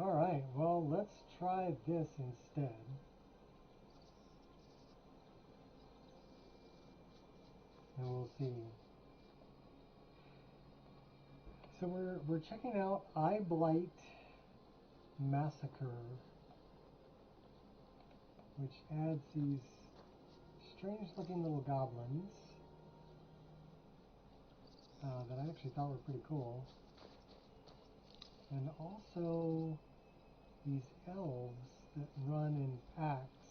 Alright, well, let's try this instead. And we'll see. So we're checking out Eyeblight Massacre, which adds these strange looking little goblins that I actually thought were pretty cool. And also these elves that run in packs.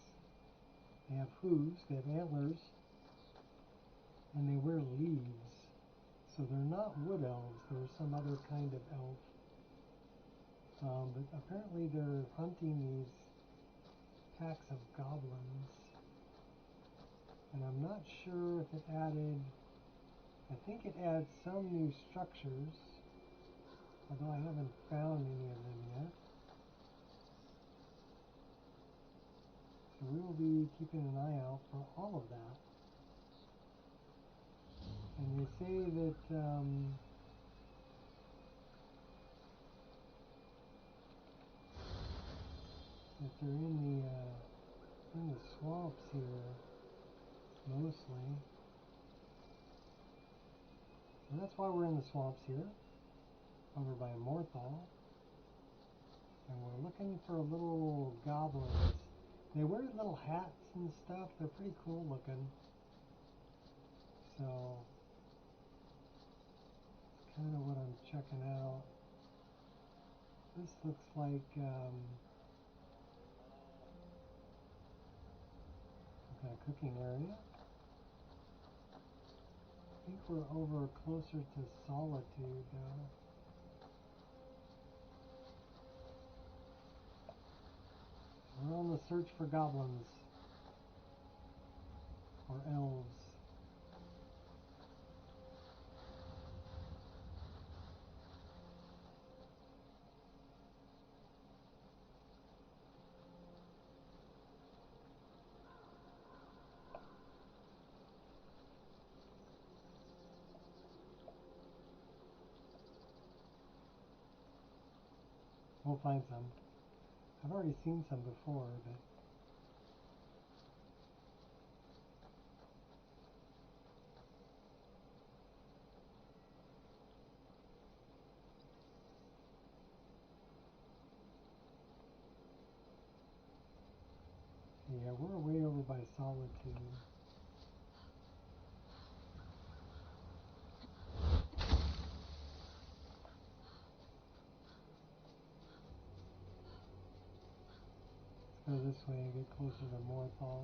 They have hooves, they have antlers, and they wear leaves. So they're not wood elves, they're some other kind of elf. But apparently they're hunting these packs of goblins. And I'm not sure if it added, I think it adds some new structures, although I haven't found any of them yet. So we will be keeping an eye out for all of that. And they say that that they're in the swamps here mostly. So that's why we're in the swamps here, over by Morthal. And we're looking for little goblins. They wear little hats and stuff. They're pretty cool looking. So it's kind of what I'm checking out. This looks like a cooking area. I think we're over closer to Solitude though. We're on the search for goblins or elves. We'll find some. I've already seen some before, but yeah, we're way over by Solitude. Let's go this way and get closer to Morthal.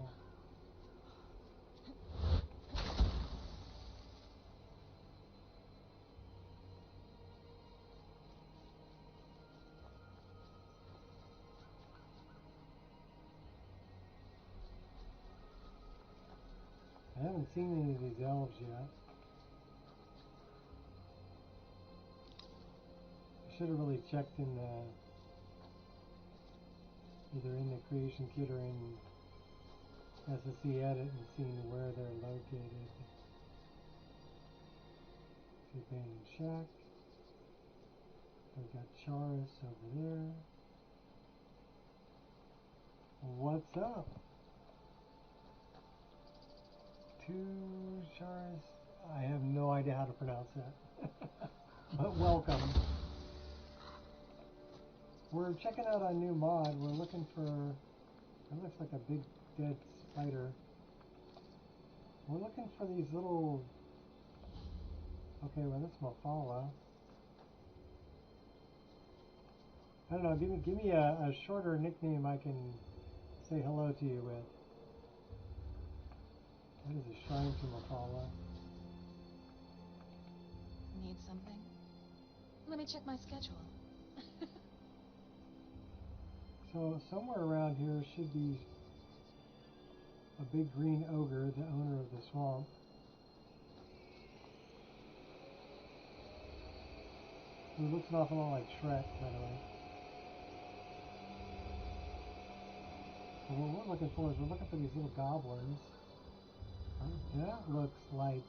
I haven't seen any of these elves yet. I should have really checked in the, either in the creation kit or in SSC edit and seen where they're located. See Abandoned Shack. We've got Charis over there. What's up? Two Charis. I have no idea how to pronounce that. But welcome. We're checking out a new mod. We're looking for, it looks like a big dead spider. We're looking for these little, okay, well that's Mafala. I don't know, give me a shorter nickname I can say hello to you with. That is a shrine to Mafala. Need something? Let me check my schedule. So somewhere around here should be a big green ogre, the owner of the swamp. Who looks an awful lot like Shrek, by the way. So what we're looking for is we're looking for these little goblins. That looks like,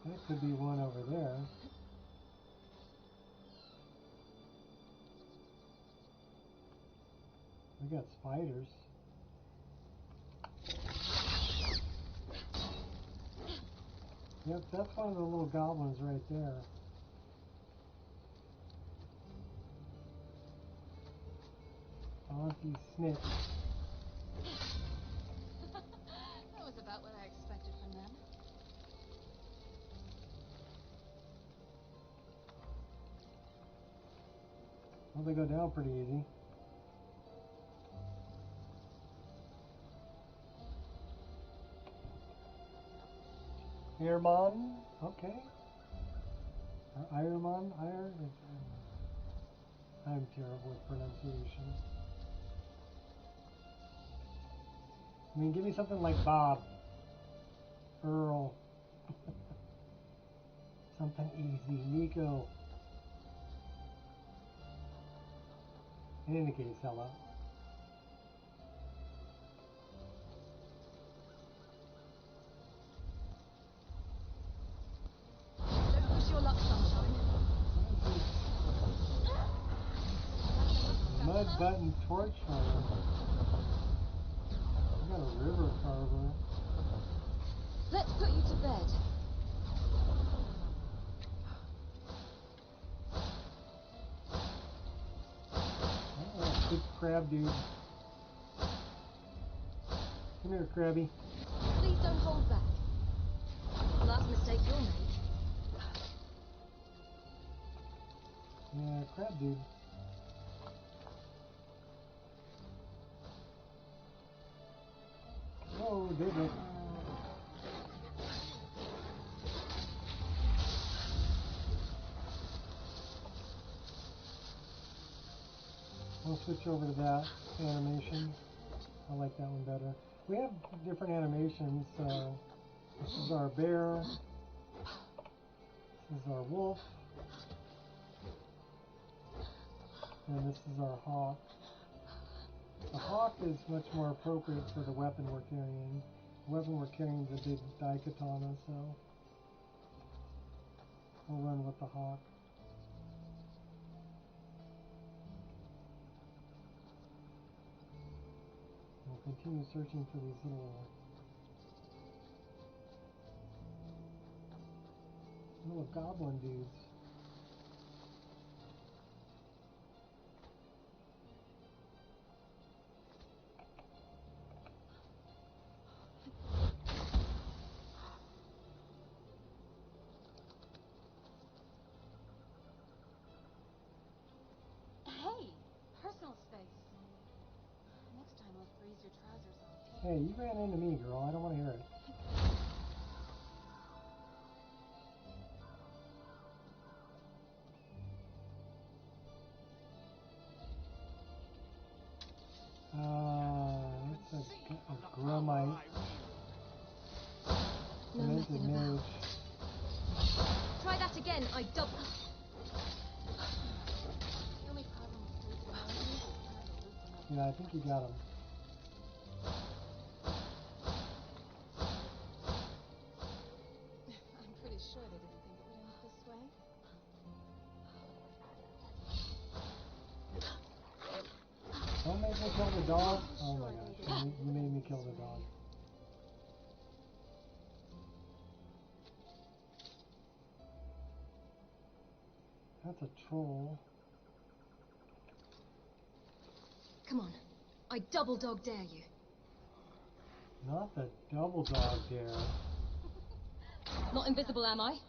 that could be one over there. We got spiders. Yep, that's one of the little goblins right there. Auntie Snitch. That was about what I expected from them. Well, they go down pretty easy. Earmon, okay. Ironmon, I'm terrible with pronunciation. I mean, give me something like Bob, Earl, something easy, Nico. In any case, Ella. Don't push your luck, sunshine. Mud button torch fire. I got a river carver. Let's put you to bed. Oh, big crab dude. Come here, crabby. Please don't hold back. Last mistake you'll make. Yeah, crab dude. Oh, David. We'll switch over to that animation. I like that one better. We have different animations, so this is our bear, this is our wolf, and this is our hawk. The hawk is much more appropriate for the weapon we're carrying. The weapon we're carrying is a big daikatana, so we'll run with the hawk. We'll continue searching for these little goblin dudes. Hey, personal space. Next time I'll freeze your trousers off. Hey, you ran into me, girl. I don't want to hear it. That's a grumite. No messing about. Try that again, I double. The only problem with freezing my enemies is trying to loop them up. Yeah, I think you got him. I'm pretty sure they didn't think it would end this way. Don't make me kill the dog. Oh my gosh, you made me kill the dog. That's a troll. Come on, I double dog dare you. Not the double dog dare. Not invisible, am I?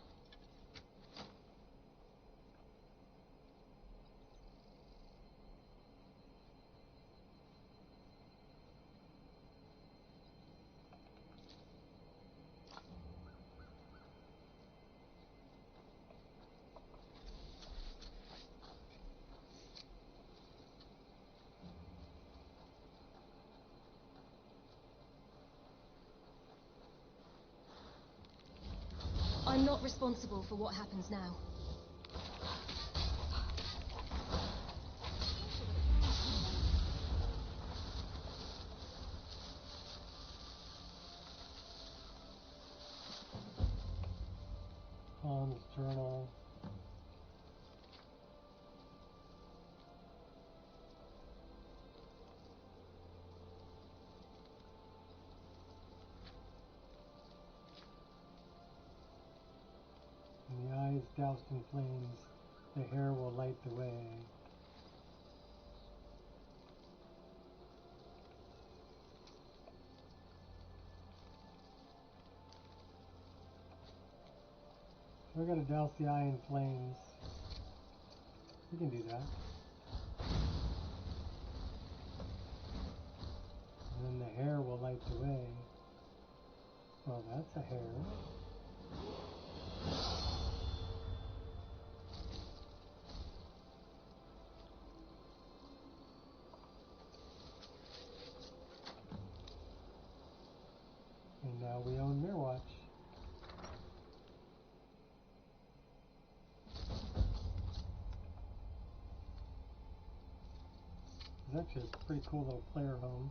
I'm not responsible for what happens now. Tom's journal. doused in flames, the hair will light the way. So we're going to douse the eye in flames. We can do that. And then the hair will light the way. Well, that's a hair. And now we own Mirror Watch. It's actually a pretty cool little player home.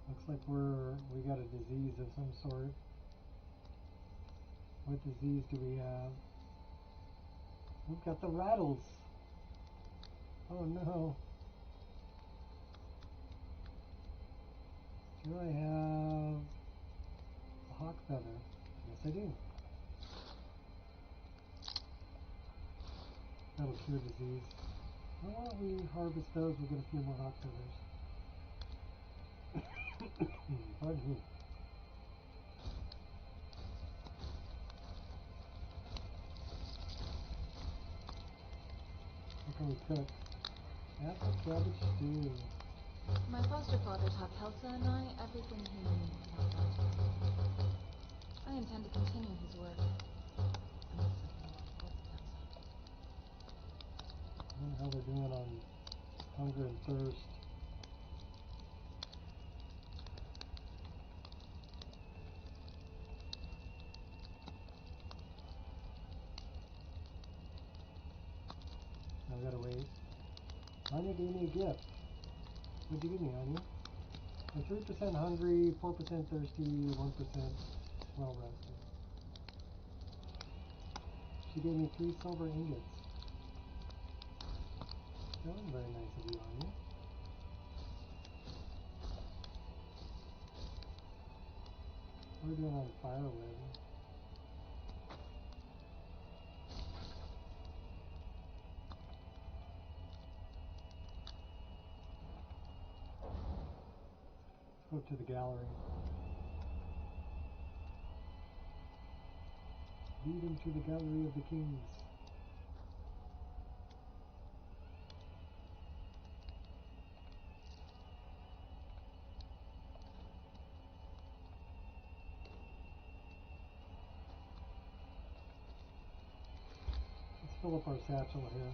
Looks like we got a disease of some sort. What disease do we have? We've got the rattles. Oh no. Do I have a hawk feather? Yes, I do. That'll cure disease. Well, why don't we harvest those? We'll get a few more hawk feathers. Pardon me. What can we cook? Apple cabbage stew. My foster father taught Kelsa and I everything he knew about that. I intend to continue his work. I'm also going to help Kelsa. I wonder how they're doing on hunger and thirst. I gotta wait. Anya gave me a gift. What'd you give me, Anya? I'm 3% hungry, 4% thirsty, 1% well rested. She gave me 3 silver ingots. That was very nice of you, Anya. What are we doing on firewood? Let's go to the gallery. Lead into the gallery of the kings. Let's fill up our satchel here.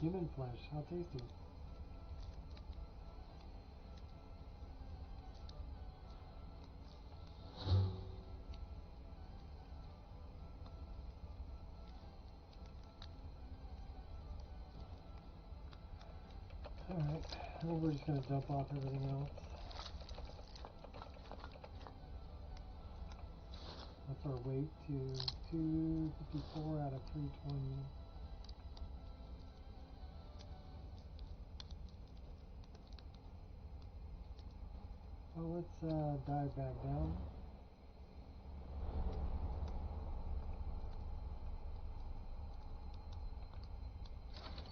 Human flesh, how tasty. Alright, I think we're just going to dump off everything else. That's our weight to 254 out of 320. Well, let's dive back down.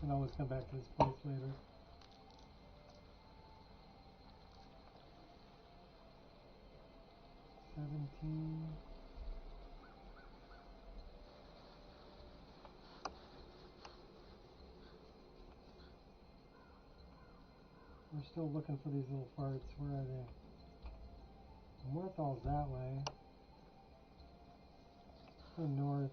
And always come back to this place later. We're still looking for these little farts. Where are they? Morthal's that way. Go north.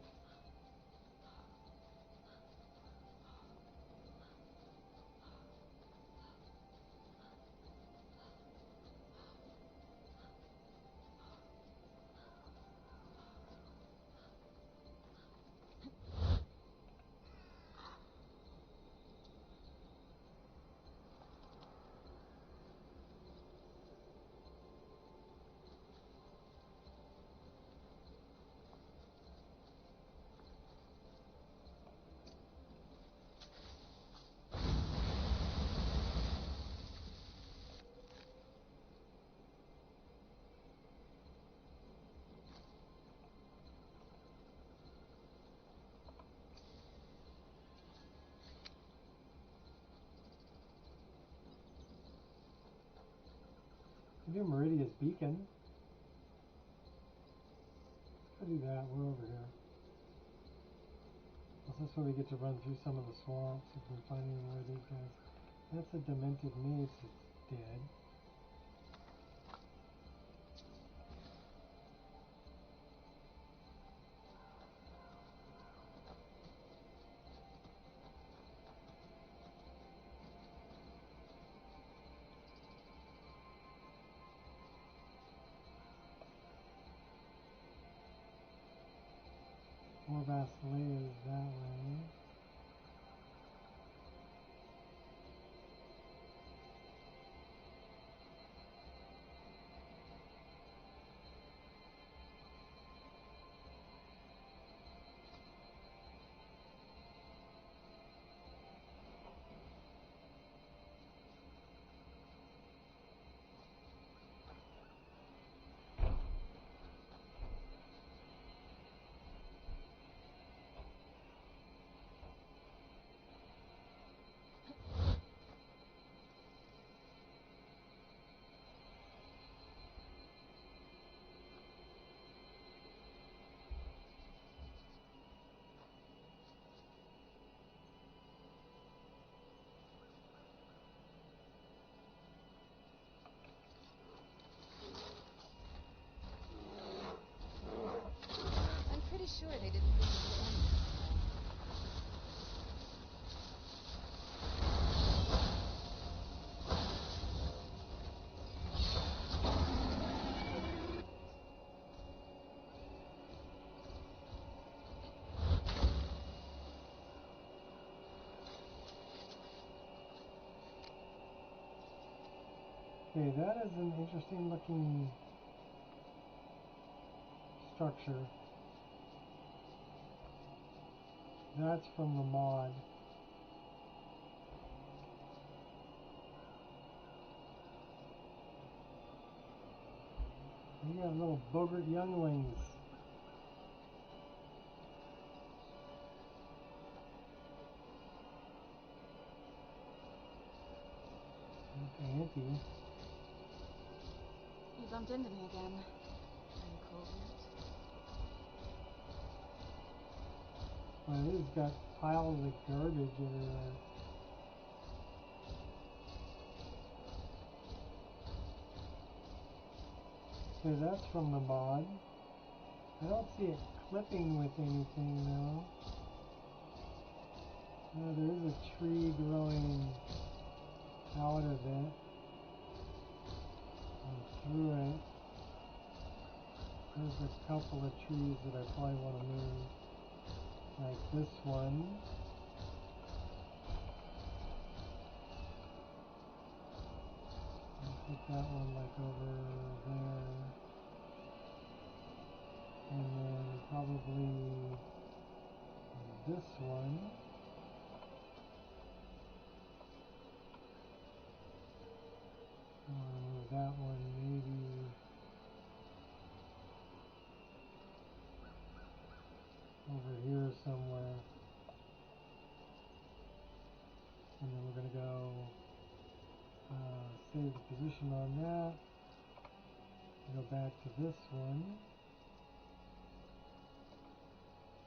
Do Meridia's Beacon. Let's go do that. We're over here. This is where we get to run through some of the swamps if we find any more of these guys. That's a demented mace that's dead. More Basileas that way. Sure they didn't think it was anything. Okay, that is an interesting looking structure. That's from the mod. You have little bogart younglings. Auntie. You bumped into me again. Are you cold yet? Well, it has got piles of garbage everywhere. Okay, that's from the mod. I don't see it clipping with anything though. No, there is a tree growing out of it and through it. There's a couple of trees that I probably want to move, like this one. I'll put that one like over there, and then probably this one. I'll move that one maybe over here somewhere, and then we're going to go save the position on that, go back to this one,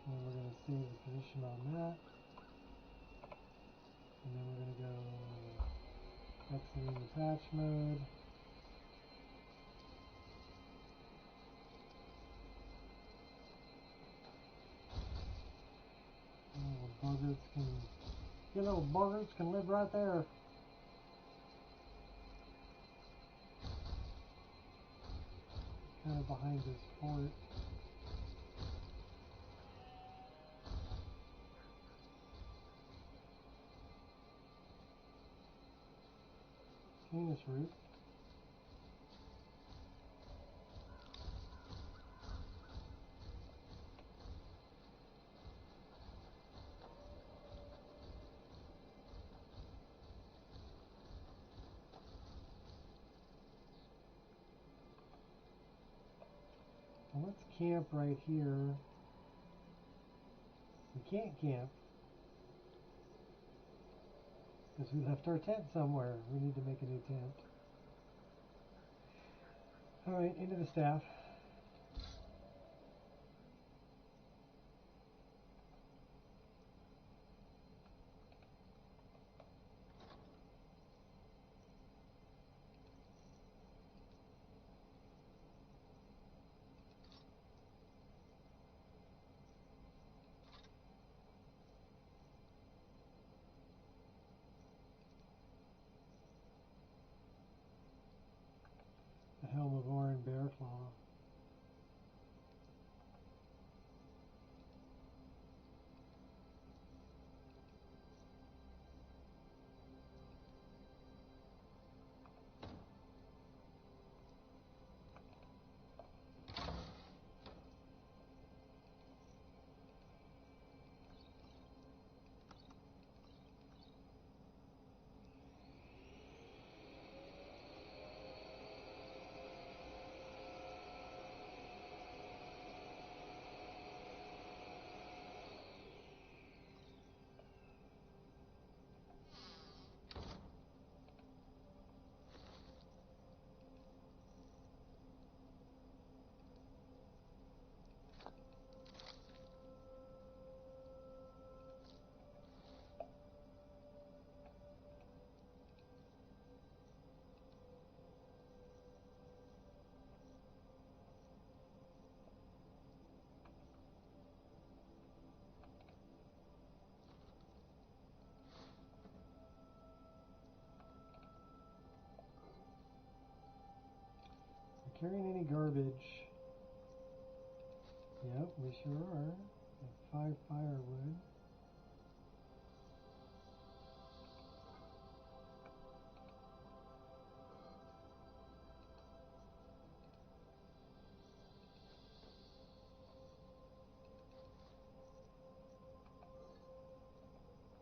and we're going to save the position on that, and then we're going to go exiting the patch mode. lizards can, you little buggers can live right there. Kind of behind this fort. Canis root. Well, let's camp right here. We can't camp because we left our tent somewhere. We need to make a new tent. Alright, into the staff. The Helm of Orin Bearclaw. Carrying any garbage? Yep, we sure are. And 5 firewood.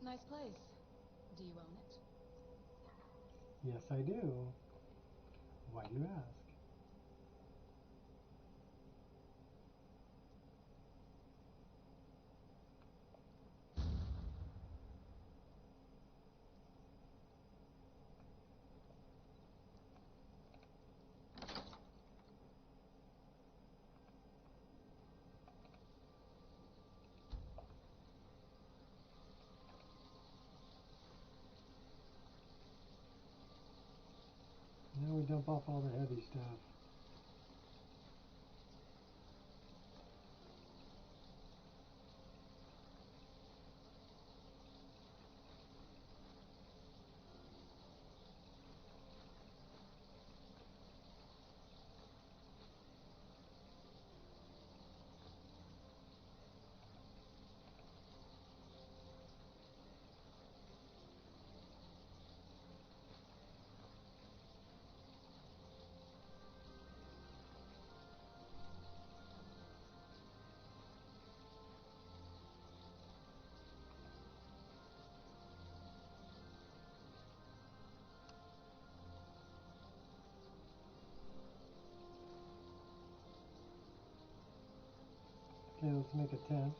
Nice place. Do you own it? Yes, I do. Why do you ask? Now we dump off all the heavy stuff. Okay, let's make a tent.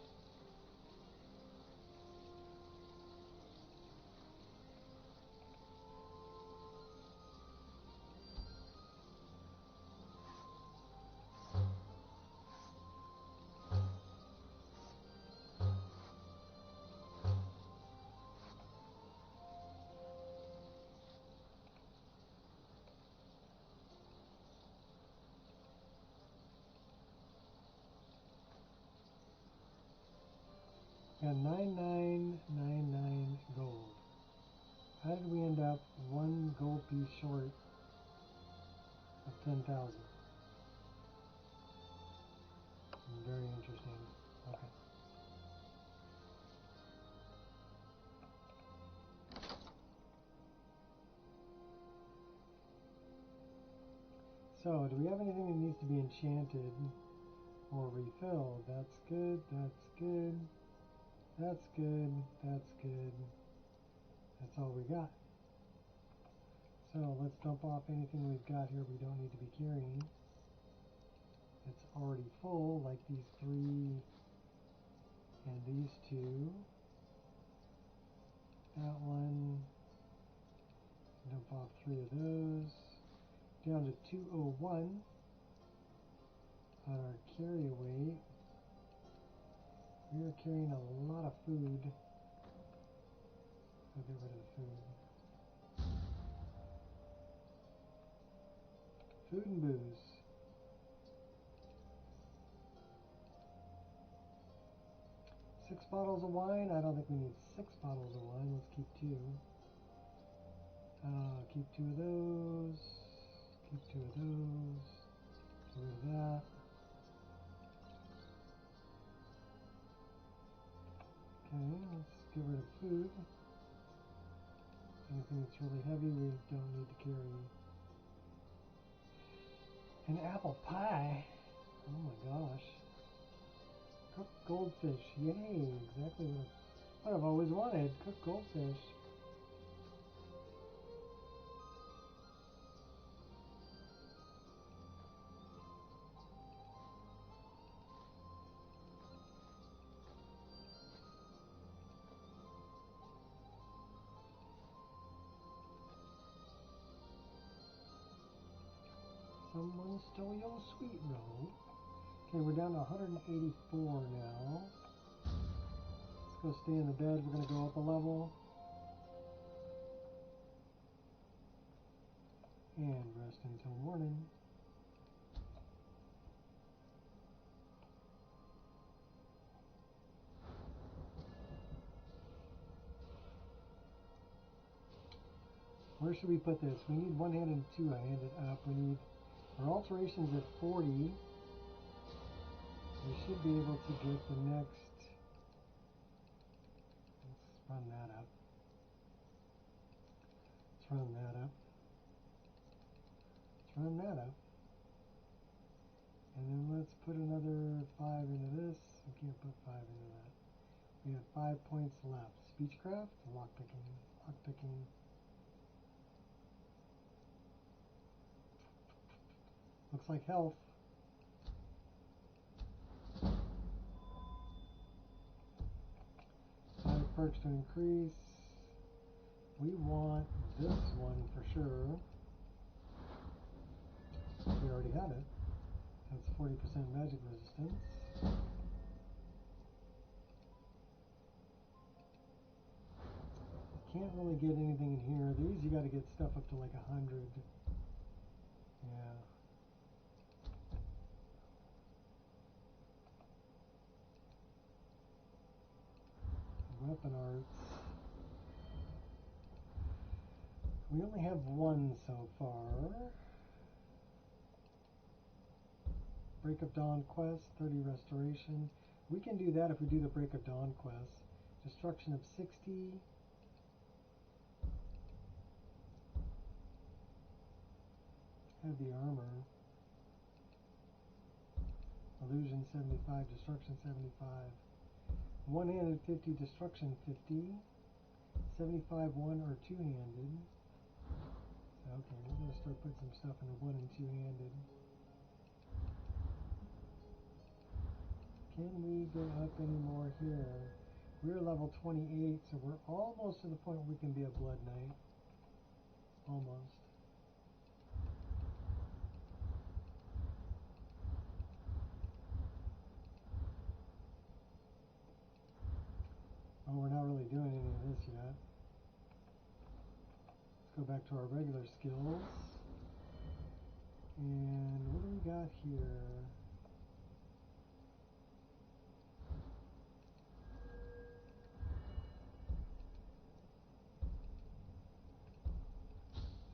Got 9999 gold. How did we end up one gold piece short of 10,000? Very interesting. Okay. So, do we have anything that needs to be enchanted or refilled? That's good, that's good, that's good, that's good. That's all we got. So, let's dump off anything we've got here we don't need to be carrying. It's already full, like these 3 and these 2. That one. Dump off 3 of those. Down to 201 on our carry weight. We are carrying a lot of food. I'll get rid of the food. Food and booze. 6 bottles of wine. I don't think we need 6 bottles of wine. Let's keep 2. Keep 2 of those. Keep 2 of those. Get rid of that. Okay, let's get rid of food. Anything that's really heavy we don't need to carry. An apple pie? Oh my gosh. Cooked goldfish. Yay, exactly what I've always wanted. Cooked goldfish. Someone stole your sweet roll. Okay, we're down to 184 now. Let's go stay in the bed. We're going to go up a level. And rest until morning. Where should we put this? We need one-handed and two-handed up. We need our alterations at 40. We should be able to get the next. Let's run that up. Let's run that up. Let's run that up. And then let's put another 5 into this. We can't put 5 into that. We have 5 points left. Speechcraft, lockpicking, lockpicking. Looks like health. 5 perks to increase. We want this one for sure. We already have it. That's 40% magic resistance. Can't really get anything in here. These you got to get stuff up to like 100. Yeah. Weapon arts. We only have 1 so far. Break of Dawn quest, 30 restoration. We can do that if we do the Break of Dawn quest. Destruction of 60. Heavy armor. Illusion 75, destruction 75. One-handed 50, destruction 50. 75 one or two-handed. Okay, we're going to start putting some stuff in the one and two-handed. Can we go up any more here? We're level 28, so we're almost to the point where we can be a Blood Knight. Almost. Oh, we're not really doing any of this yet. Let's go back to our regular skills. And what do we got here?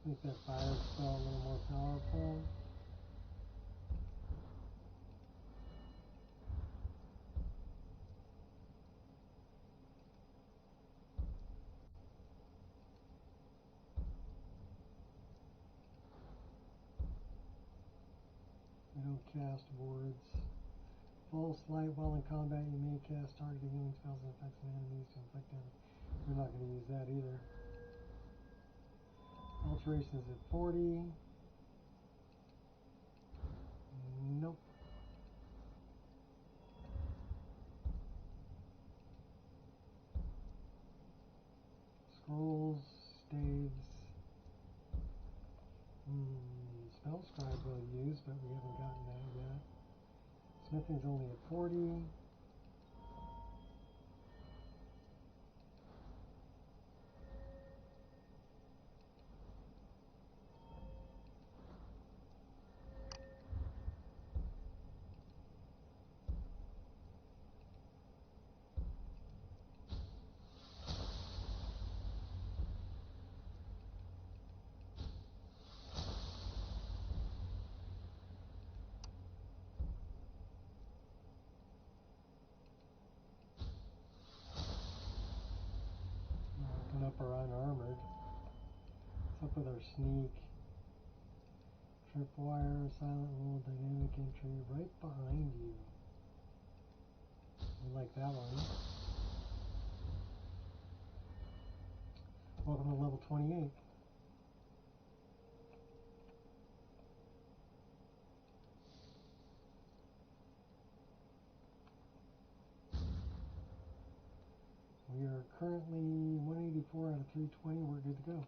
Make that fire spell a little more powerful. We don't cast words. False light while in combat, you may cast targeted healing spells and effects on enemies to inflict damage. We're not going to use that either. Alteration is at 40. Nope. Scrolls, staves. Spell scribe we'll use, but we haven't gotten that yet. Smithing's only at 40. Up or unarmored. What's up with our sneak? Tripwire, silent roll, dynamic entry, right behind you. We like that one. Welcome to level 28. We are currently 184 out of 320. We're good to go.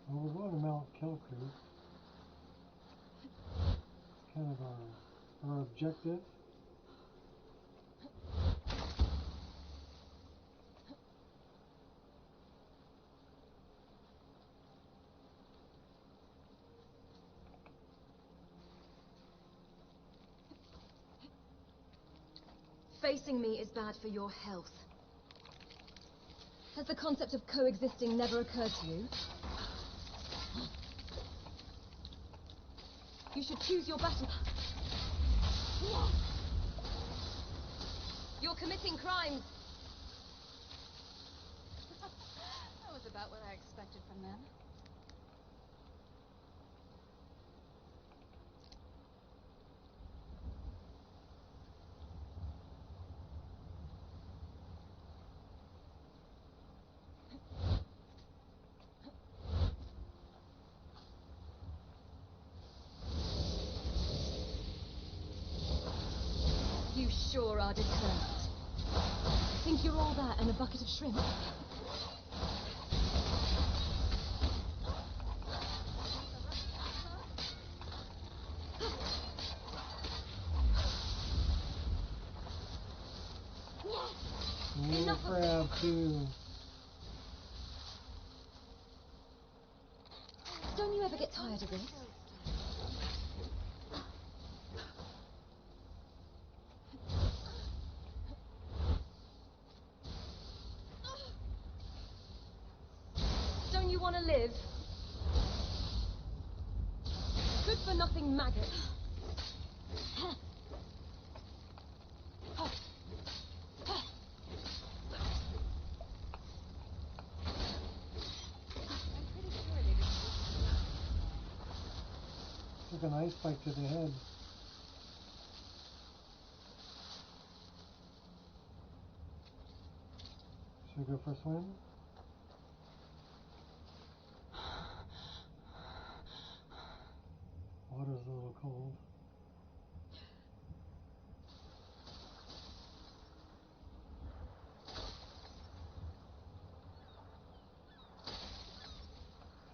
Well, we're going to Mount Kill Creek. It's kind of our objective. Facing me is bad for your health. Has the concept of coexisting never occurred to you? You should choose your battle. You're committing crimes. That was about what I expected from them. You sure are determined. Think you're all that and a bucket of shrimp? Enough crab too. Don't you ever get tired of this? Don't you want to live? Good for nothing maggot. Took an ice spike to the head. Should we go for a swim? water's a little cold.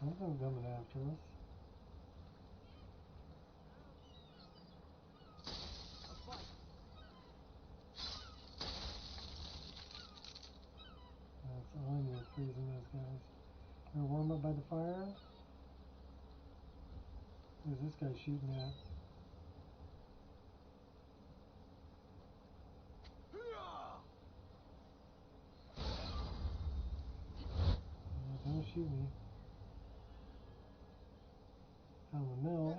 Something's coming after us. That's Anya freezing those guys. They're warm up by the fire. Who's this guy shooting at? Don't shoot me. Down the mill.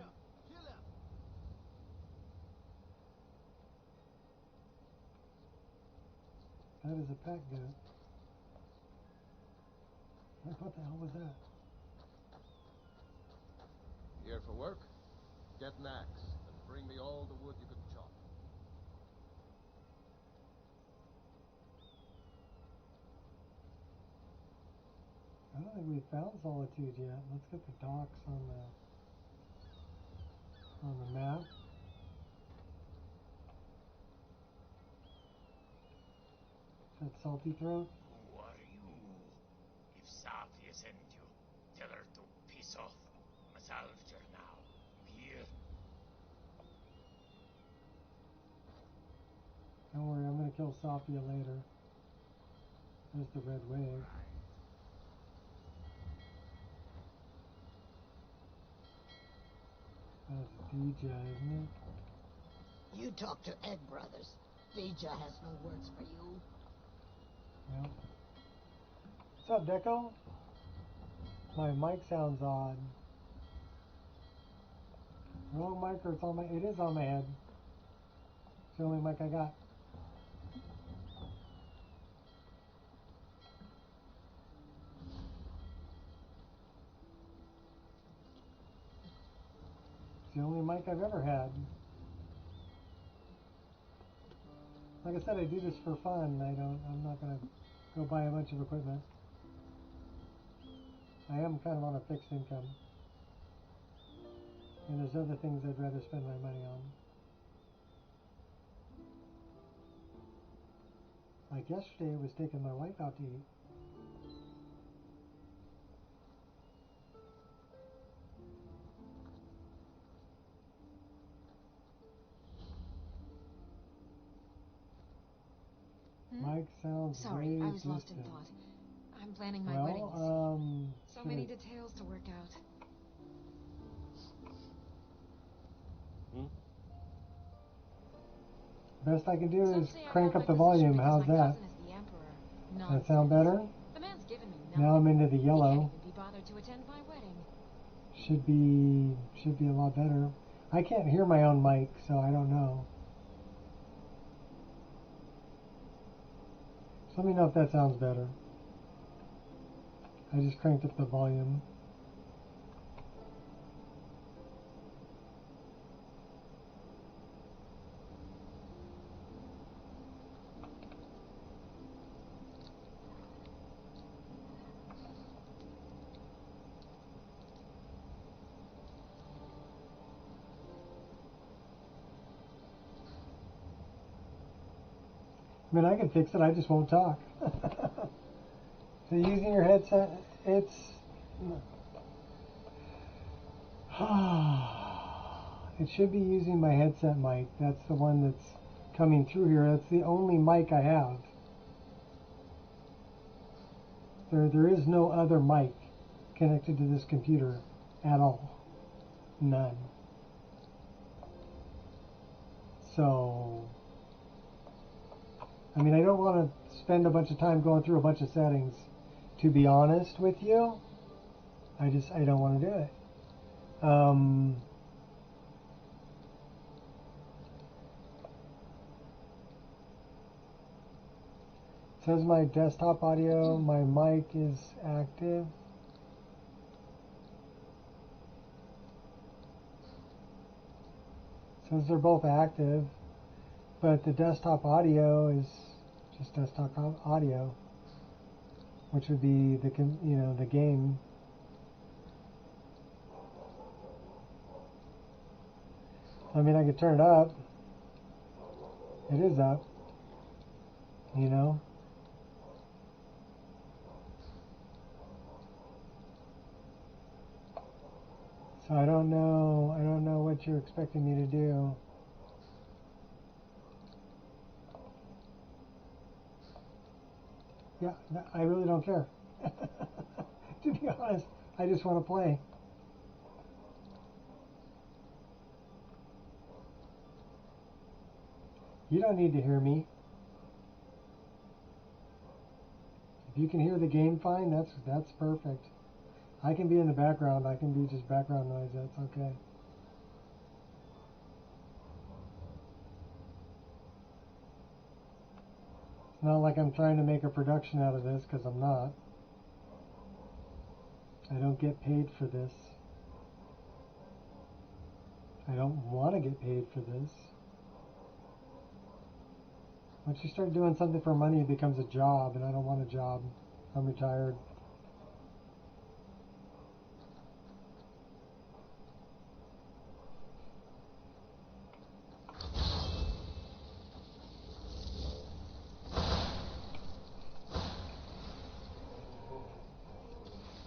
That is a pack goat. What the hell was that? Here for work? Get an axe and bring me all the wood you can chop. I don't think we found Solitude yet. Let's get the docks on the map. Is that Salty Throat? Who are you? If Sathya sent you, tell her to piss off. Massacre now. You hear? Don't worry, I'm gonna kill Sophia later. There's the red wave. That's DJ, isn't it? You talk to Ed Brothers. Deja has no words for you. Yeah. What's up, Deco? My mic sounds odd. Wrong mic or it's on my... It is on my head. It's the only mic I got. It's the only mic I've ever had. Like I said, I do this for fun. I'm not gonna go buy a bunch of equipment. I am kind of on a fixed income. And there's other things I'd rather spend my money on. Like yesterday, I was taking my wife out to eat. Mike sounds Sorry, way I was lost in distant. thought. I'm planning my wedding. So many details to work out. Best I can do Some is say I crank held up the my position volume. because How's my that? cousin is the emperor. That sound better? The man's given me nothing. Now I'm into the He yellow. can't even be bothered to attend my wedding. Should be a lot better. I can't hear my own mic, so I don't know. So let me know if that sounds better. I just cranked up the volume. I mean, I can fix it, I just won't talk. So using your headset, it's... It should be using my headset mic. That's the one that's coming through here. That's the only mic I have. There is no other mic connected to this computer at all. None. So... I mean, I don't want to spend a bunch of time going through a bunch of settings. To be honest with you, I don't want to do it. Says my desktop audio, my mic is active. Says they're both active, but the desktop audio is just desktop audio, which would be the the game. I mean, I could turn it up. It is up. You know? So I don't know what you're expecting me to do. Yeah, I really don't care. To be honest, I just want to play. You don't need to hear me. If you can hear the game fine, that's perfect. I can be in the background. I can be just background noise. That's okay. It's not like I'm trying to make a production out of this, because I'm not. I don't get paid for this. I don't want to get paid for this. Once you start doing something for money, it becomes a job, and I don't want a job. I'm retired.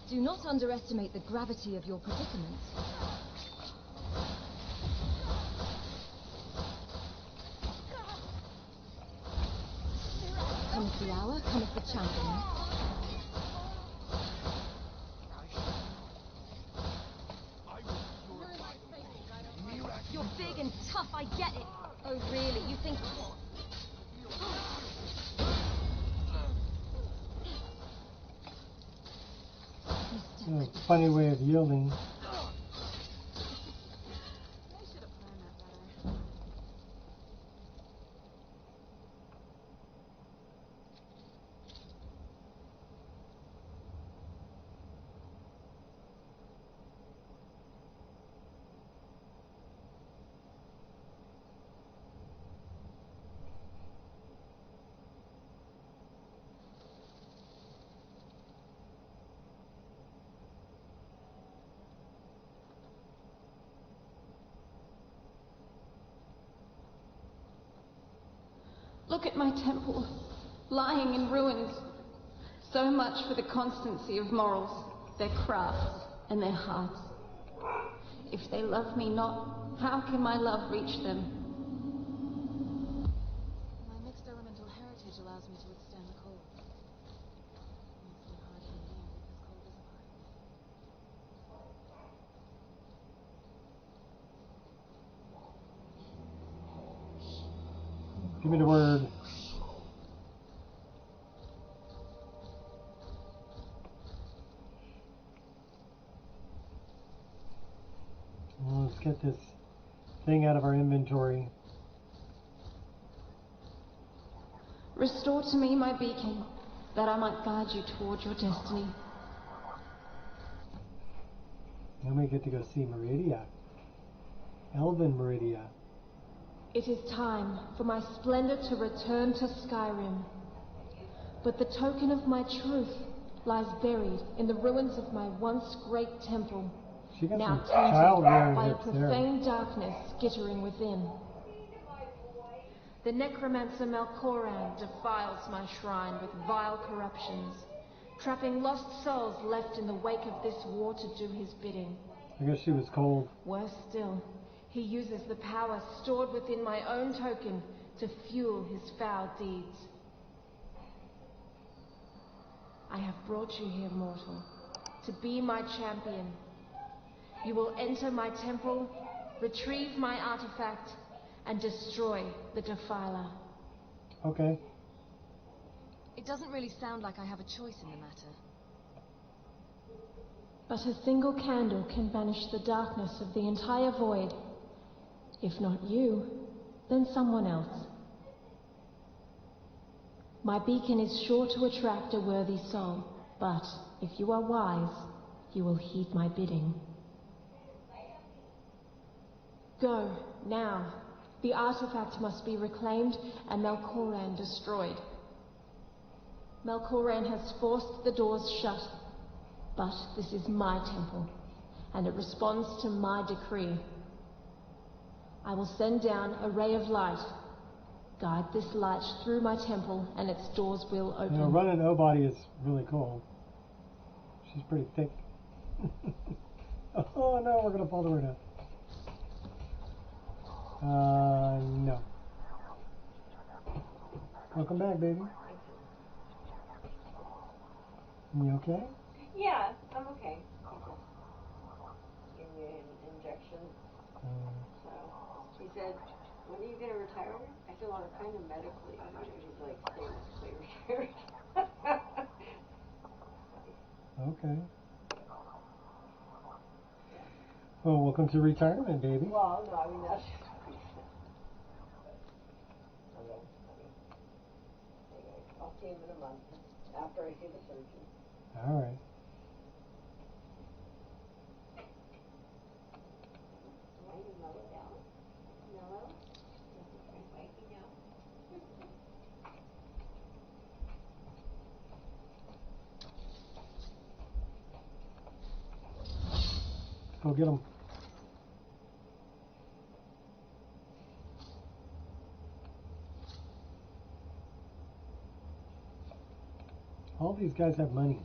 Do not underestimate the gravity of your predicament. Cometh the hour, cometh the champion. You're big and tough, I get it. Oh really, you think... Funny way of yielding. I should have planned that better. Look at my temple, lying in ruins. So much for the constancy of morals, their crafts, and their hearts. If they love me not, how can my love reach them? My mixed elemental heritage allows me to withstand the cold. Makes me hardly nearly as cold as a pirate. Give me the word. Well, let's get this thing out of our inventory. Restore to me my beacon, that I might guide you toward your destiny. Then we get to go see Meridia. Elven Meridia. It is time for my splendor to return to Skyrim. But the token of my truth lies buried in the ruins of my once great temple, She got now some child tainted rearing by a hips there. profane darkness skittering within. The necromancer Melkoran defiles my shrine with vile corruptions, trapping lost souls left in the wake of this war to do his bidding. I guess she was cold. Worse still, he uses the power stored within my own token to fuel his foul deeds. I have brought you here, mortal, to be my champion. You will enter my temple, retrieve my artifact, and destroy the Defiler. Okay. It doesn't really sound like I have a choice in the matter. But a single candle can banish the darkness of the entire void. If not you, then someone else. My beacon is sure to attract a worthy soul, but if you are wise, you will heed my bidding. Go, now. The artifact must be reclaimed and Melkoran destroyed. Melkoran has forced the doors shut, but this is my temple, and it responds to my decree. I will send down a ray of light. Guide this light through my temple, and its doors will open. You know, running O-body is really cool. She's pretty thick. Oh no, we're gonna fall to her now. No. Welcome back, baby. You okay? Yeah, I'm okay. He just gave me an injection. So he said, "When are you gonna retire?" I said, "Well, kind of medically." You know, he's like, "Still medically retired." Okay. Well, welcome to retirement, baby. Well, no, I mean that's just what he said. Okay, honey. Anyway, I'll see him in a month after I see the surgeon. All right. Now you mellow down. Mellow. I'm waking up. Go get him. All these guys have money.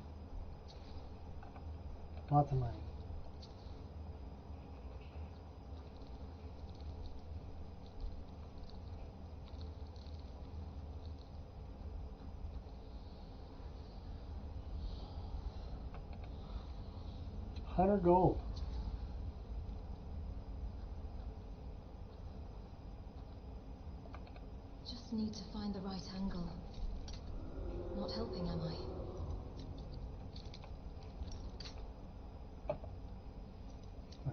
Lots of money. $100 gold. Just need to find the right angle. Not helping, am I?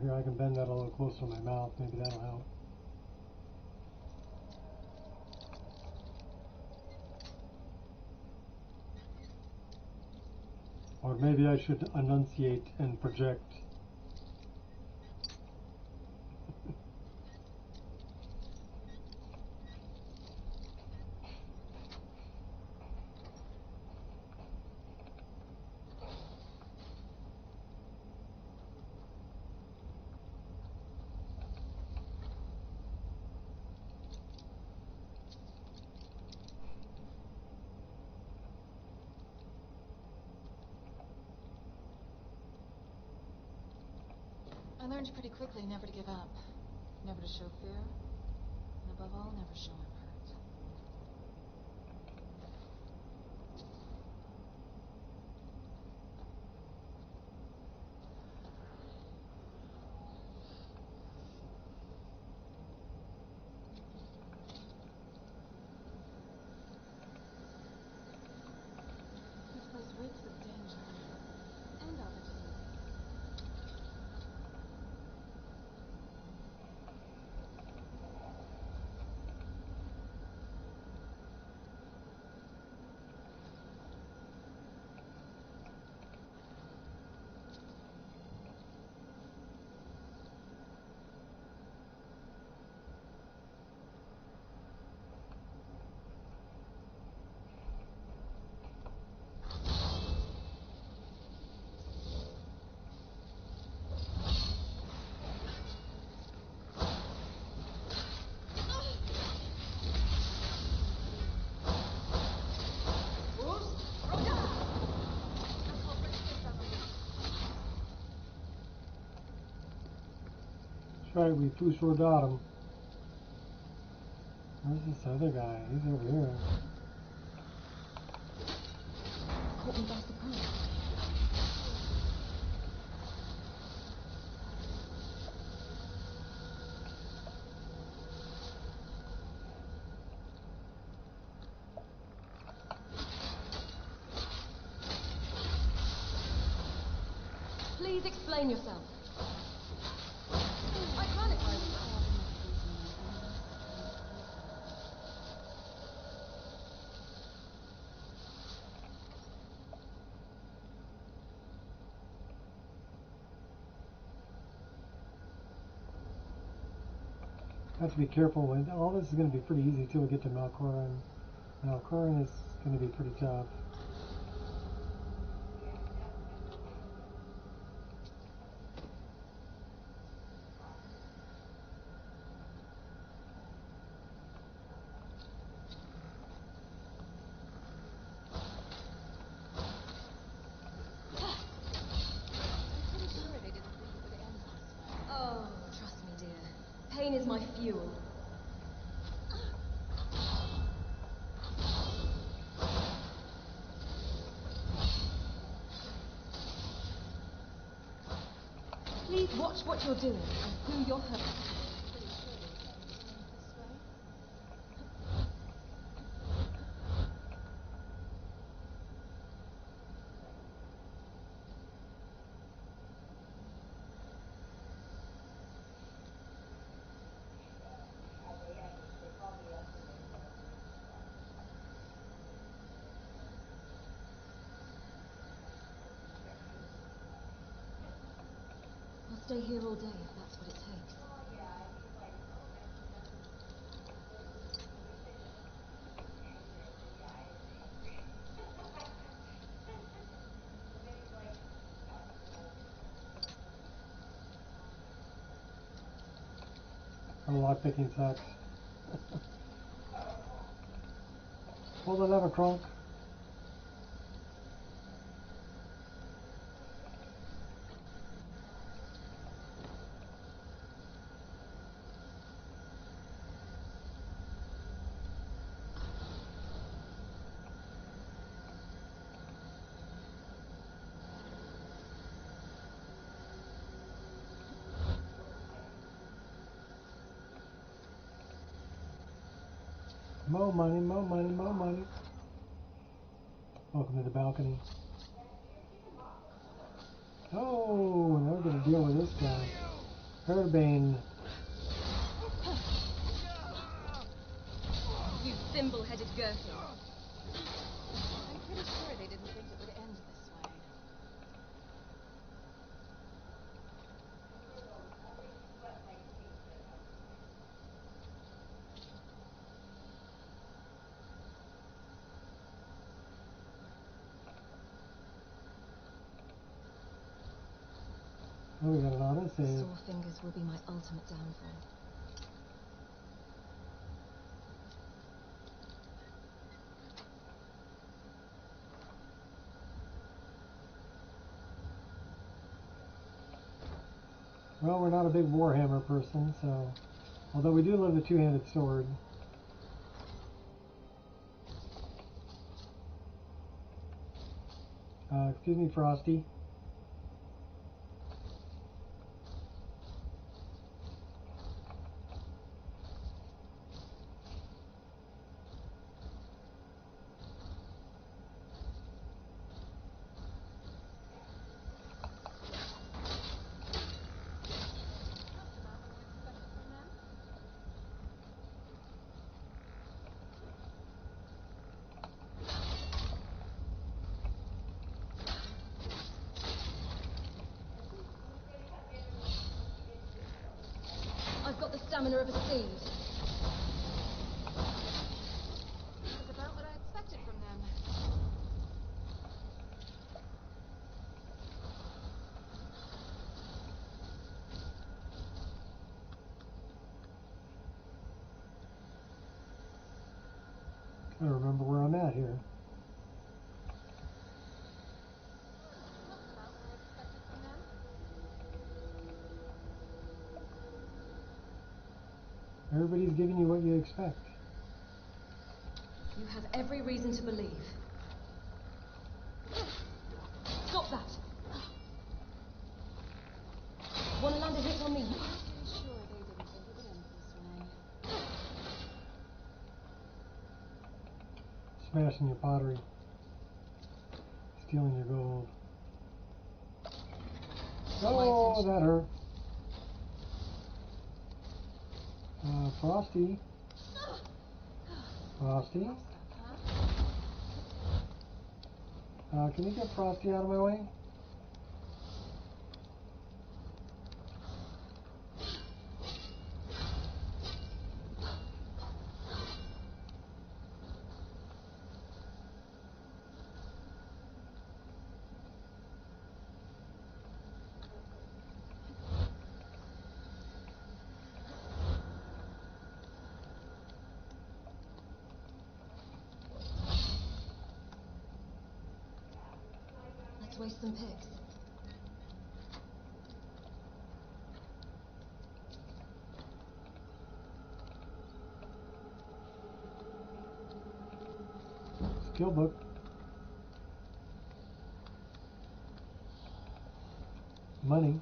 Here, I can bend that a little closer to my mouth. Maybe that'll help. Or maybe I should enunciate and project. I learned pretty quickly never to give up. Never to show fear. And above all, never show I'm hurt. This place reeks of danger. And opportunity. That's right, we push or got him. Where's this other guy? He's over here. Caught me by surprise. Please explain yourself. I can't explain myself. Have to be careful when all this is going to be pretty easy till we get to Malkoran. Malkoran is going to be pretty tough. Where's my fuel? Please watch what you're doing and who you're hurting. Pretty sure they said it was going this way. I'll stay here all day if that's what it takes. Oh, lockpicking sucks. Pull the lever, Kronk. More money, more money, more money. Welcome to the balcony. Oh, now we're going to deal with this guy. Herbane. You thimble-headed Gertie. I'm pretty sure they didn't think it would end this way. Oh, we got an autosave. Sore fingers will be my ultimate downfall. Well, we're not a big Warhammer person, so... Although we do love the two-handed sword. Excuse me, Frosty. I've got the stamina of a steed. That's about what I expected from them. I remember where I'm at here. That's about what I expected from them. Everybody's giving you what you expect. You have every reason to believe. Stop that! Want to land a hit on me? I'm pretty sure they didn't think it would end this way. Smashing your pottery. Stealing your gold. Oh, that hurt. Frosty. Frosty? Can you get Frosty out of my way? Let's waste some picks. skill book. Money.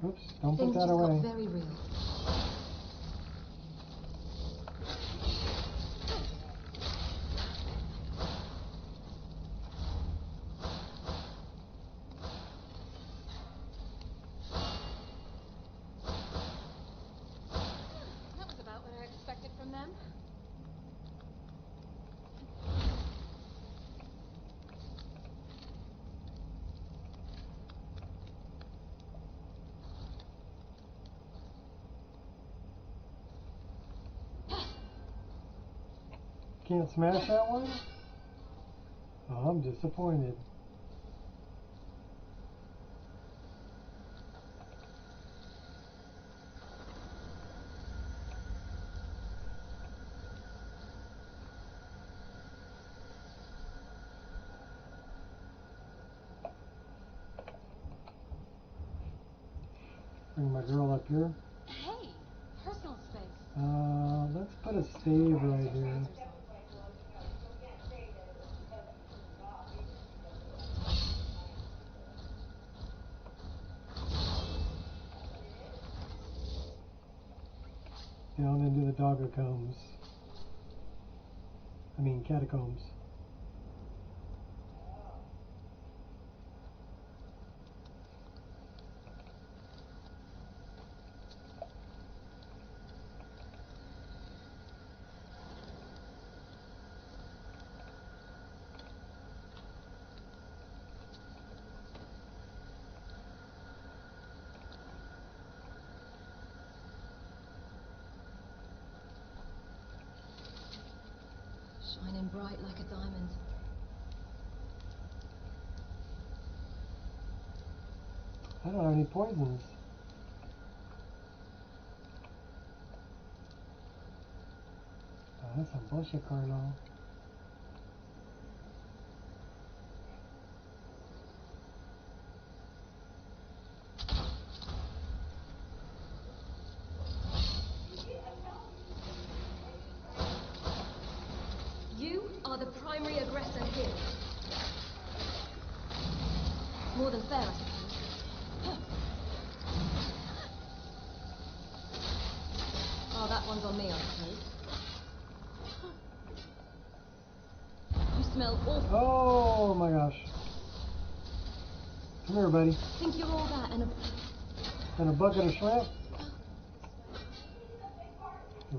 Oops, don't put Things that just away. got very real. That was about what I expected from them. Can't smash that one? Oh, I'm disappointed. Bring my girl up here. Hey, personal space. Let's put a save right here. Down into the doggocombs. I mean catacombs. Shining bright like a diamond. I don't have any poisons. Oh, that's some bullshit, Carlo. You are the primary aggressor here. More than fair, I suppose. Oh, that one's on me, I suppose. You smell awful. Oh my gosh. Come here, buddy. Think you're all that and And a bucket of shrimp.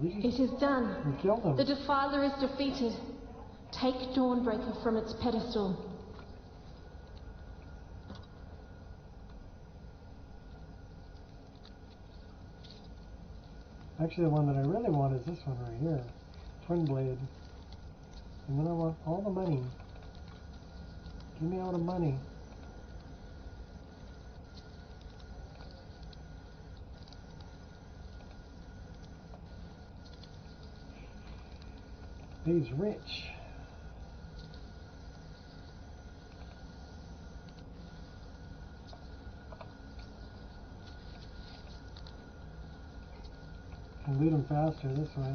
It is done. We killed him. The Defiler is defeated. Take Dawnbreaker from its pedestal. Actually, the one that I really want is this one right here. Twin Blade. And then I want all the money. Give me all the money. He's rich. Can loot him faster this way.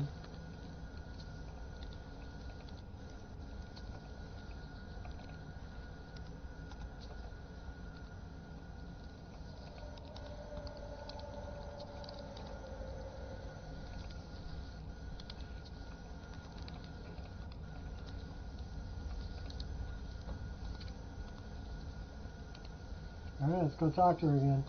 Alright, let's go talk to her again.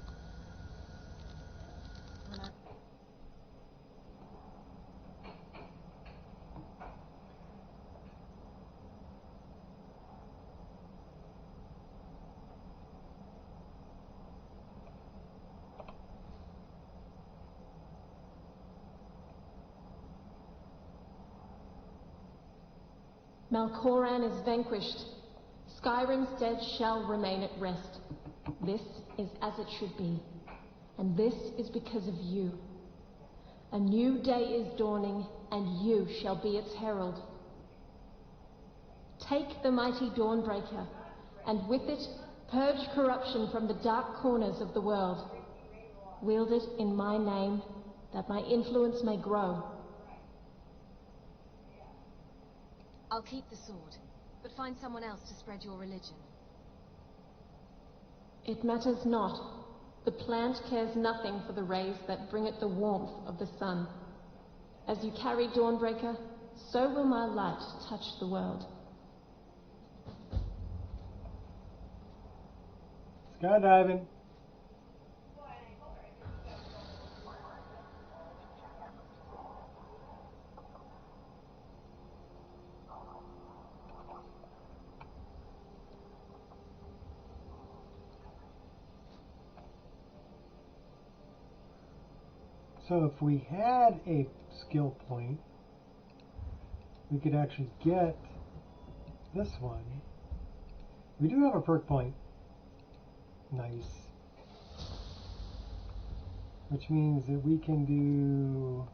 Malkoran is vanquished. Skyrim's dead shall remain at rest. This is as it should be. And this is because of you. A new day is dawning, and you shall be its herald. Take the mighty Dawnbreaker, and with it, Purge corruption from the dark corners of the world. Wield it in my name, that my influence may grow. I'll keep the sword, but find someone else to spread your religion. It matters not. The plant cares nothing for the rays that bring it the warmth of the sun. As you carry Dawnbreaker, so will my light touch the world. Skydiving. So if we had a skill point, we could actually get this one. We do have a perk point. Nice. Which means that we can do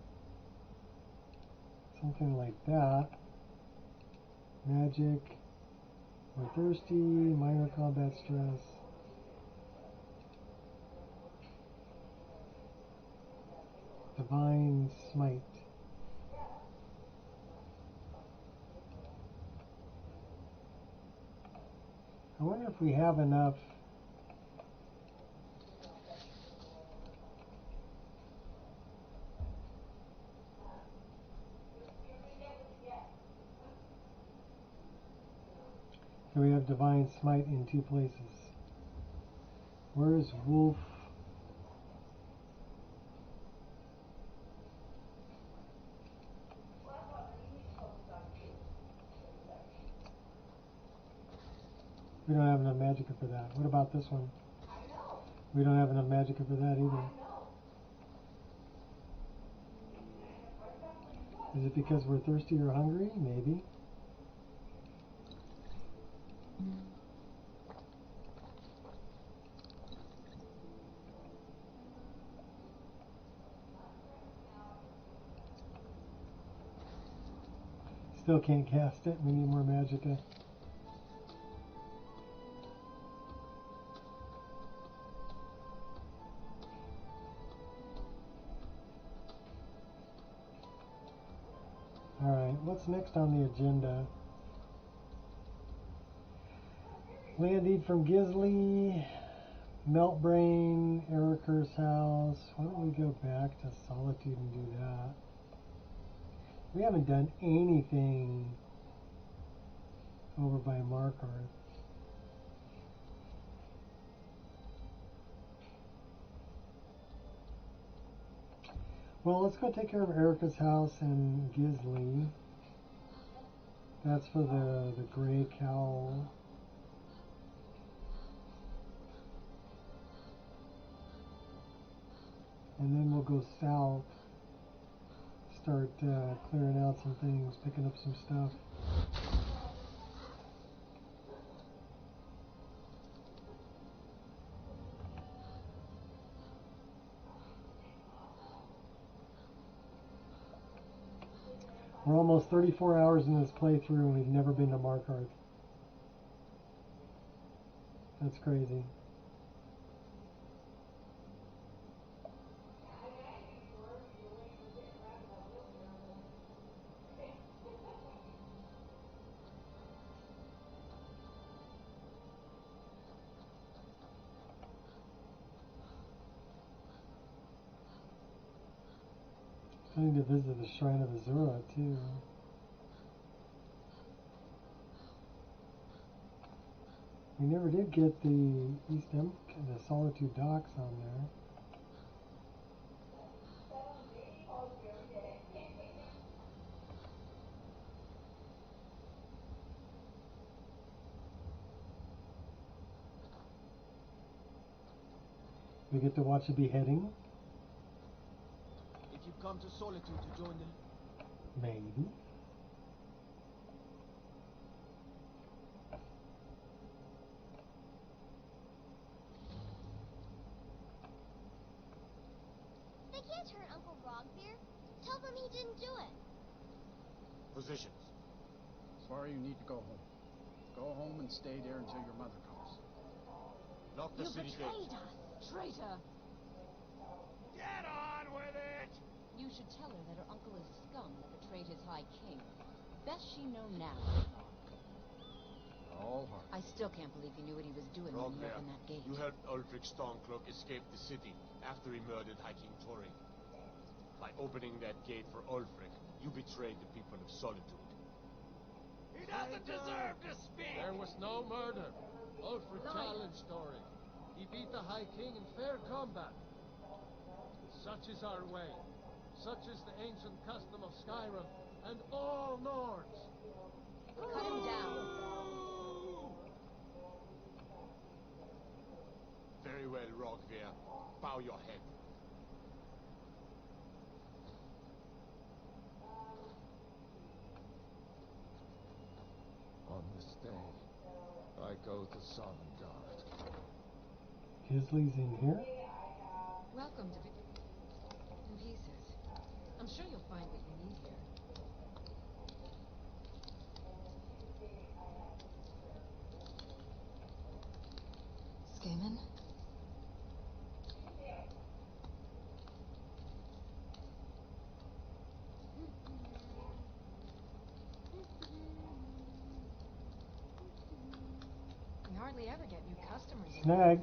something like that. Magic. We're thirsty. Minor combat stress. Divine Smite. I wonder if we have enough. So we have Divine Smite in 2 places. Where is Wolf? We don't have enough magicka for that. What about this one? We don't have enough magicka for that either. Is it because we're thirsty or hungry? Maybe. Still can't cast it. We need more magicka. Alright, what's next on the agenda? Landing from Gisley, Meltbrain, Eriker's house. Why don't we go back to Solitude and do that? We haven't done anything over by Markarth. Well, let's go take care of Erica's house and Gisley. That's for the gray cowl. And then we'll go south. Start clearing out some things, picking up some stuff. We're almost 34 hours in this playthrough and we've never been to Markarth. That's crazy. I need to visit the Shrine of Azura too. We never did get the the Solitude docks on there. We get to watch a beheading. If you come to Solitude to join the... Maybe. They can't hurt Uncle Rogbeer. Tell them he didn't do it. Positions. Sorry, you need to go home. Go home and stay there until your mother comes. Lock the You city betrayed gate. us, traitor! Get on with it! You should tell her that her uncle is scum that betrayed his high king. Best she know now. All heart. I still can't believe he knew what he was doing when he Rogver, opened that gate. you helped Ulfric Stormcloak escape the city after he murdered High King Torrig. By opening that gate for Ulfric, you betrayed the people of Solitude. He doesn't deserve to speak! There was no murder. Ulfric challenged Torrig. He beat the High King in fair combat. Such is our way. Such is the ancient custom of Skyrim and all Nords. Cut him down. Very well, Rogver. Bow your head. On this day, I go to Sovngarde. Gisley's in here? Welcome to in pieces. I'm sure you'll find what you need here. Skaman? We hardly ever get new customers in. Snag.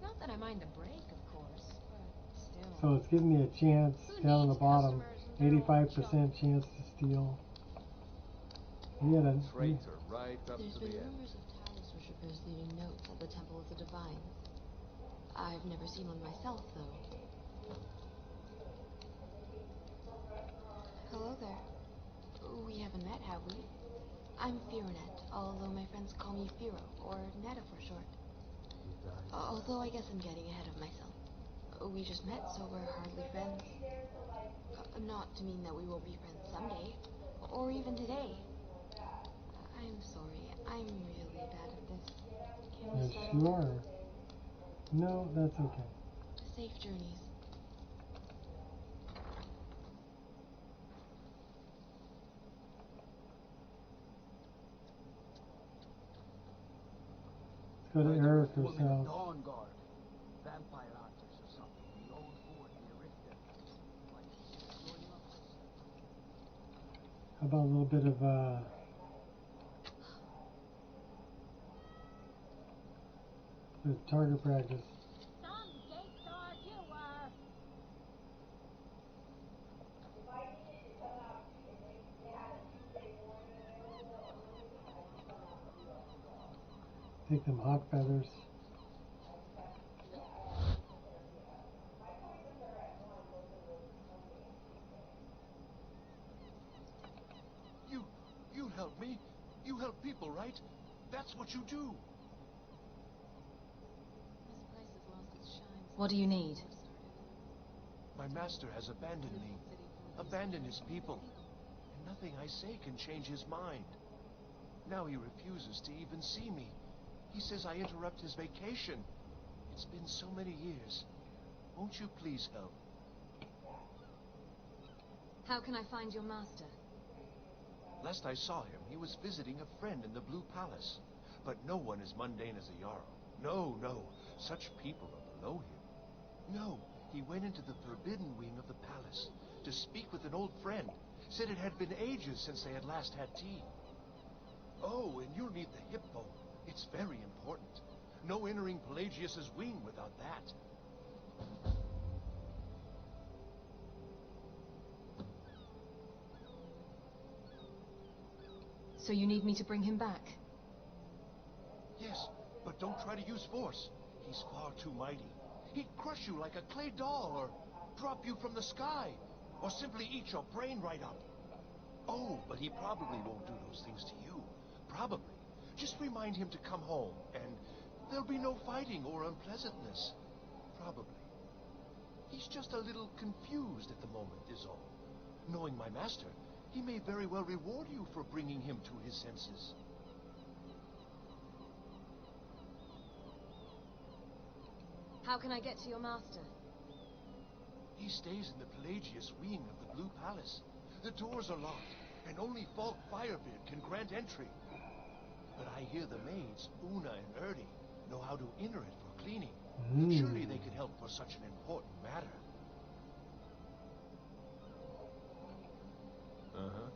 Not that I mind the break, of course, but still. So it's giving me a chance Who down on the needs bottom. customers when they're all 85% chance to steal. Yeah, Traitor right up There's to been the end. rumors of Talos worshippers leaving notes at the Temple of the Divines. I've never seen one myself, though. Hello there. We haven't met, have we? I'm Fironet, although my friends call me Firo, or Netta for short. Although I guess I'm getting ahead of myself. We just met, so we're hardly friends. Not to mean that we won't be friends someday, or even today. I'm sorry, I'm really bad at this. Can we Yes, settle? you are. No, that's okay. Safe journeys. Let's go to Erica's Women of house. Dawn Guard. Vampire hunters or something. The old fort near Richter. Like joining up. How about a little bit of target practice? Some gate guard you were! Take them hawk feathers. You help me. You help people, right? That's what you do. This place has lost its shine. What do you need? My master has abandoned me. Abandoned his people. And nothing I say can change his mind. Now he refuses to even see me. He says I interrupt his vacation. It's been so many years. Won't you please help? How can I find your master? Last I saw him, he was visiting a friend in the Blue Palace. But no one as mundane as a Jarl. No, no. Such people are below him. No, he went into the forbidden wing of the palace to speak with an old friend. Said it had been ages since they had last had tea. Oh, and you'll need the hip bone. It's very important. No entering Pelagius's wing without that. So you need me to bring him back? Yes, but don't try to use force. He's far too mighty. He'd crush you like a clay doll, or drop you from the sky, or simply eat your brain right up. Oh, but he probably won't do those things to you. Probably. Just remind him to come home, and there'll be no fighting or unpleasantness. Probably. He's just a little confused at the moment, is all. Knowing my master, he may very well reward you for bringing him to his senses. How can I get to your master? He stays in the Pelagius wing of the Blue Palace. The doors are locked, and only Falk Firebeard can grant entry. But I hear the maids, Una and Erdi. know how to enter it for cleaning. Mm. Surely they could help for such an important matter. Uh-huh.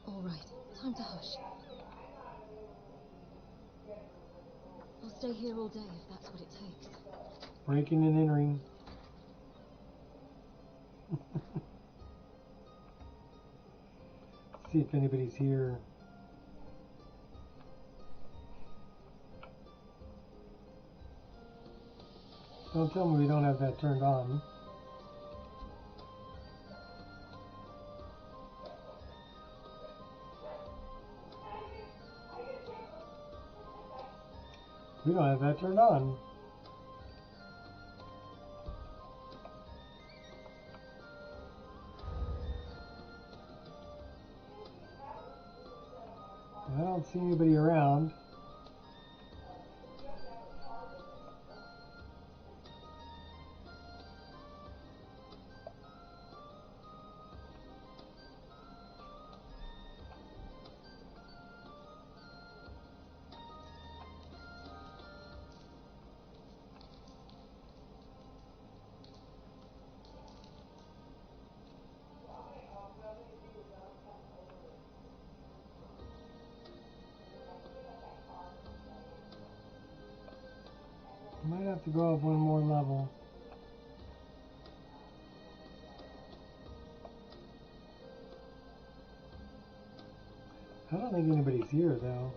All right, time to hush. I'll stay here all day if that's what it takes. Breaking and entering. See if anybody's here. Don't tell me we don't have that turned on. We don't have that turned on. I don't see anybody around. Might have to go up one more level. I don't think anybody's here though.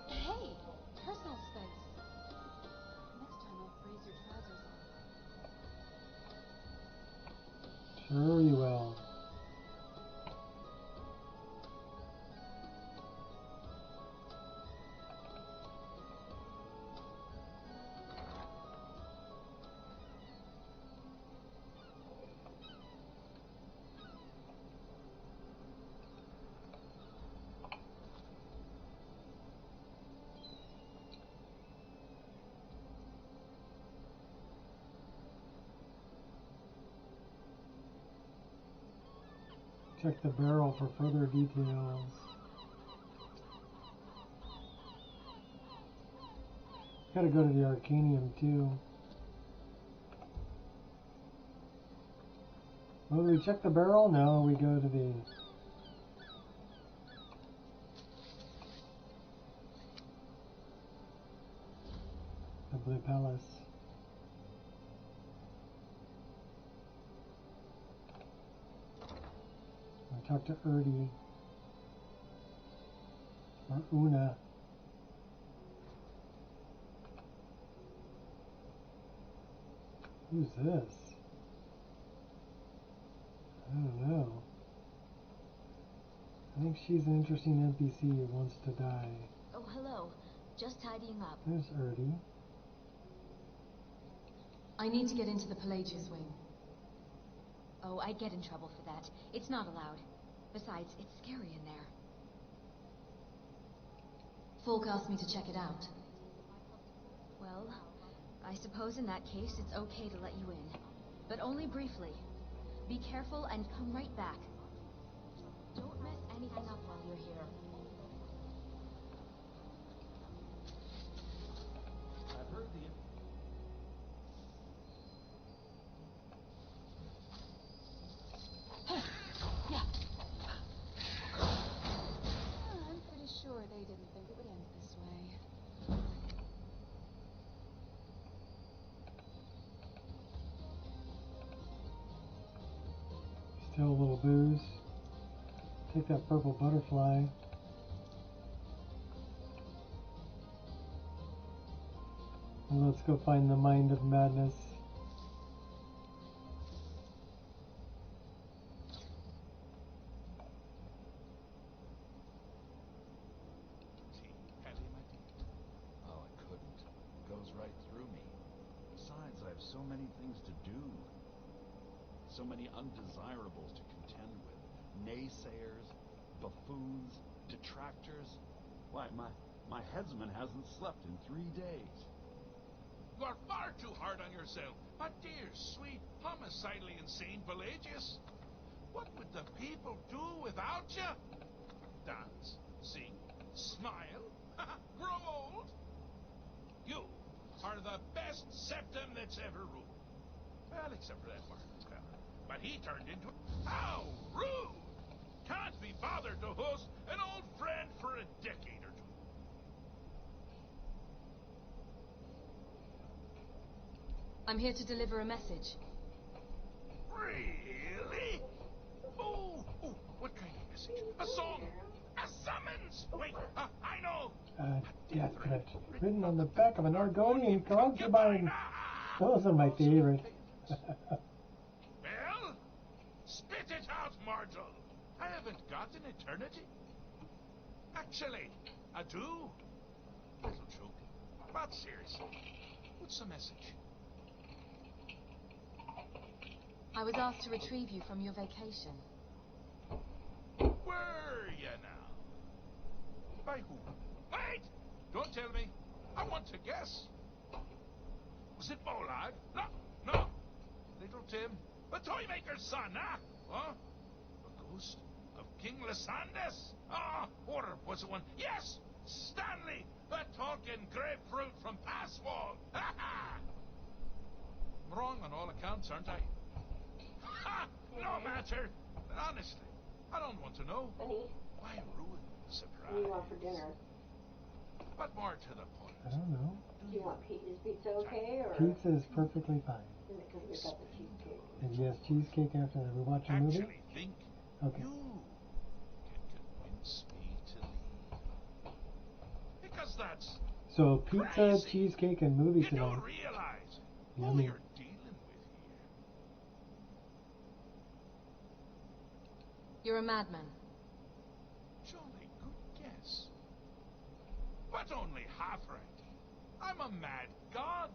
Hey, personal space. Next time I'll freeze your trousers off. Sure you will. Check the barrel for further details. Gotta go to the Arcanium too. Well, do we check the barrel? No, we go to the Blue Palace. I talk to Erdi or Una. Who's this? I don't know. I think she's an interesting NPC who wants to die. Oh, hello. Just tidying up. There's Erdi. I need to get into the Pelagius wing. Oh, I'd get in trouble for that. It's not allowed. Besides, it's scary in there. Falk asked me to check it out. Well, I suppose in that case it's okay to let you in. But only briefly. Be careful and come right back. Don't mess anything up while you're here. I've heard the... I'm pretty Still a little booze. Take that purple butterfly. And let's go find the mind of madness. Oh, I couldn't. It goes right through me. Besides, I have so many things to do. So many undesirables to contend with. Naysayers, buffoons, detractors. Why, my headsman hasn't slept in 3 days. You are far too hard on yourself. My dear, sweet, homicidally insane Pelagius. What would the people do without you? Dance, sing, smile, grow old? You are the best septum that's ever ruled. Well, except for that Martin's fella. But he turned into... How rude! Can't be bothered to host an old friend for a decade or two. I'm here to deliver a message. Really? Oh, what kind of message? A song? A summons? Wait, I know. Death threat. Written on the back of an Argonian concubine. Those are my favorite. Well, spit it out, mortal. I haven't got an eternity. Actually, I do. Little joke. But seriously, what's the message? I was asked to retrieve you from your vacation. Were you now? By who? Wait! Don't tell me. I want to guess. Was it Bolad? No. Little Tim. The Toymaker's son, huh? Huh? The ghost of King Lysandas? Or was it one? Yes! Stanley, the talking grapefruit from Passwall. Ha ha! I'm wrong on all accounts, aren't I? Ha! No matter. But honestly, I don't want to know. Honey, Why ruin the surprise? what do you want for dinner? But more to the point. I don't know. Do you want pizza? Is pizza okay, or? Pizza is perfectly fine. Is it because we got the cheesecake? If you have cheesecake after that, we watch a movie? Actually think Okay. you can convince me to leave. Because that's So pizza, crazy. cheesecake, and movie You tonight. don't realize who Yummy. you're dealing with here. You're a madman. Jolly good guess. But only half right. I'm a mad god.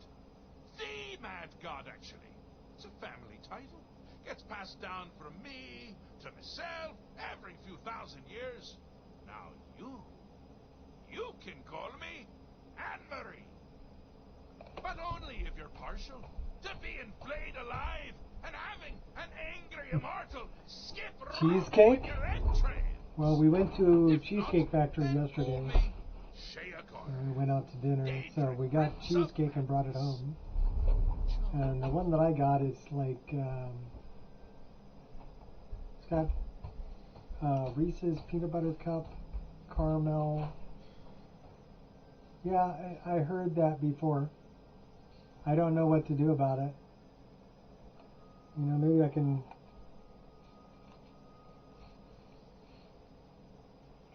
The mad god, actually. It's a family title. Gets passed down from me to myself every few thousand years. Now you can call me Anne-Marie. But only if you're partial to being flayed alive and having an angry immortal skip Cheesecake? round your entrails. Well, we went to Cheesecake Factory yesterday. Shayakor. And we went out to dinner, so we got cheesecake and brought it home. And the one that I got is like, it's got Reese's peanut butter cup, caramel. Yeah, I heard that before. I don't know what to do about it. You know, maybe I can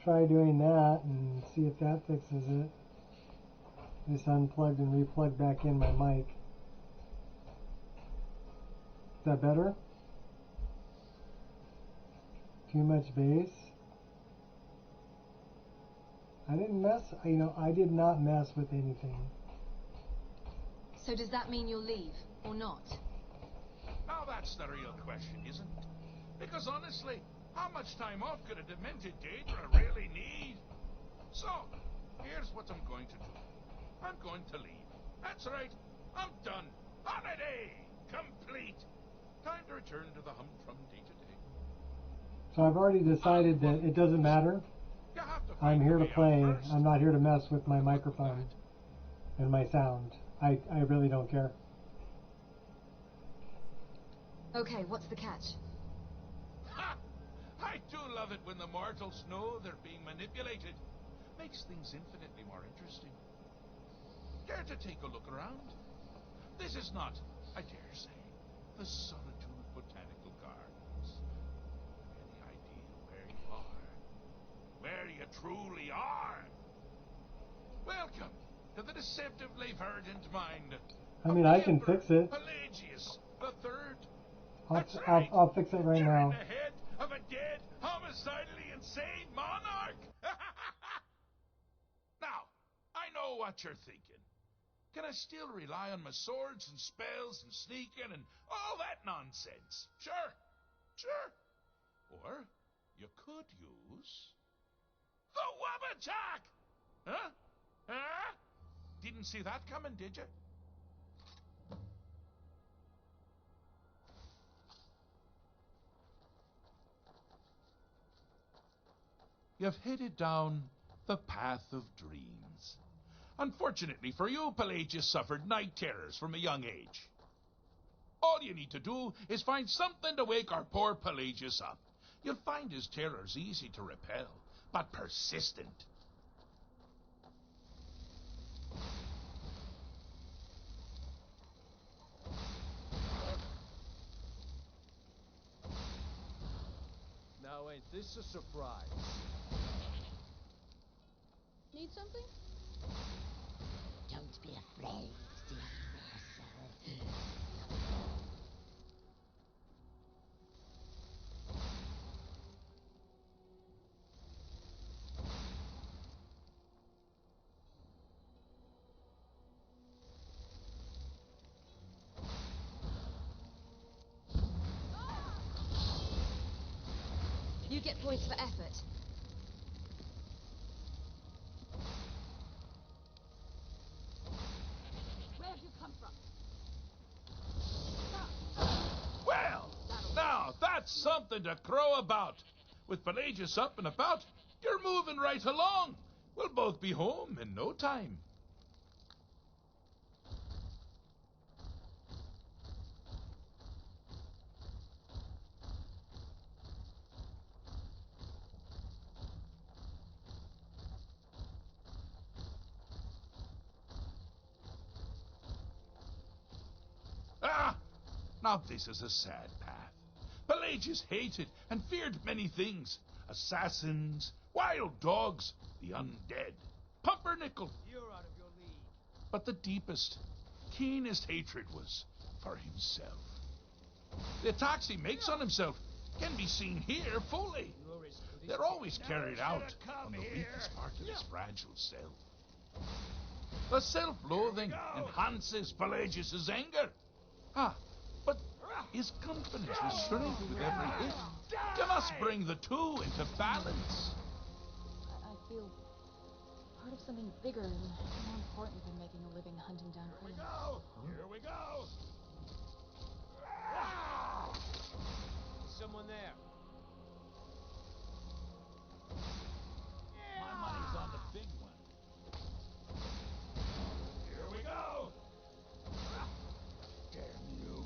try doing that and see if that fixes it. Just unplugged and replugged back in my mic. Is that better? Too much bass? I didn't mess, I did not mess with anything. So does that mean you'll leave, or not? Now that's the real question, isn't it? Because honestly, how much time off could a demented Daedra really need? So, here's what I'm going to do. I'm going to leave. That's right. I'm done. Holiday complete. Time to return to the humdrum day-to-day. So I've already decided that it doesn't matter. You have to I'm find here the to way play. out first. I'm not here to mess with my microphone and my sound. I really don't care. Okay, what's the catch? Ha! I do love it when the mortals know they're being manipulated. Makes things infinitely more interesting. Care to take a look around? This is not, I dare say, the Solitude Botanical Gardens. where you truly are. Welcome to the deceptively verdant mind I of mean, the I can Emperor fix it. Pelagius the Third. I'll, That's right. I'll fix it right You're now. in the head of a dead, homicidally insane monarch. Now, I know what you're thinking. Can I still rely on my swords and spells and sneaking and all that nonsense? Sure. Or you could use the Wabbajack. Huh? Didn't see that coming, did you? You've headed down the path of dreams. Unfortunately for you, Pelagius suffered night terrors from a young age. All you need to do is find something to wake our poor Pelagius up. You'll find his terrors easy to repel, but persistent. Now ain't this a surprise? Need something? Don't be afraid, dear Marcel. You get points for effort. Where have you come from? Well, now that's something to crow about. With Pelagius up and about, you're moving right along. We'll both be home in no time. Now this is a sad path. Pelagius hated and feared many things. Assassins, wild dogs, the undead, pumpernickel. You're out of your league. But the deepest, keenest hatred was for himself. The attacks he makes on himself can be seen here fully. They're always carried out on the weakest part of his fragile self. The self-loathing enhances Pelagius' anger. But his confidence will shrink with every hit. You must bring the two into balance. I feel part of something bigger and more important than making a living hunting down criminals. Here we go! Someone there. My money's on the big one. Here we go! Damn you.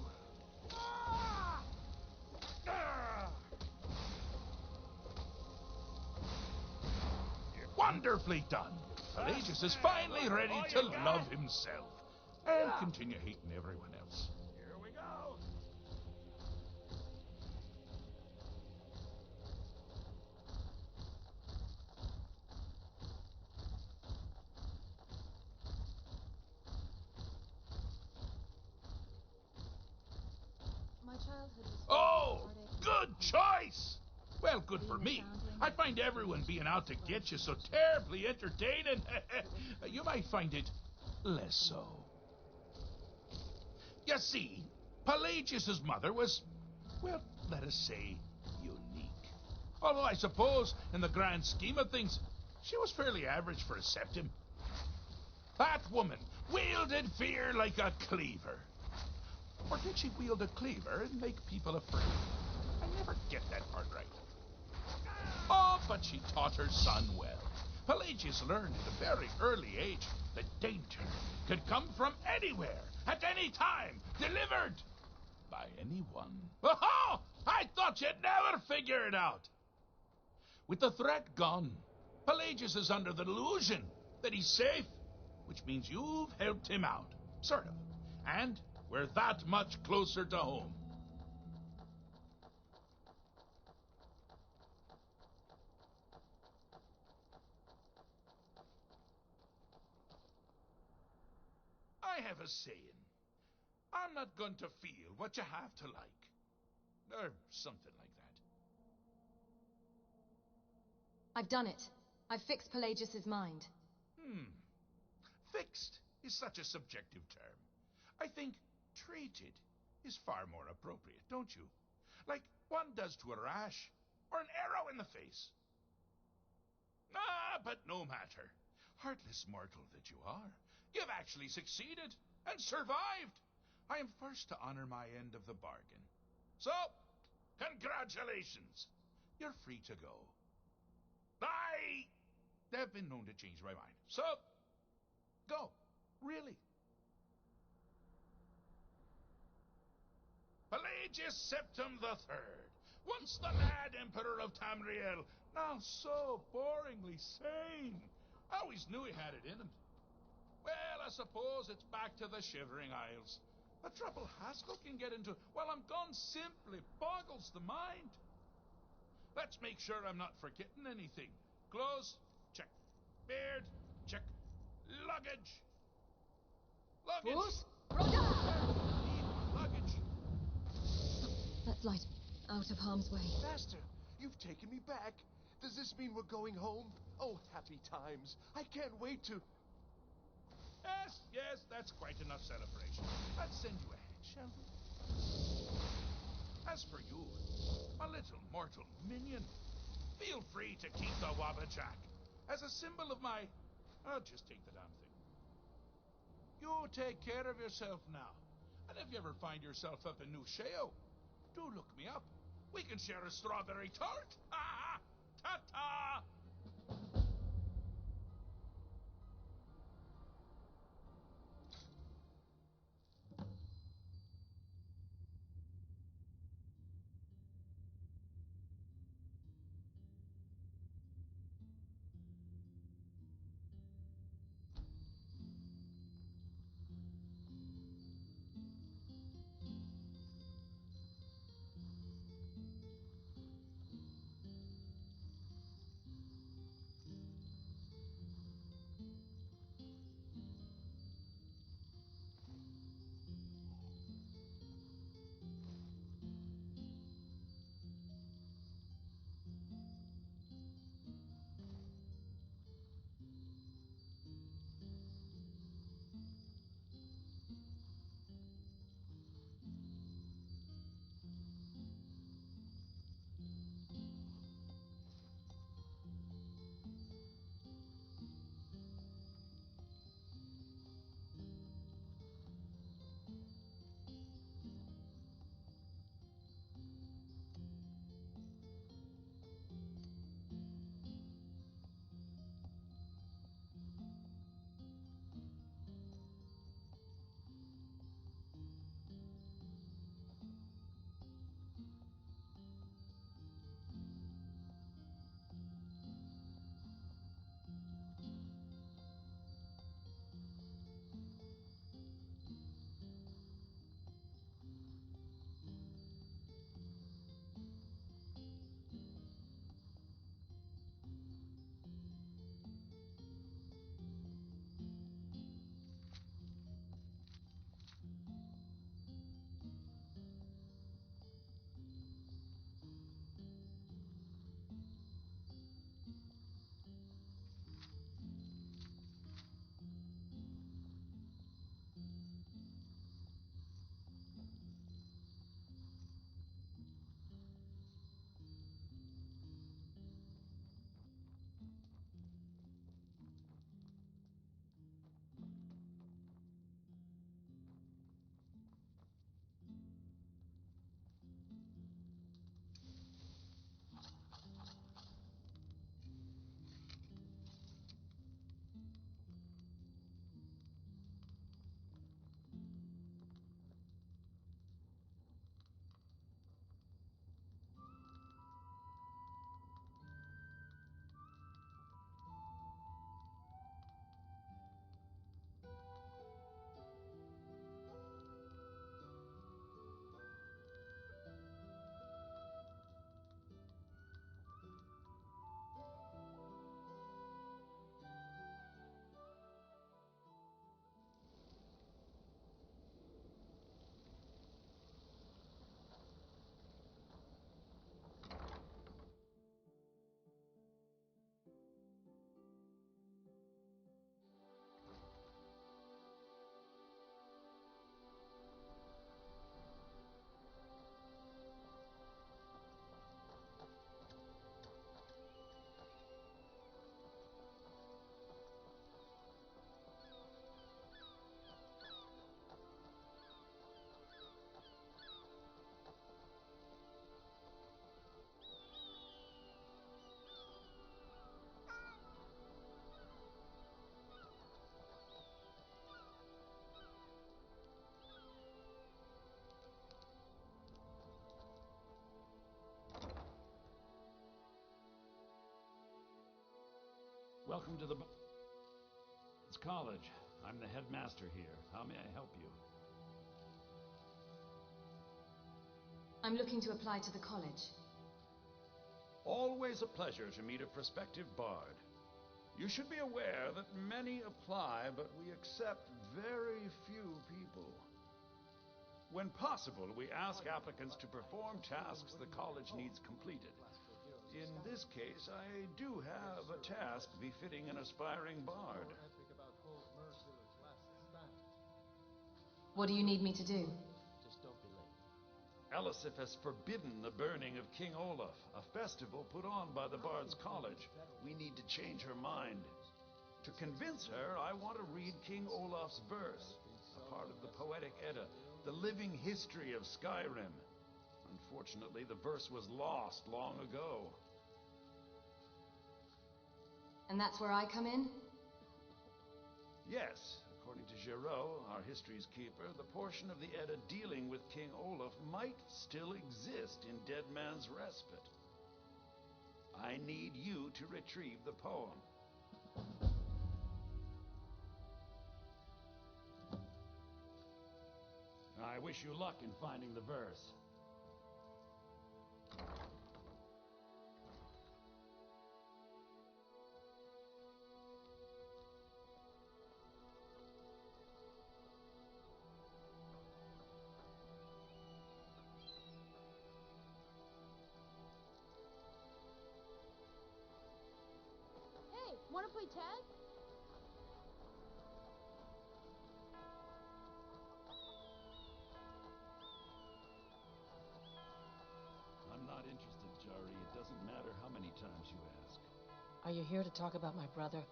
Wonderfully done. Pelagius is finally ready to love himself and continue hating everyone else. Here we go! My childhood was Oh, good choice! Well, good for me. I find everyone being out to get you so terribly entertaining. You might find it less so. You see, Pelagius' mother was, well, let us say, unique. Although I suppose, in the grand scheme of things, she was fairly average for a septim. That woman wielded fear like a cleaver. Or did she wield a cleaver and make people afraid? I never get that part right. Oh, but she taught her son well. Pelagius learned at a very early age that danger could come from anywhere, at any time, delivered by anyone. Oh, I thought you'd never figure it out. With the threat gone, Pelagius is under the delusion that he's safe, which means you've helped him out, sort of. And we're that much closer to home. have a saying. I'm not going to feel what you have to like. Or something like that. I've done it. I've fixed Pelagius's mind. Fixed is such a subjective term. I think treated is far more appropriate, don't you? Like one does to a rash, or an arrow in the face. Ah, but no matter. Heartless mortal that you are, you've actually succeeded and survived. I am first to honor my end of the bargain. So, congratulations. You're free to go. I have been known to change my mind. So, go. Really. Pelagius Septim III, once the mad emperor of Tamriel, now so boringly sane. I always knew he had it in him. Well, I suppose it's back to the Shivering Isles. The trouble Haskell can get into while I'm gone simply boggles the mind. Let's make sure I'm not forgetting anything. Clothes, check. Beard, check. Luggage. Luggage. Bruce? Roger! Luggage. That's light. Out of harm's way. Master, you've taken me back. Does this mean we're going home? Oh, happy times. I can't wait to... Yes, that's quite enough celebration. Let's send you ahead, shall we? As for you, my little mortal minion, feel free to keep the Wabbajack as a symbol of my... I'll just take the damn thing. You take care of yourself now. And if you ever find yourself up in New Sheo, do look me up. We can share a strawberry tart. Ha! Ta-ta! Welcome to the It's college. I'm the headmaster here. How may I help you? I'm looking to apply to the college. Always a pleasure to meet a prospective bard. You should be aware that many apply, but we accept very few people. When possible, we ask applicants to perform tasks the college needs completed. In this case, I do have a task befitting an aspiring bard. What do you need me to do? Just don't be late. Elisif has forbidden the burning of King Olaf, a festival put on by the Bard's College. We need to change her mind. To convince her, I want to read King Olaf's verse, a part of the Poetic Edda, the living history of Skyrim. Unfortunately, the verse was lost long ago. And that's where I come in? Yes, according to Giraud, our history's keeper, the portion of the Edda dealing with King Olaf might still exist in Dead Man's Respite. I need you to retrieve the poem. I wish you luck in finding the verse. Hey, wanna play tag? I'm not interested, Jari. It doesn't matter how many times you ask. Are you here to talk about my brother?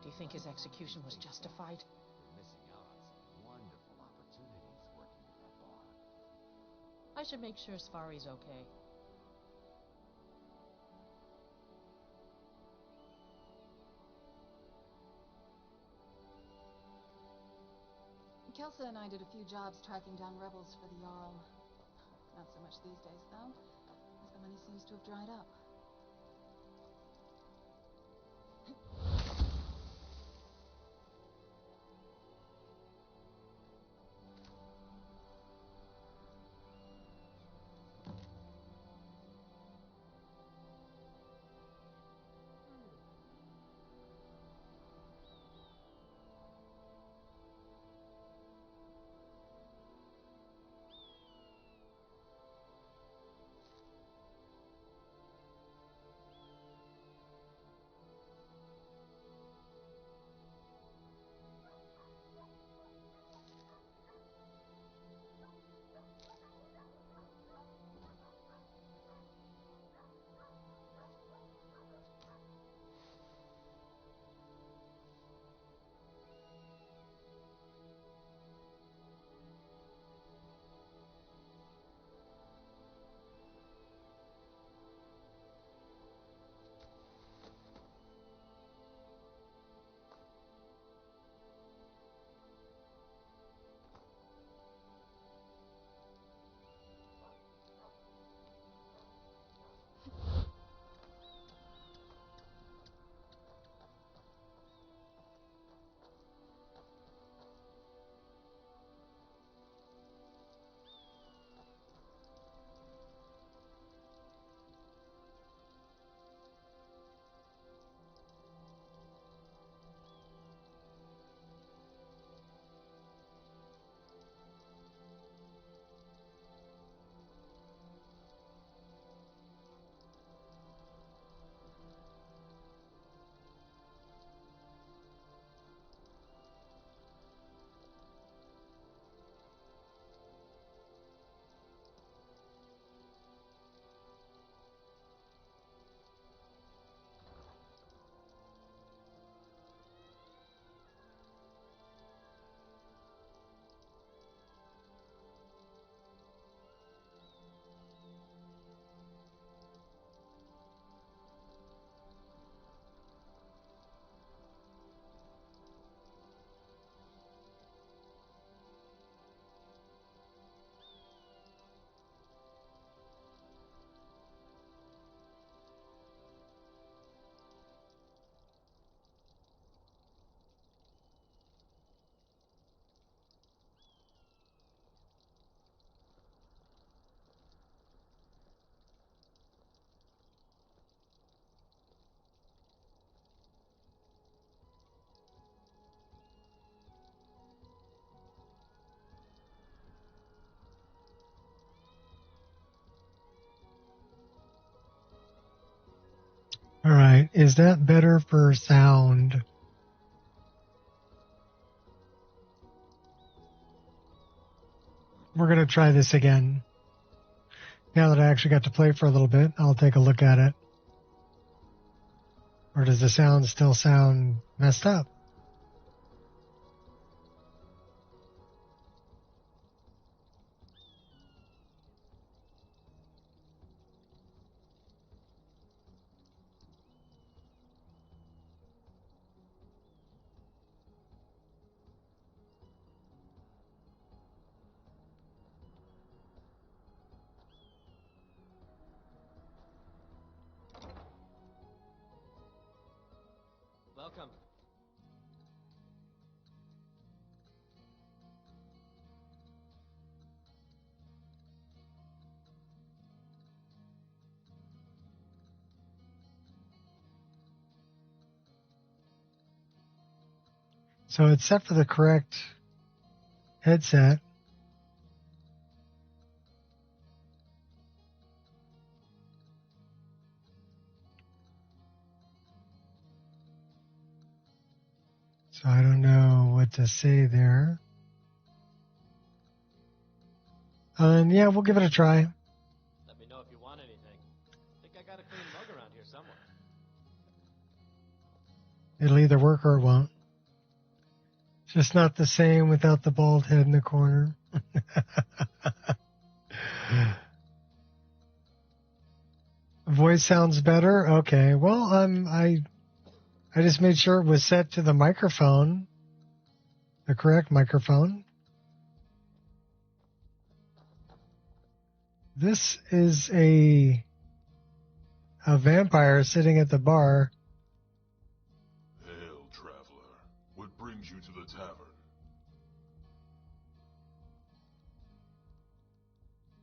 Do you think his execution was justified? You're missing out on some wonderful opportunities working with that bar. I should make sure Sfari's okay. Kelsa and I did a few jobs tracking down rebels for the Jarl. Not so much these days, though, as the money seems to have dried up. Is that better for sound? We're going to try this again. Now that I actually got to play for a little bit, I'll take a look at it. Or does the sound still sound messed up? Welcome. So it's set for the correct headset. So I don't know what to say there. Yeah, we'll give it a try. Let me know if you want anything. I think I got a clean mug around here somewhere. It'll either work or it won't. Just not the same without the bald head in the corner. Voice sounds better? Okay. Well, I just made sure it was set to the microphone, the correct microphone. This is a vampire sitting at the bar. Hail, traveler. What brings you to the tavern?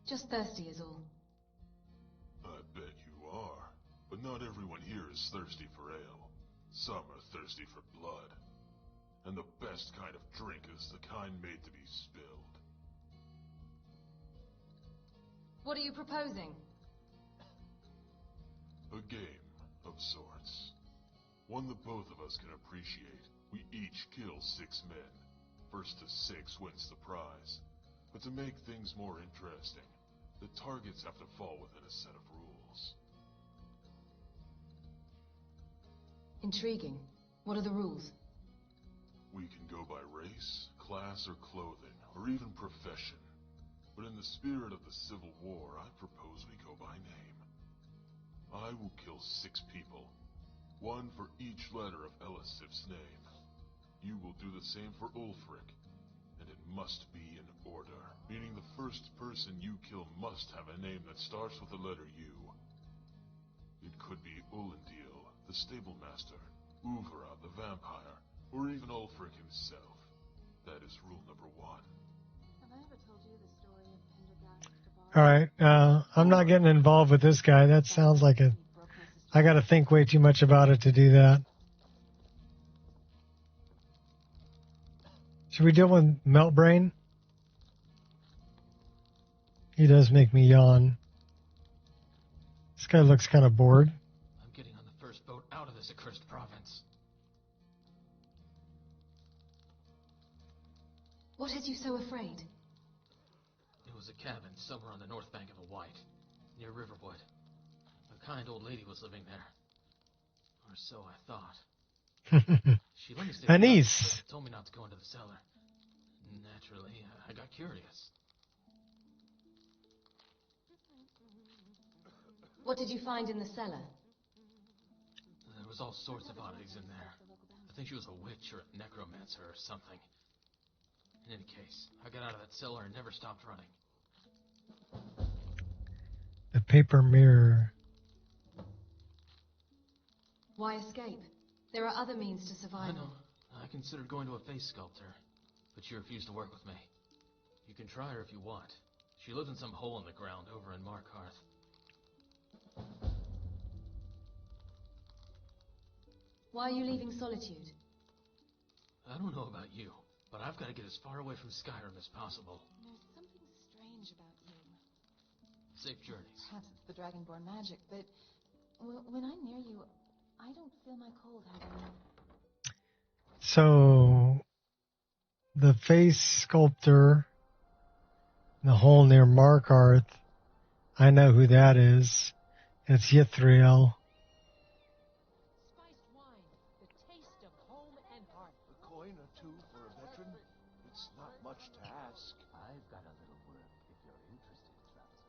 Just thirsty is all. I bet you are. But not everyone here is thirsty for ale. Some are thirsty for blood. And the best kind of drink is the kind made to be spilled. What are you proposing? A game of sorts. One that both of us can appreciate. We each kill 6 men. First to 6 wins the prize. But to make things more interesting, the targets have to fall within a set of rules. Intriguing. What are the rules? We can go by race, class, or clothing, or even profession. But in the spirit of the Civil War, I propose we go by name. I will kill 6 people, 1 for each letter of Elisif's name. You will do the same for Ulfric, and it must be in order, meaning the first person you kill must have a name that starts with the letter U. It could be Ulendil, the stable master, Uvra, the vampire, or even Ulfric himself. That is rule number 1. Have I ever told you the story of Pendergast the bard? All right. I'm not getting involved with this guy. That sounds like a... I got to think way too much about it to do that. Should we deal with Meltbrain? He does make me yawn. This guy looks kind of bored. I'm getting on the first boat out of this accursed province. What has you so afraid? It was a cabin somewhere on the north bank of a White, near Riverwood. A kind old lady was living there. Or so I thought. She let me stay Anise. but told me not to go into the cellar. Naturally, I got curious. What did you find in the cellar? There was all sorts of oddities in there. I think she was a witch or a necromancer or something. In any case, I got out of that cellar and never stopped running. The paper mirror. Why escape? There are other means to survival. I know. I considered going to a face sculptor, but she refused to work with me. You can try her if you want. She lives in some hole in the ground over in Markarth. Why are you leaving Solitude? I don't know about you, but I've got to get as far away from Skyrim as possible. There's something strange about you. Safe journeys. Perhaps it's the Dragonborn magic, but when I'm near you, I don't feel my cold, Hagrid. So, the face sculptor, the hole near Markarth, I know who that is. It's Yithriel. Spiced wine, the taste of home and heart. A coin or two for a veteran? It's not much to ask. I've got a little work if you're interested, Traveler.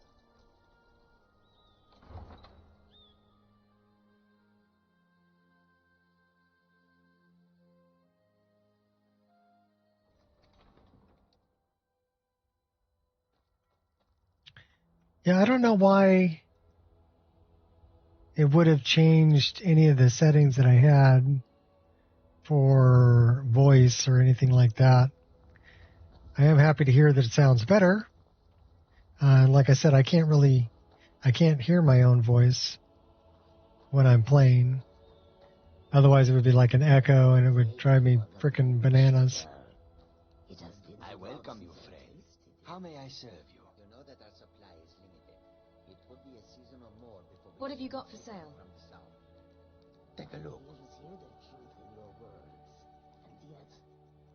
Yeah, I don't know why it would have changed any of the settings that I had for voice or anything like that. I am happy to hear that it sounds better. Like I said, I can't hear my own voice when I'm playing. Otherwise, it would be like an echo, and it would drive me frickin' bananas. I welcome you, friend. How may I serve you? You know that our supply is limited. It would be a season or more before we What have you got for sale? from the south. Take a look. You will hear the truth in your words, and yet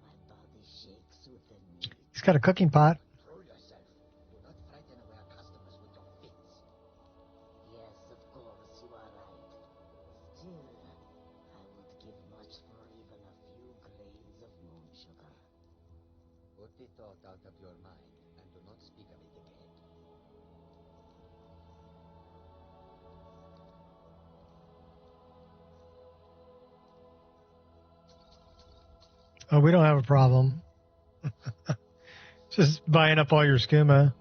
my body shakes with the need. He's got a cooking pot. Control yourself. Do not frighten away our customers with your fits. Yes, of course, you are right. Still, I would give much for even a few grains of moon sugar. Put the thought out of your mind, and do not speak of it again. Oh, we don't have a problem. Just buying up all your skooma.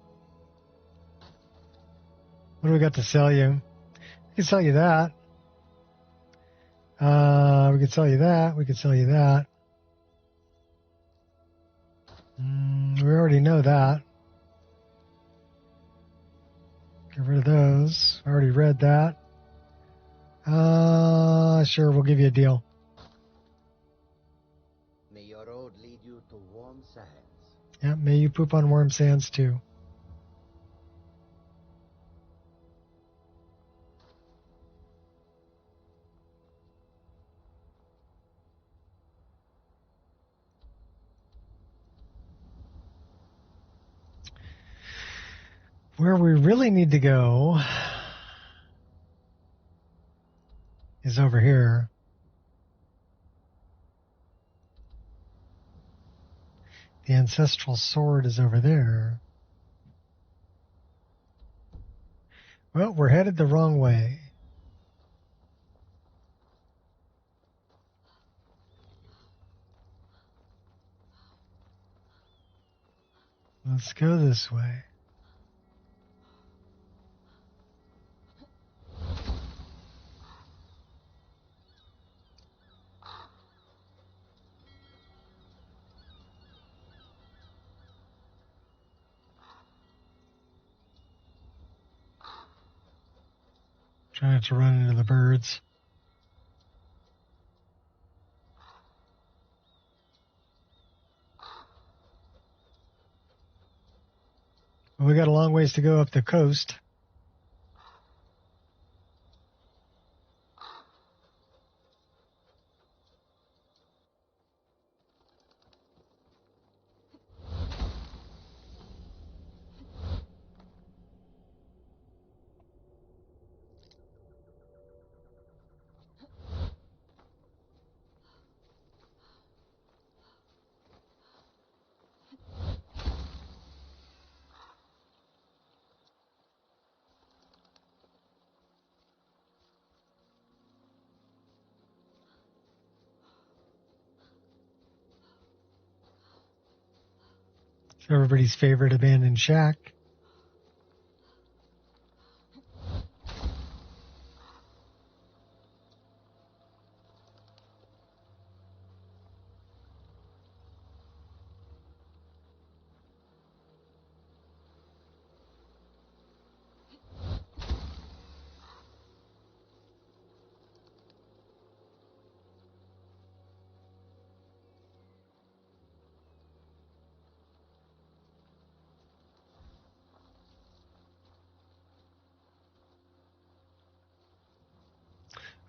What do we got to sell you? We can sell you that. We could sell you that. We could sell you that. We already know that. Get rid of those. I already read that. Sure, we'll give you a deal. May your road lead you to warm sands. Yeah, may you poop on warm sands too. Where we really need to go is over here. The ancestral sword is over there. Well, we're headed the wrong way. Let's go this way. Try not to run into the birds. Well, we got a long ways to go up the coast. It's everybody's favorite abandoned shack.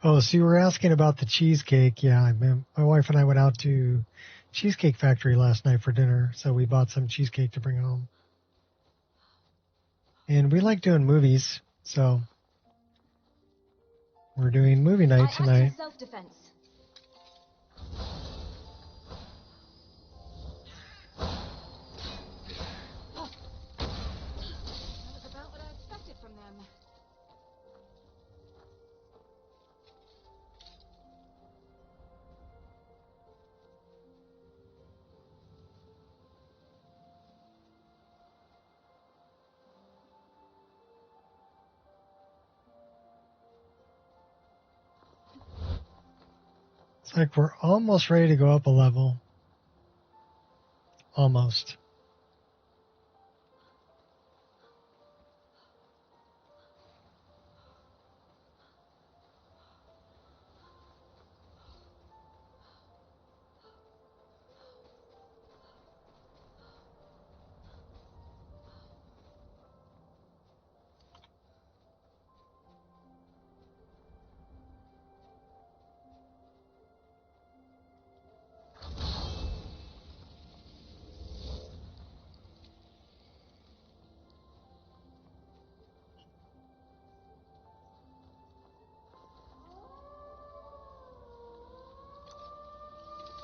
Oh, so you were asking about the cheesecake. Yeah, my wife and I went out to Cheesecake Factory last night for dinner, so we bought some cheesecake to bring home. And we like doing movies, so we're doing movie night tonight. Self-defense. That was about what I expected from them. It's like we're almost ready to go up a level. Almost.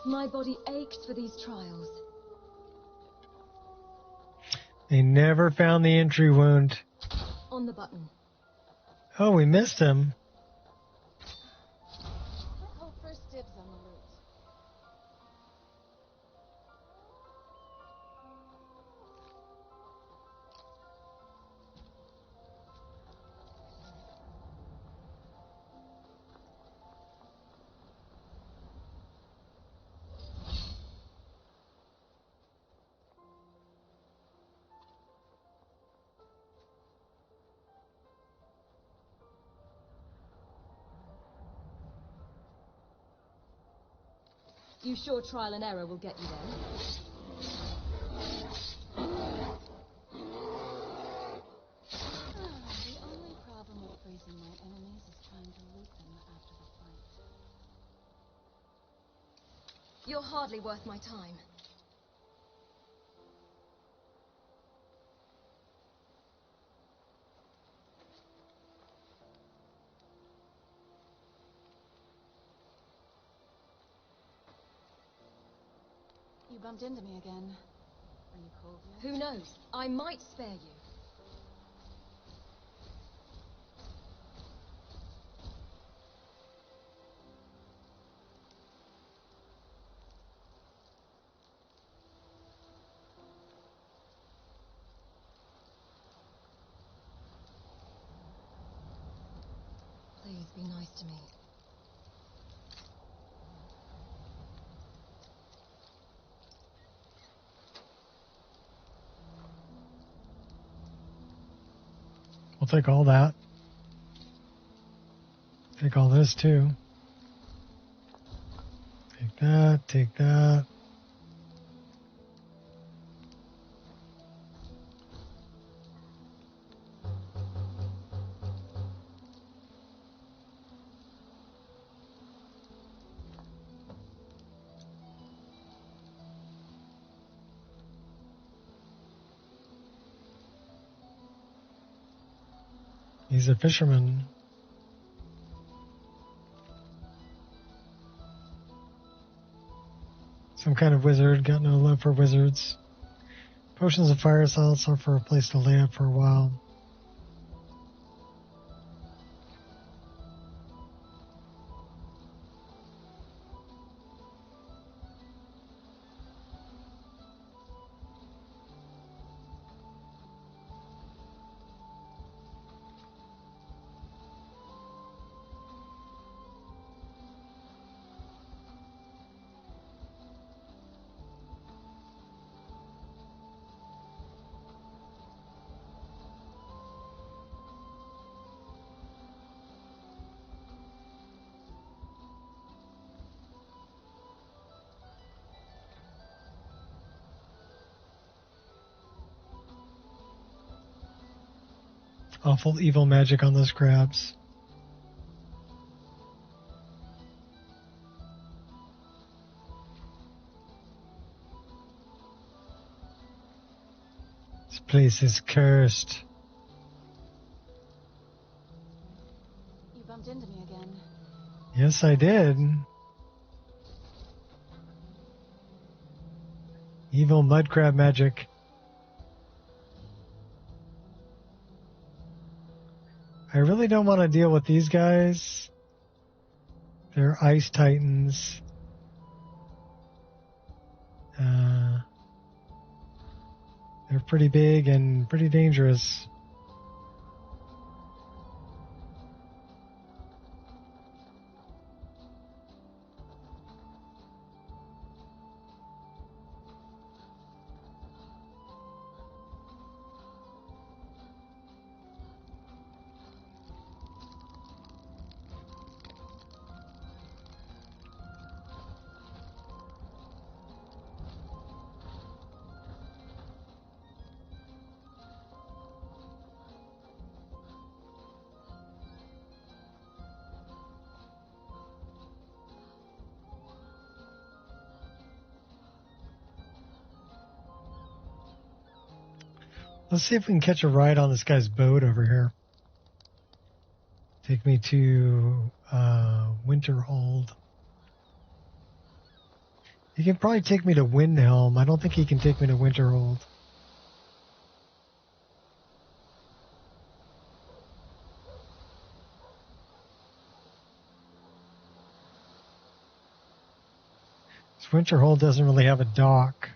My body aches for these trials. They never found the entry wound. On the button. Oh, we missed him. Let's hold first dibs on the loot. You sure trial and error will get you there? The only problem with freezing my enemies is trying to loot them after the fight. You're hardly worth my time. You bumped into me again. Are you cold yet? Who knows? I might spare you. Please be nice to me. We'll take all that. Take all this too. Take that, take that. He's a fisherman. Some kind of wizard. Got no love for wizards. Potions of fire salts are for a place to lay up for a while. Awful evil magic on those crabs. place is cursed. You bumped into me again. Yes, I did. Evil mud crab magic. I really don't want to deal with these guys. They're ice titans. They're pretty big and pretty dangerous. Let's see if we can catch a ride on this guy's boat over here. Take me to Winterhold. He can probably take me to Windhelm. I don't think he can take me to Winterhold. Winterhold doesn't really have a dock.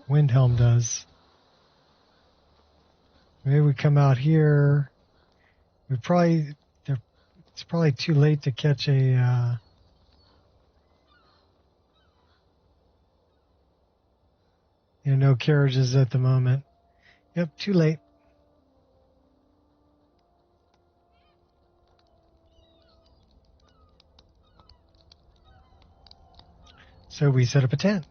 Windhelm does. Maybe we come out here. It's probably too late to catch a no carriages at the moment. Yep, too late. So we set up a tent.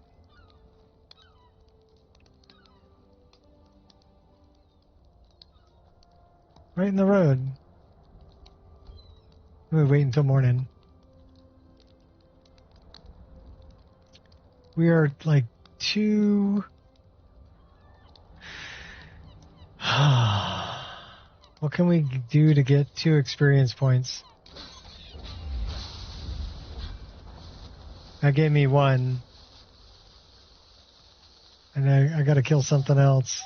Right in the road. We wait until morning. We are like two... What can we do to get 2 experience points? That gave me 1. And I gotta kill something else.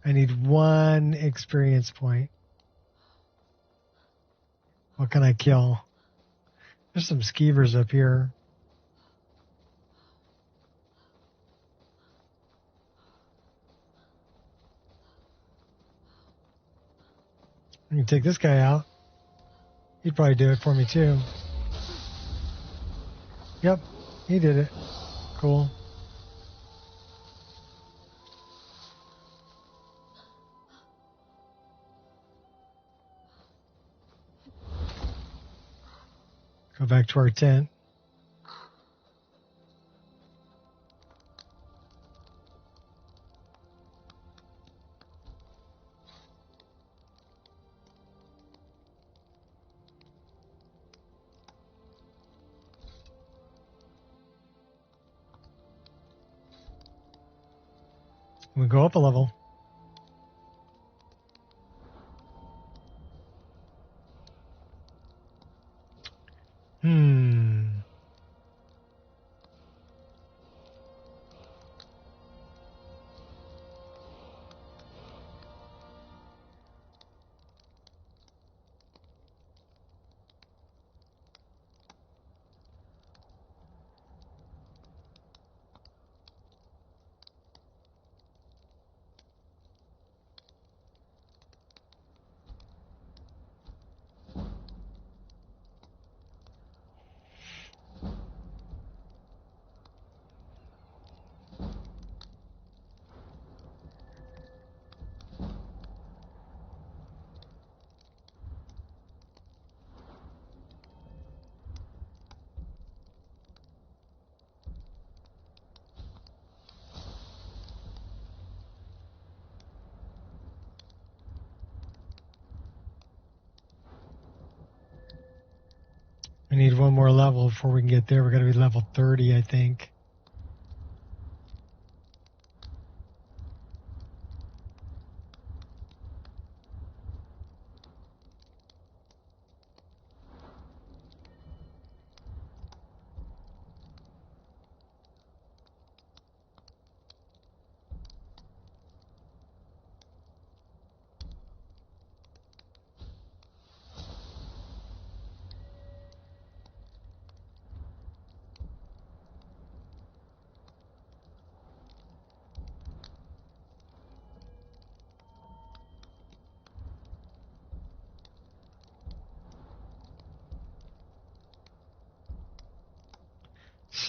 I need 1 experience point. What can I kill? There's some skeevers up here. I can take this guy out. He'd probably do it for me too. Yep, he did it. Cool. Go back to our tent. We go up a level. We need 1 more level before we can get there. We're going to be level 30, I think.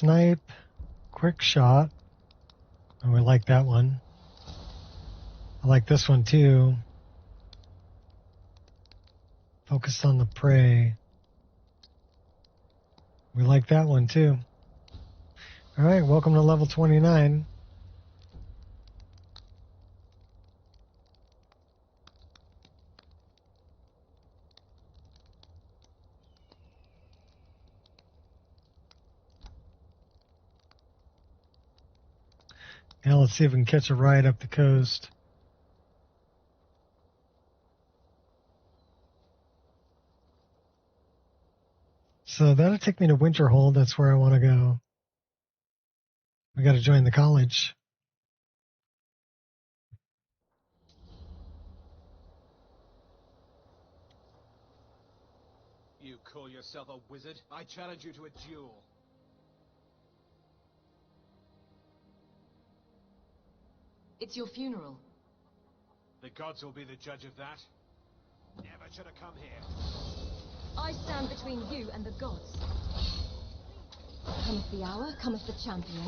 Snipe, quick shot. Oh, I like that one. I like this one too. Focus on the prey. We like that one too. All right, welcome to level 29. Now let's see if we can catch a ride up the coast. So that'll take me to Winterhold. That's where I want to go. We got to join the college. You call yourself a wizard? I challenge you to a duel. It's your funeral. The gods will be the judge of that. Never should have come here. I stand between you and the gods. Cometh the hour, cometh the champion.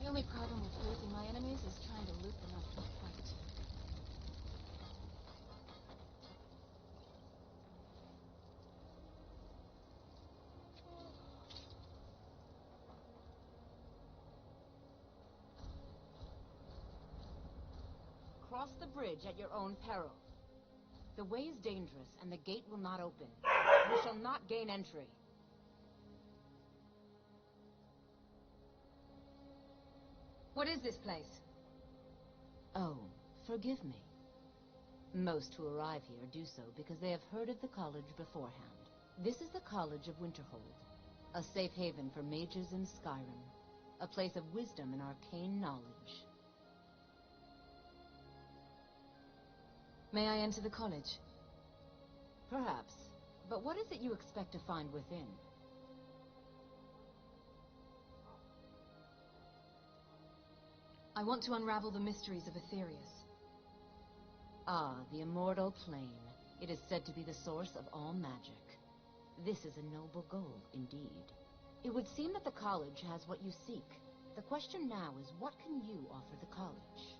The only problem with losing my enemies is trying to loop them up to a fight. Cross the bridge at your own peril. The way is dangerous, and the gate will not open. You shall not gain entry. What is this place? Oh, forgive me. Most who arrive here do so because they have heard of the college beforehand. This is the College of Winterhold, a safe haven for mages in Skyrim, a place of wisdom and arcane knowledge. May I enter the college? Perhaps, but what is it you expect to find within? I want to unravel the mysteries of Aetherius. Ah, the immortal plane. It is said to be the source of all magic. This is a noble goal, indeed. It would seem that the college has what you seek. The question now is, what can you offer the college?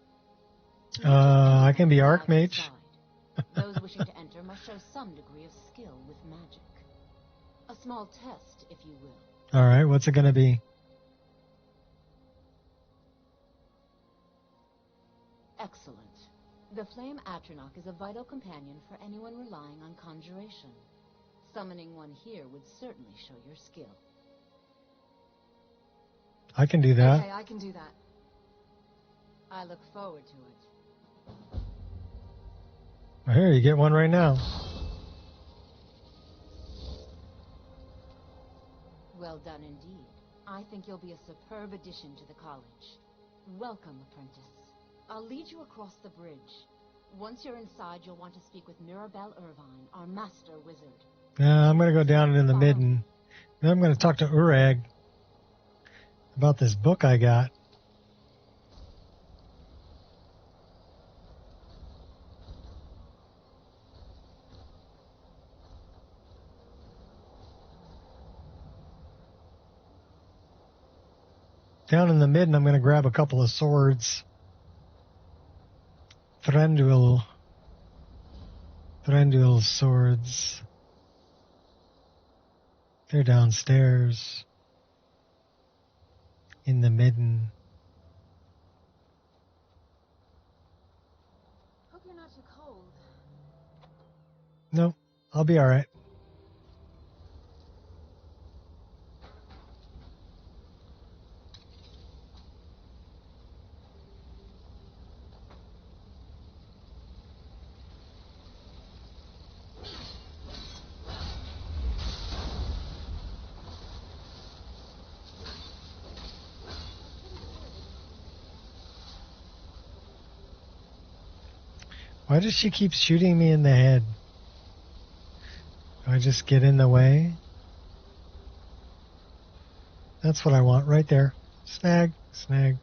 I can be Archmage. Those wishing to enter must show some degree of skill with magic. A small test, if you will. All right, what's it going to be? Excellent. The Flame Atronach is a vital companion for anyone relying on conjuration. Summoning one here would certainly show your skill. I can do that. Okay, I can do that. I look forward to it. Well, here, you get one right now. Well done indeed. I think you'll be a superb addition to the college. Welcome, apprentice. I'll lead you across the bridge. Once you're inside, you'll want to speak with Mirabelle Irvine, our master wizard. I'm going to go down into the midden. Then I'm going to talk to Urag about this book I got. Down in the midden, I'm going to grab a couple of swords. Thranduil's swords. They're downstairs in the midden. Hope you're not too cold. No, I'll be all right. Why does she keep shooting me in the head? Do I just get in the way? That's what I want right there. Snag, snag.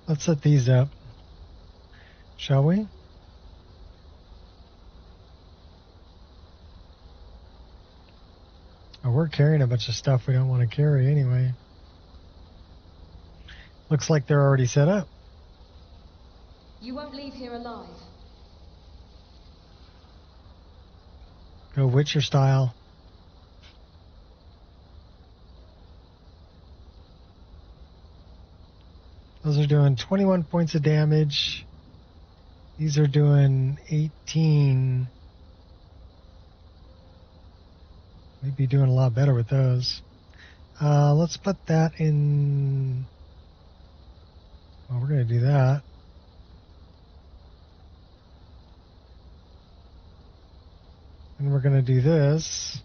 Let's set these up. shall we? Oh, we're carrying a bunch of stuff we don't want to carry anyway. Looks like they're already set up. You won't leave here alive. Go Witcher style. Those are doing 21 points of damage. These are doing 18. We'd be doing a lot better with those. Let's put that in. Well, we're going to do that. And we're going to do this.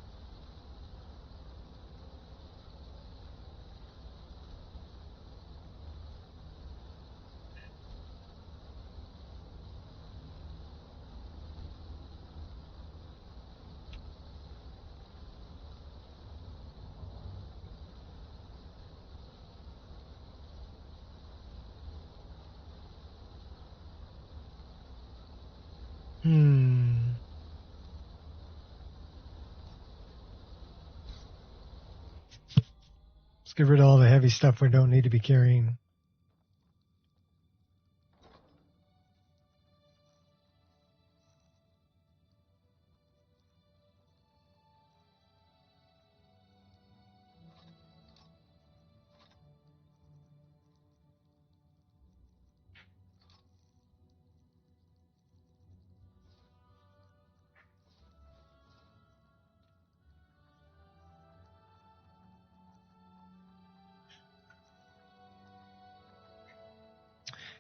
Let's get rid of all the heavy stuff we don't need to be carrying.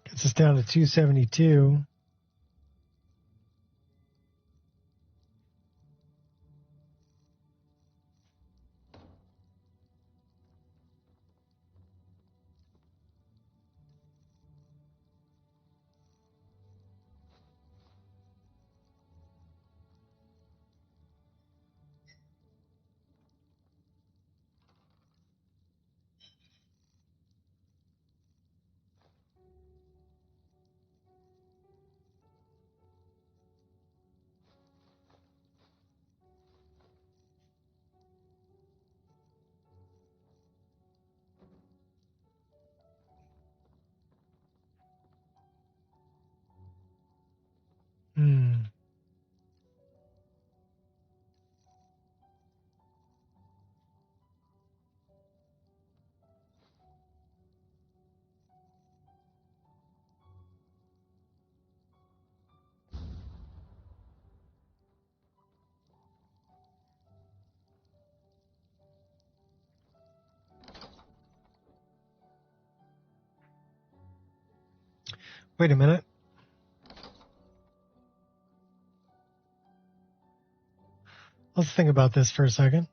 Gets us down to 272. Wait a minute. Let's think about this for a second.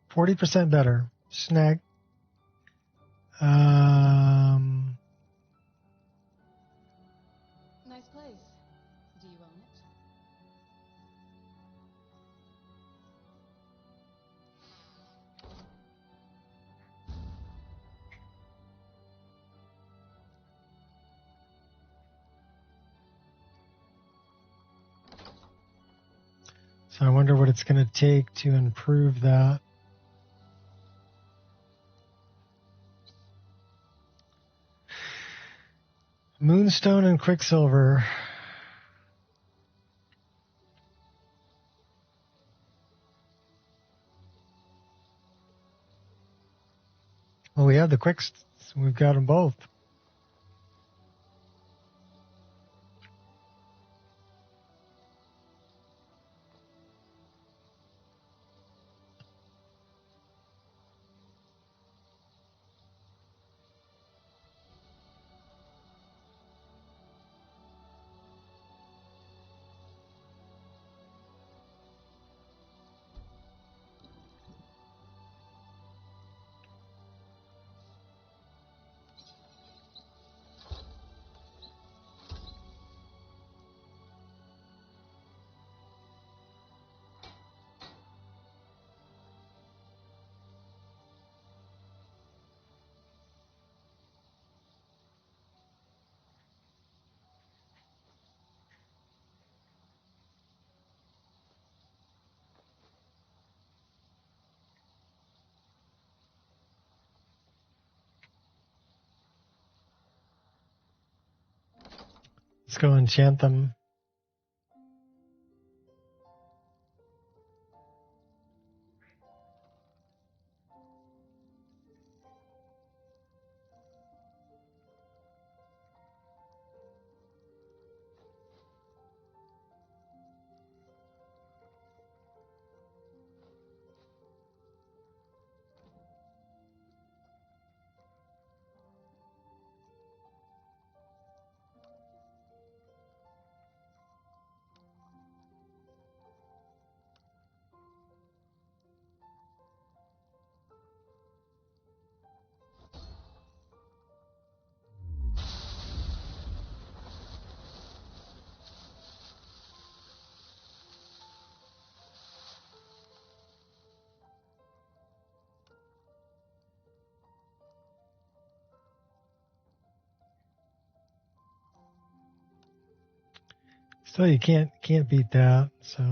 %40 better. Snag. Nice place. Do you own it? So I wonder what it's going to take to improve that. Moonstone and Quicksilver. Well, we have the quicks. We've got them both. go enchant them. Still, you can't beat that. So.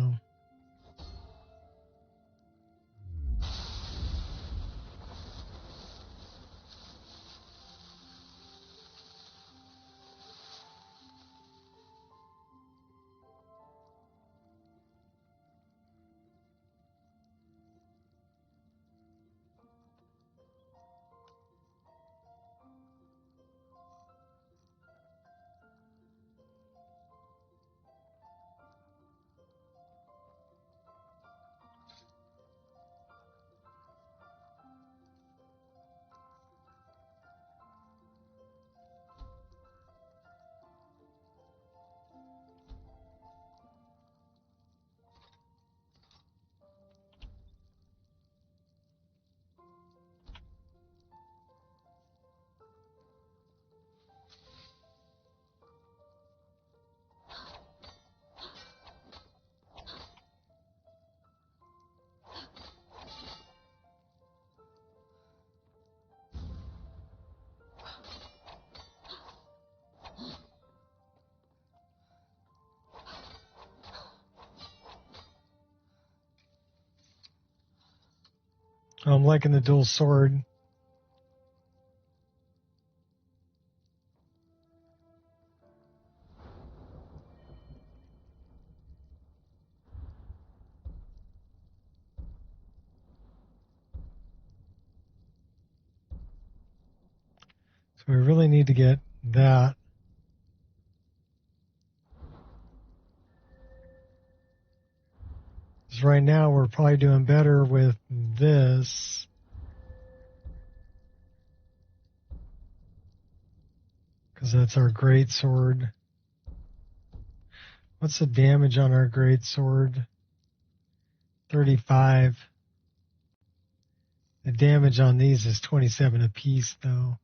I'm liking the dual sword. So we really need to get that. Because right now we're probably doing better with this. Because that's our great sword. What's the damage on our great sword? 35. The damage on these is 27 apiece, though.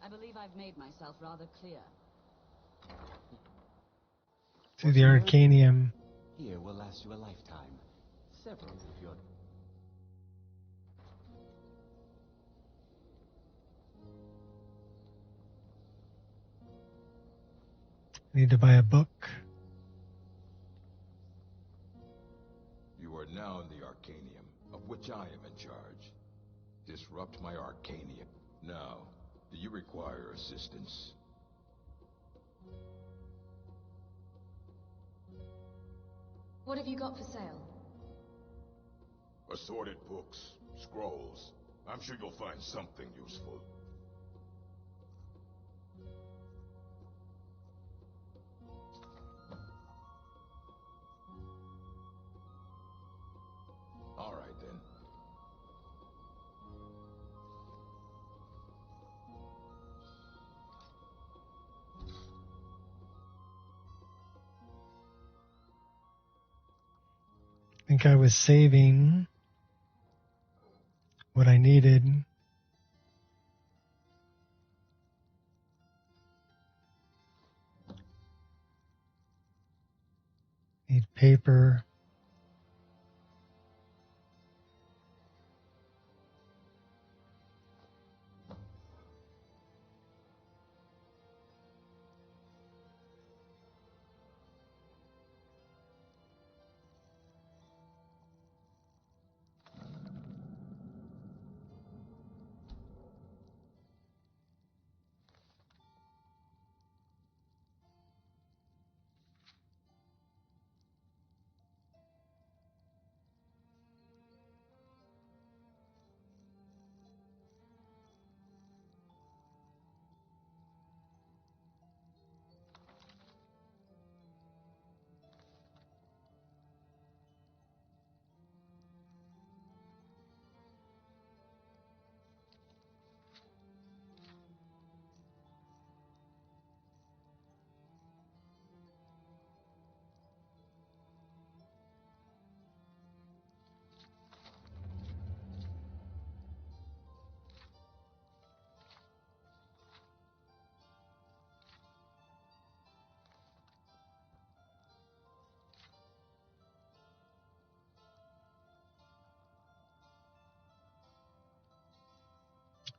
I believe I've made myself rather clear. To the Arcanium. Here will last you a lifetime. Several if you're... Need to buy a book. You are now in the Arcanium, of which I am in charge. Disrupt my Arcanium. Now, do you require assistance? What have you got for sale? Assorted books, scrolls. I'm sure you'll find something useful. think I was saving what I needed. Need paper.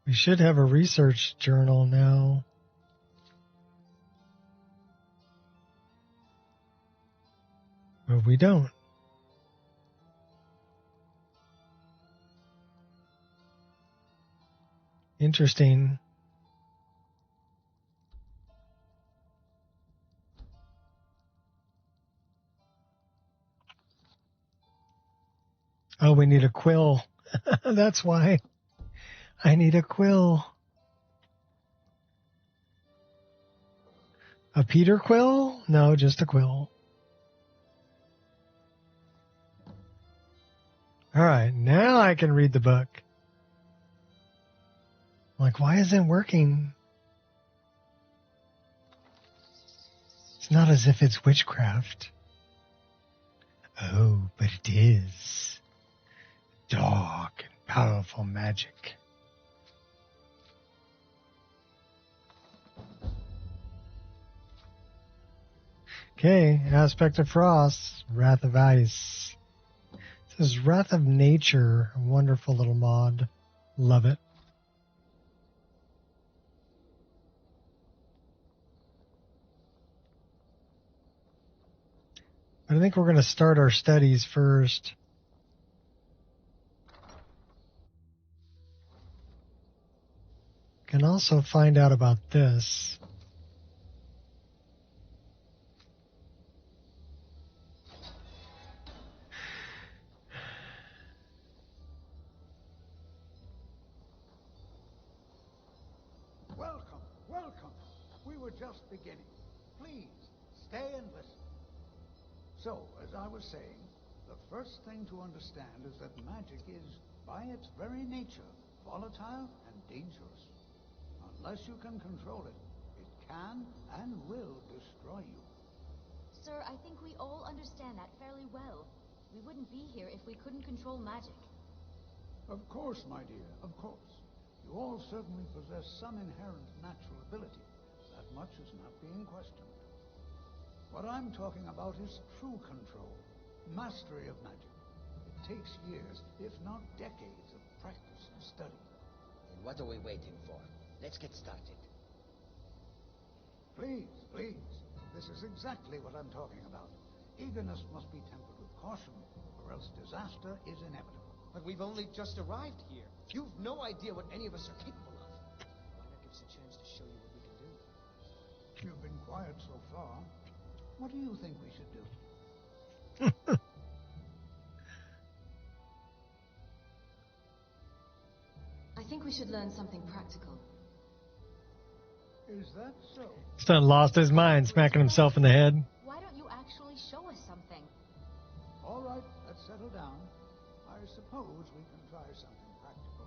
We should have a research journal now. But we don't. Interesting. Oh, we need a quill. That's why. I need a quill. A Peter quill? No, just a quill. All right, now I can read the book. Like, why isn't it working? It's not as if it's witchcraft. Oh, but it is. Dark and powerful magic. Okay, Aspect of Frost, Wrath of Ice. This is Wrath of Nature, a wonderful little mod. Love it. I think we're going to start our studies first. Can also find out about this. Welcome, welcome. We were just beginning. Please, stay and listen. So, as I was saying, the first thing to understand is that magic is, by its very nature, volatile and dangerous. Unless you can control it, it can and will destroy you. Sir, I think we all understand that fairly well. We wouldn't be here if we couldn't control magic. Of course, my dear, of course. You all certainly possess some inherent natural ability. That much is not being questioned. What I'm talking about is true control, mastery of magic. It takes years, if not decades, of practice and study. Then what are we waiting for? Let's get started. Please, please. This is exactly what I'm talking about. Eagerness must be tempered with caution, or else disaster is inevitable. But we've only just arrived here. You've no idea what any of us are capable of. Why not give us a chance to show you what we can do? You've been quiet so far. What do you think we should do? I think we should learn something practical. Is that so? He's done lost his mind, smacking himself in the head. Why don't you actually show us something? All right, let's settle down. I suppose we can try something practical.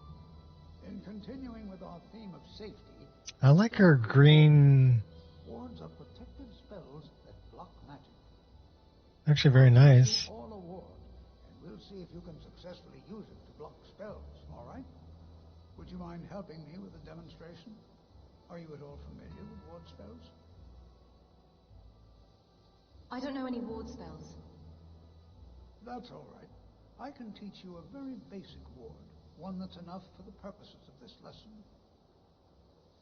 In continuing with our theme of safety, I like her green. wards are protective spells that block magic. Actually, very nice. All a ward, and see if you can successfully use it to block spells, all right? Would you mind helping me with a demonstration? Are you at all familiar with ward spells? I don't know any ward spells. That's all right. I can teach you a very basic ward, one that's enough for the purposes of this lesson.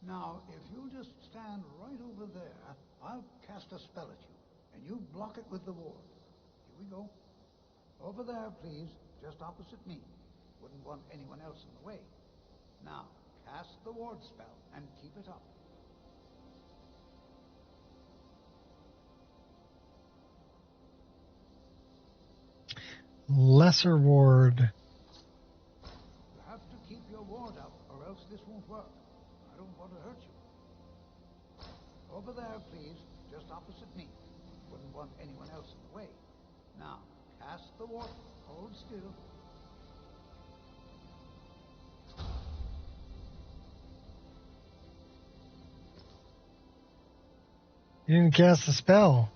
Now, if you'll just stand right over there, I'll cast a spell at you, and you block it with the ward. Here we go. Over there, please, just opposite me. Wouldn't want anyone else in the way. Now, cast the ward spell and keep it up. Lesser ward. You have to keep your ward up, or else this won't work. I don't want to hurt you. Over there, please, just opposite me. Wouldn't want anyone else in the way. Now, cast the ward. Hold still. You didn't cast the spell.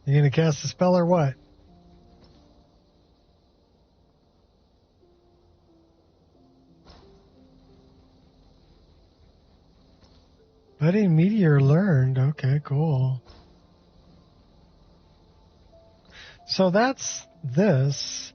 You gonna cast the spell or what? Budding Meteor learned. Okay, cool. So that's this.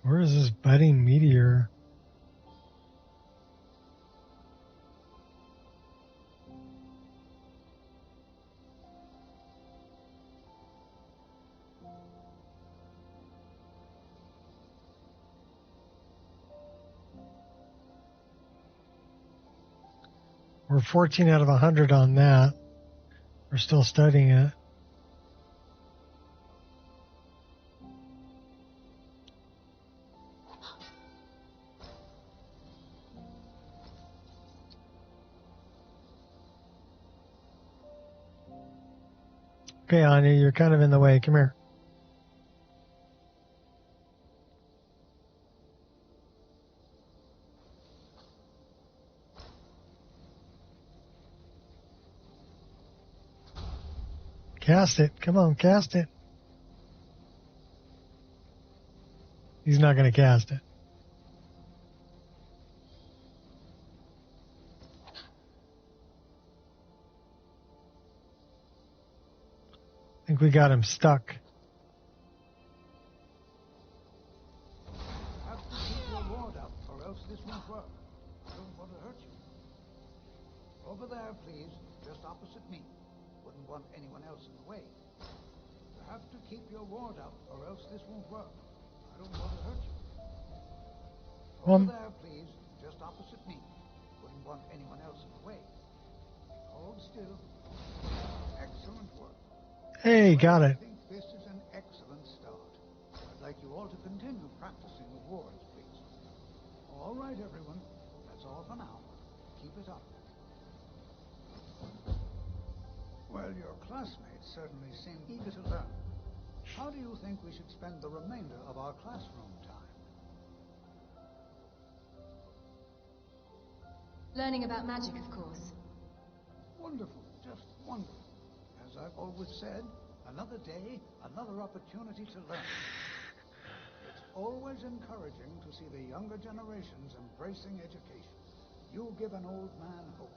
Where is this budding meteor? We're 14 out of 100 on that. We're still studying it. Okay, Anya, you're kind of in the way. Come here. Cast it. Come on, cast it. He's not going to cast it. I think we got him stuck. Have to keep your ward up, or else this won't work. I don't want to hurt you. Over there, please, just opposite me. Wouldn't want anyone else in the way. You have to keep your ward up, or else this won't work. I don't want to hurt you. Over there, please, just opposite me. Wouldn't want anyone else in the way. Hold still. Excellent work. Hey, got it. I think this is an excellent start. I'd like you all to continue practicing with wards, please. All right, everyone. That's all for now. Keep it up. Well, your classmates certainly seem eager to learn. How do you think we should spend the remainder of our classroom time? Learning about magic, of course. Wonderful, just wonderful. As I've always said, another day, another opportunity to learn. It's always encouraging to see the younger generations embracing education. You give an old man hope.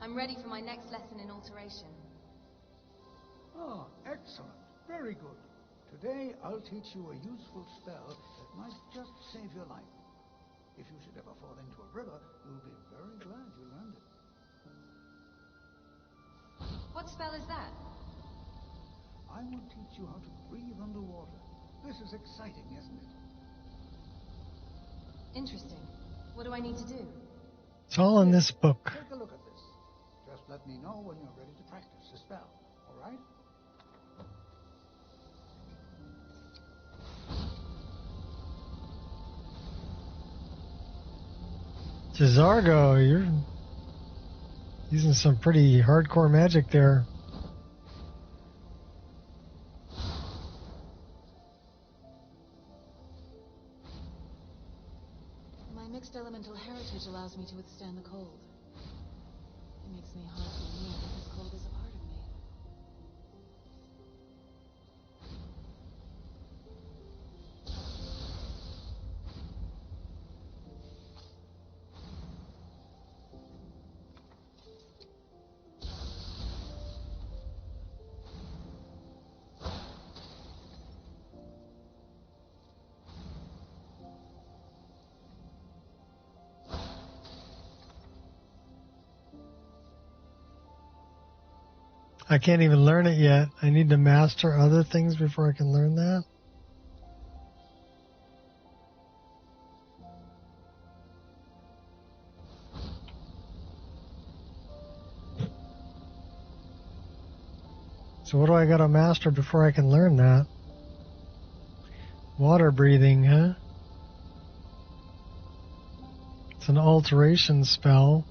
I'm ready for my next lesson in alteration. Oh, excellent. Very good. Today, I'll teach you a useful spell that might just save your life. If you should ever fall into a river, you'll be very glad you learned it. What spell is that? I will teach you how to breathe underwater. This is exciting, isn't it? Interesting. What do I need to do? It's all in this book. Take a look at this. Just let me know when you're ready to practice the spell, all right? Cesargo, you're using some pretty hardcore magic there. My mixed elemental heritage allows me to withstand the cold. It makes me hard to believe that this cold is a part of me. I can't even learn it yet. I need to master other things before I can learn that. So what do I gotta master before I can learn that? Water breathing, huh? It's an alteration spell.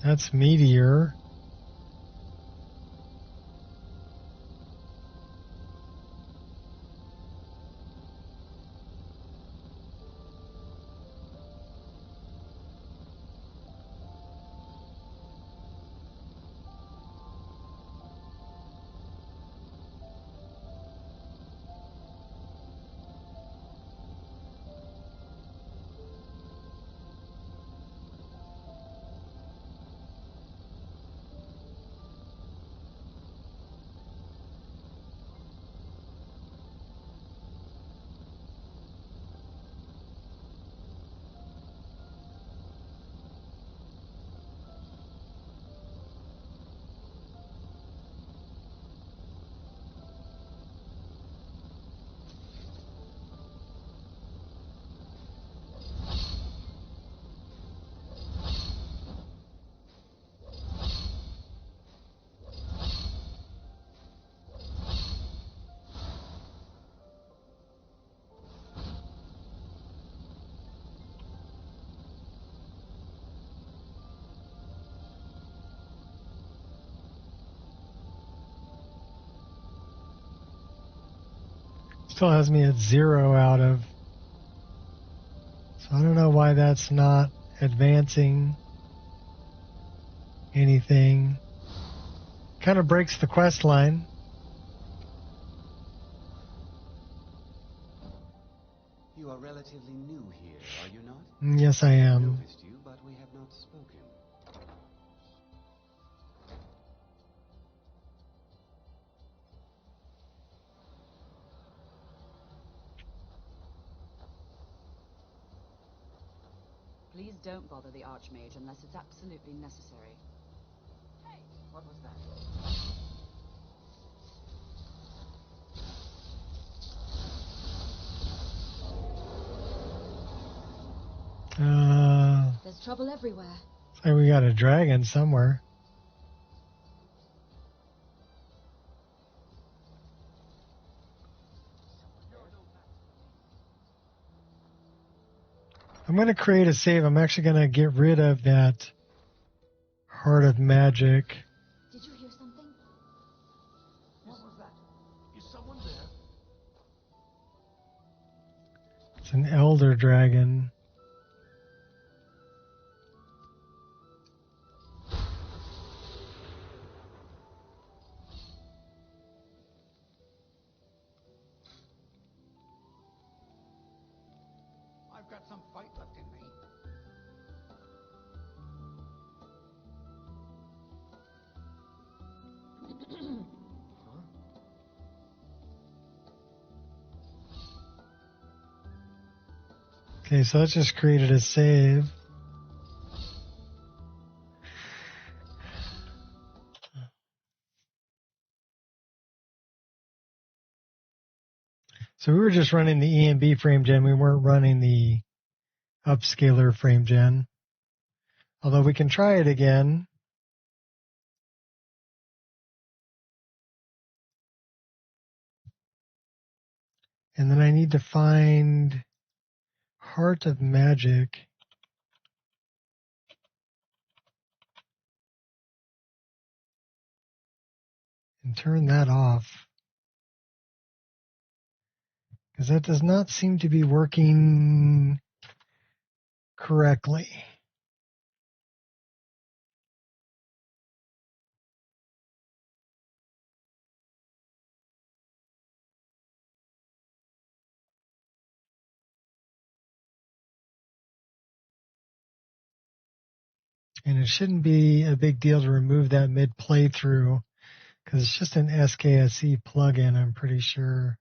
That's meteor. Still has me at 0 out of. So I don't know why that's not advancing anything. Kind of breaks the quest line. You are relatively new here, are you not? Yes, I am. I noticed you, but we have not spoken. Please don't bother the Archmage unless it's absolutely necessary. Hey, what was that? There's trouble everywhere. Looks like we got a dragon somewhere. I'm going to create a save. I'm actually going to get rid of that Heart of Magic. Did you hear something? What was that? Is someone there? It's an Elder Dragon. got some fight left in me. Okay, so that just created a save. So we were just running the EMB frame gen. We weren't running the upscaler frame gen. Although we can try it again. And then I need to find Heart of Magic. And turn that off. Because that does not seem to be working correctly. And it shouldn't be a big deal to remove that mid playthrough because it's just an SKSE plugin, I'm pretty sure.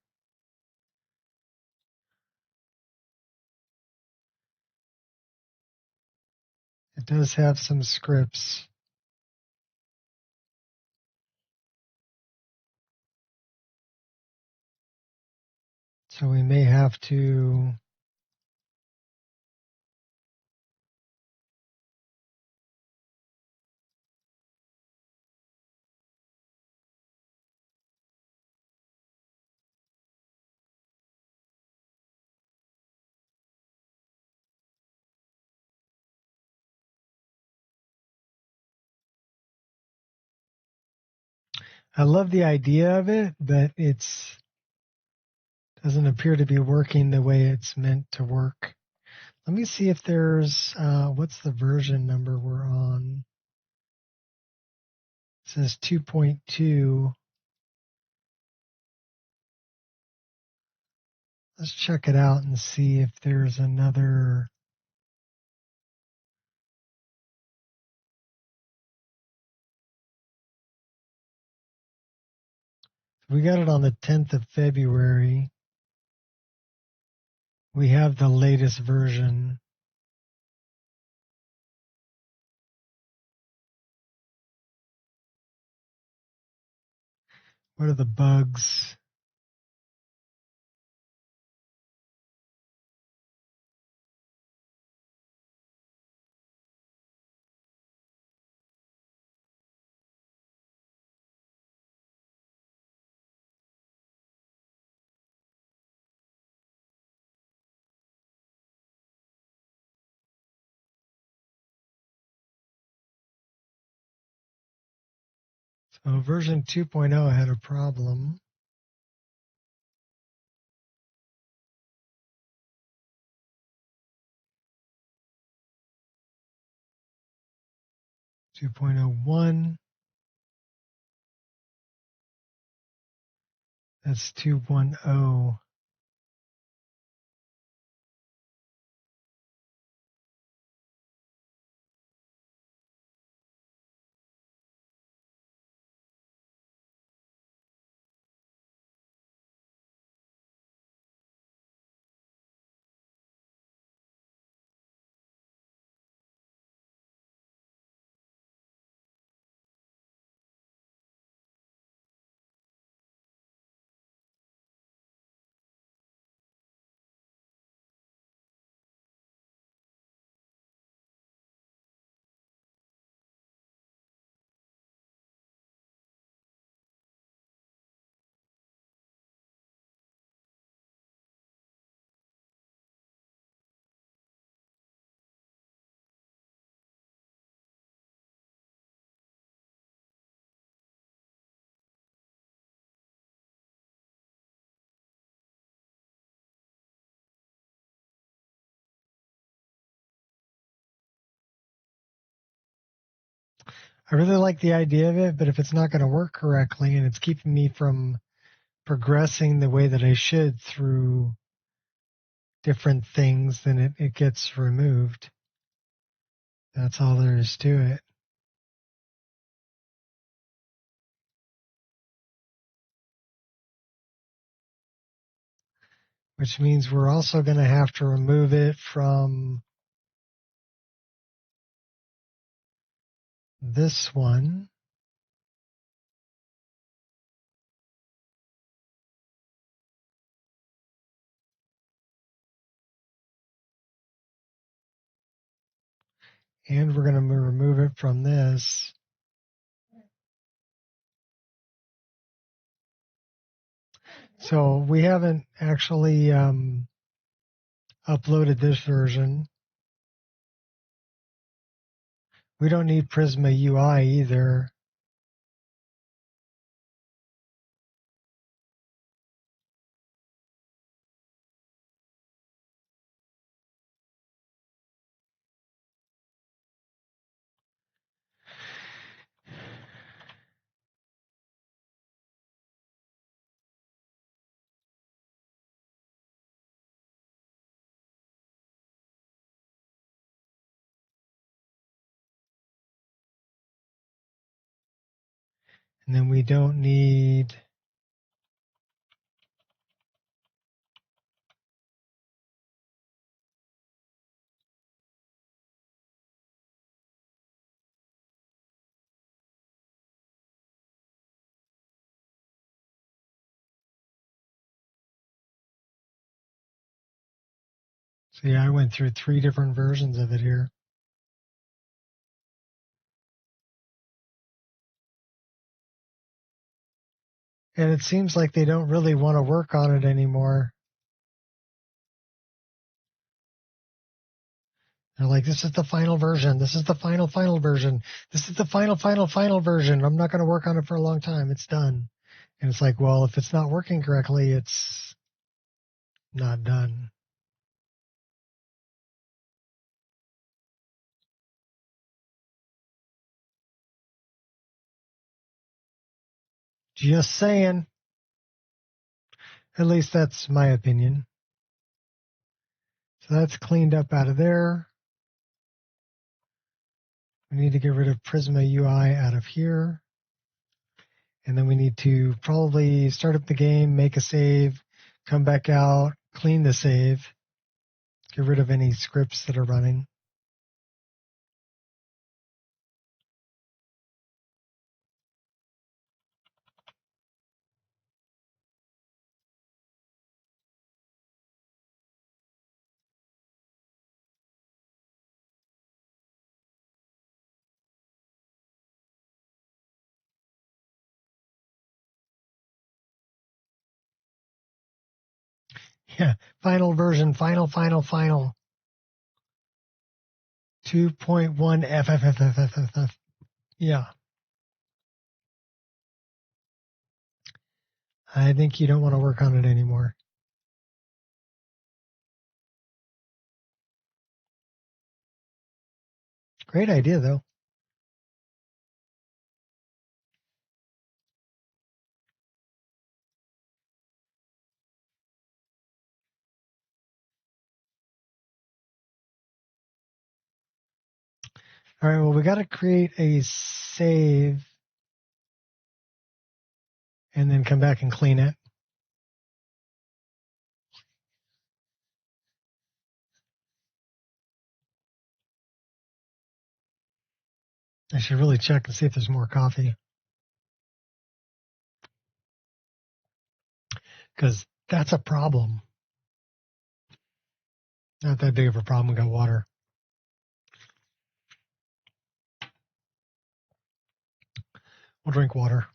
It does have some scripts. So we may have to I love the idea of it, but it's doesn't appear to be working the way it's meant to work. Let me see if there's what's the version number we're on. It says 2.2. Let's check it out and see if there's another. We got it on the 10th of February. We have the latest version. What are the bugs? So version 2.0 had a problem. Two point oh one. That's 2.10. I really like the idea of it, but if it's not going to work correctly and it's keeping me from progressing the way that I should through different things, then it gets removed. That's all there is to it. Which means we're also going to have to remove it from this one. And we're going to remove it from this. So we haven't actually uploaded this version. We don't need Prisma UI either. And then we don't need So yeah, I went through 3 different versions of it here. And it seems like they don't really want to work on it anymore. They're like, this is the final version. This is the final version. This is the final version. I'm not going to work on it for a long time. It's done. And it's like, well, if it's not working correctly, it's not done. Just saying. At least that's my opinion. So that's cleaned up out of there. We need to get rid of Prisma UI out of here. And then we need to probably start up the game, make a save, come back out, clean the save, get rid of any scripts that are running. Yeah, final version, final. 2.1 FFFFFF. Yeah. I think you don't want to work on it anymore. Great idea, though. All right, well, we got to create a save and then come back and clean it. I should really check and see if there's more coffee. Because that's a problem. Not that big of a problem. We got water. We'll drink water.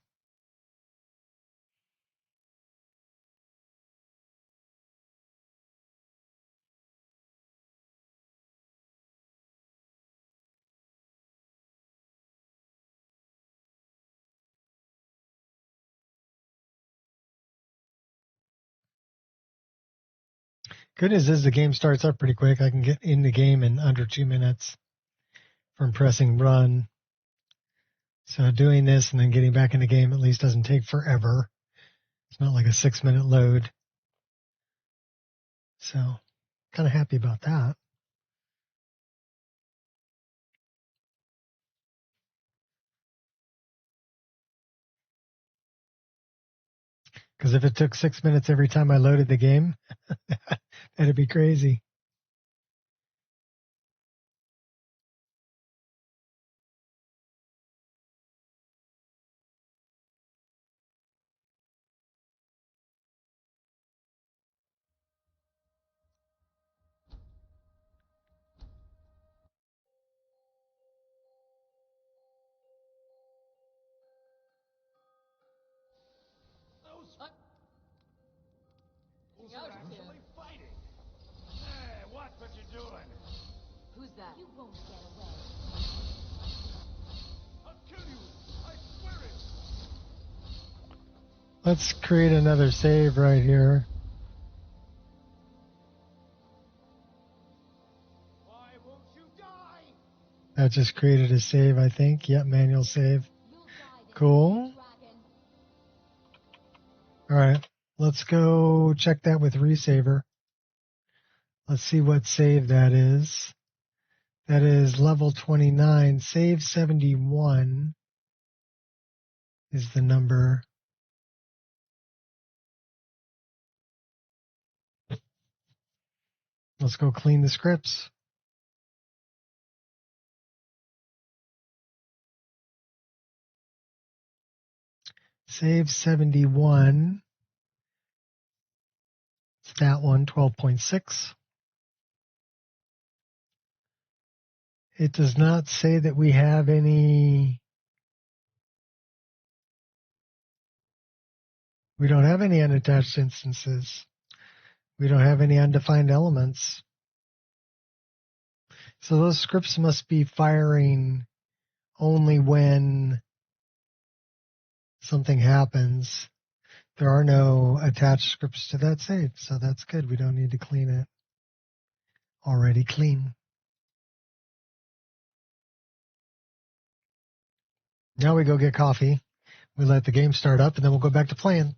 Good news is the game starts up pretty quick. I can get in the game in under 2 minutes from pressing run. So doing this and then getting back in the game at least doesn't take forever. It's not like a 6-minute load. So kind of happy about that. Because if it took 6 minutes every time I loaded the game, that'd be crazy. Who's actually fighting? Hey, watch what you're doing. Who's that? You won't get away. I'll kill you. I swear it. Let's create another save right here. Why won't you die? That just created a save, I think. Yep, manual save. Cool. All right, let's go check that with Resaver. Let's see what save that is. That is level 29. Save 71 is the number. Let's go clean the scripts. Save 71. It's that one, 12.6. It does not say that we have any. We don't have any unattached instances. We don't have any undefined elements. So those scripts must be firing only when something happens. There are no attached scripts to that save, so that's good. We don't need to clean it. Already clean. Now we go get coffee. We let the game start up, and then we'll go back to playing.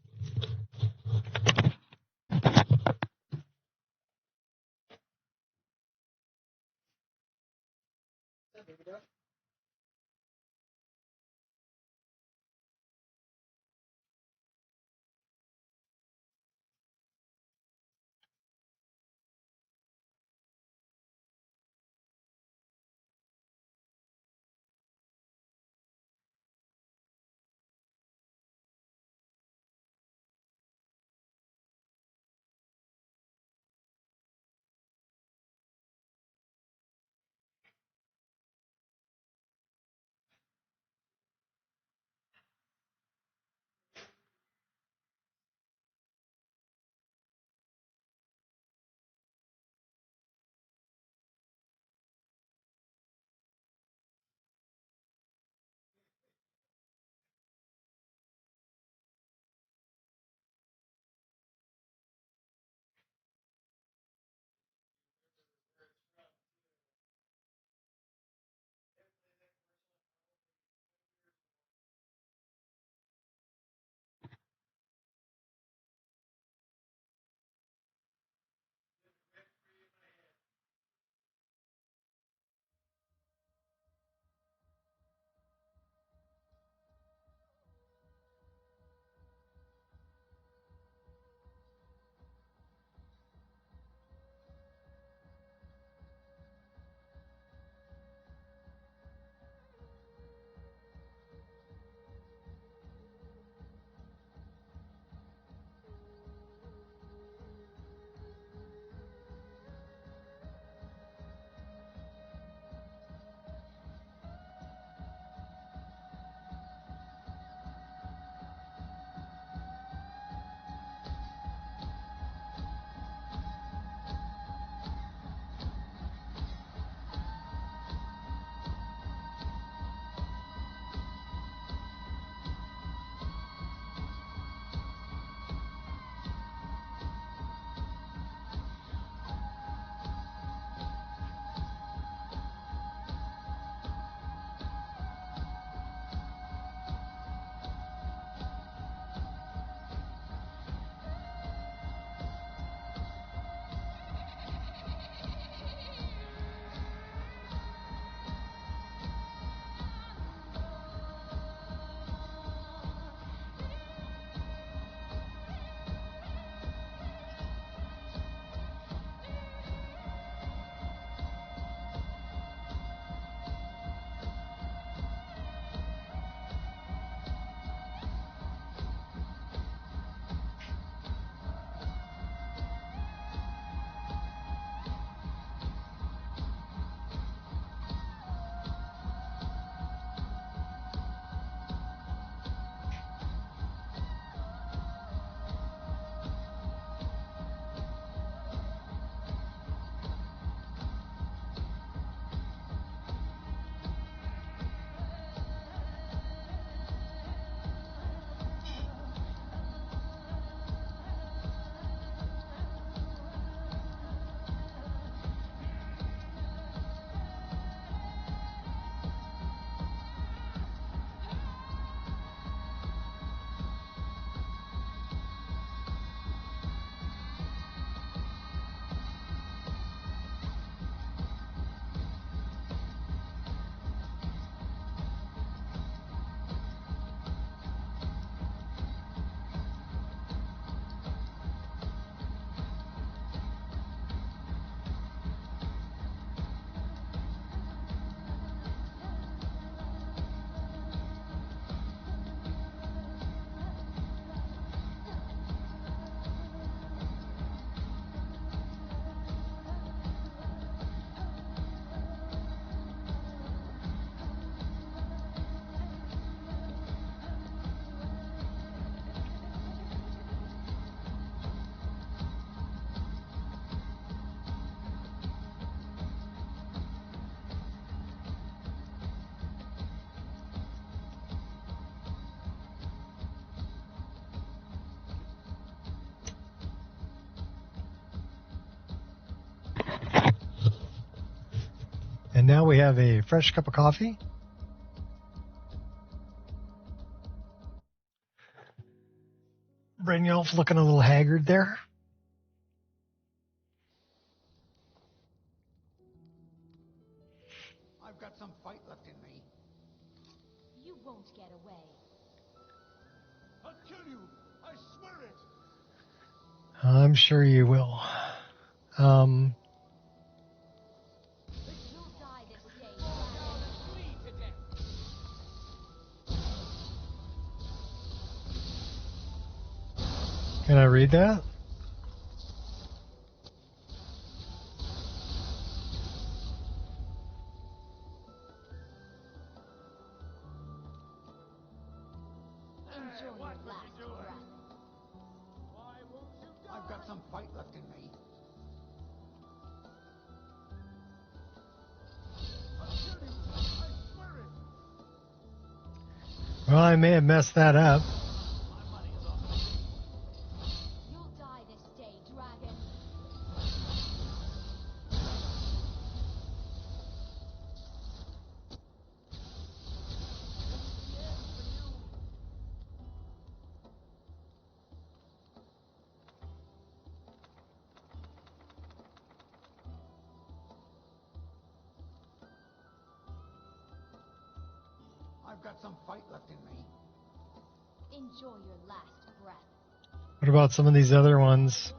And now we have a fresh cup of coffee. Brynjolf looking a little haggard there. I've got some fight left in me. You won't get away. I'll kill you! I swear it! I'm sure you will. You'll die this day. Can I read that? I've got some fight left in me. Well, I may have messed that up. You'll die this day, dragon. I've got some fight left in me. Enjoy your last breath. What about some of these other ones?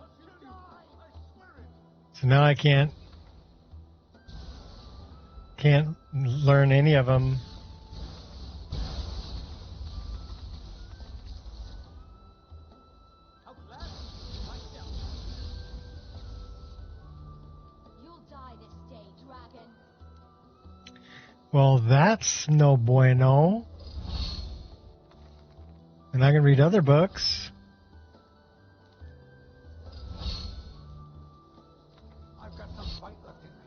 So now I can't learn any of them. You'll die this day, dragon. Well, that's no bueno. And I can read other books. I've got some fight left in me.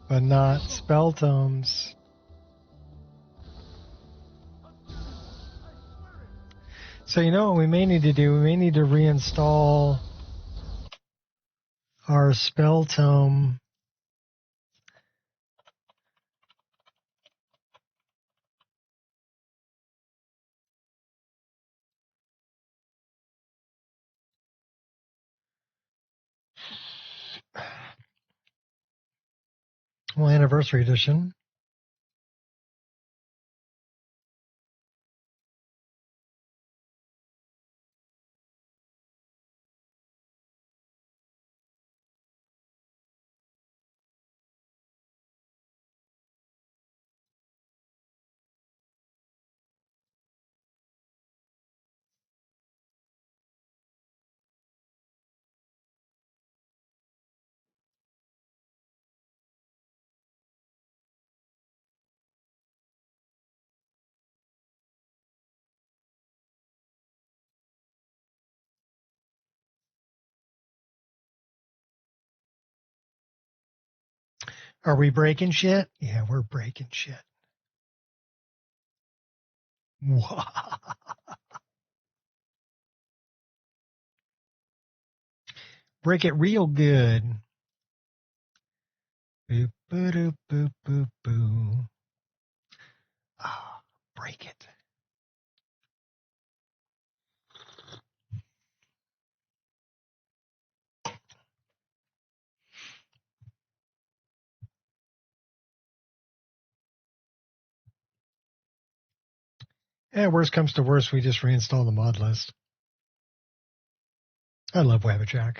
But not spell tomes. So you know what we may need to do? We may need to reinstall our spell tome. Well, anniversary edition. Are we breaking shit? Yeah, we're breaking shit. Break it real good. Boop, boop, boop, boop, boop. Ah, break it. Yeah, worst comes to worst, we just reinstall the mod list. I love Wabbajack.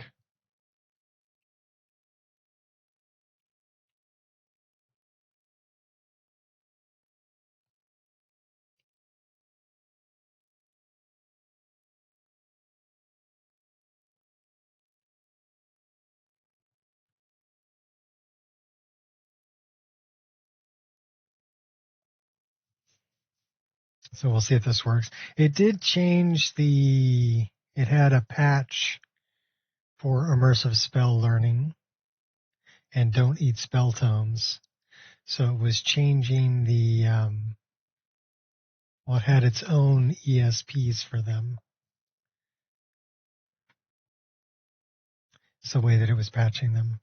So we'll see if this works. It did change it had a patch for immersive spell learning and don't eat spell tomes. So it was changing it had its own ESPs for them. It's the way that it was patching them.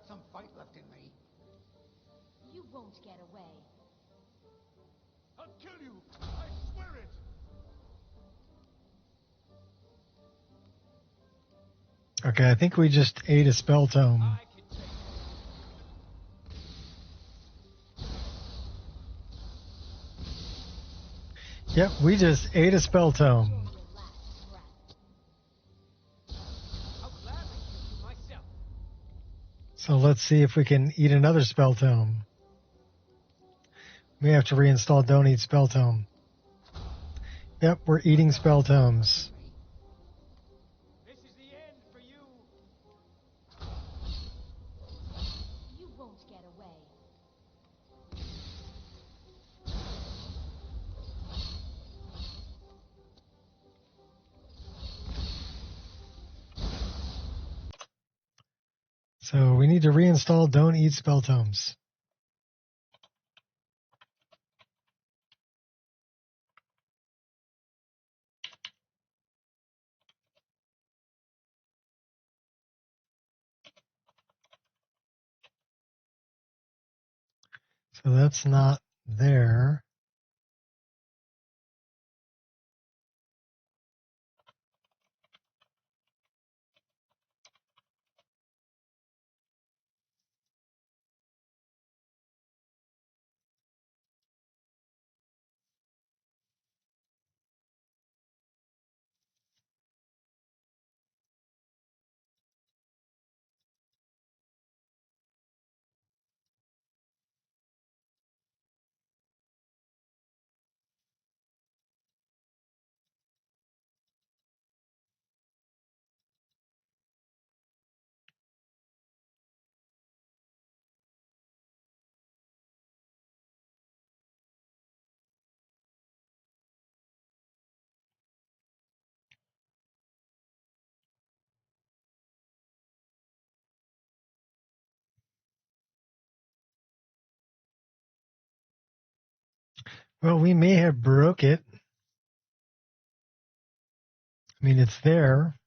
got some fight left in me. You won't get away. I'll kill you! I swear it! Okay, I think we just ate a spell tome. Yep, we just ate a spell tome. So let's see if we can eat another spell tome. We have to reinstall Don't Eat Spell Tome. Yep, we're eating spell tomes. This is the end for you. You won't get away. So we need to reinstall Don't Eat Spell Tomes. So that's not there. Well, we may have broke it. I mean, it's there.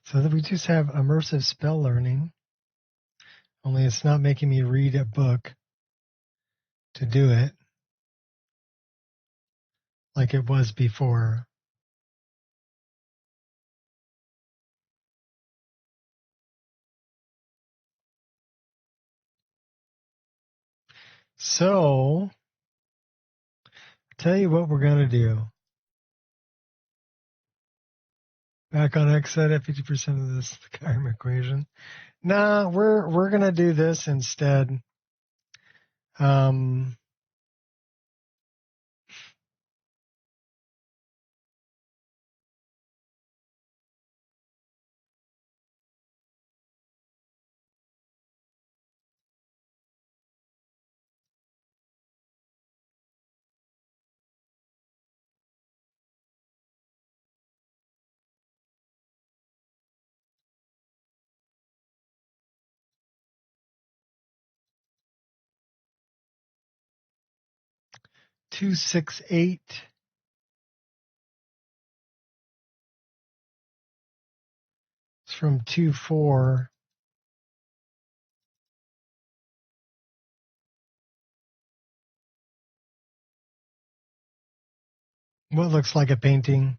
So that we just have immersive spell learning. Only it's not making me read a book to do it like it was before. So, tell you what we're going to do. Back on X set at 50% of this Skyrim equation. Nah, we're going to do this instead. 268. It's from 2-4. What looks like a painting?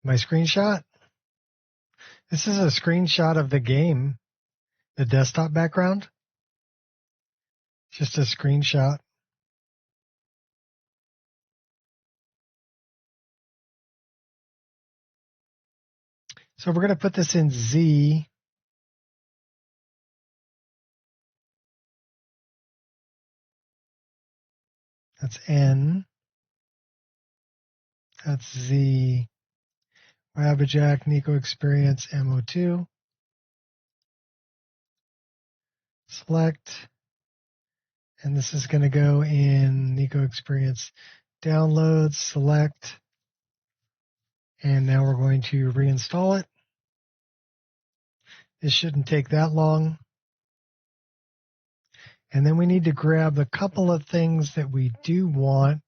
My screenshot? This is a screenshot of the game. The desktop background. Just a screenshot. So we're going to put this in Z. That's N. That's Z. Wabbajack, Nico Experience, MO2. Select. And this is going to go in Nico Experience download, select. And now we're going to reinstall it. This shouldn't take that long. And then we need to grab a couple of things that we do want.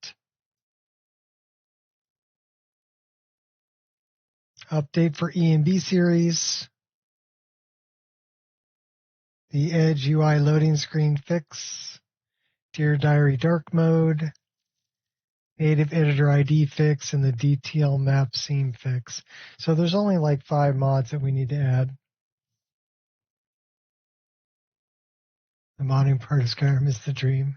Update for E&B series. The Edge UI loading screen fix. Dear Diary dark mode. Native editor ID fix and the DTL map seam fix. So there's only like 5 mods that we need to add. The modding part of Skyrim is the dream.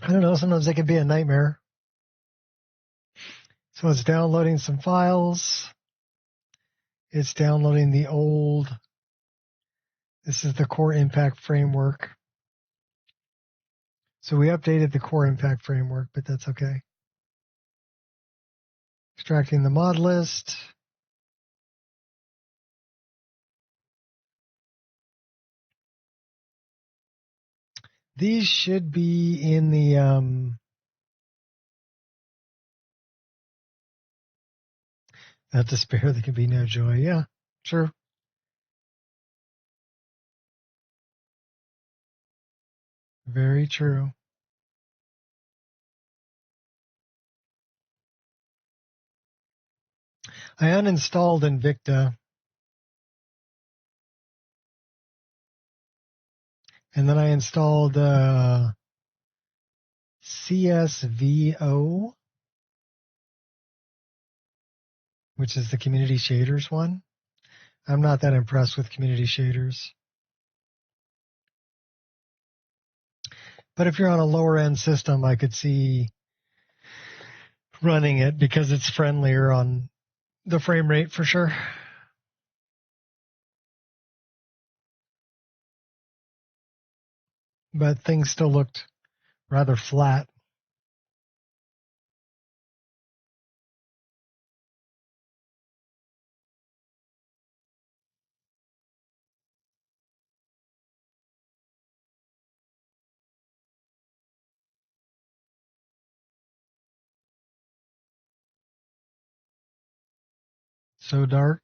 I don't know, sometimes it can be a nightmare. So it's downloading some files. It's downloading the old, this is the core impact framework. So we updated the core impact framework, but that's okay. Extracting the mod list. These should be in the not despair, there can be no joy. Yeah, sure. Very true. I uninstalled Invicta. And then I installed CSVO, which is the community shaders one. I'm not that impressed with community shaders. But if you're on a lower end system, I could see running it because it's friendlier on the frame rate for sure. But things still looked rather flat. So dark.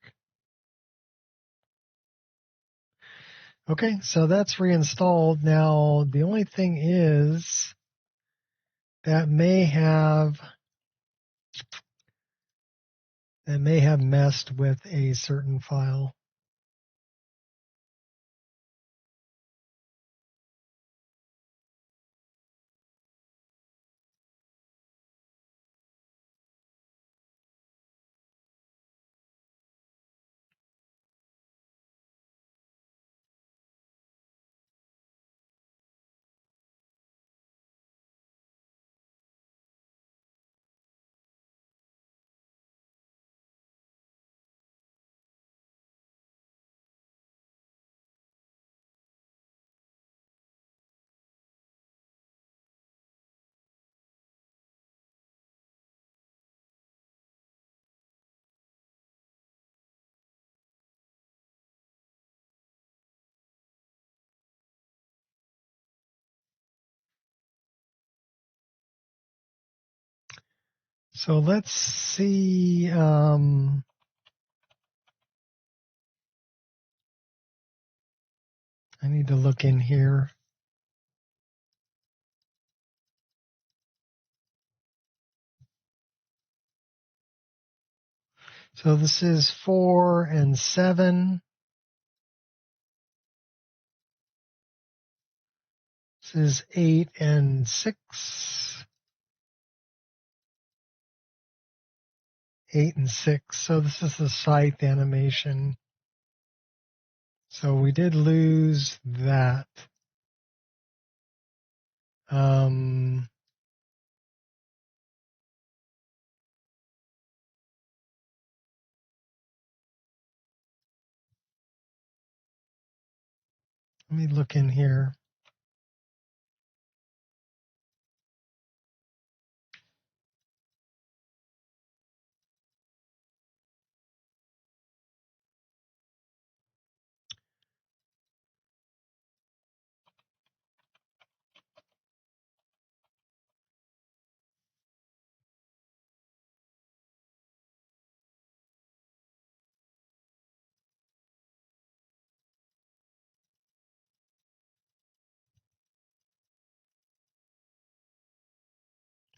Okay, so that's reinstalled. Now, the only thing is that may have messed with a certain file. So let's see. I need to look in here. So this is 4 and 7. This is 8 and 6. 8 and 6. So this is the scythe animation. So we did lose that. Let me look in here.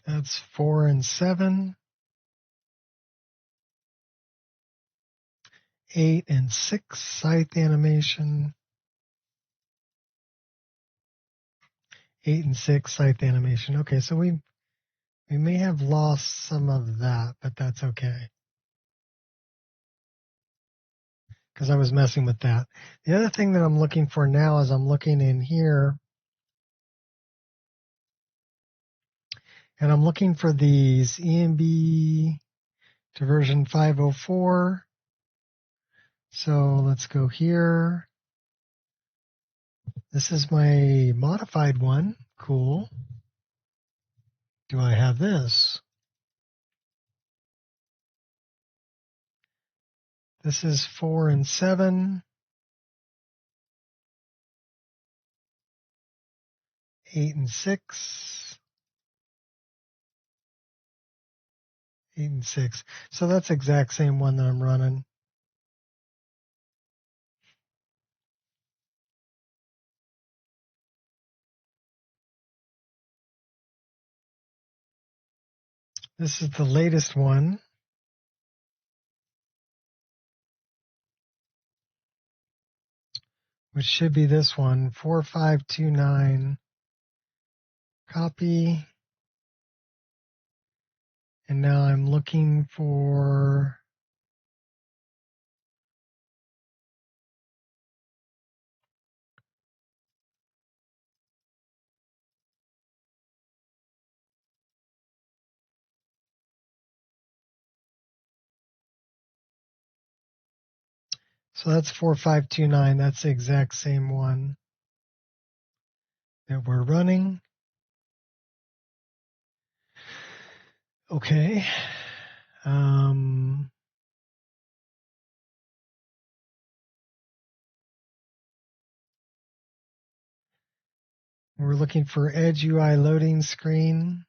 That's 4 and 7. 8 and 6, scythe animation. 8 and 6, scythe animation. Okay, so we may have lost some of that, but that's okay. Because I was messing with that. The other thing that I'm looking for now is I'm looking in here, and I'm looking for these EMB to version 504. So let's go here. This is my modified one. Cool. Do I have this? This is 4 and 7. 8 and 6. 8 and 6. So that's the exact same one that I'm running. This is the latest one. Which should be this one, 4529. Copy. And now I'm looking for so that's 4529. That's the exact same one that we're running. Okay. We're looking for Edge UI loading screen.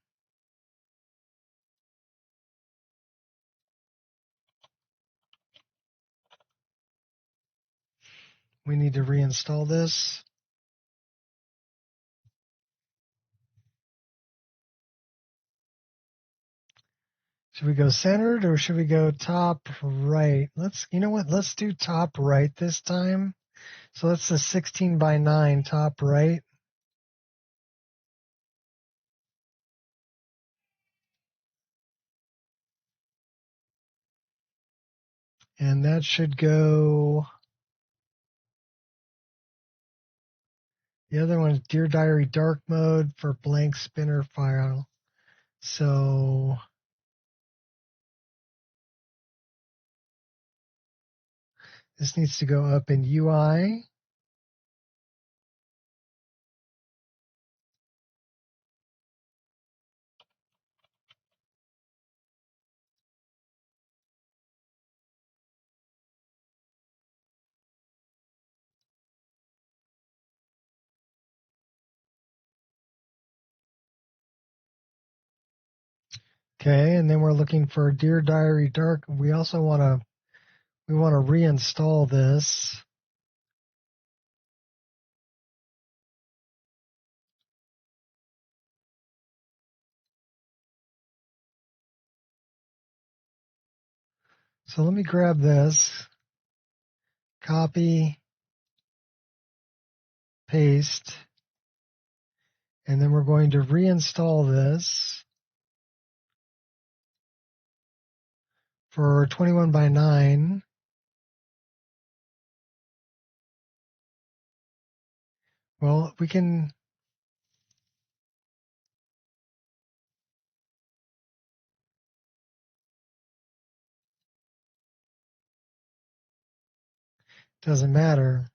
We need to reinstall this. Should we go centered or should we go top right? You know what? Let's do top right this time. So that's the 16:9 top right. And that should go. The other one is Dear Diary dark mode for blank spinner file. So this needs to go up in UI. Okay, and then we're looking for Dear Diary dark. We also want to reinstall this. So let me grab this, copy, paste, and then we're going to reinstall this for 21:9. Well, we can. Doesn't matter.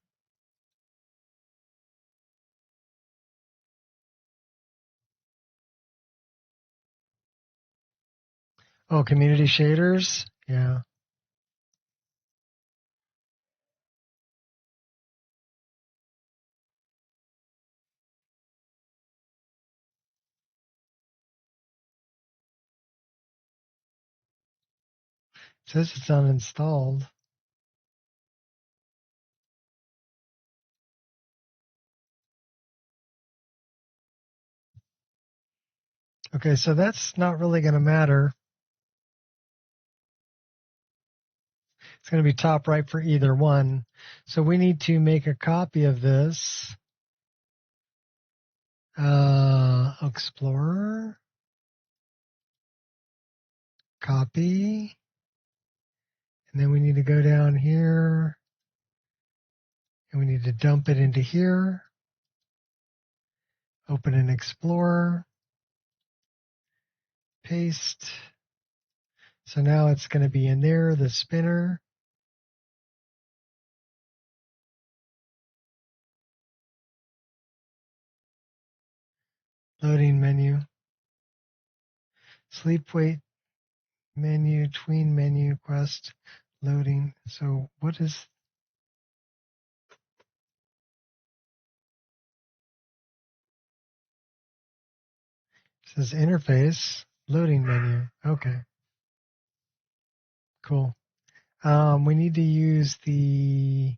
Oh, community shaders? Yeah. It says it's uninstalled. Okay, so that's not really going to matter. It's going to be top right for either one. So we need to make a copy of this. Explorer. Copy. And then we need to go down here. And we need to dump it into here. Open an Explorer. Paste. So now it's going to be in there, the spinner. Loading menu. Sleep wait menu, tween menu, quest, loading. So what is... It says interface, loading menu. Okay. Cool. We need to use the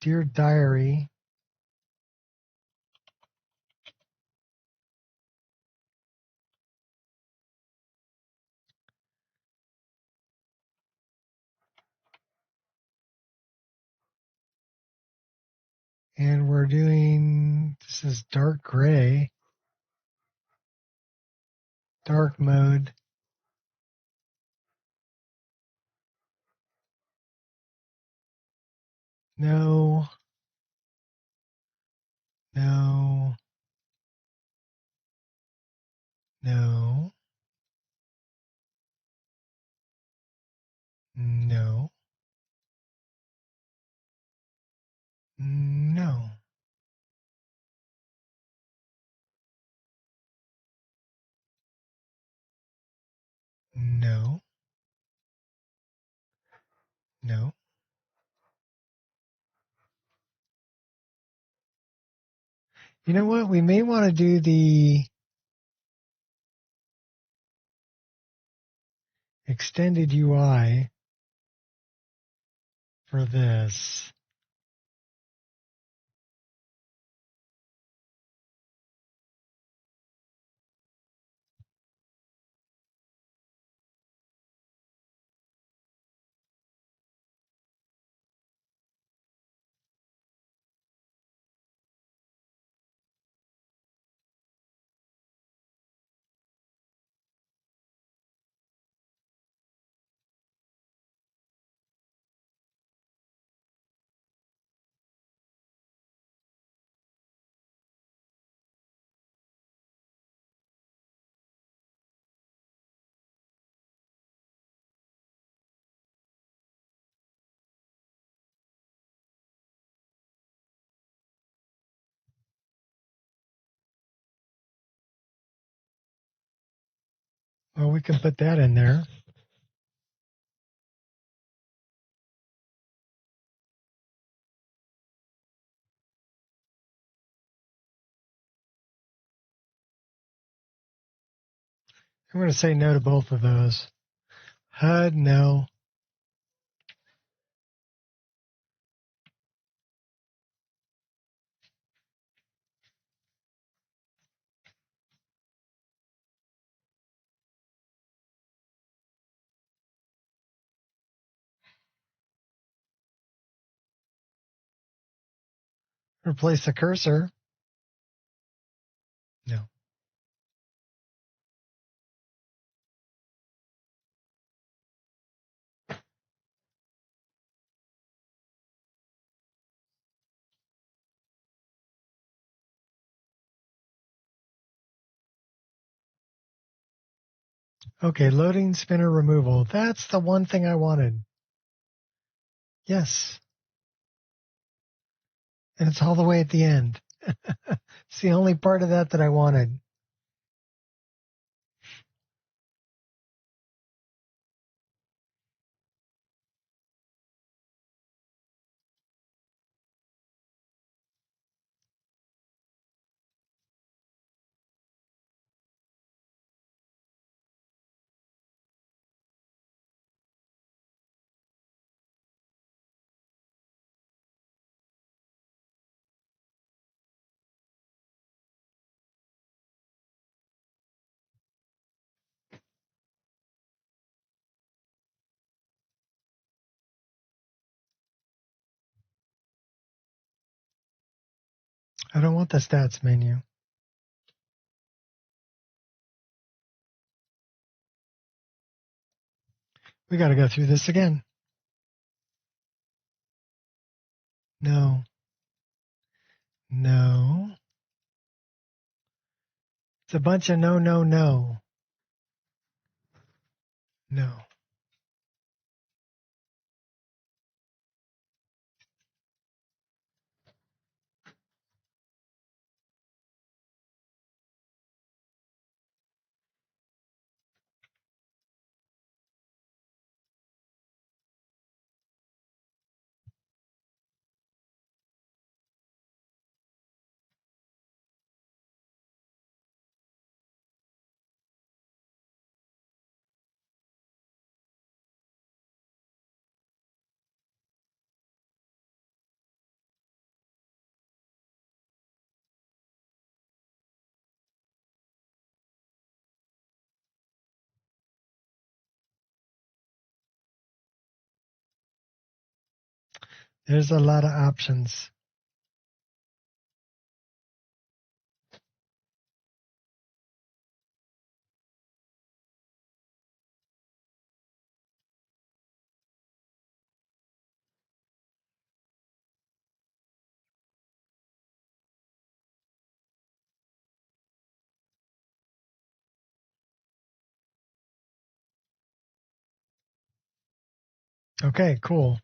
Dear Diary. And we're doing, this is dark gray, dark mode. No, no, no, no, no, no, no. You know what? We may want to do the extended UI for this. Well, we can put that in there. I'm going to say no to both of those. HUD, no. Replace the cursor. No. Okay, loading spinner removal. That's the one thing I wanted. Yes. And it's all the way at the end. It's the only part of that I wanted. I don't want the stats menu. We got to go through this again. No. No. It's a bunch of no, no, no. No. There's a lot of options. Okay, cool.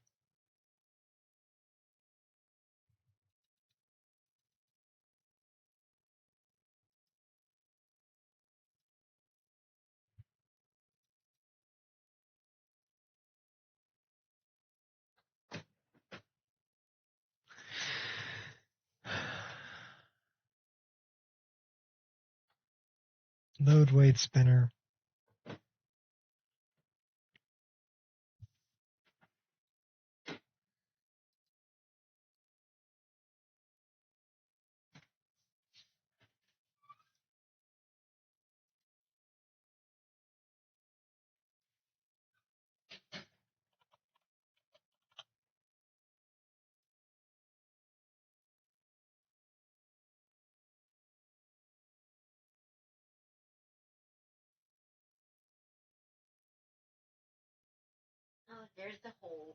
Load weight spinner. Oh, there's the hole.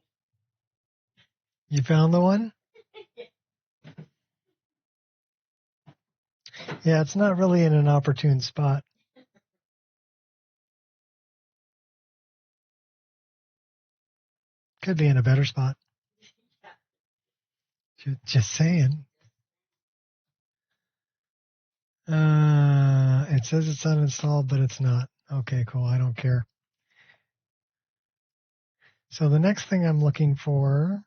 You found the one? Yeah, it's not really in an opportune spot. Could be in a better spot. Just saying. It says it's uninstalled, but it's not. Okay, cool. I don't care. So the next thing I'm looking for,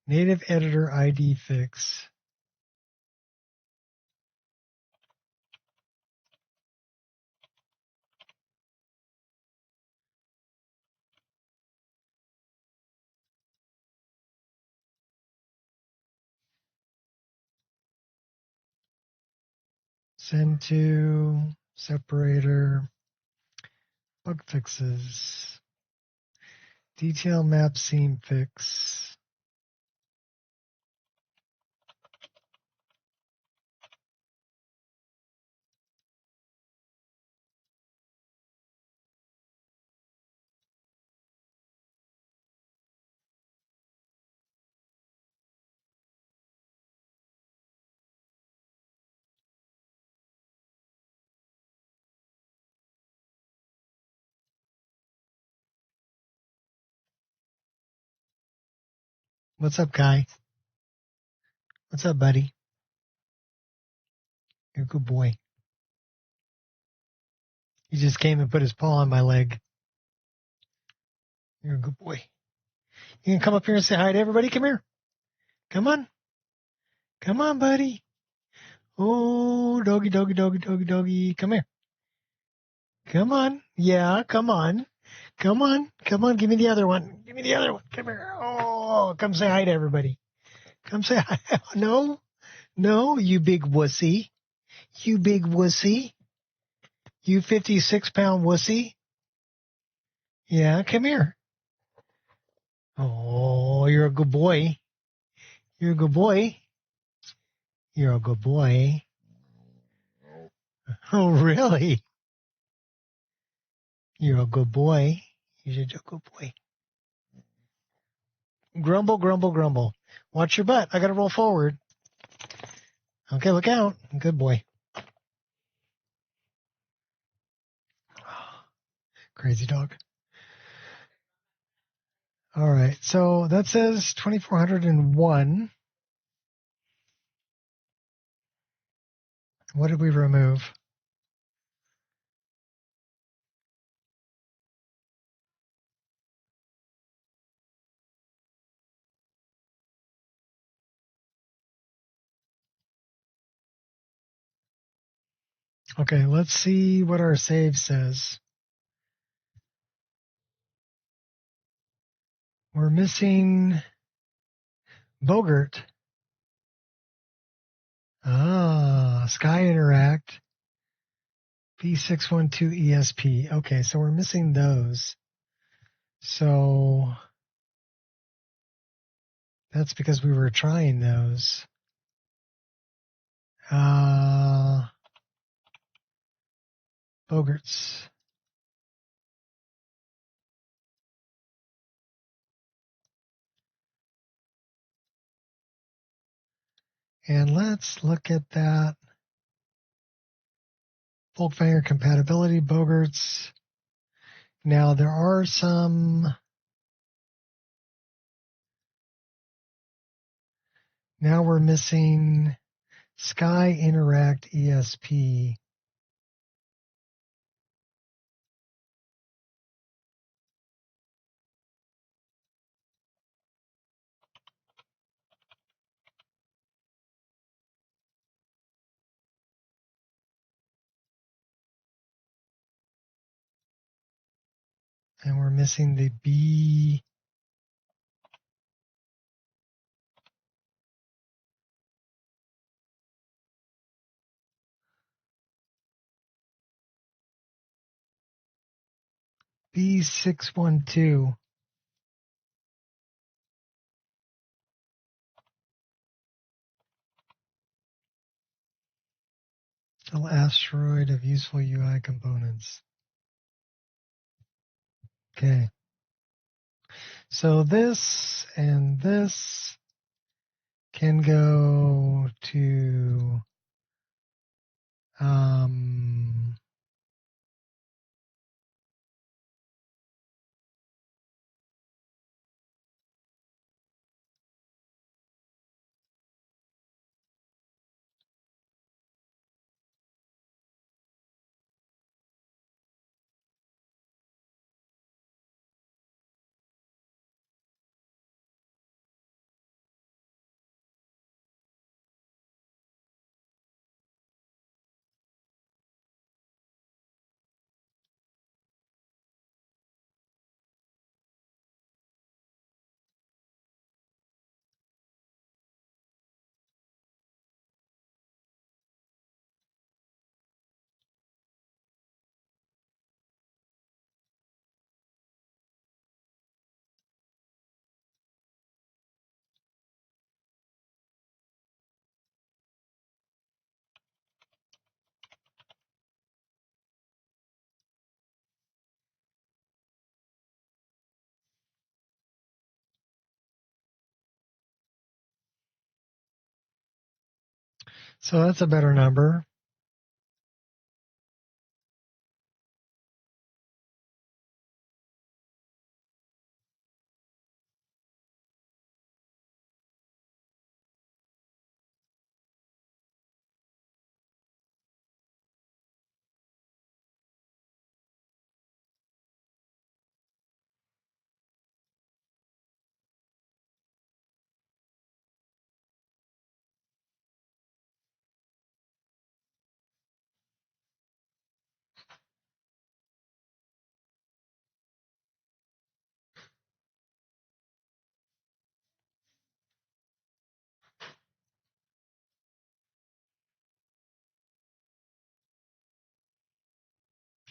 native editor ID fix. Send to, separator, bug fixes, detail map seam fix. What's up, Kai? What's up, buddy? You're a good boy. He just came and put his paw on my leg. You're a good boy. You can come up here and say hi to everybody. Come here. Come on. Come on, buddy. Oh, doggy, doggy, doggy, doggy, doggy. Come here. Come on. Yeah, come on. Come on. Come on. Give me the other one. Give me the other one. Come here. Oh, come say hi to everybody. Come say hi. No. No, you big wussy. You big wussy. You 56-pound wussy. Yeah, come here. Oh, you're a good boy. You're a good boy. You're a good boy. Oh, really? You're a good boy. You're a good boy. Grumble, grumble, grumble. Watch your butt. I got to roll forward. Okay, look out. Good boy. Crazy dog. All right, so that says 2,401. What did we remove? Okay, let's see what our save says. We're missing Bogart. Sky Interact. B612 ESP. Okay, so we're missing those. So that's because we were trying those. Bogarts. And let's look at that. Volkvanger compatibility, Bogarts. Now there are some. Now we're missing Sky Interact ESP. And we're missing the B612. Still asteroid of useful UI components. Okay. So this and this can go to so that's a better number.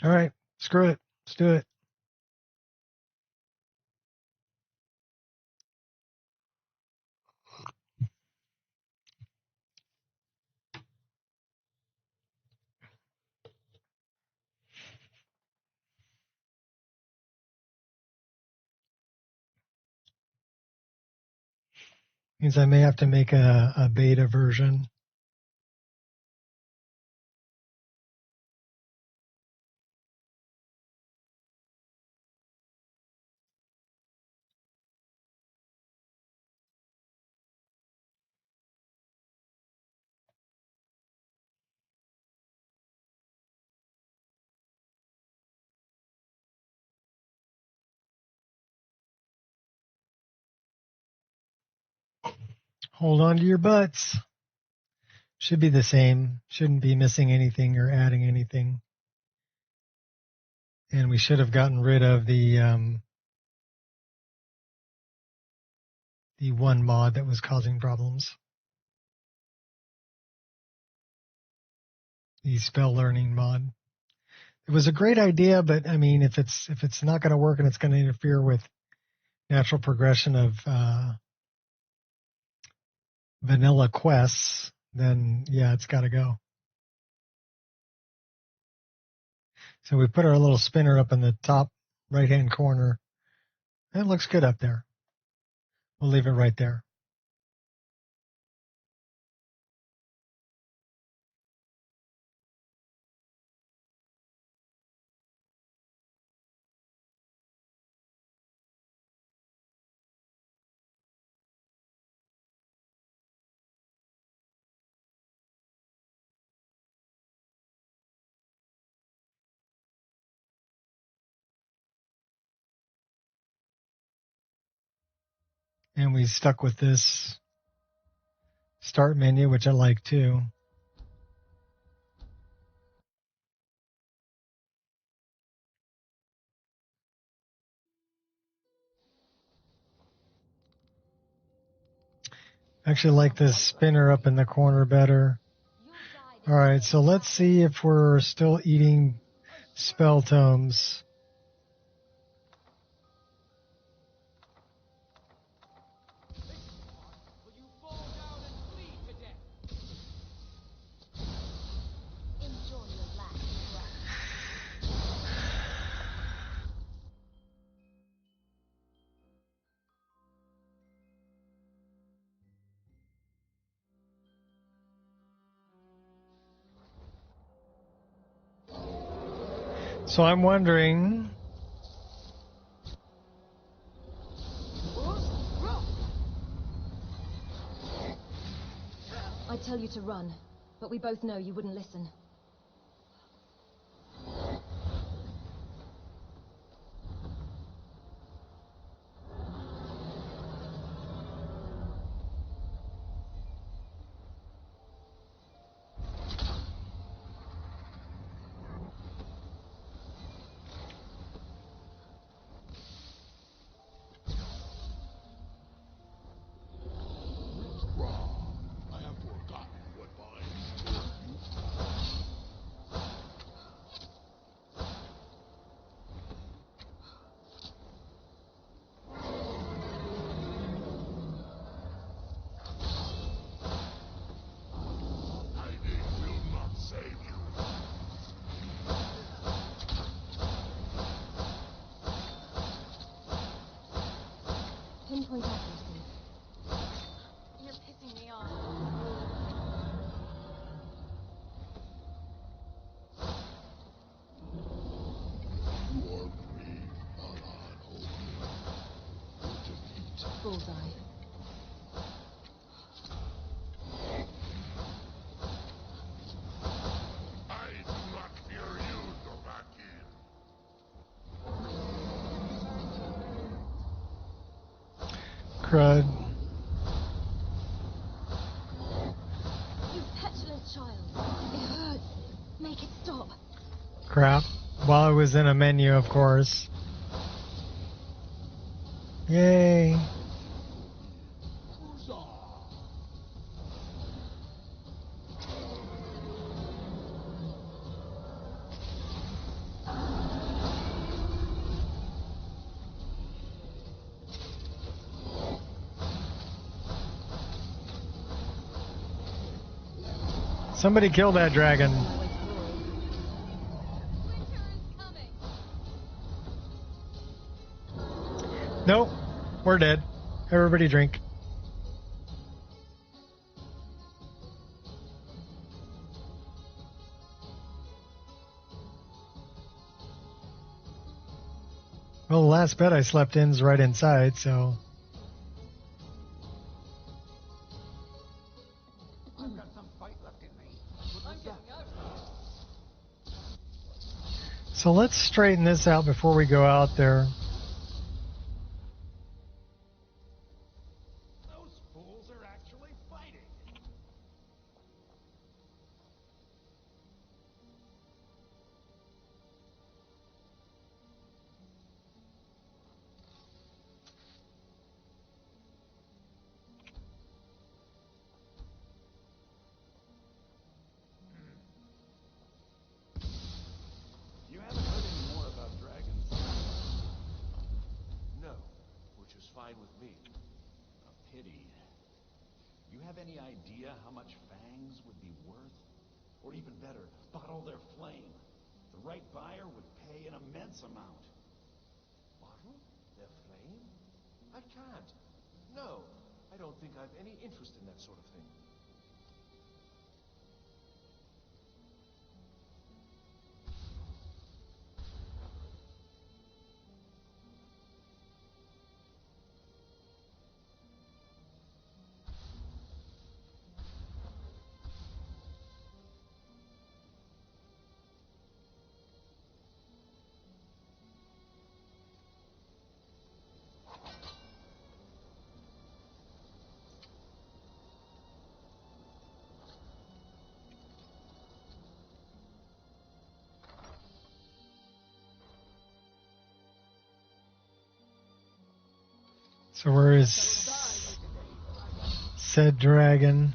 All right, screw it. Let's do it. Means I may have to make a beta version. Hold on to your butts. Should be the same. Shouldn't be missing anything or adding anything. And we should have gotten rid of the one mod that was causing problems. The spell learning mod. It was a great idea, but I mean, if it's not going to work and it's going to interfere with natural progression of vanilla quests, then yeah, it's got to go. So we put our little spinner up in the top right-hand corner. It looks good up there. We'll leave it right there. And we stuck with this start menu, which I like too. I actually like this spinner up in the corner better. All right, so let's see if we're still eating spell tomes. So I'm wondering, I tell you to run, but we both know you wouldn't listen. Pinpoint accuracy. You're pissing me off. Bullseye. I do not fear you, go back in. crud. You petulant child. It hurts. Make it stop. Crap. While I was in a menu, of course. Yay. Somebody kill that dragon. Nope. We're dead. Everybody drink. last bed I slept in is right inside, so... I've got some fight left in me. What was that? So let's straighten this out before we go out there. Those fools are actually fighting. You haven't heard any more about dragons? No, which is fine with me. A pity. You have any idea how much fangs would be worth? Or even better, bottle their flame. The right buyer would pay an immense amount. Bottle? Their flame? I can't. No, I don't think I've any interest in that sort of thing. So where is said dragon?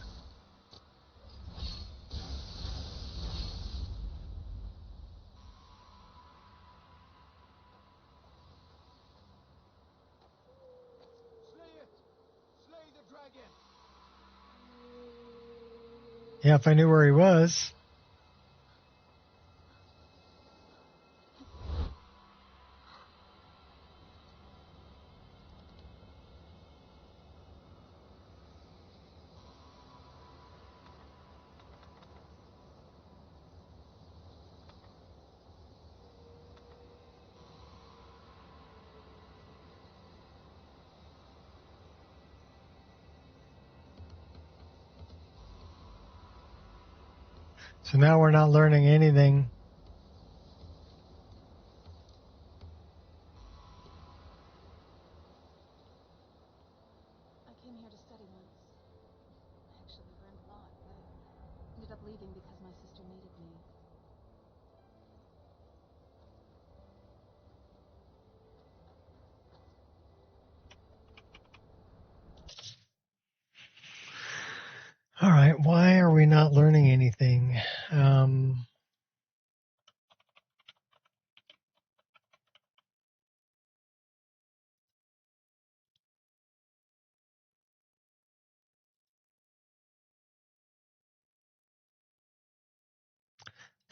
Yeah, if I knew where he was. So now we're not learning anything. I came here to study once. I actually learned a lot, but ended up leaving because my sister needed me. All right, why are we not learning anything?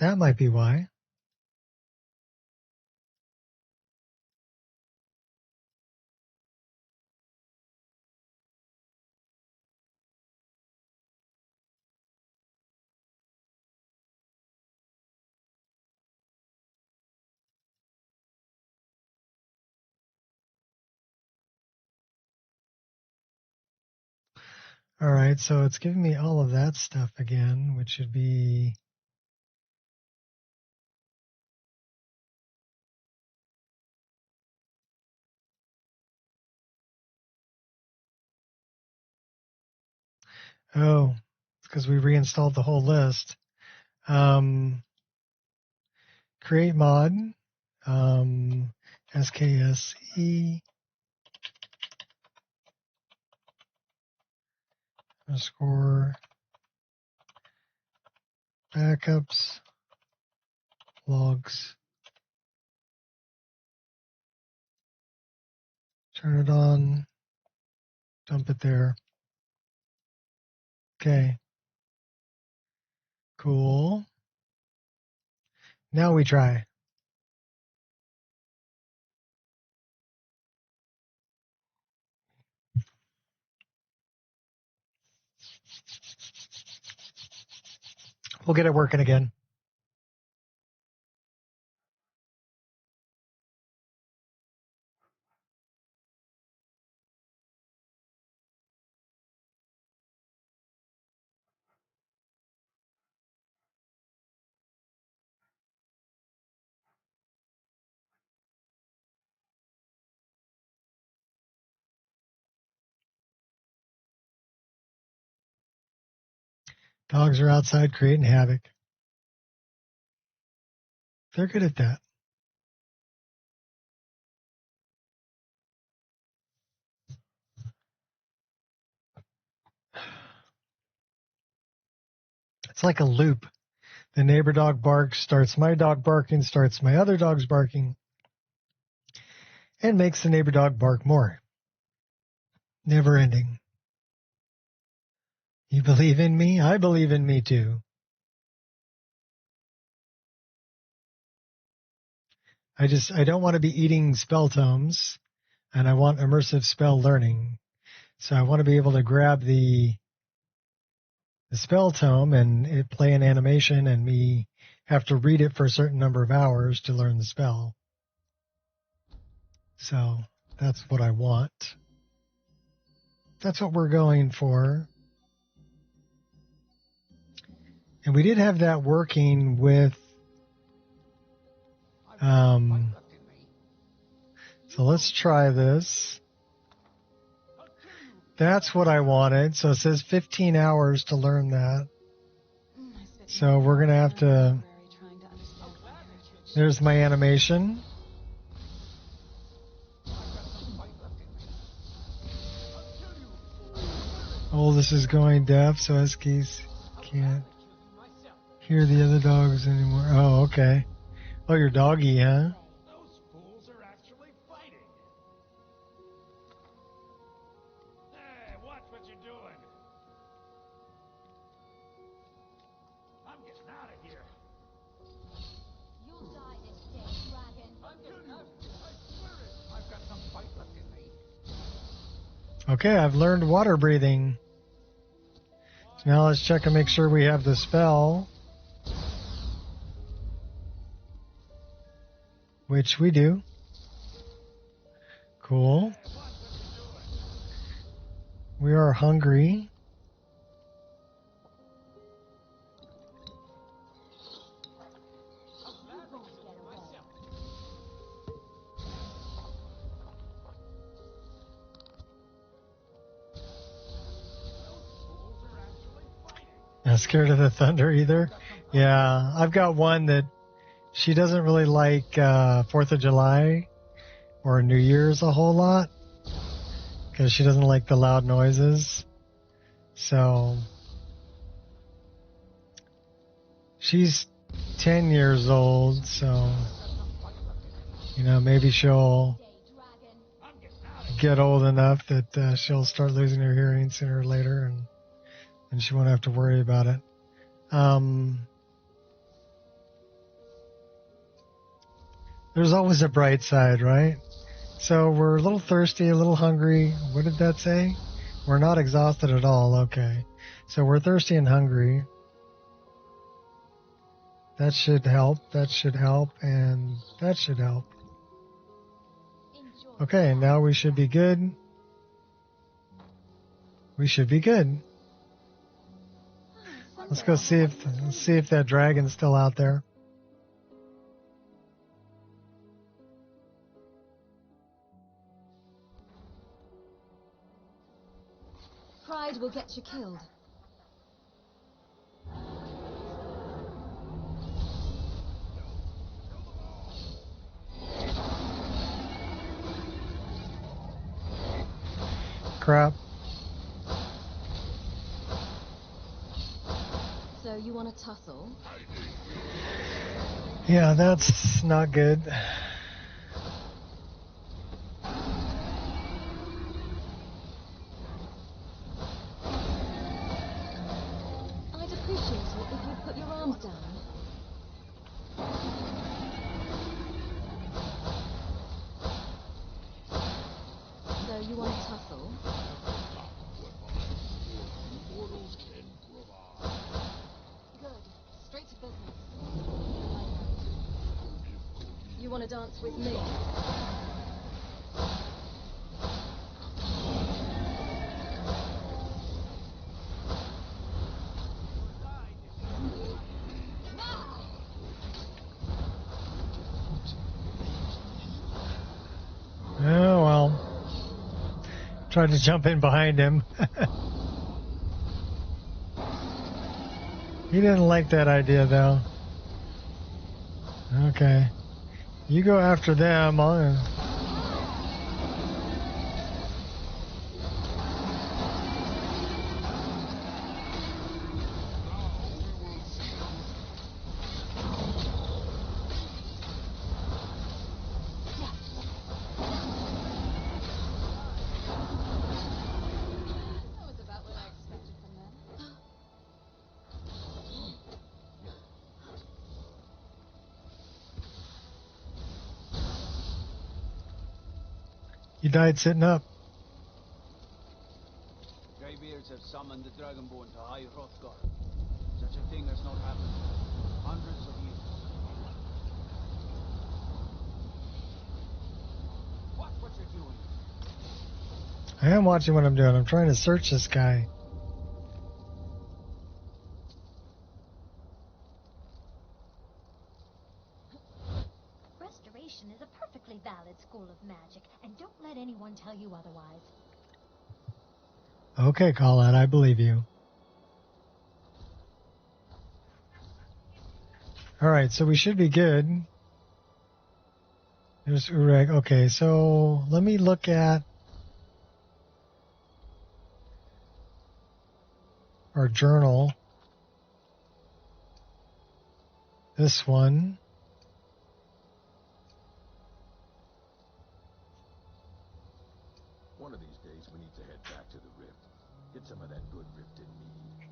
That might be why. All right, so it's giving me all of that stuff again, which should be... Oh, it's because we reinstalled the whole list. Create mod, SKSE underscore backups logs. Turn it on, dump it there. Okay. Cool. Now we try. We'll get it working again. Dogs are outside creating havoc. They're good at that. It's like a loop. The neighbor dog barks, starts my dog barking, starts my other dog's barking, and makes the neighbor dog bark more. Never ending. You believe in me? I believe in me too. I don't want to be eating spell tomes, and I want immersive spell learning. So I want to be able to grab the spell tome and it play an animation and me have to read it for a certain number of hours to learn the spell. So that's what I want. That's what we're going for. And we did have that working with so let's try this. That's what I wanted. So it says 15 hours to learn that. So we're going to have to... There's my animation. Oldest is going deaf, so Eskies can't hear the other dogs anymore. Oh, okay. Oh, you're doggy, huh? Those fools are actually fighting. Hey, watch what you're doing. I'm getting out of here. You'll die this day, dragon. I swear it. I've got some fight left in me. Okay, I've learned water breathing. So now let's check and make sure we have the spell. Which we do. Cool. We are hungry. Not scared of the thunder either. Yeah, I've got one that she doesn't really like 4th of July or New Year's a whole lot because she doesn't like the loud noises. So she's 10 years old, so you know, maybe she'll get old enough that she'll start losing her hearing sooner or later, and she won't have to worry about it. There's always a bright side, right? So we're a little thirsty, a little hungry. What did that say? We're not exhausted at all. Okay. So we're thirsty and hungry. That should help. That should help. And that should help. Okay, now we should be good. We should be good. Let's go see if that dragon's still out there. Pride will get you killed. Crap. So you want to tussle? Yeah, that's not good. I'd appreciate it if you put your arms down. So you want to tussle? Good. Straight to business. You want to dance with me? Oh, well. Tried to jump in behind him. He didn't like that idea, though. Okay. You go after them. You died sitting up. Greybeards have summoned the Dragonborn to High Hrothgar. Such a thing has not happened for hundreds of years. Watch what you're doing. I am watching what I'm doing. I'm trying to search this guy. Restoration is a perfectly valid school of magic, and don't let anyone tell you otherwise. Okay, Colin, I believe you. Alright, so we should be good. There's Ureg. Okay, so let me look at our journal. This one. One of these days we need to head back to the Rift. Get some of that good Rifted mead.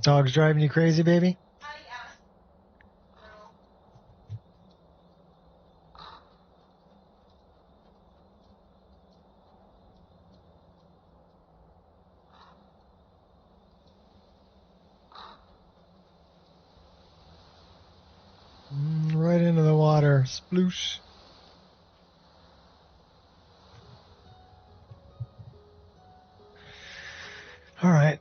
Dog's driving you crazy, baby? Right into the water. Sploosh. All right.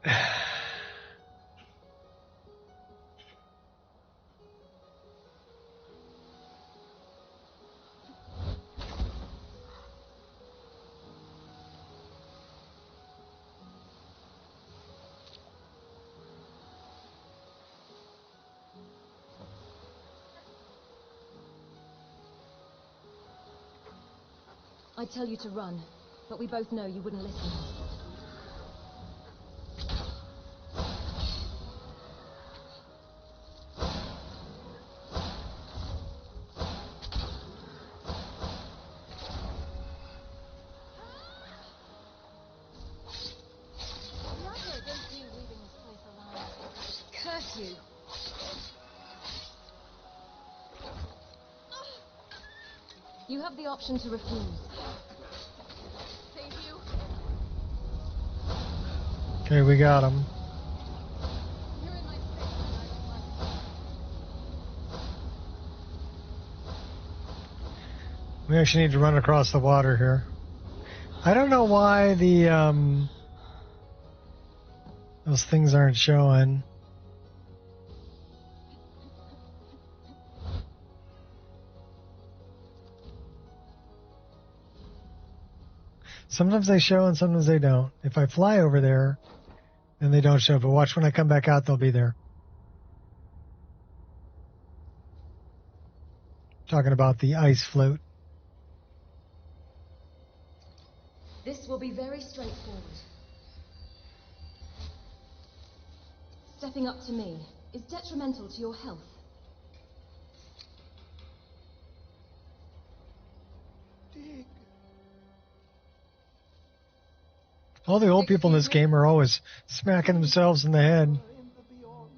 I tell you to run, but we both know you wouldn't listen. Curse you! You have the option to refuse. Save you. Okay, we got him. You're in my space and I don't like it. We actually need to run across the water here. I don't know why the those things aren't showing. Sometimes they show and sometimes they don't. If I fly over there, then they don't show. But watch, when I come back out, they'll be there. Talking about the ice float. This will be very straightforward. Stepping up to me is detrimental to your health. Dig. All the old people in this game are always smacking themselves in the head. In the beyond,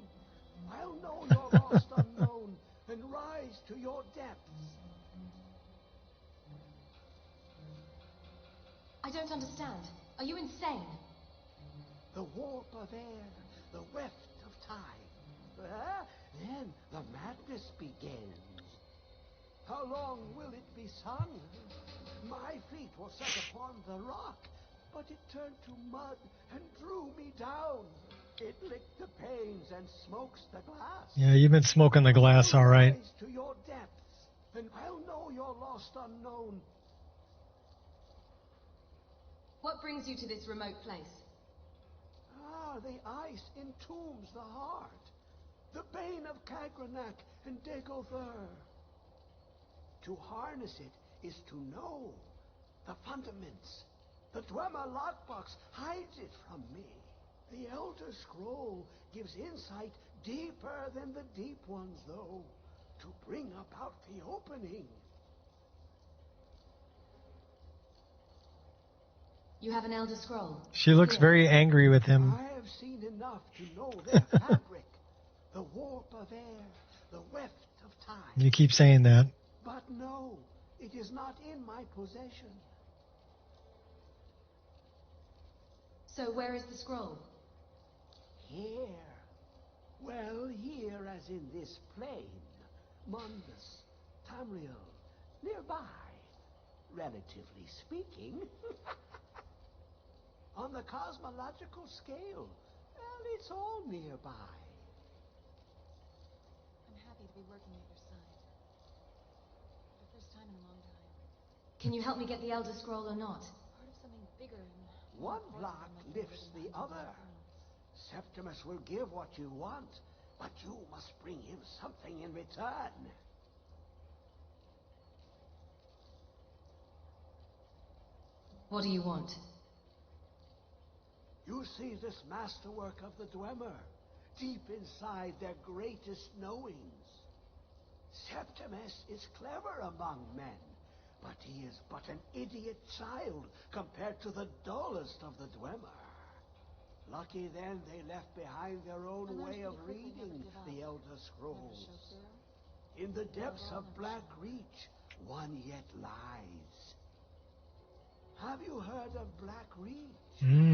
I'll know your lost unknown and rise to your depths. I don't understand. Are you insane? The warp of air, the weft of time. Then the madness begins. How long will it be sung? My feet will set upon the rock, but it turned to mud and drew me down. It licked the panes and smokes the glass. Yeah, you've been smoking the glass, all right. Rise to your depths, and I'll know your lost unknown. What brings you to this remote place? Ah, the ice entombs the heart. The bane of Kagranak and Dagother. To harness it is to know the fundaments. The Dwemer lockbox hides it from me. The Elder Scroll gives insight deeper than the deep ones, though, to bring about the opening. You have an Elder Scroll? She looks very angry with him. I have seen enough to know their fabric, the warp of air, the weft of time. You keep saying that. But no, it is not in my possession. So where is the scroll? Here. Well, here as in this plane. Mundus, Tamriel, nearby, relatively speaking. On the cosmological scale, well, it's all nearby. I'm happy to be working at your side. For the first time in a long time. Can you help me get the Elder Scroll or not? Part of something bigger and one block lifts the other. Septimus will give what you want, but you must bring him something in return. What do you want? You see this masterwork of the Dwemer, deep inside their greatest knowings. Septimus is clever among men, but he is but an idiot child compared to the dullest of the Dwemer. Lucky then they left behind their own way of reading the Elder Scrolls. In the depths of Black Reach, one yet lies. Have you heard of Black Reach?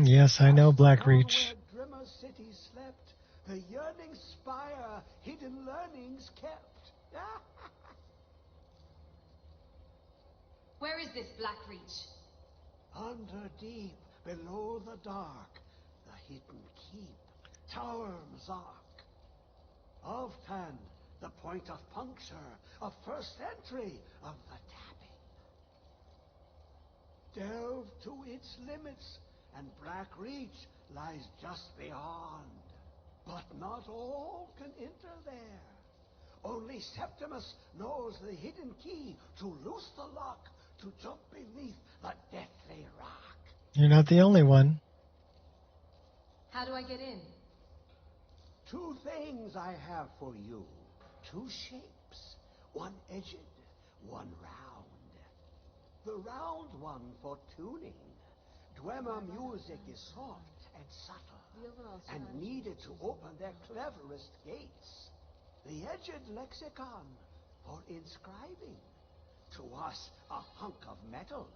Yes, I know Black Reach. Where Drimmer City slept, the yearning spire, hidden learnings kept. Where is this Black Reach? Under deep, below the dark, the hidden keep, Tower Mazark. Alftan, the point of puncture, of first entry of the tapping. Delve to its limits, and Black Reach lies just beyond. But not all can enter there. Only Septimus knows the hidden key to loose the lock, to jump beneath the deathly rock. You're not the only one. How do I get in? Two things I have for you. Two shapes. One edged, one round. The round one for tuning. Dwemer music is soft and subtle, and needed to open their cleverest gates. The edged lexicon for inscribing. To us, a hunk of metal.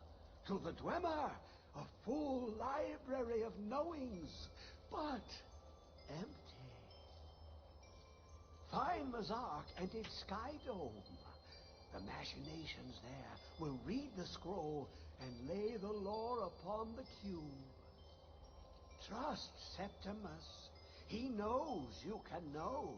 To the Dwemer, a full library of knowings, but empty. Find Mazark and its sky dome. The machinations there will read the scroll and lay the lore upon the cube. Trust Septimus. He knows you can know.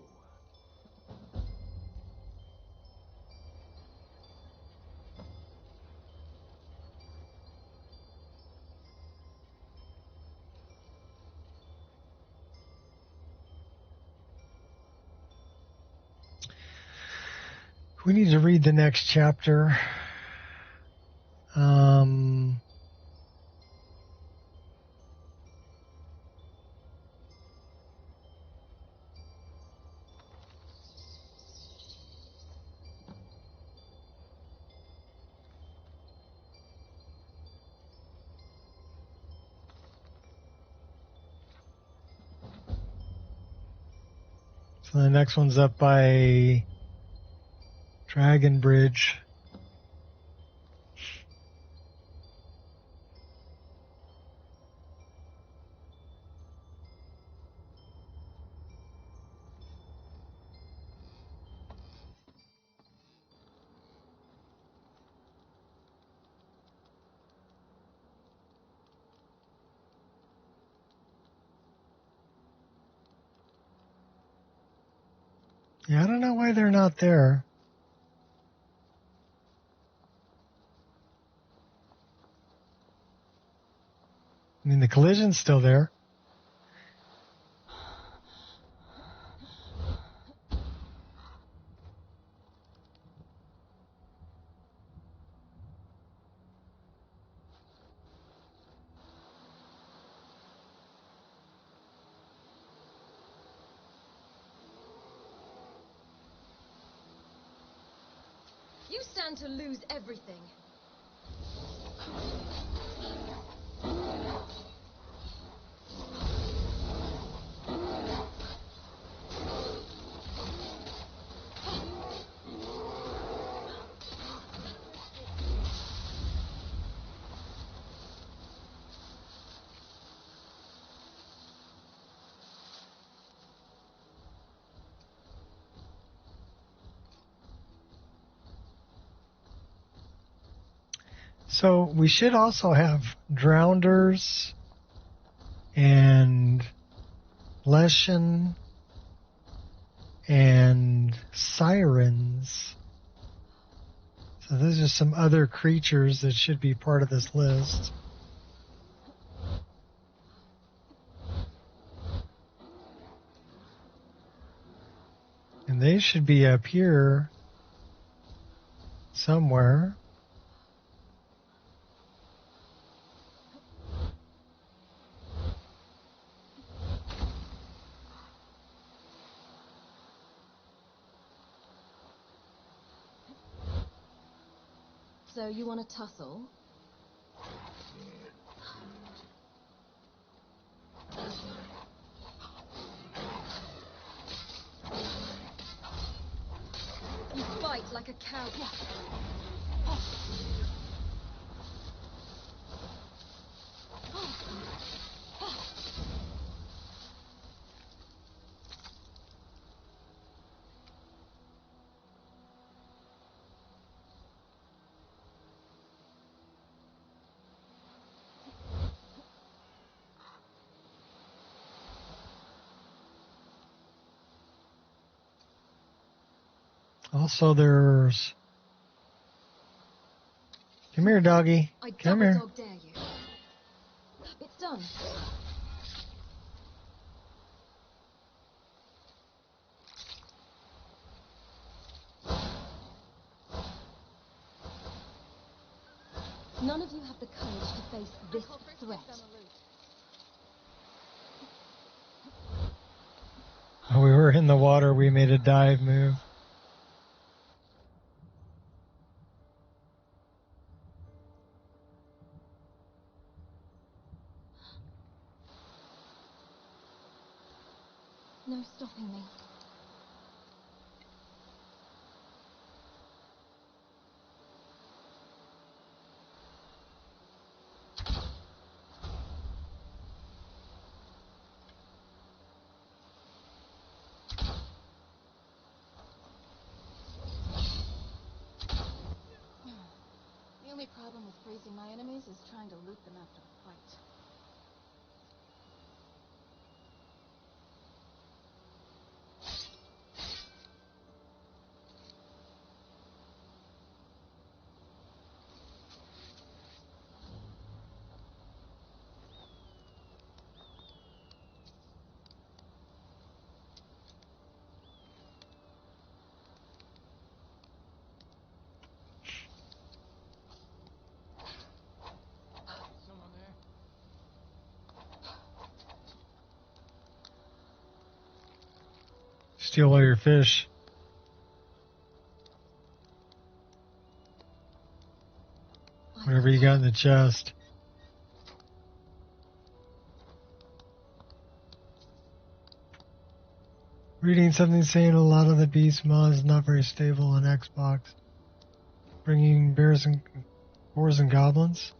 We need to read the next chapter. So the next one's up by Dragon Bridge. Yeah, I don't know why they're not there. I mean, the collision's still there. You stand to lose everything. So we should also have drowners and Leshen and sirens. So those are some other creatures that should be part of this list. And they should be up here somewhere. So you want to tussle? You fight like a cow. Also, there's... Come here, doggy. Come here. Dog dare you. It's done. None of you have the courage to face this threat. Oh, we were in the water. We made a dive move. No stopping me. The only problem with freezing my enemies is trying to loot them after a fight. Steal all your fish. Whatever you got in the chest. Reading something saying a lot of the beast mod is not very stable on Xbox. Bringing boars and goblins.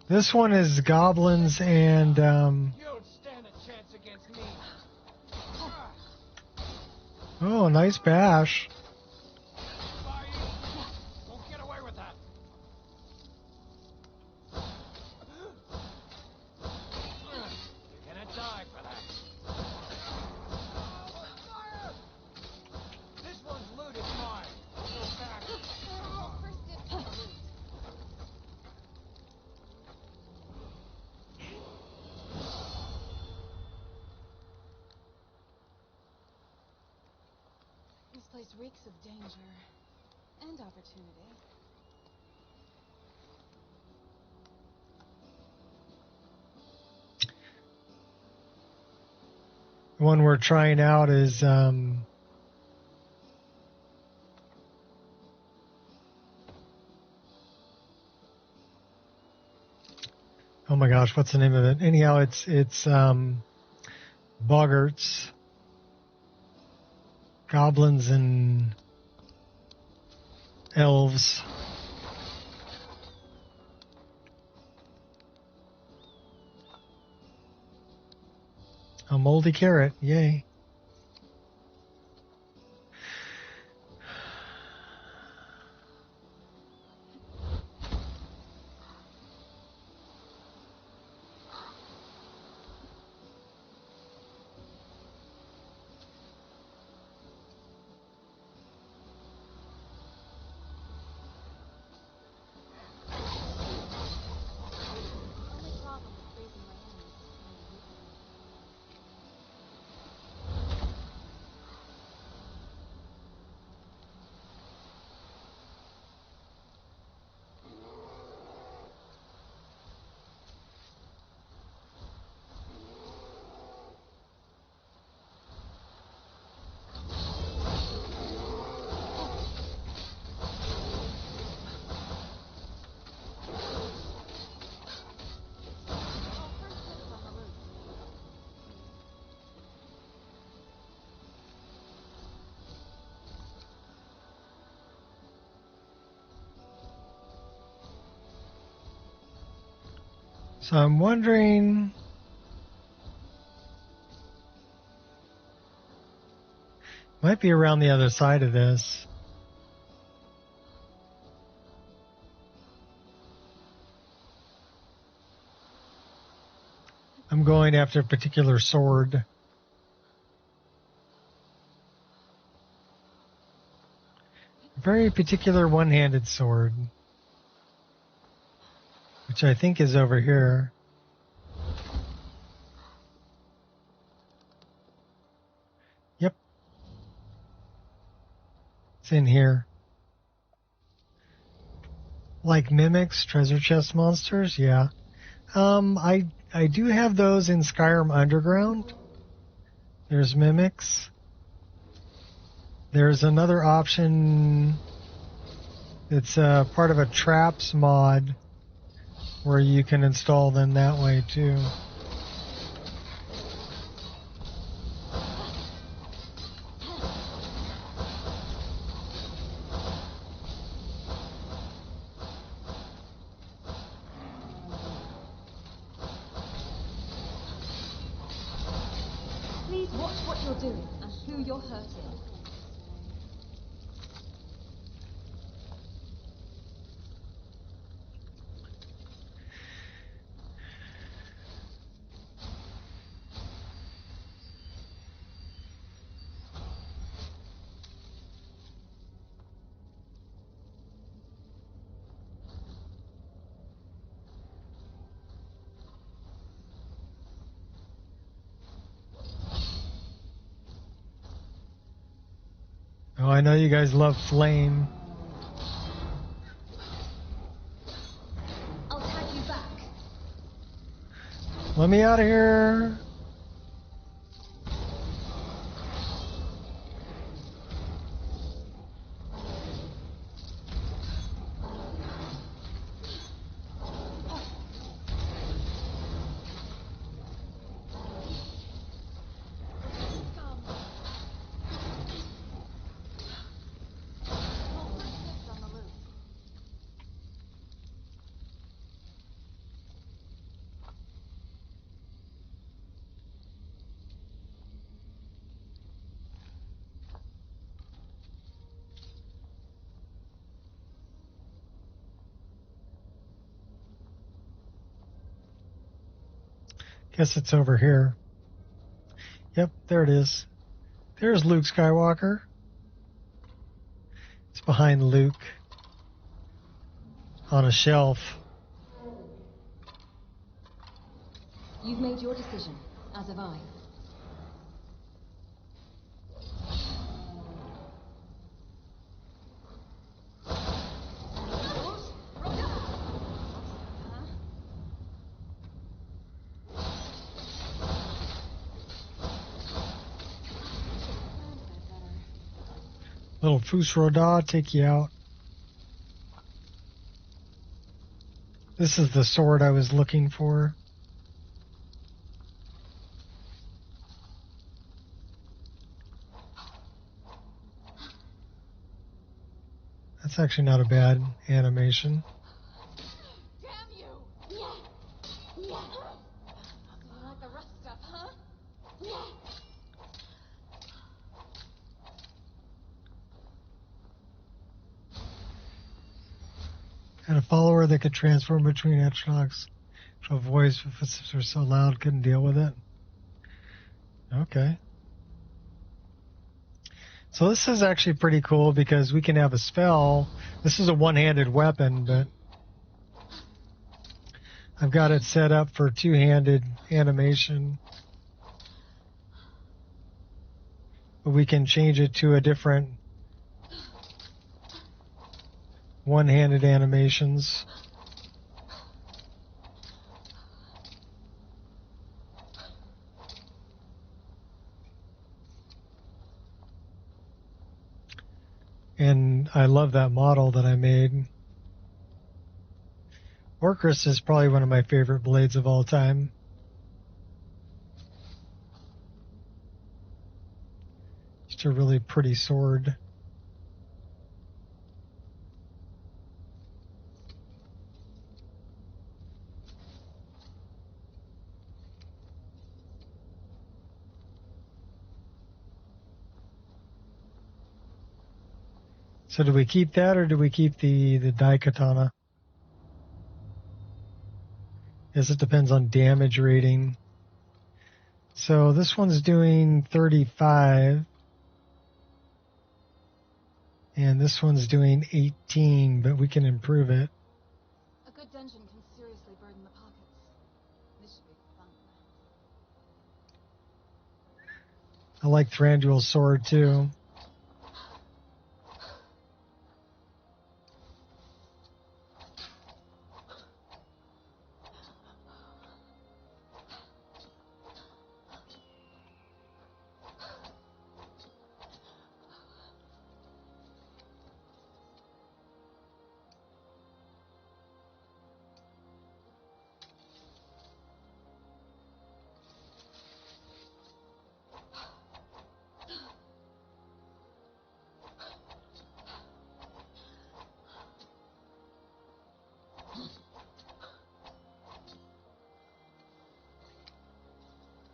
This one is goblins and You don't stand a chance against me. oh, nice bash. Won't get away with that. You're gonna die for that. place reeks of danger and opportunity. The one we're trying out is oh my gosh, what's the name of it? Anyhow, it's Boggarts, Goblins, and Elves. A moldy carrot, yay. So I'm wondering, might be around the other side of this. I'm going after a particular sword. A very particular one-handed sword, which I think is over here. Yep. It's in here. Like mimics, treasure chest monsters, yeah. I do have those in Skyrim Underground. There's mimics. There's another option. It's part of a traps mod where you can install them that way too. Please watch what you're doing and who you're hurting. Oh, I know you guys love flame. I'll tag you back. Let me out of here. Guess it's over here. Yep, there it is. There's Luke Skywalker. It's behind Luke on a shelf. You've made your decision, as have I. Little Fusroda take you out. This is the sword I was looking for. That's actually not a bad animation. Damn you! Yeah. Yeah. So you like the rough stuff, huh? Yeah. Had a follower that could transform between electronics to a voice if footsteps were so loud couldn't deal with it. Okay. So this is actually pretty cool because we can have a spell. This is a one-handed weapon, but I've got it set up for two-handed animation. But we can change it to a different one-handed animations. And I love that model that I made. Orcus is probably one of my favorite blades of all time. Just a really pretty sword. So do we keep that or do we keep the Daikatana? Yes, it depends on damage rating. So this one's doing 35. And this one's doing 18, but we can improve it. A good dungeon can seriously burden the pockets. This should be fun. I like Thranduil's sword too.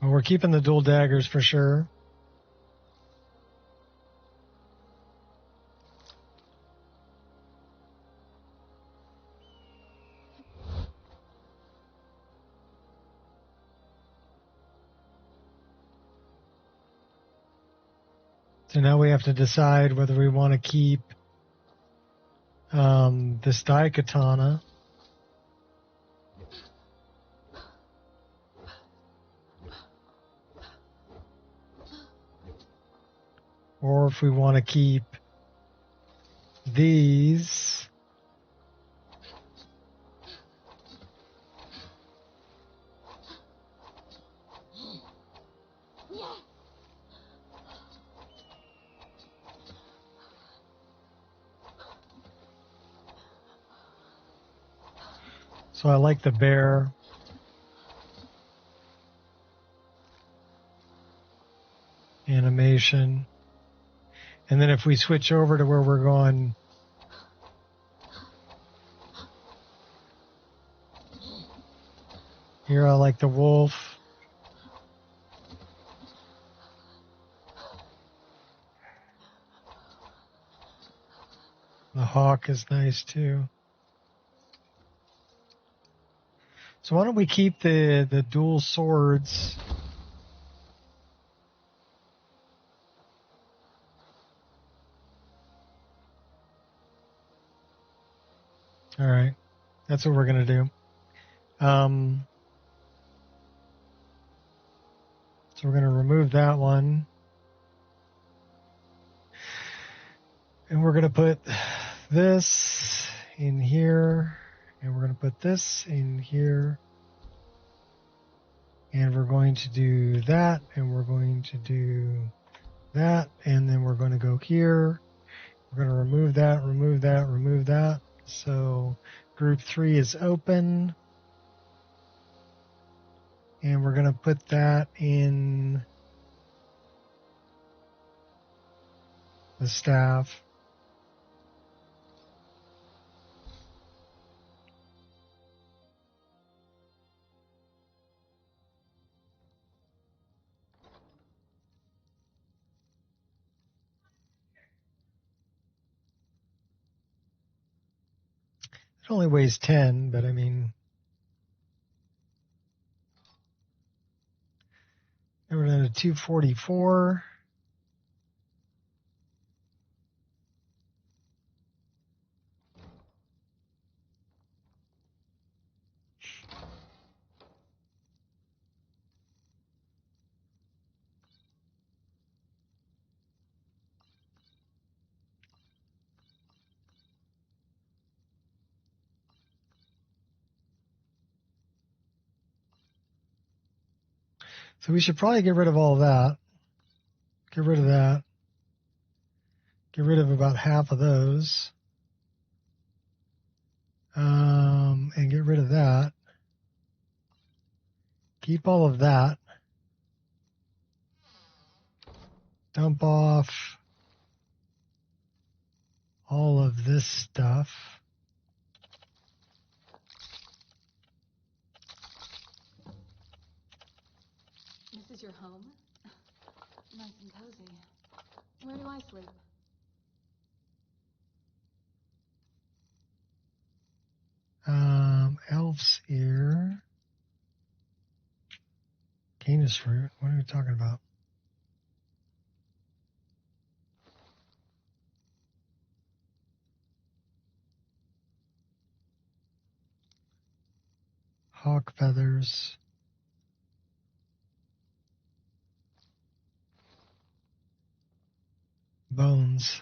Well, we're keeping the dual daggers for sure. So now we have to decide whether we want to keep this Daikatana. Or if we want to keep these. So I like the bear. Animation. And then if we switch over to where we're going, here I like the wolf. The hawk is nice too. So why don't we keep the dual swords? All right, that's what we're gonna do. So we're gonna remove that one, and we're gonna put this in here, and we're gonna put this in here, and we're going to do that, and we're going to do that, and then we're going to go here, We're going to remove that, remove that, remove that. So group 3 is open. And we're going to put that in the staff. It only weighs 10, but I mean, we're down to 244. So we should probably get rid of all that. Get rid of that. Get rid of about half of those. And get rid of that. Keep all of that. Dump off all of this stuff. This is your home? Nice and cozy. Where do I sleep? Elves ear. Canis fruit. What are we talking about? Hawk feathers. Bones.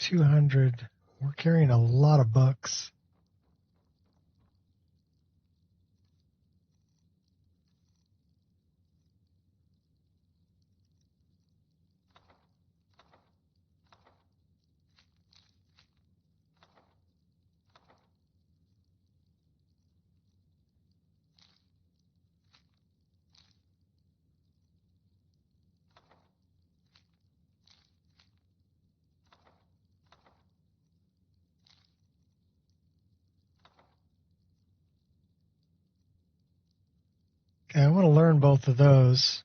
$200. We're carrying a lot of books. Okay, I want to learn both of those.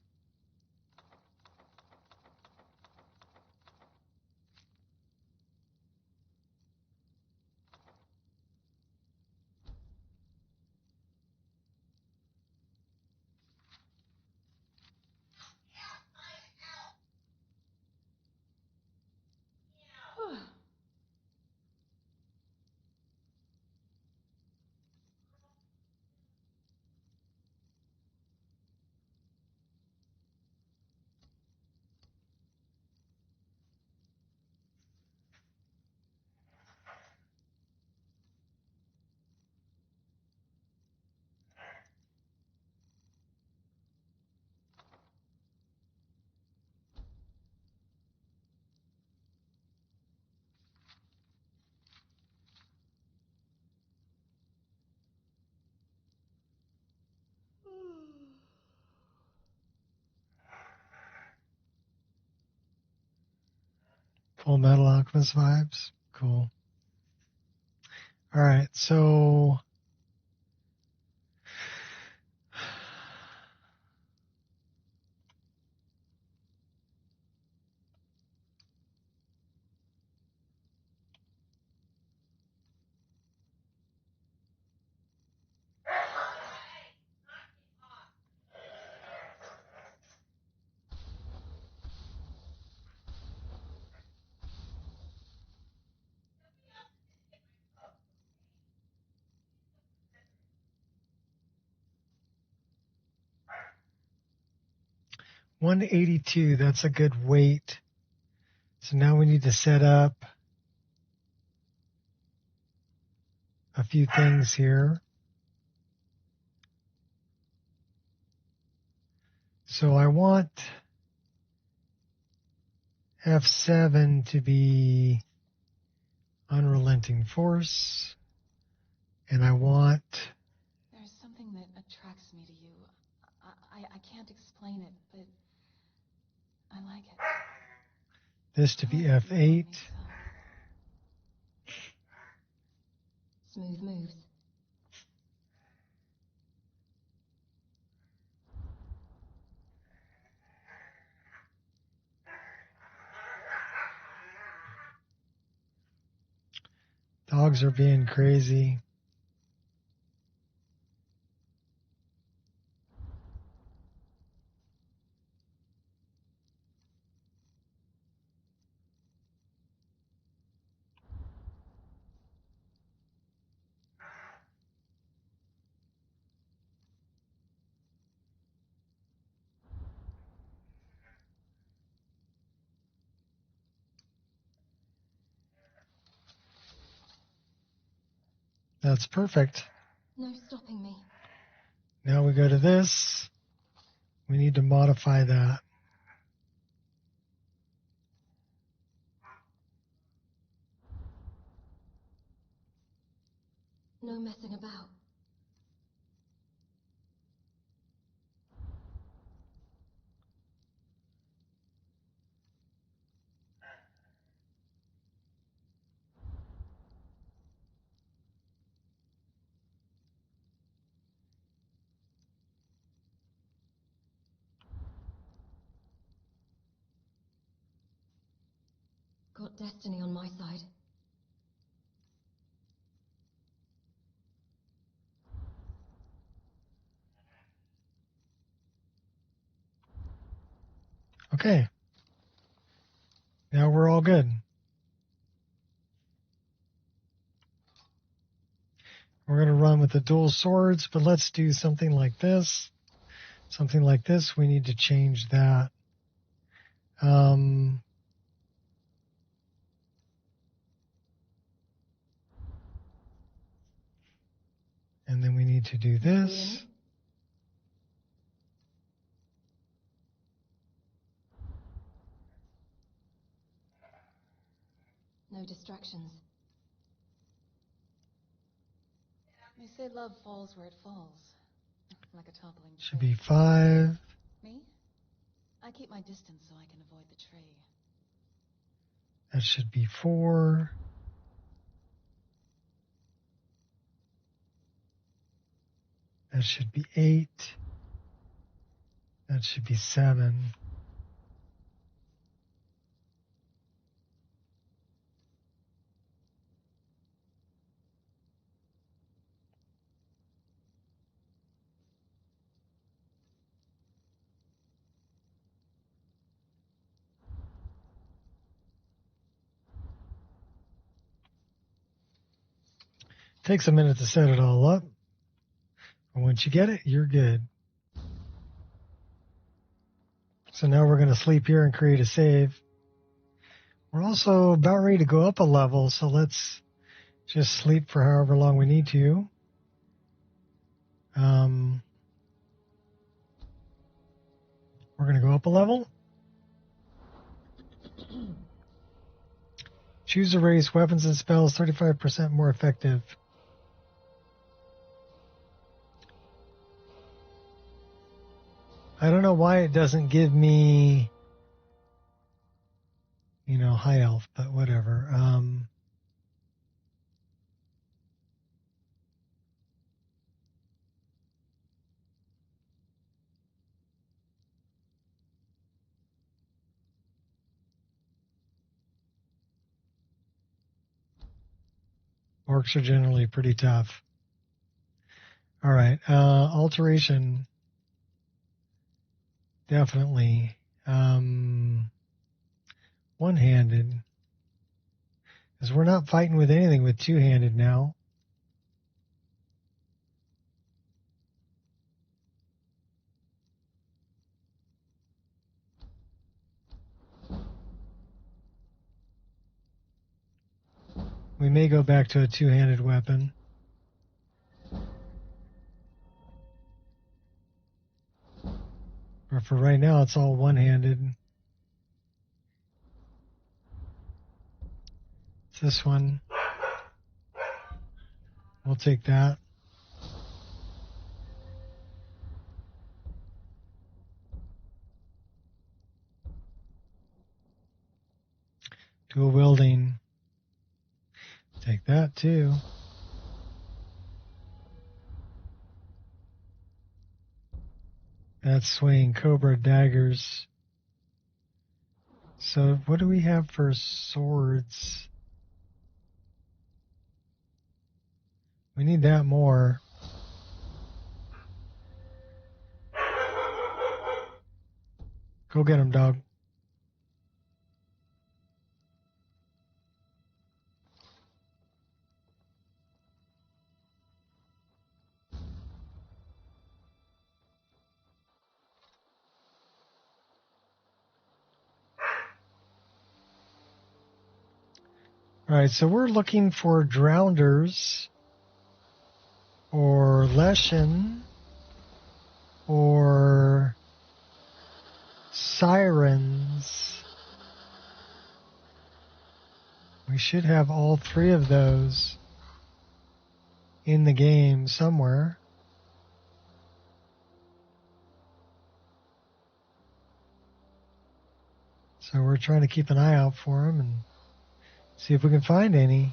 Full Metal Alchemist vibes. Cool. All right, so 182, that's a good weight. So now we need to set up a few things here. So I want F7 to be unrelenting force, and I want There's something that attracts me to you. I can't explain it, but I like it. this to be F8. Smooth moves. Dogs are being crazy. That's perfect. No stopping me. Now we go to this. We need to modify that. No messing about. Got destiny on my side. Okay. Now we're all good. We're going to run with the dual swords, but let's do something like this. Something like this. We need to change that. And then we need to do this. No distractions. They say love falls where it falls. Like a toppling tree. Should be 5. Me? I keep my distance so I can avoid the tree. That should be 4. That should be 8. That should be 7. Takes a minute to set it all up. And once you get it, you're good. So now we're going to sleep here and create a save. We're also about ready to go up a level, so let's just sleep for however long we need to. We're going to go up a level. Choose a race, weapons and spells 35% more effective. I don't know why it doesn't give me, high elf, but whatever. Orcs are generally pretty tough. All right, alteration. Definitely. One-handed. Because we're not fighting with anything with two-handed now. We may go back to a two-handed weapon. But for right now, it's all one-handed. It's this one. We'll take that. Dual wielding. Take that too. That's swinging cobra daggers. So what do we have for swords? We need that more. Go get him, dog. All right, so we're looking for drowners or Leshen or sirens. We should have all three of those in the game somewhere. So we're trying to keep an eye out for them and see if we can find any.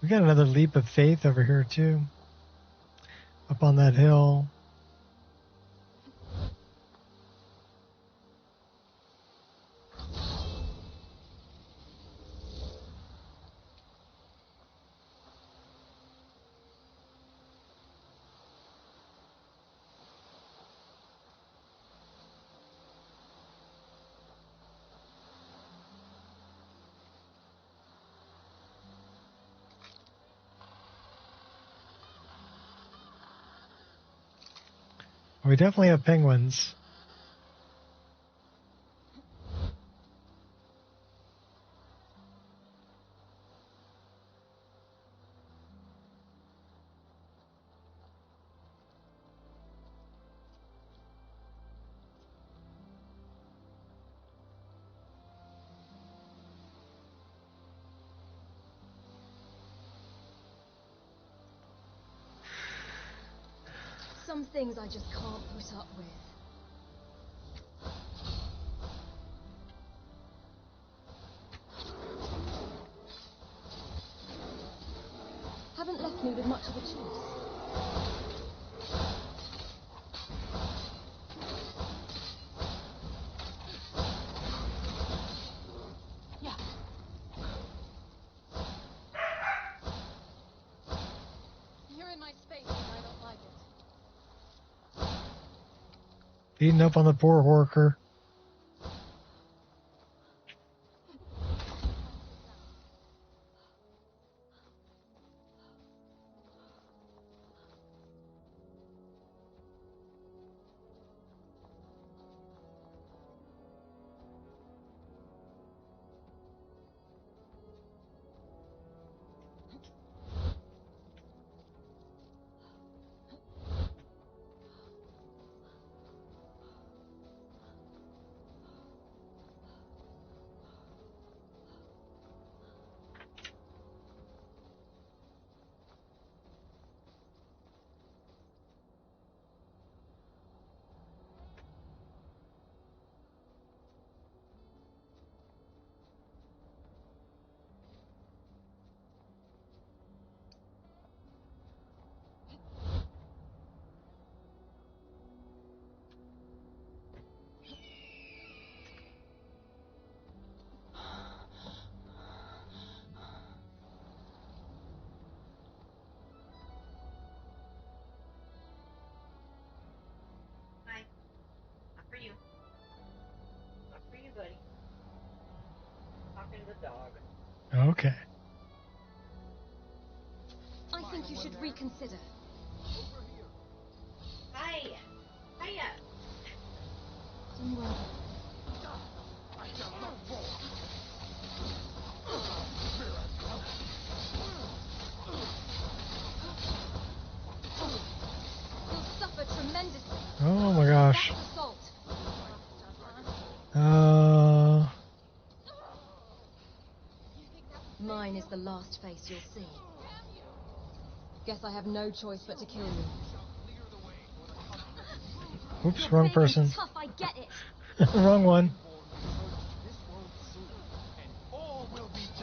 We got another leap of faith over here too. Up on that hill. We definitely have penguins. Some things I just can't put up with. Haven't left me with much of a choice. Yeah. You're in my space and I don't like it. Beating up on the poor worker. Okay. I think you should reconsider. Hi. Hiya. You'll suffer tremendously. Oh my gosh. That's assault. Mine is the last face you'll see. Guess I have no choice but to kill you. Oops, wrong person. Tough, I get it. Wrong one.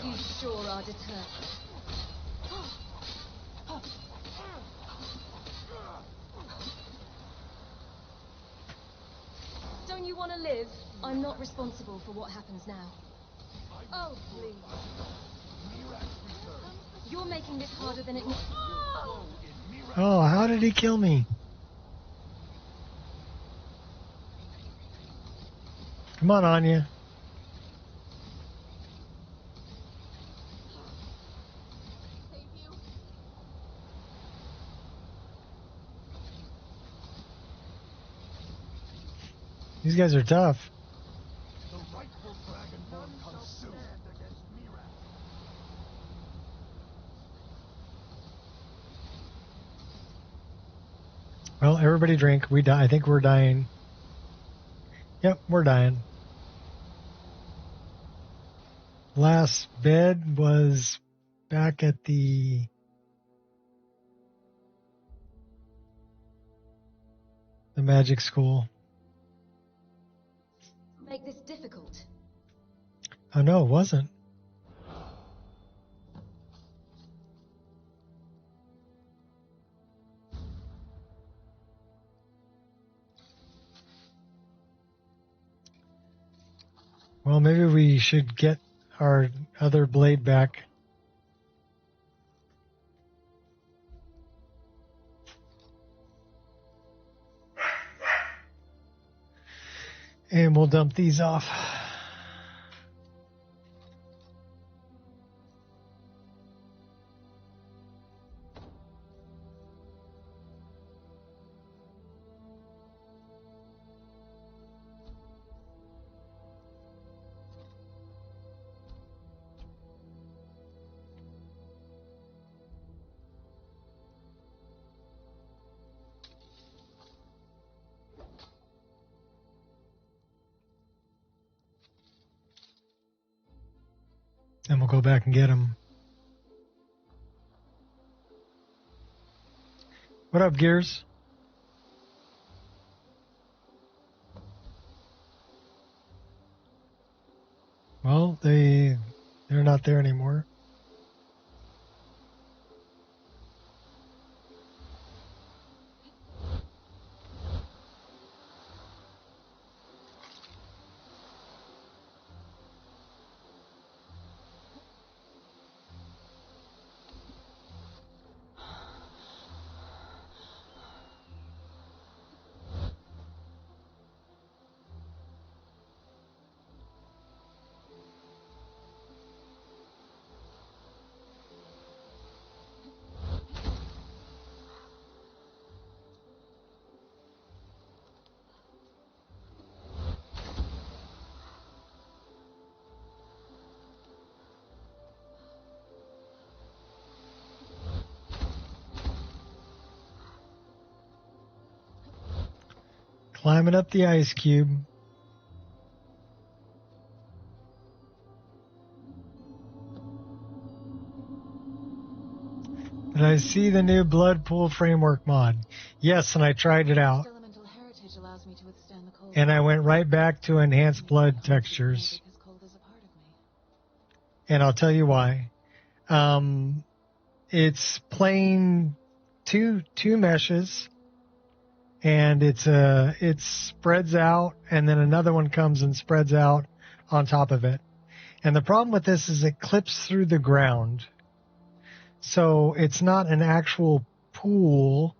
You sure are determined. Don't you want to live? I'm not responsible for what happens now. Oh, please. You're making this harder than it needs. Oh, how did he kill me? Come on, Anya. These guys are tough. Well, everybody drink. We die. I think we're dying. Yep, we're dying. Last bed was back at the magic school. Make this difficult. Oh no, it wasn't. Well, maybe we should get our other blade back. And we'll dump these off. And we'll go back and get them. What up, Gears? Well, they're not there anymore. Climbing up the ice cube. Did I see the new Blood Pool Framework mod? Yes, and I tried it out. Elemental heritage allows me to withstand the cold. And I went right back to enhanced blood textures. Because cold is a part of me. And I'll tell you why. It's plain two meshes, and it spreads out, and then another one comes and spreads out on top of it. And the problem with this is it clips through the ground. So it's not an actual pool.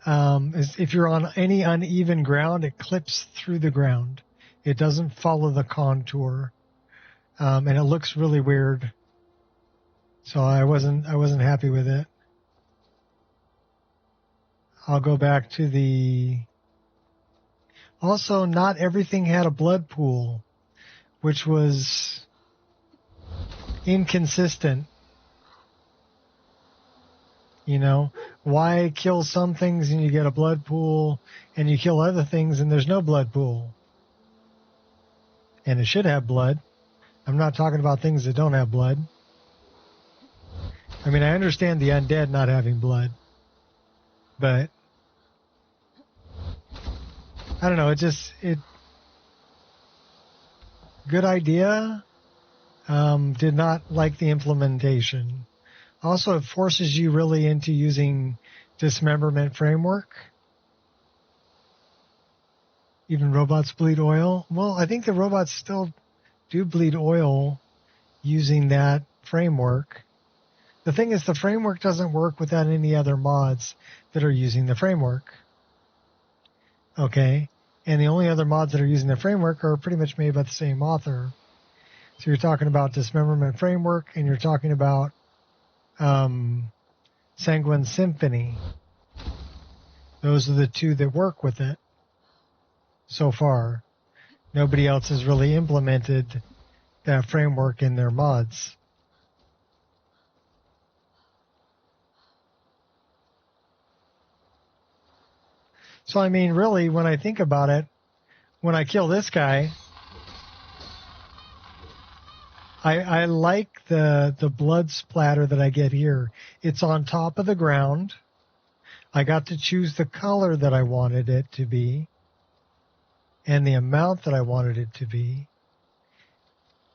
If you're on any uneven ground, it clips through the ground. It doesn't follow the contour. And it looks really weird. So I wasn't happy with it. I'll go back to the... Also, not everything had a blood pool, which was inconsistent. You know, why kill some things and you get a blood pool, and you kill other things and there's no blood pool? And it should have blood. I'm not talking about things that don't have blood. I mean, I understand the undead not having blood, but I don't know. Good idea. Did not like the implementation. Also, it forces you really into using dismemberment framework. Even robots bleed oil. Well, I think the robots still do bleed oil using that framework. The thing is, the framework doesn't work without any other mods that are using the framework. Okay? And the only other mods that are using the framework are pretty much made by the same author. So you're talking about Dismemberment Framework, and you're talking about Sanguine Symphony. Those are the two that work with it so far. Nobody else has really implemented that framework in their mods. So, I mean, really, when I think about it, when I kill this guy, I like the blood splatter that I get here. It's on top of the ground. I got to choose the color that I wanted it to be and the amount that I wanted it to be,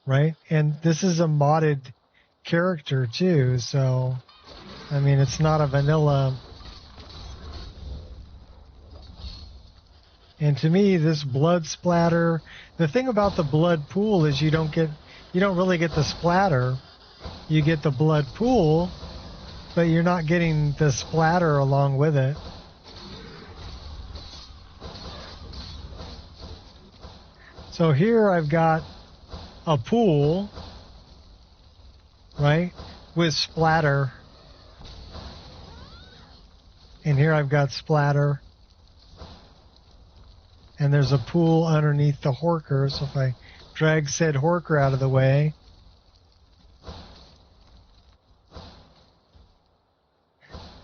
right? And this is a modded character too, so, I mean, it's not a vanilla. And to me, this blood splatter, the thing about the blood pool is you don't really get the splatter. You get the blood pool, but you're not getting the splatter along with it. So here I've got a pool, right, with splatter. And here I've got splatter. And there's a pool underneath the Horker, so if I drag said Horker out of the way,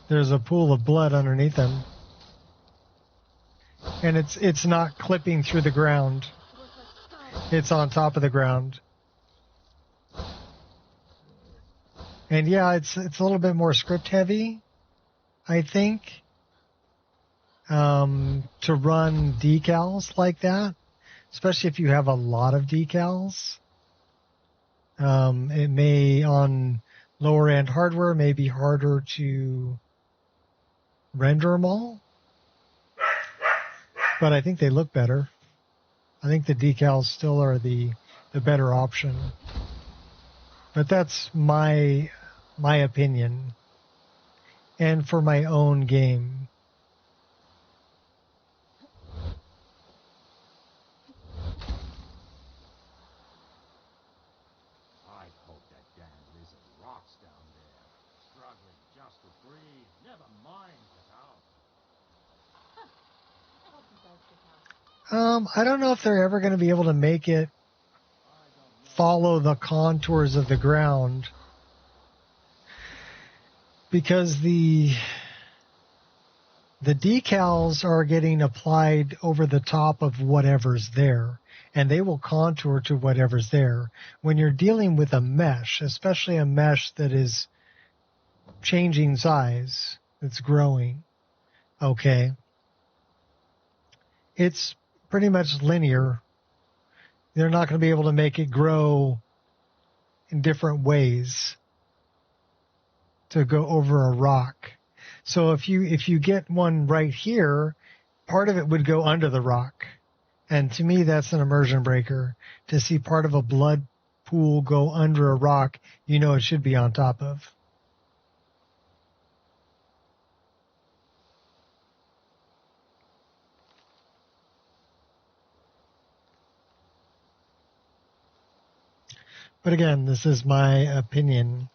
there's a pool of blood underneath him. And it's not clipping through the ground. It's on top of the ground. And yeah, it's a little bit more script heavy, I think, to run decals like that, especially if you have a lot of decals. It may, on lower end hardware, may be harder to render them all, but I think they look better. I think the decals still are the better option. But that's my opinion, and for my own game. I hope that damn lizard rots down there, struggling just to breathe. Never mind without. I don't know if they're ever going to be able to make it follow the contours of the ground, because the decals are getting applied over the top of whatever's there, and they will contour to whatever's there. When you're dealing with a mesh, especially a mesh that is changing size, it's growing, okay, it's pretty much linear. They're not going to be able to make it grow in different ways to go over a rock. So if you get one right here, part of it would go under the rock. And to me, that's an immersion breaker. To see part of a blood pool go under a rock, you know it should be on top of. But again, this is my opinion.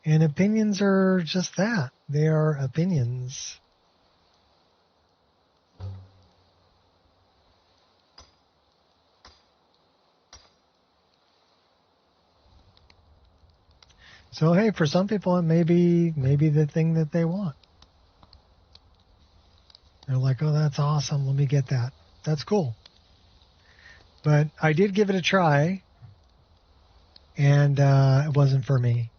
And opinions are just that. They are opinions. So hey, for some people it may be the thing that they want. They're like, oh, that's awesome. Let me get that. That's cool. But I did give it a try, and it wasn't for me.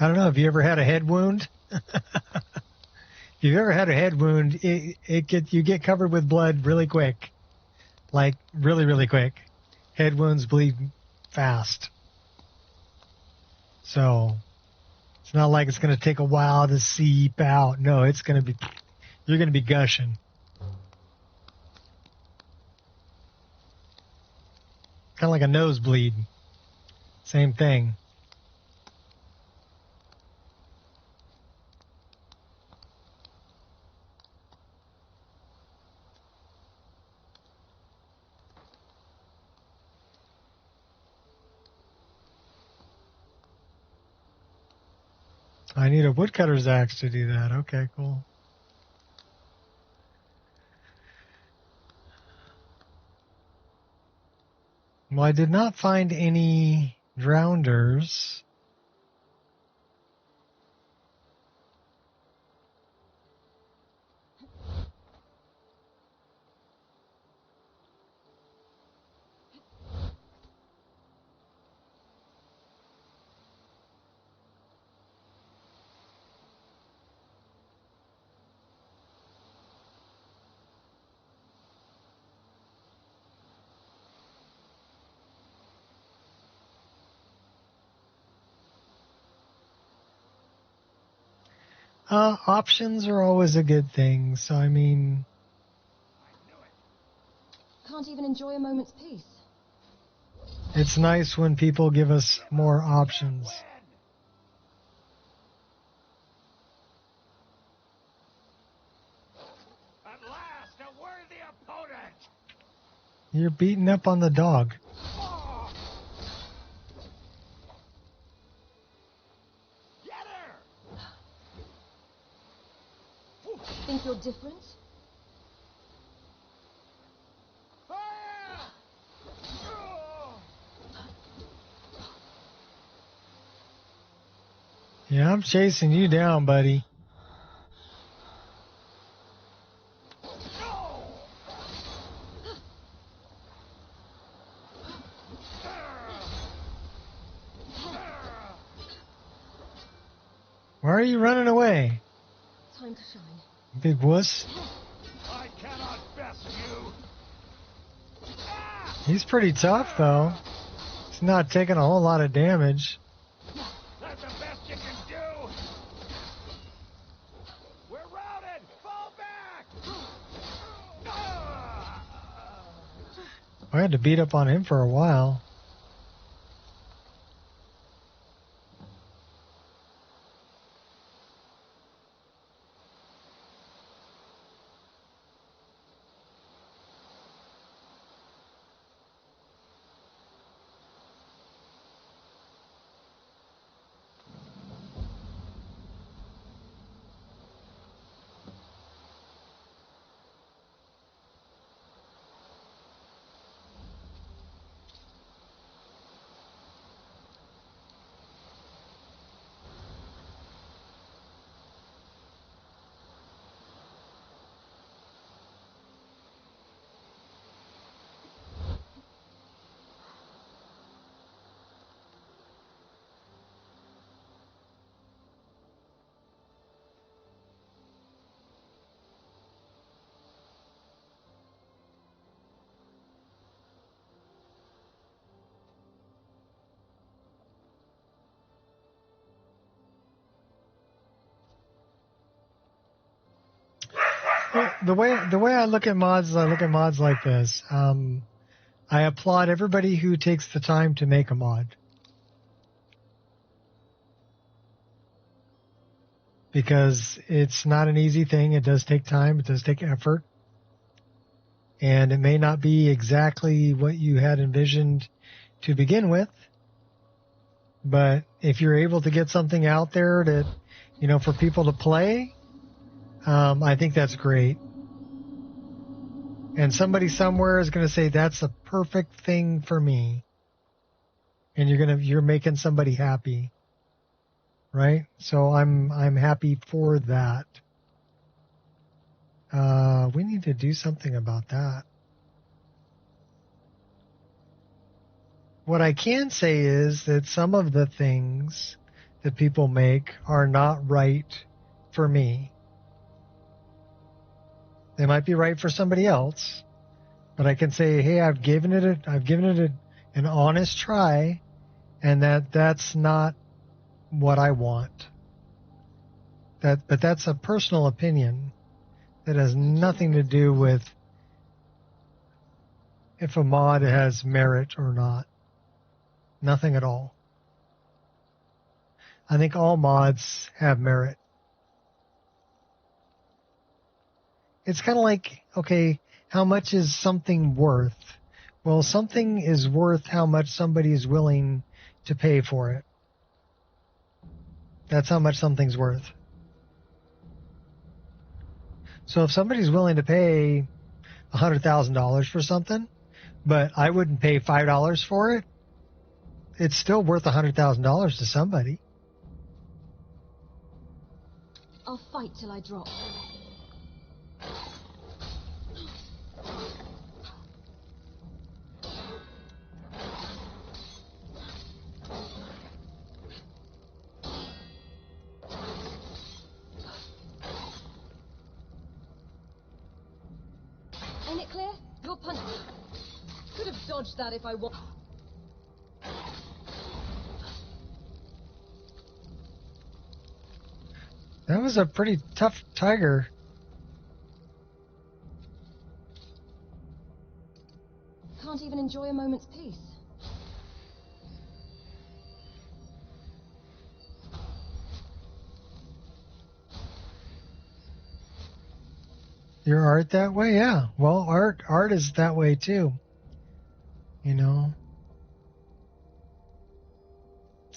I don't know. Have you ever had a head wound? If you've ever had a head wound, you get covered with blood really quick, like really, really quick. Head wounds bleed fast, so it's not like it's going to take a while to seep out. No, you're going to be gushing. Kind of like a nosebleed. Same thing. I need a woodcutter's axe to do that. Okay, cool. Well, I did not find any drowners. Options are always a good thing. So, I mean... Can't even enjoy a moment's peace. It's nice when people give us more options. At last, a worthy opponent! You're beating up on the dog. Think you're different? Yeah, I'm chasing you down, buddy. Why are you running away? Time to shine. Big wuss. I cannot best you. He's pretty tough, though. He's not taking a whole lot of damage. That's the best you can do. We're routed. Fall back. I had to beat up on him for a while. The way I look at mods is I look at mods like this. I applaud everybody who takes the time to make a mod. because it's not an easy thing. It does take time. It does take effort. And it may not be exactly what you had envisioned to begin with. But if you're able to get something out there that, you know, for people to play, I think that's great. And somebody somewhere is going to say, that's the perfect thing for me. And you're making somebody happy. Right? So I'm happy for that. We need to do something about that. What I can say is that some of the things that people make are not right for me. They might be right for somebody else, but I can say, hey, I've given it an honest try, and that's not what I want. But that's a personal opinion that has nothing to do with if a mod has merit or not. Nothing at all. I think all mods have merit. It's kind of like, okay, how much is something worth? Well, something is worth how much somebody is willing to pay for it. That's how much something's worth. So if somebody's willing to pay $100,000 for something, but I wouldn't pay $5 for it, it's still worth $100,000 to somebody. I'll fight till I drop. Ain't it clear? Your punch could have dodged that if I want. That was a pretty tough tiger. Can't even enjoy a moment's peace. Your art that way? Yeah. Well, art is that way too. You know?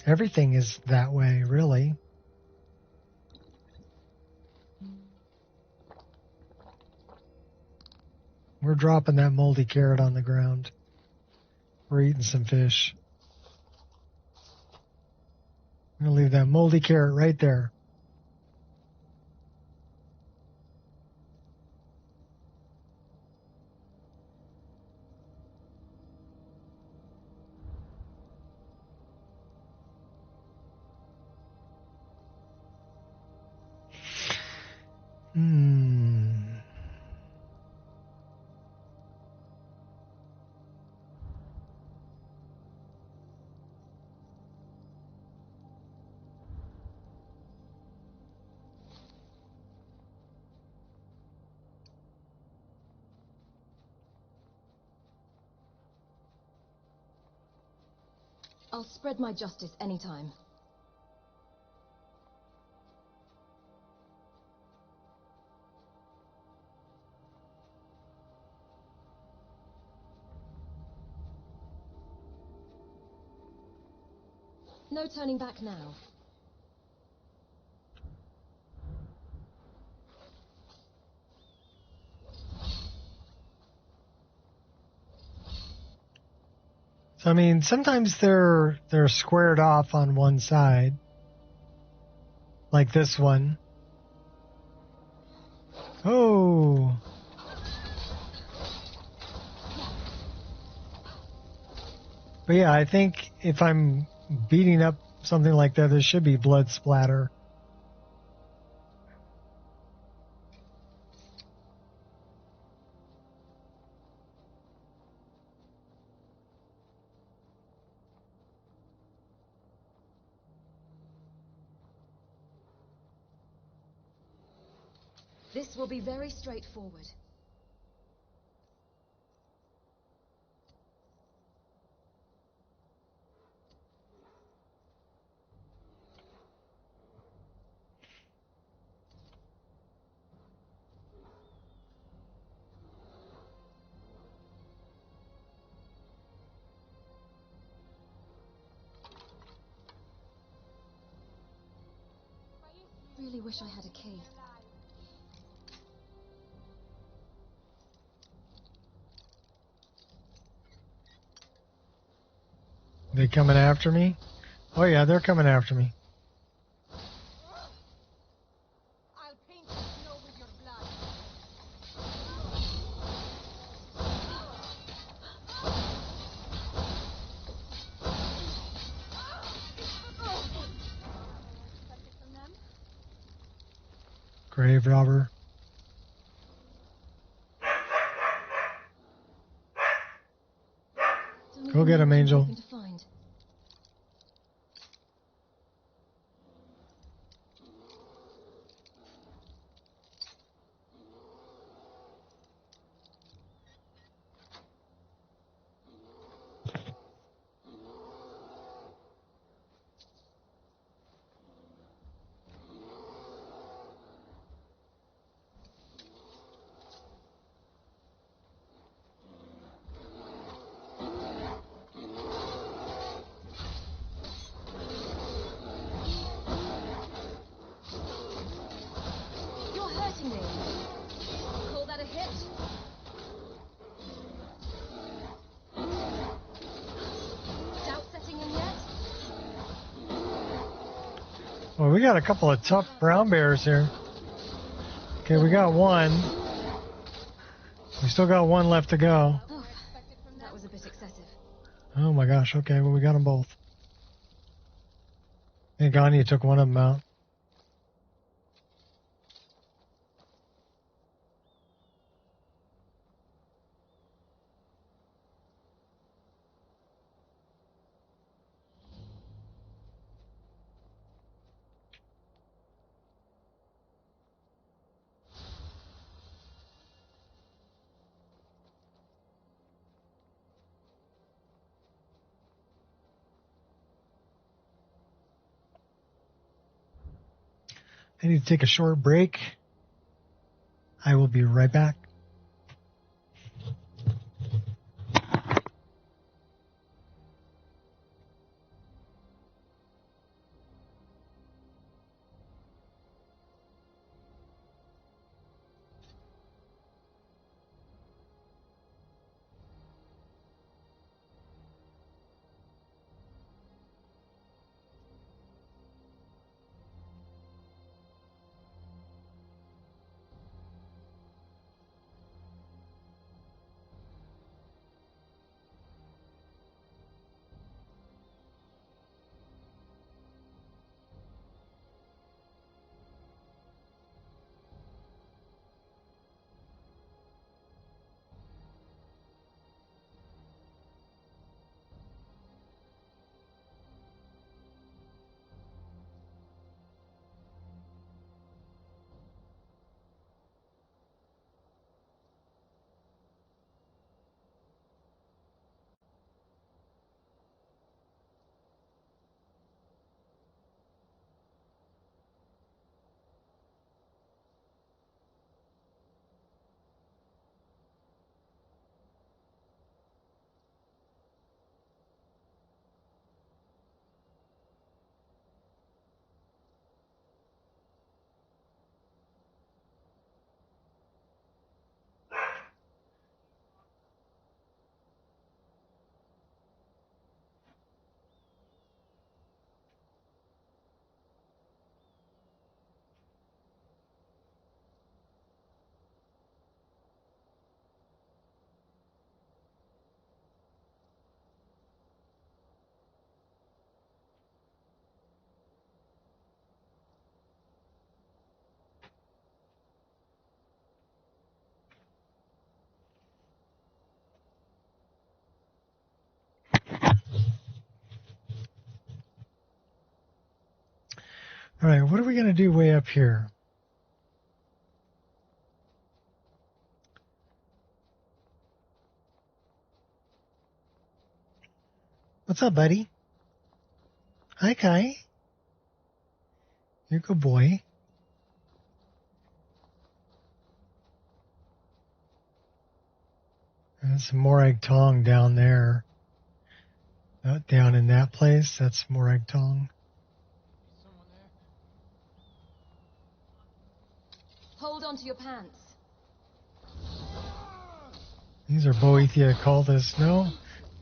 Everything is that way, really. We're dropping that moldy carrot on the ground. We're eating some fish. I'm going to leave that moldy carrot right there. I'll spread my justice anytime. No turning back now. So, I mean, sometimes they're squared off on one side, like this one. Oh. But yeah, I think if I'm beating up something like that, there should be blood splatter. This will be very straightforward. wish I had a key. They coming after me? Oh yeah, they're coming after me. I'll paint the snow with your blood. Grave robber. Go get him, Angel. You're hurting me. Call that a hit? Doubt setting in yet? Well, we got a couple of tough brown bears here. Okay, we got one. We still got one left to go. Oh, that was a bit excessive. Oh my gosh, okay, well we got them both. Hey, Gandhi, you took one of them out. I need to take a short break. I will be right back. All right, what are we going to do way up here? What's up, buddy? Hi, Kai. You're a good boy. There's some Morag Tong down there. Down in that place, that's Morag Tong. hold on to your pants. These are Boethia cultists. No?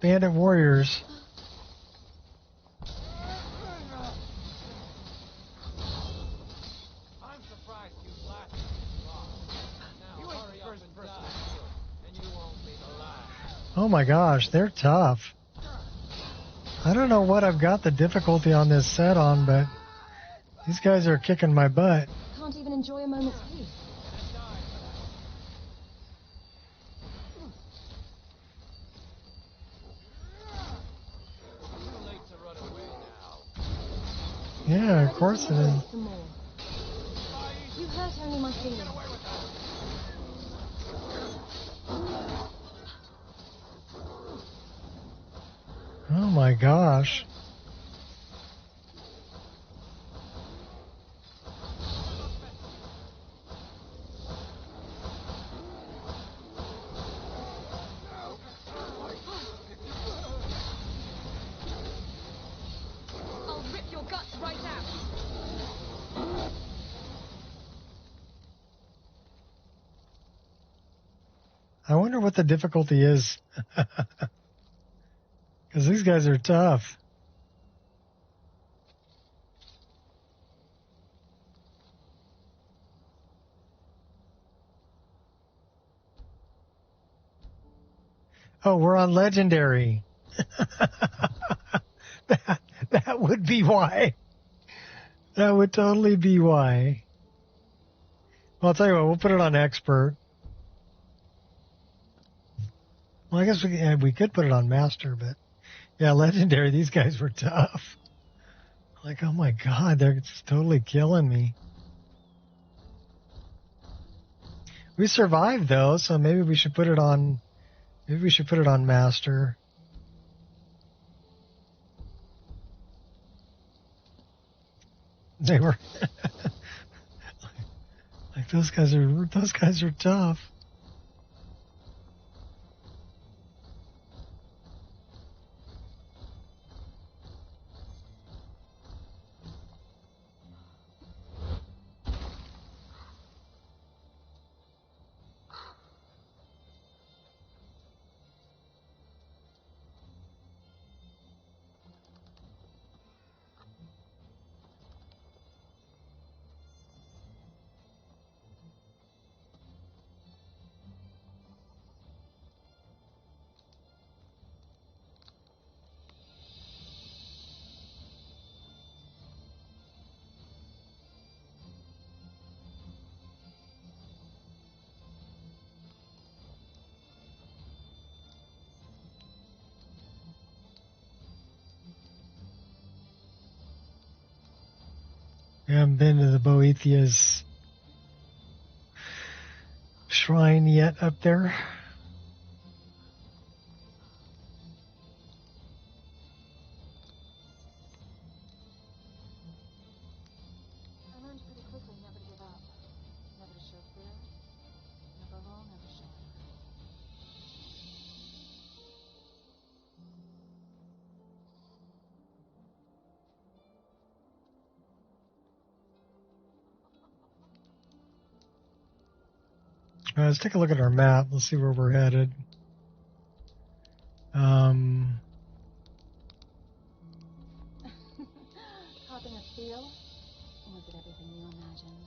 Bandit warriors. I'm surprised you lasted this long. Now hurry up and die, and you won't be the last. Oh my gosh, they're tough. I don't know what I've got the difficulty on this set on, but these guys are kicking my butt. Can't even enjoy a moment's peace. Yeah, of course it is. Some more. You hurt only my feelings. Oh my gosh. I'll rip your guts right out. I wonder what the difficulty is. Because these guys are tough. Oh, we're on Legendary. that would be why. That would totally be why. Well, I'll tell you what, we'll put it on Expert. Well, I guess we could put it on Master, but yeah, Legendary, these guys were tough. Like, oh my God, they're just totally killing me. We survived though, so maybe we should put it on. Maybe we should put it on Master. They were like those guys are tough. I haven't been to the Boethia's shrine yet up there. I learned pretty quickly never to give up. Never to show fear. And above all, never show it. Let's take a look at our map. Let's see where we're headed. Caught in a steal? Or was it everything you imagined?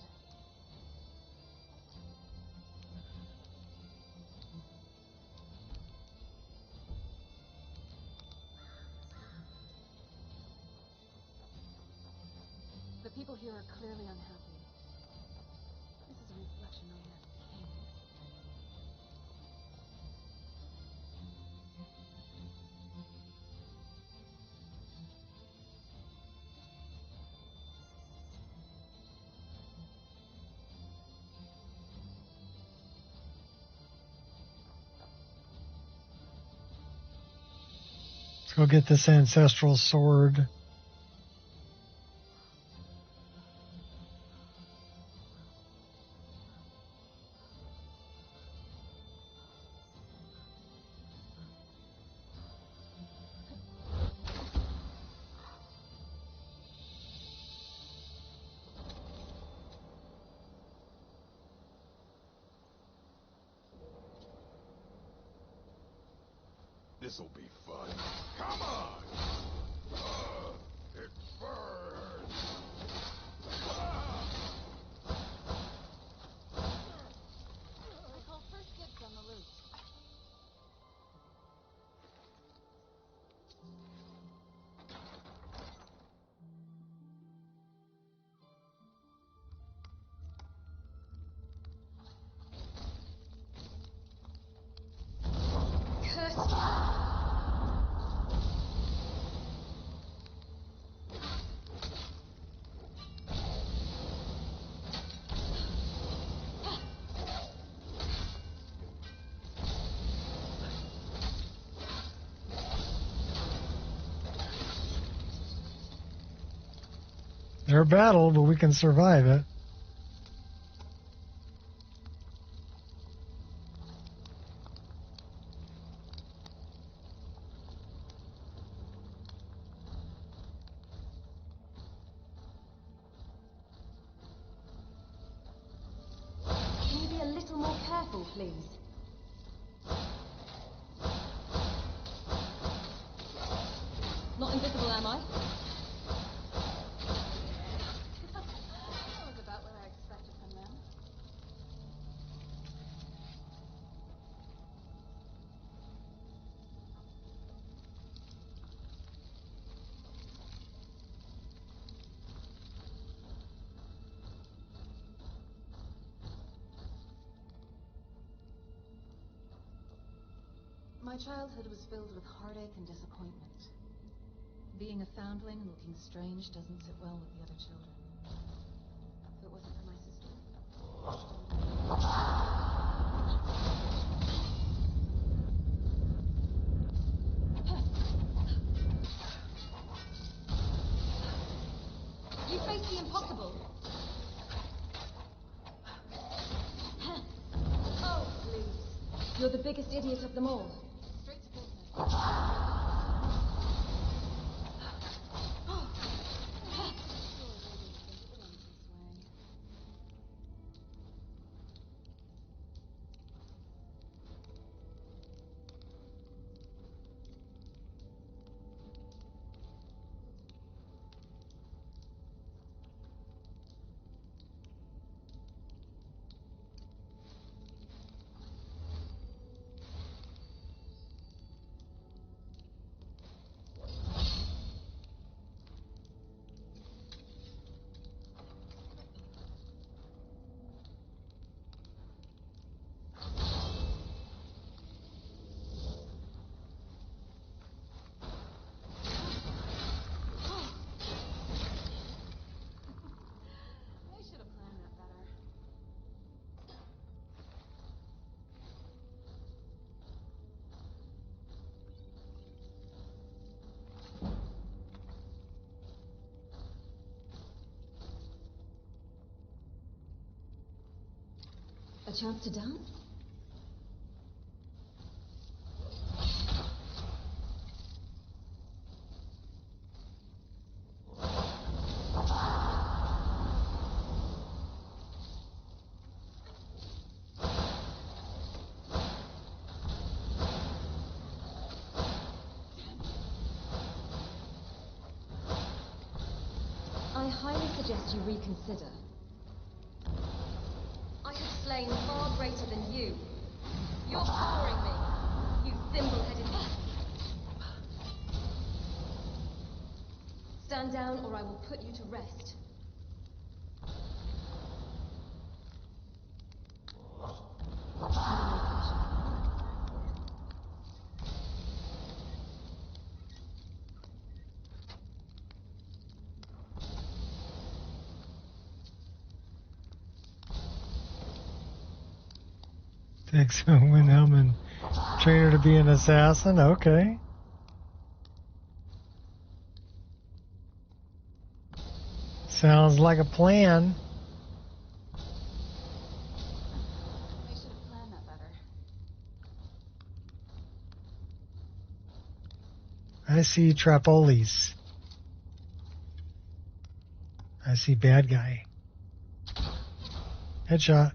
The people here are clearly unhappy. This is a reflection on their king. Let's go get this ancestral sword. This'll be fun. Come on! It burns! I call first dibs on the loot. They're a battle, but we can survive it. Can you be a little more careful, please? Not invisible, am I? That was about what I expected from them. My childhood was filled with heartache and disappointment. Being a foundling and looking strange doesn't sit well with the other children. If it wasn't for my sister. You face the impossible. Oh, please. You're the biggest idiot of them all. Straight to business. A chance to dance? I highly suggest you reconsider. I have slain far greater than you. You're boring me, you thimble-headed... Stand down or I will put you to rest. Takes Winham and train her to be an assassin. Okay. Sounds like a plan. They should have planned that better. I see Trapolis. I see bad guy. Headshot.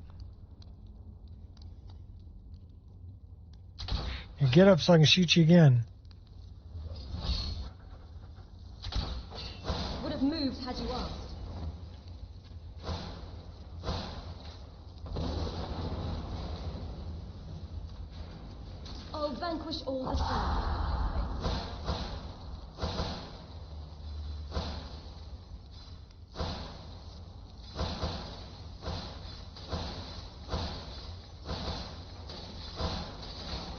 And get up so I can shoot you again. Would have moved had you asked. I'll vanquish all the sin.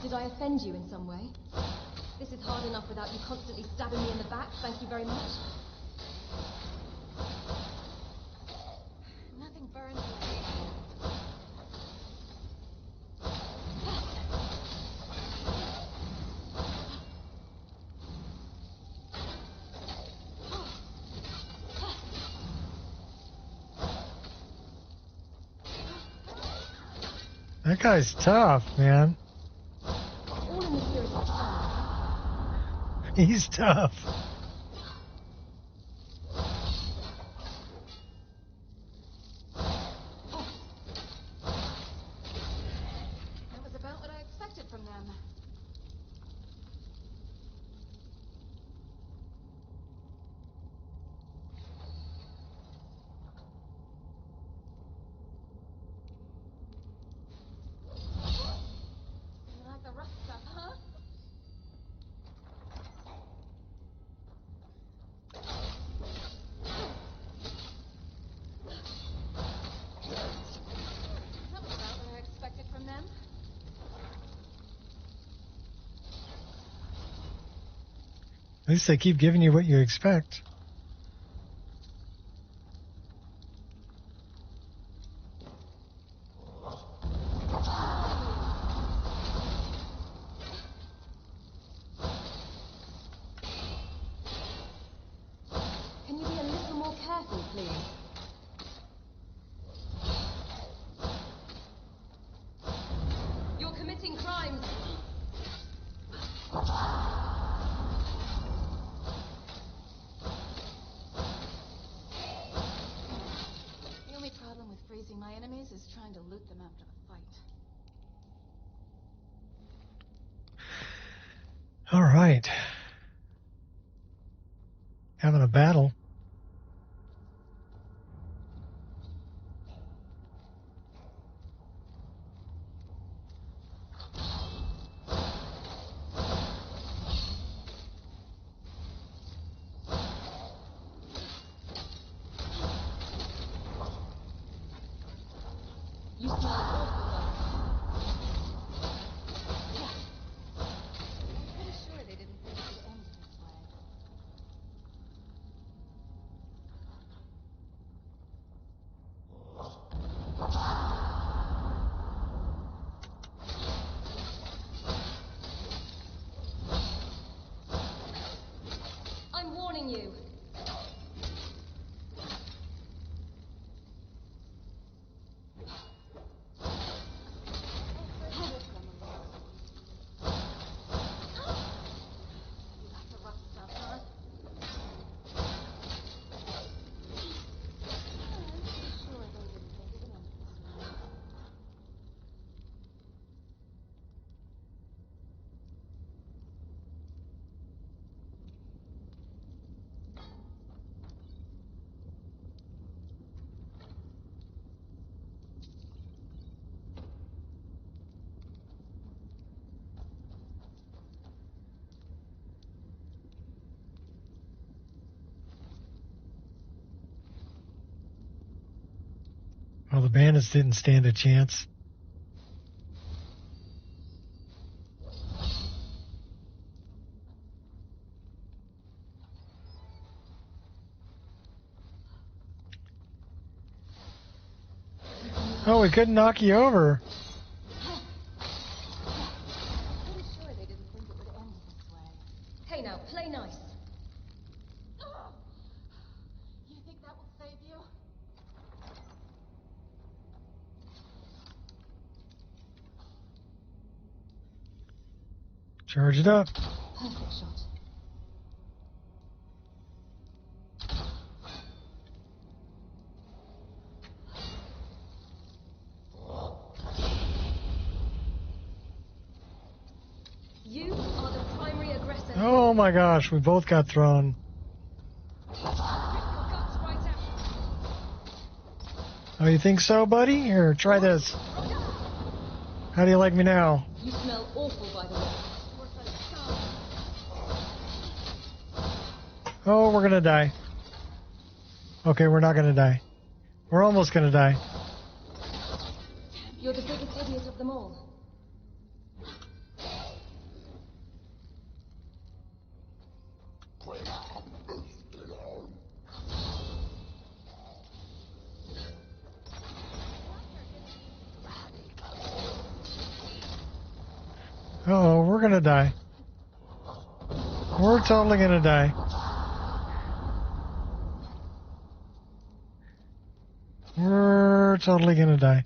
Did I offend you in some way? This is hard enough without you constantly stabbing me in the back, thank you very much. Nothing burns like That guy's tough, man. All in the spirit of fun. He's tough. That was about what I expected from them. You like the rough stuff, huh? That was about what I expected from them. At least they keep giving you what you expect. Can you be a little more careful, please? You're committing crimes. The only problem with freezing my enemies is trying to loot them after the fight. All right. Having a battle. You smell awful. I'm pretty sure they didn't think it would end this way. I'm warning you. That's the rough stuff, huh? I'm pretty sure they didn't think it would end this way. Well, the bandits didn't stand a chance. Oh, we couldn't knock you over. I'm pretty sure they didn't think it would end this way. Hey now, play nice. You think that will save you? Charge it up. Perfect shot. Oh my gosh, we both got thrown. Oh, you think so, buddy? Here, try this. How do you like me now? You smell awful, by the way. Oh, we're gonna die. Okay, we're not gonna die. We're almost gonna die. You're the biggest idiot of them all. Oh, we're gonna die. We're totally gonna die. We're totally gonna die.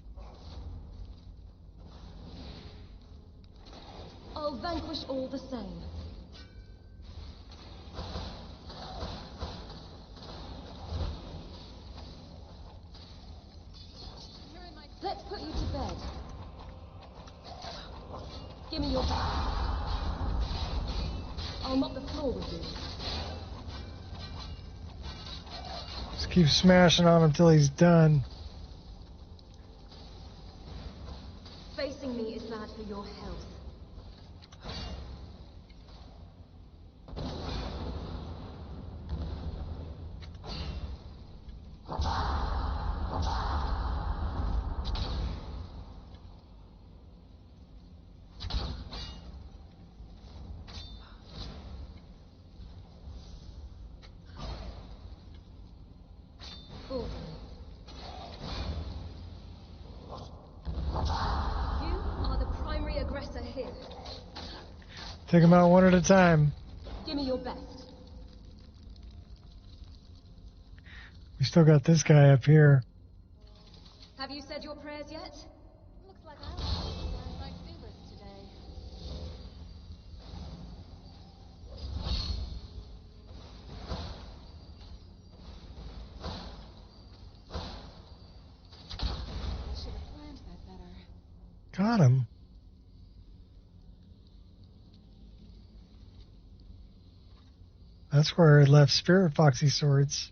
I'll vanquish all the same. Let's put you to bed. Give me your back. I'll mop the floor with you. Just keep smashing on him till he's done. Facing me is bad for your health. Take him out one at a time. Give me your best. We still got this guy up here. Have you said your prayers yet? Looks like I was my to-do list today. I should have planned that better. Got him. That's where I left Spirit Foxy swords.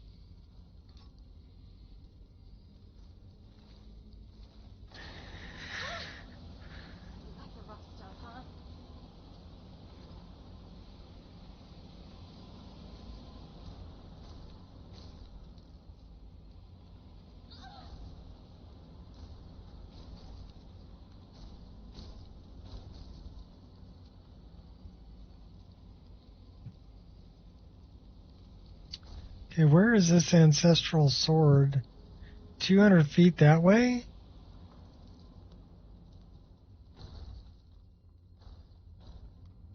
Like the rough stuff, huh? Okay, where is this ancestral sword? 200 feet that way?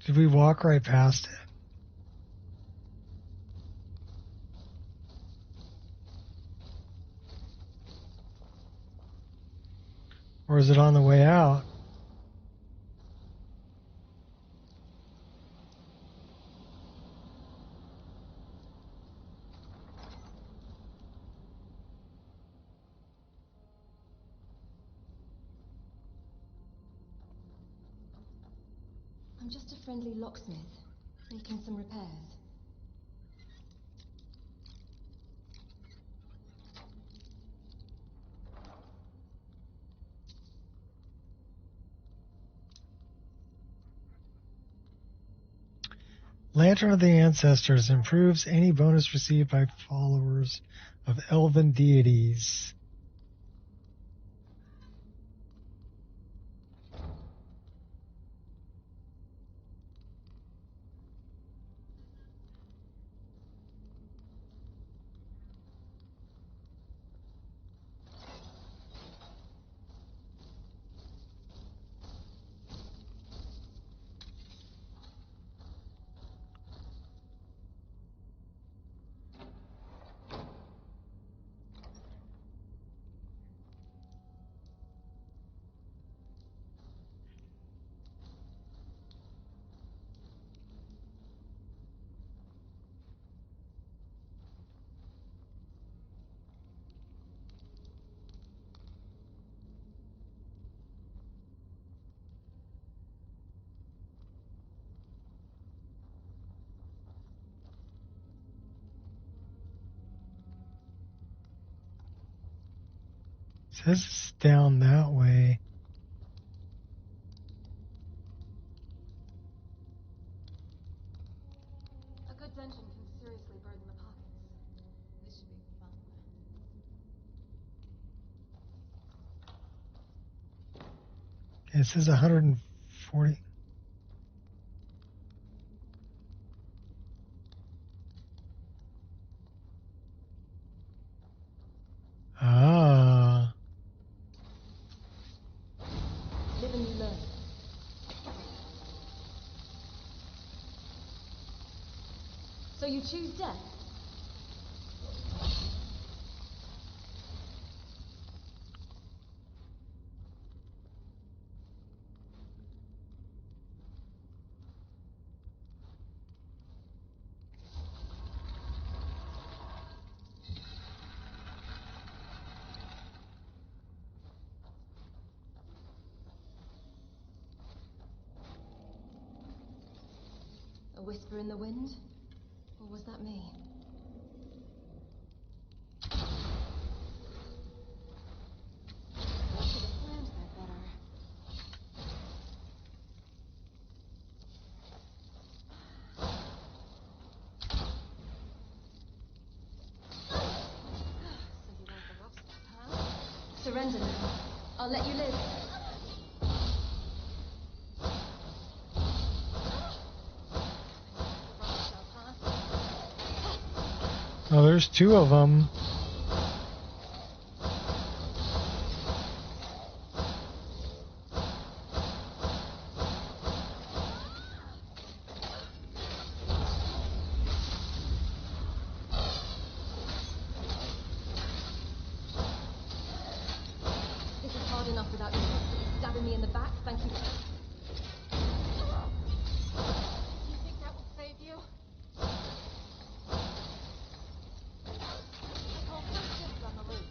Did we walk right past it? Or is it on the way out? I'm just a friendly locksmith, making some repairs. Lantern of the Ancestors improves any bonus received by followers of elven deities. Says it's down that way. A good dungeon can seriously burden the pockets. This should be fun. It says 140. Ah. Live and you learn. So you choose death? A whisper in the wind? Or was that me? I should have planned that better. So you like the rough stuff, huh? Surrender now. I'll let you live. Oh, there's two of them. This is hard enough without you stabbing me in the back. Thank you. You think that will save you? I call first dibs on the loot.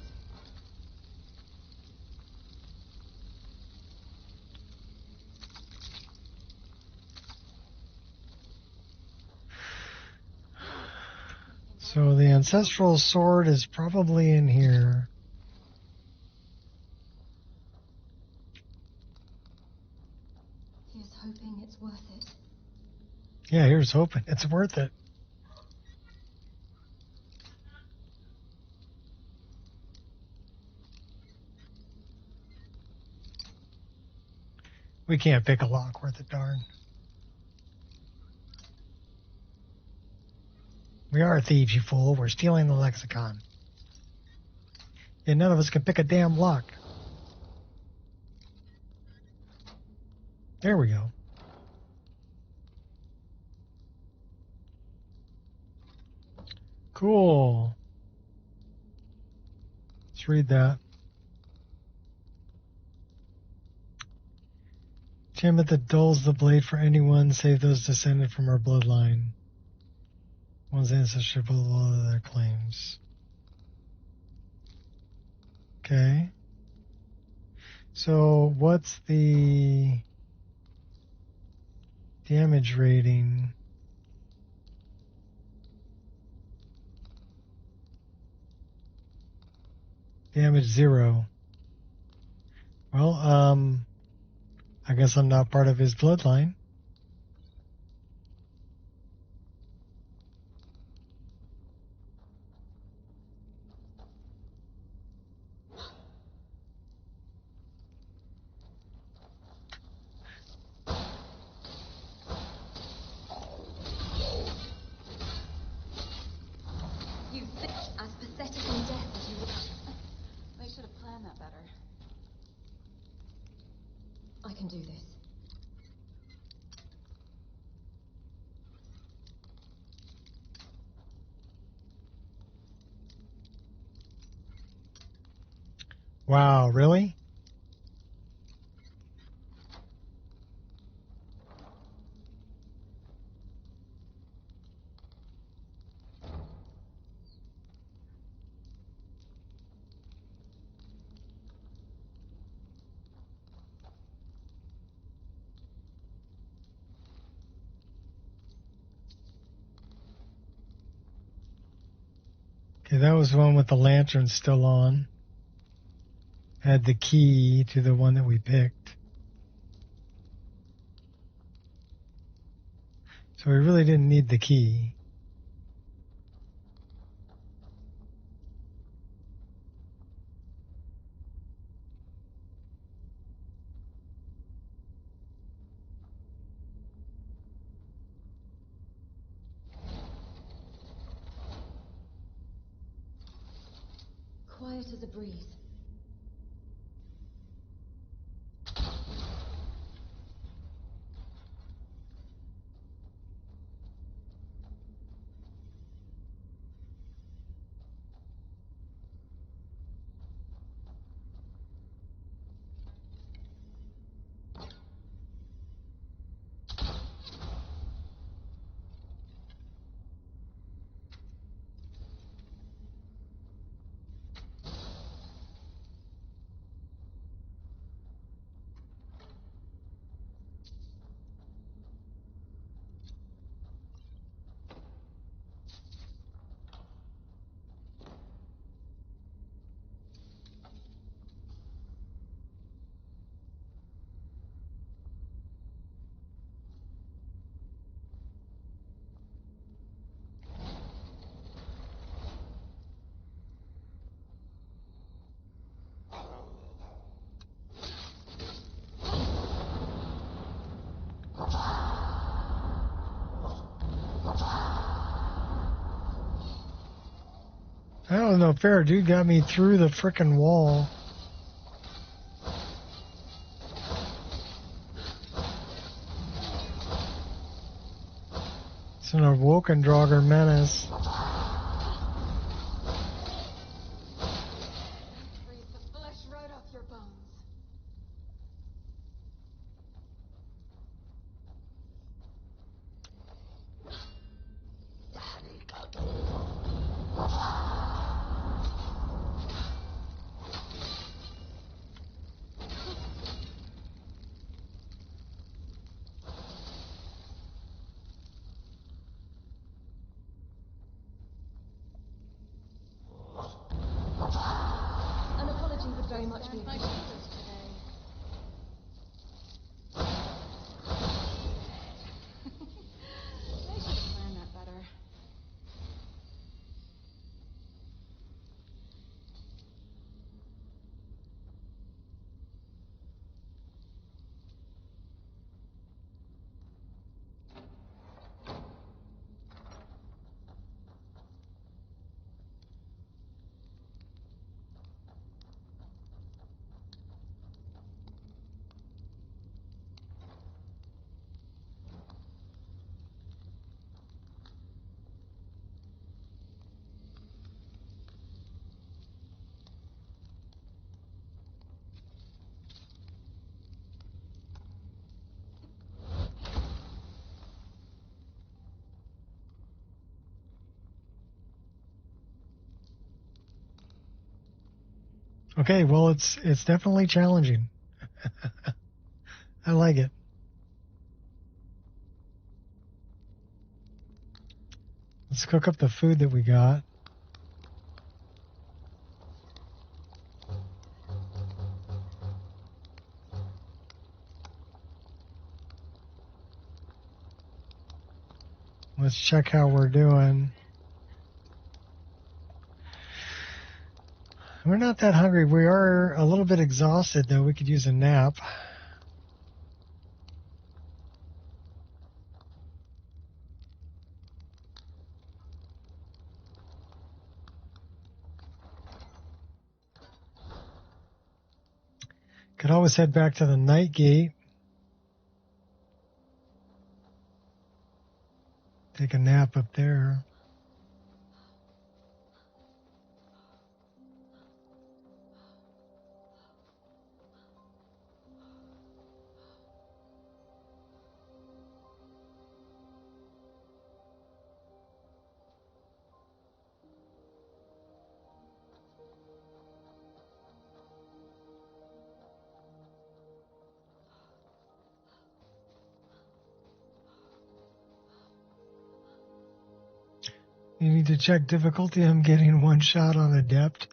So the ancestral sword is probably in here. Here's hoping it's worth it. Yeah, here's hoping it's worth it. We can't pick a lock worth a darn. We are thieves, you fool. We're stealing the lexicon. And none of us can pick a damn lock. There we go. Cool. Let's read that. Gem that dulls the blade for anyone save those descended from our bloodline. One's ancestry below their claims. Okay. So what's the damage rating? Damage 0. Well, I guess I'm not part of his bloodline. You bitch, as pathetic in death as you would. They should have planned that better. I can do this. Wow, really? Okay, that was one with the lantern still on. had the key to the one that we picked. So we really didn't need the key. Quiet as a breeze. I don't know, fair dude got me through the frickin' wall. It's an awoken Draugr menace. Freeze the flesh right off your bones. An apology would very much be appreciated. They should have planned that better. Okay, well, it's definitely challenging. I like it. Let's cook up the food that we got. Let's check how we're doing. We're not that hungry. We are a little bit exhausted, though. We could use a nap. Could always head back to the night gate. Take a nap up there. You need to check difficulty. I'm getting one shot on adept.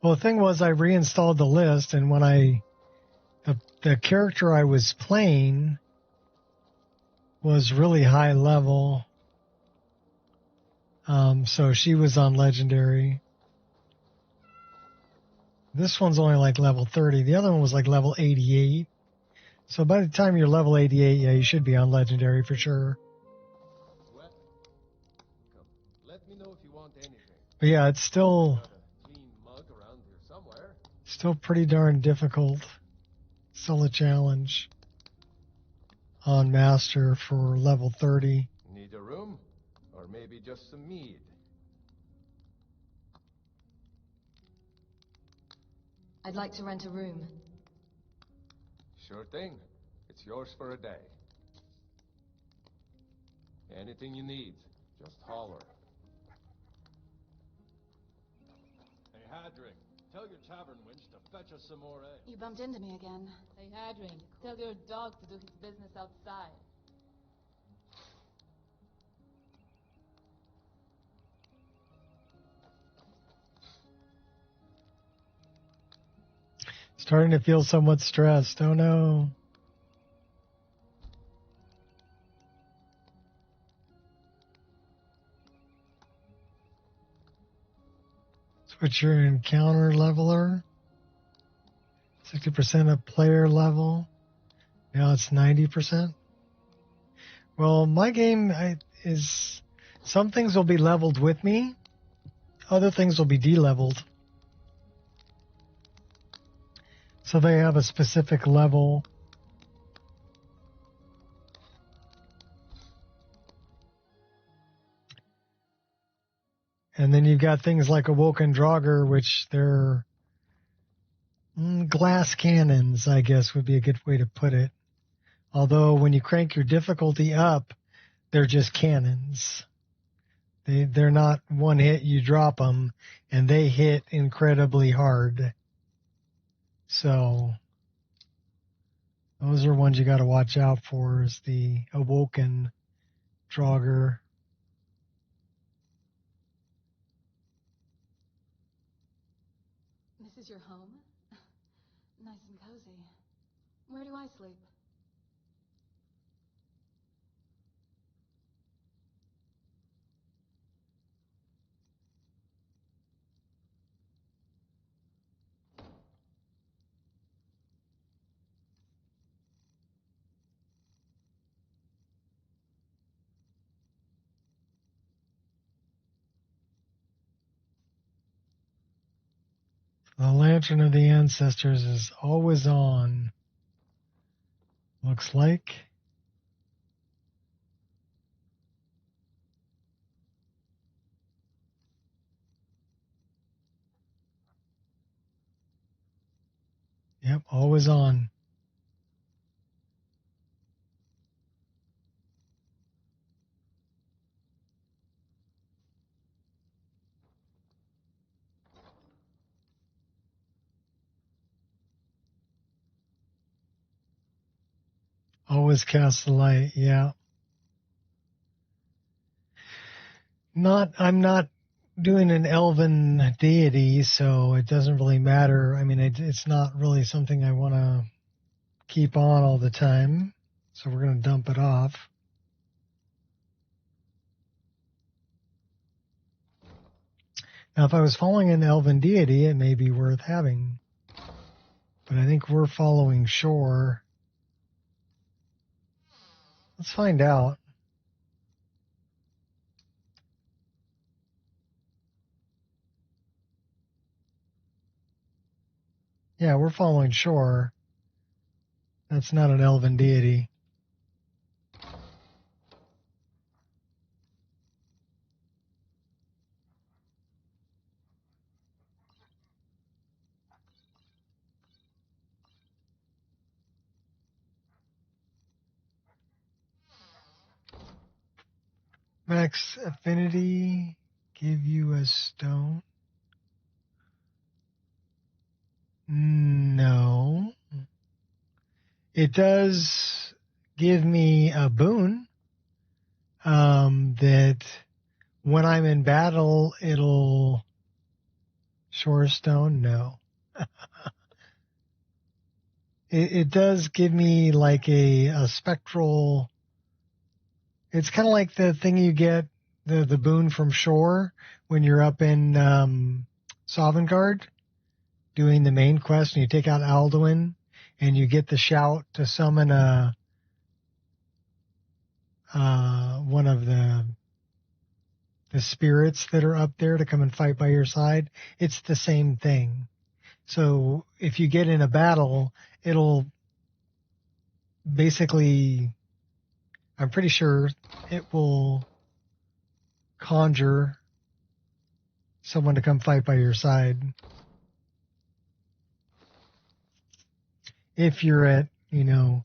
Well, the thing was, I reinstalled the list, and when the character I was playing was really high level. So she was on legendary. This one's only like level 30. The other one was like level 88. So by the time you're level 88, yeah, you should be on legendary for sure. Let me know if you want anything. But yeah, it's still Got a clean mug around here somewhere. still pretty darn difficult. Still a challenge on Master for level 30. Need a room? Or maybe just some mead? I'd like to rent a room. Sure thing. It's yours for a day. Anything you need, just holler. Hey, Hadrick, tell your tavern wench to fetch us some more ale. You bumped into me again. Hey, Hadrian, tell your dog to do his business outside. Starting to feel somewhat stressed. Oh no. Switch your encounter leveler. 60% of player level. Now it's 90%. Well, my game is... Some things will be leveled with me. Other things will be de-leveled. So they have a specific level. And then you've got things like Awoken Draugr, which they're glass cannons, I guess would be a good way to put it. Although when you crank your difficulty up, they're just cannons. They're not one hit, you drop them, and they hit incredibly hard. So those are ones you got to watch out for, is the Awoken Draugr. This is your home? Nice and cozy. Where do I sleep? The Lantern of the Ancestors is always on. Looks like. Yep, always on. Always cast the light, yeah. I'm not doing an elven deity, so it doesn't really matter. I mean, it's not really something I want to keep on all the time, so we're going to dump it off. Now, if I was following an elven deity, it may be worth having. But I think we're following Shore. Let's find out. Yeah, we're following Shore. That's not an elven deity. Max affinity, give you a stone. No. It does give me a boon that when I'm in battle, it'll Shorestone? No. It does give me like a spectral. It's kind of like the thing you get, the boon from Shore when you're up in Sovngarde doing the main quest and you take out Alduin and you get the shout to summon one of the spirits that are up there to come and fight by your side. It's the same thing. So if you get in a battle, it'll basically, I'm pretty sure it will conjure someone to come fight by your side. If you're at, 200%.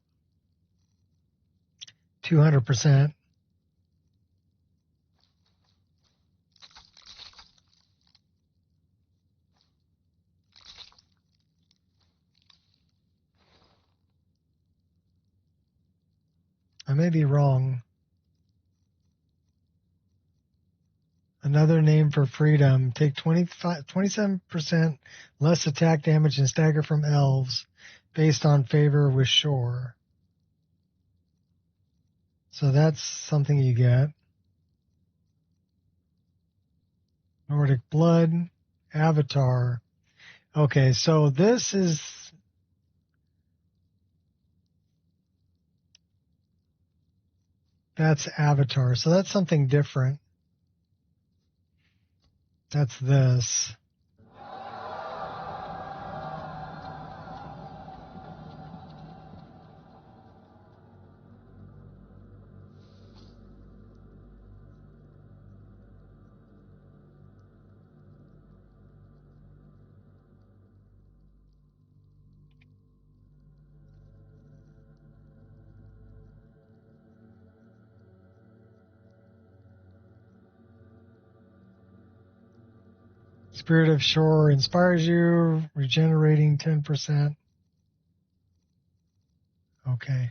I may be wrong. Another name for freedom. Take 27% less attack damage and stagger from elves based on favor with Shore. So that's something you get. Nordic Blood, Avatar. Okay, so that's Avatar. So that's something different. That's this. Spirit of Shore inspires you, regenerating 10%. Okay.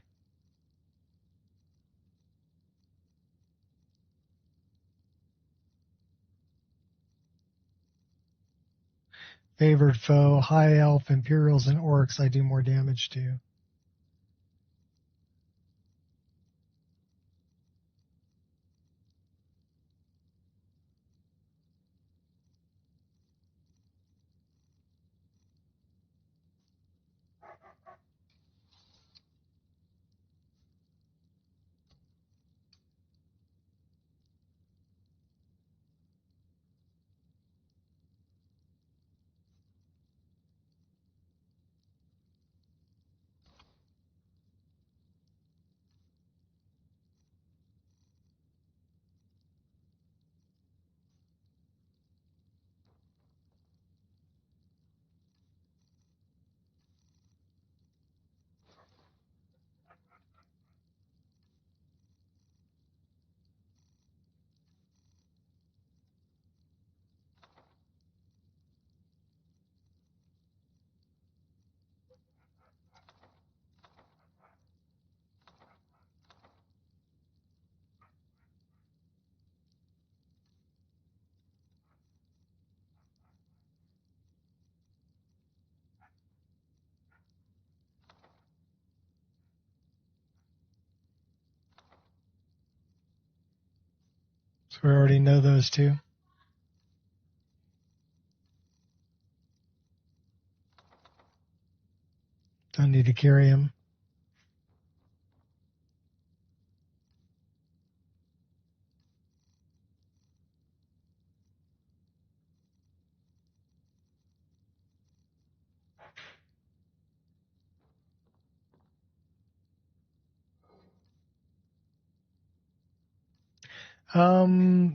Favored foe, high elf, imperials, and orcs I do more damage to. So we already know those two. Don't need to carry them.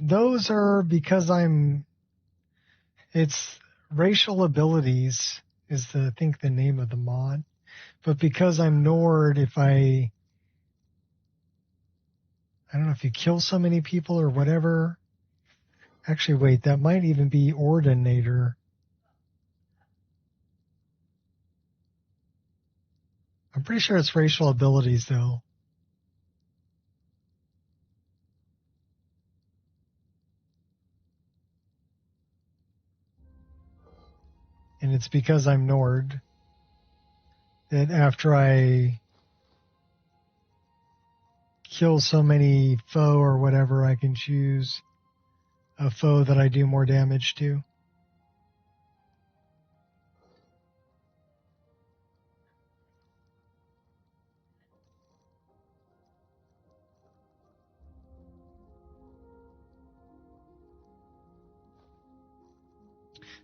Those are because it's racial abilities is I think the name of the mod. But because I'm Nord, I don't know if you kill so many people or whatever. Actually, wait, that might even be Ordinator. I'm pretty sure it's racial abilities, though. And it's because I'm Nord that after I kill so many foe or whatever, I can choose a foe that I do more damage to.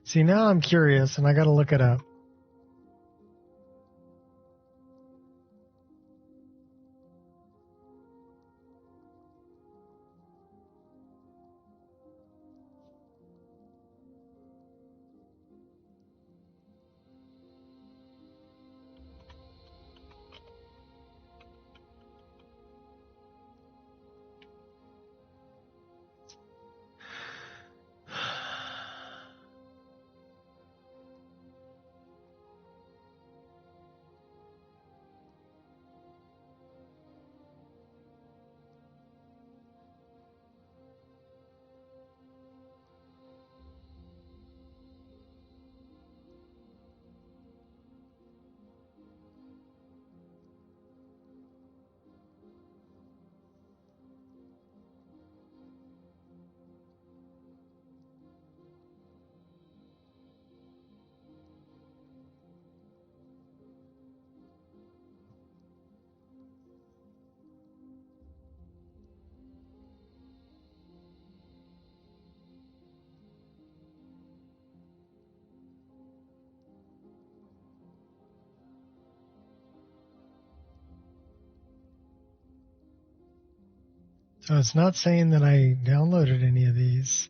See, now I'm curious, and I gotta look it up. So it's not saying that I downloaded any of these.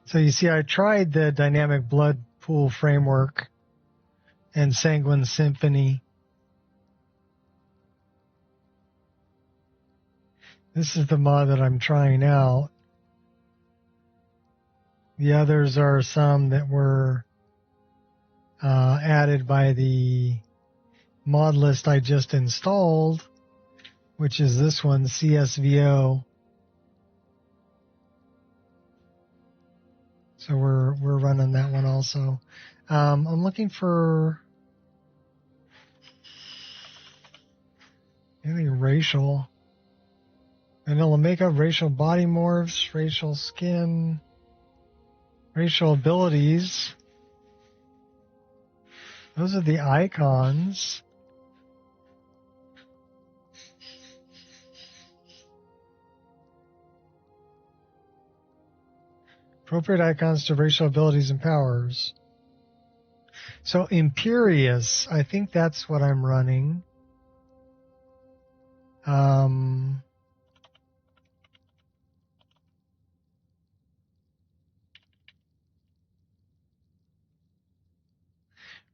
So you see, I tried the dynamic blood pool framework and Sanguine Symphony. This is the mod that I'm trying out. The others are some that were added by the mod list I just installed, which is this one, CSVO. So we're running that one also. I'm looking for anything racial. Vanilla makeup, racial body morphs, racial skin, racial abilities. Those are the icons. Appropriate icons to racial abilities and powers. So Imperious, I think that's what I'm running.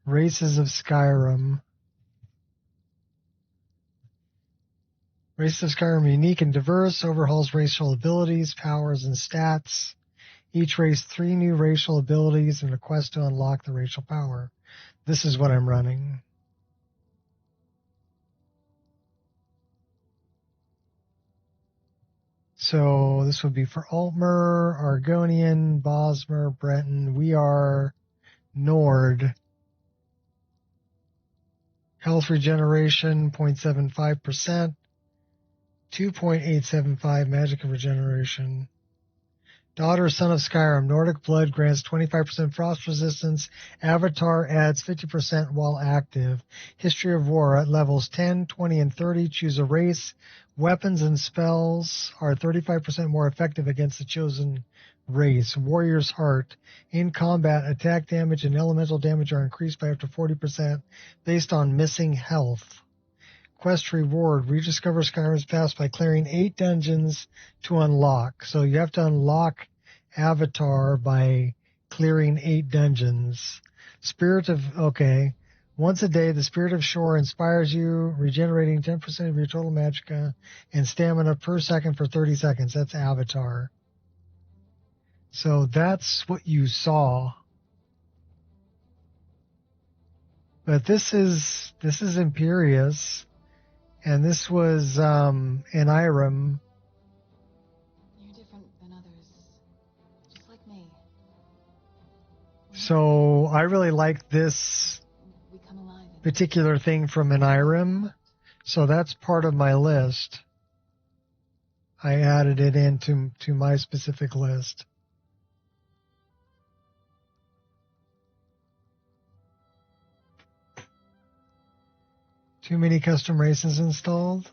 Races of Skyrim. Races of Skyrim are unique and diverse, overhauls racial abilities, powers, and stats. Each race 3 new racial abilities and a quest to unlock the racial power. This is what I'm running. So this would be for Altmer, Argonian, Bosmer, Breton. We are Nord. Health regeneration, 0.75%. 2.875 magic regeneration. Daughter, Son of Skyrim. Nordic blood grants 25% frost resistance. Avatar adds 50% while active. History of War at levels 10, 20, and 30. Choose a race. Weapons and spells are 35% more effective against the chosen race. Warrior's Heart. In combat, attack damage and elemental damage are increased by up to 40% based on missing health. Quest reward, rediscover Skyrim's past by clearing 8 dungeons to unlock. So you have to unlock Avatar by clearing 8 dungeons. Once a day, the Spirit of Shore inspires you, regenerating 10% of your total magicka and stamina per second for 30 seconds. That's Avatar. So that's what you saw. But this is Imperius, and this was an Irem. You're different than others, just like me. So I really like this We come alive. particular thing from an Irem, so that's part of my list. I added it into my specific list. Too many custom races installed?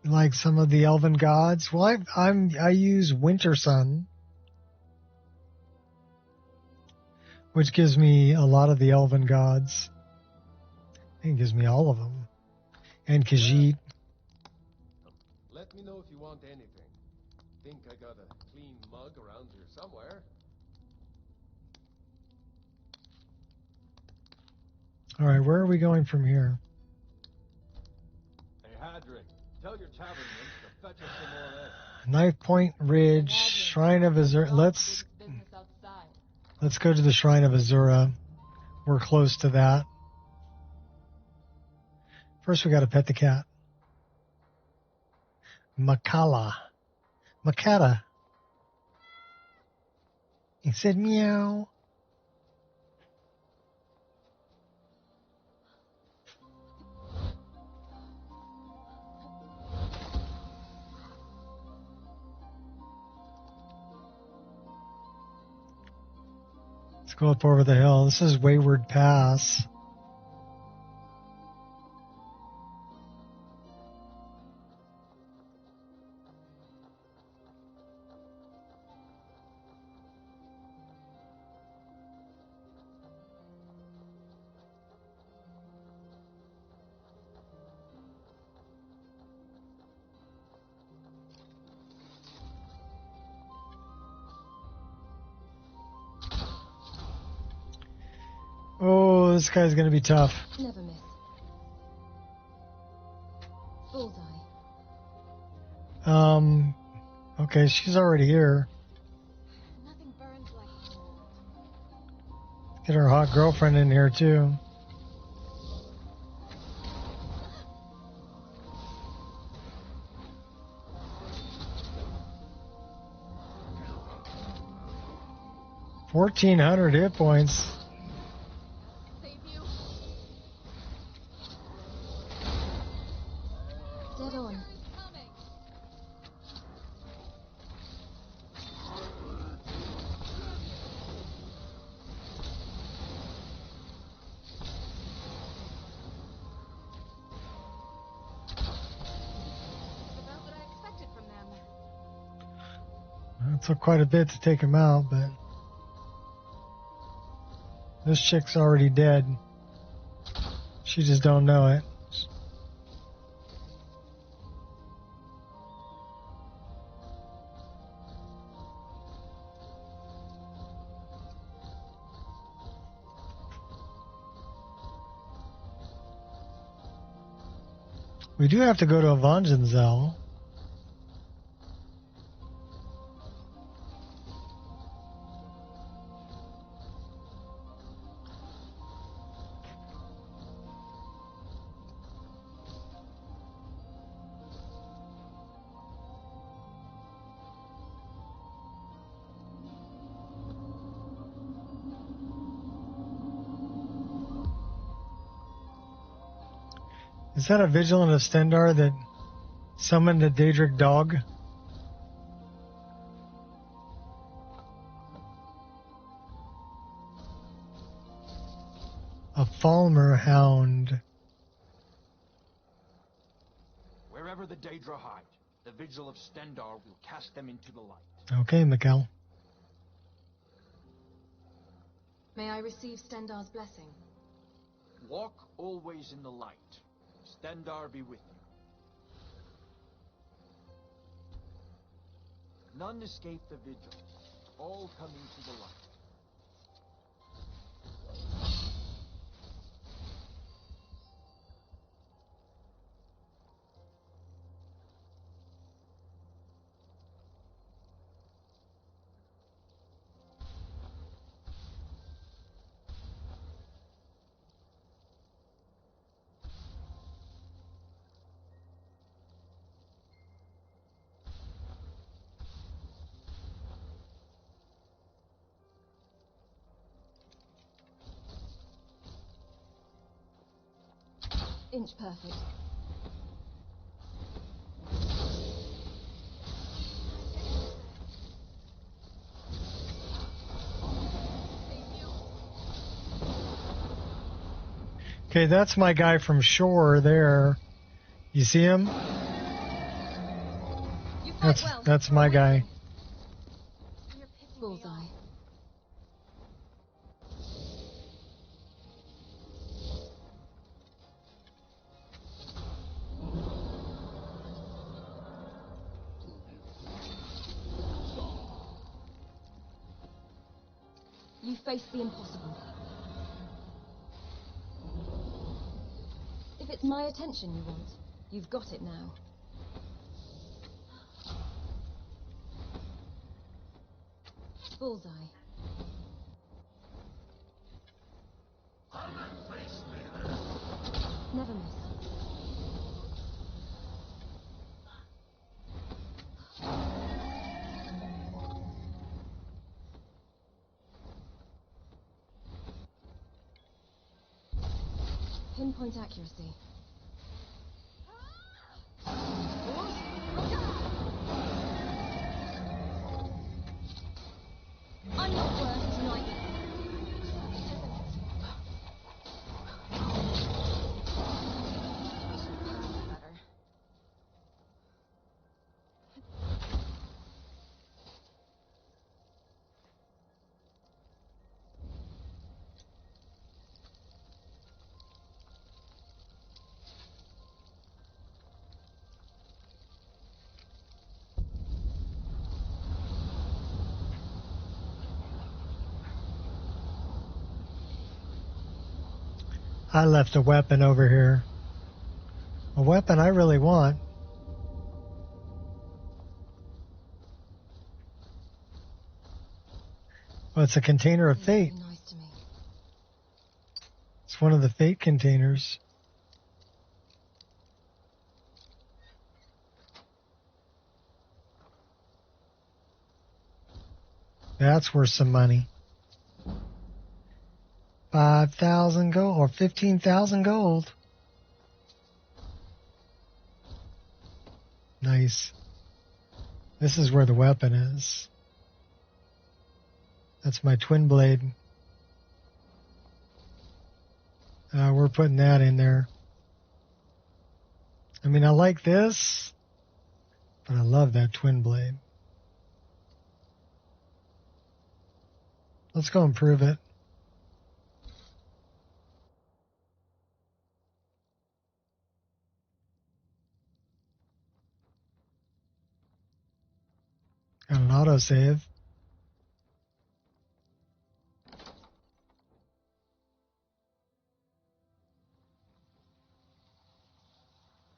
Like some of the Elven gods? Well, I use Winter Sun, which gives me a lot of the Elven gods. I think it gives me all of them. And Khajiit. Let me know if you want anything. Think I got a clean mug around here somewhere. All right, where are we going from here? Hey, Hadrick, tell your tavern wench to fetch us some more ale. Knife Point Ridge, Shrine of Azura. Let's go to the Shrine of Azura. We're close to that. First, we got to pet the cat. Makala. Makata. He said meow. Let's go up over the hill. This is Wayward Pass. Oh, this guy's gonna be tough. Never miss. Bullseye. Okay, she's already here. Nothing burns like cold. Get our hot girlfriend in here too. $1,400 hit points. Dead on. About what I expected from them. It took quite a bit to take him out, but this chick's already dead. She just don't know it. We do have to go to Avangenzel. Is that a Vigilant of Stendar that summoned a Daedric dog? A Falmer hound. Wherever the Daedra hide, the Vigil of Stendar will cast them into the light. Okay, Mikkel. May I receive Stendar's blessing? Walk always in the light. Stendar be with you. None escape the vigil. All come into the light. Inch perfect. Okay, that's my guy from shore there. You see him? That's my guy. Bullseye. You face the impossible. If it's my attention you want, you've got it now. Bullseye. Never miss. Pinpoint accuracy. I'm your worst nightmare. I left a weapon over here. A weapon I really want. Well, it's a container of fate. It's one of the fate containers. That's worth some money. 5,000 gold or 15,000 gold. Nice. This is where the weapon is. That's my twin blade. We're putting that in there. I mean, I like this, but I love that twin blade. Let's go improve it. Got an autosave.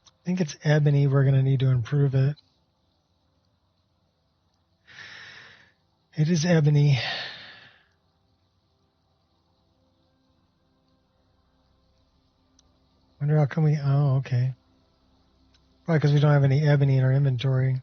I think it's ebony. We're going to need to improve it. It is ebony. Wonder how come we... Oh, okay. Probably because we don't have any ebony in our inventory.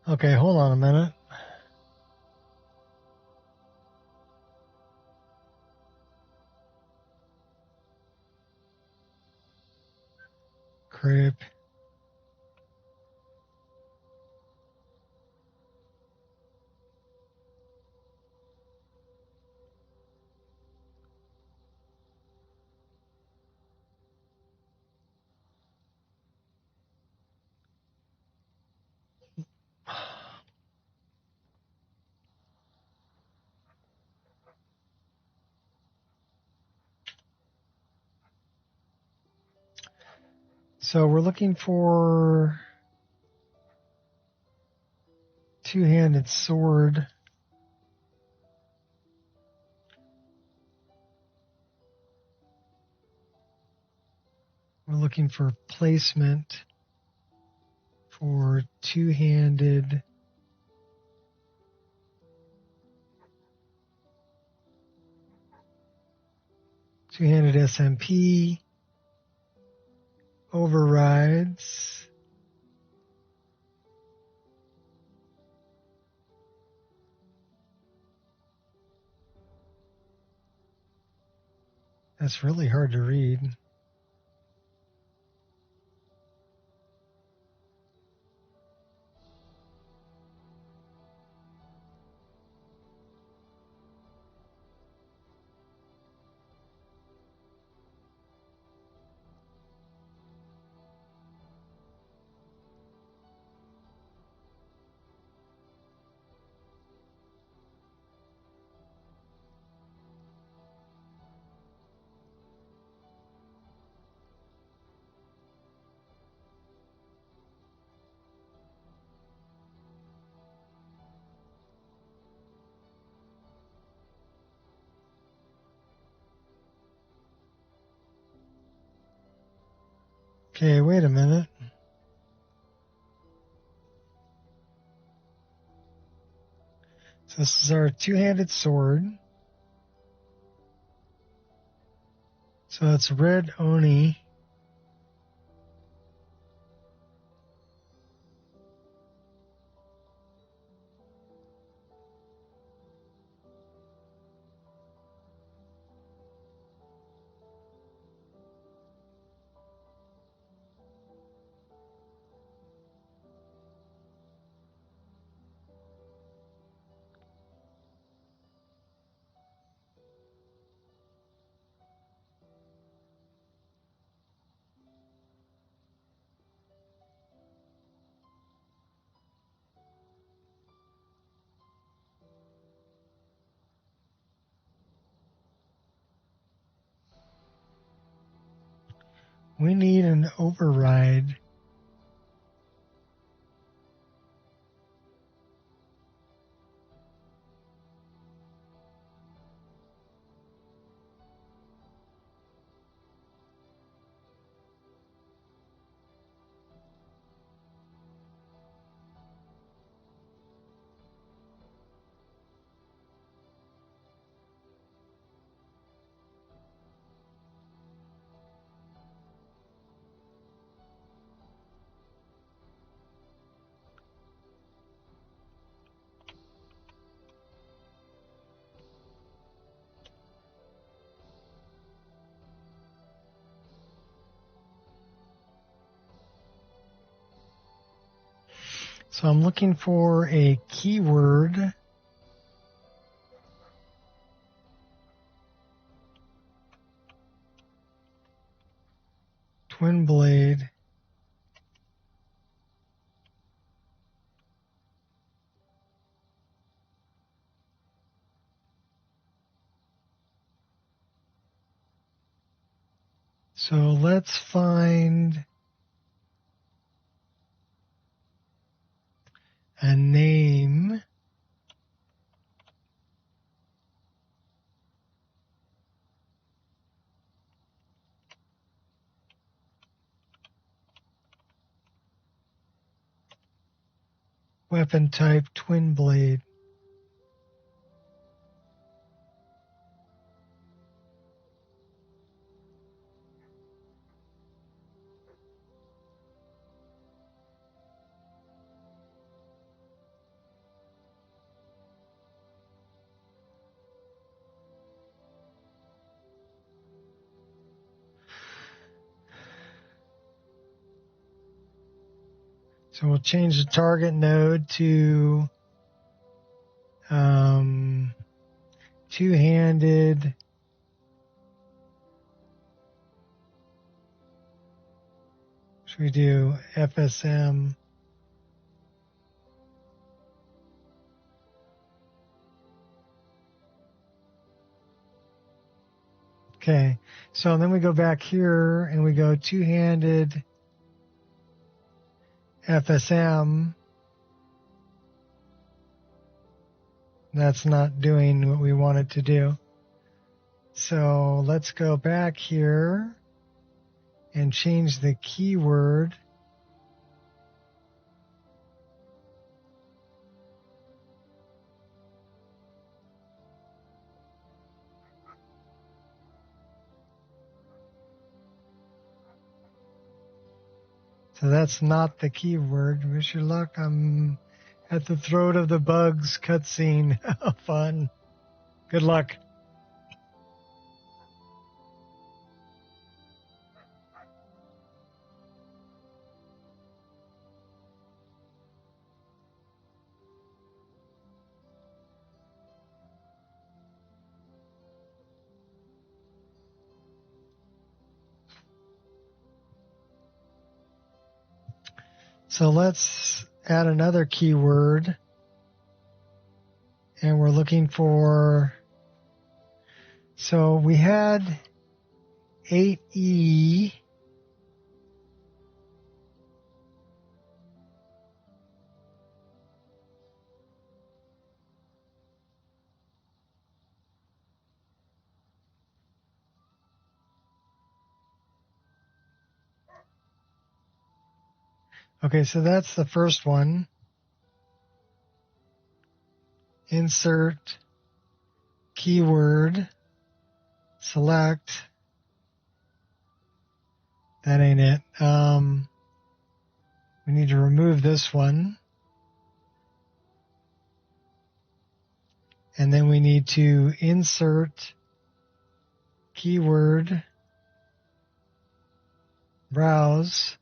Okay, hold on a minute. Crap. So we're looking for two-handed sword. We're looking for placement for two-handed SMP overrides. That's really hard to read. Okay, wait a minute. So this is our two-handed sword. So it's red Oni. We need an override. So I'm looking for a keyword. Twin blade. So let's find a name. Weapon type twin blade. So we'll change the target node to two-handed should we do FSM? Okay, so then we go back here and we go two-handed FSM, that's not doing what we want it to do. So let's go back here and change the keyword. So that's not the keyword. Wish you luck. I'm at the throat of the bugs cutscene. Fun. Good luck. So let's add another keyword. And we're looking for, so we had 8E. Okay, so that's the first one. Insert keyword, select. That ain't it. We need to remove this one. And then we need to insert keyword, browse,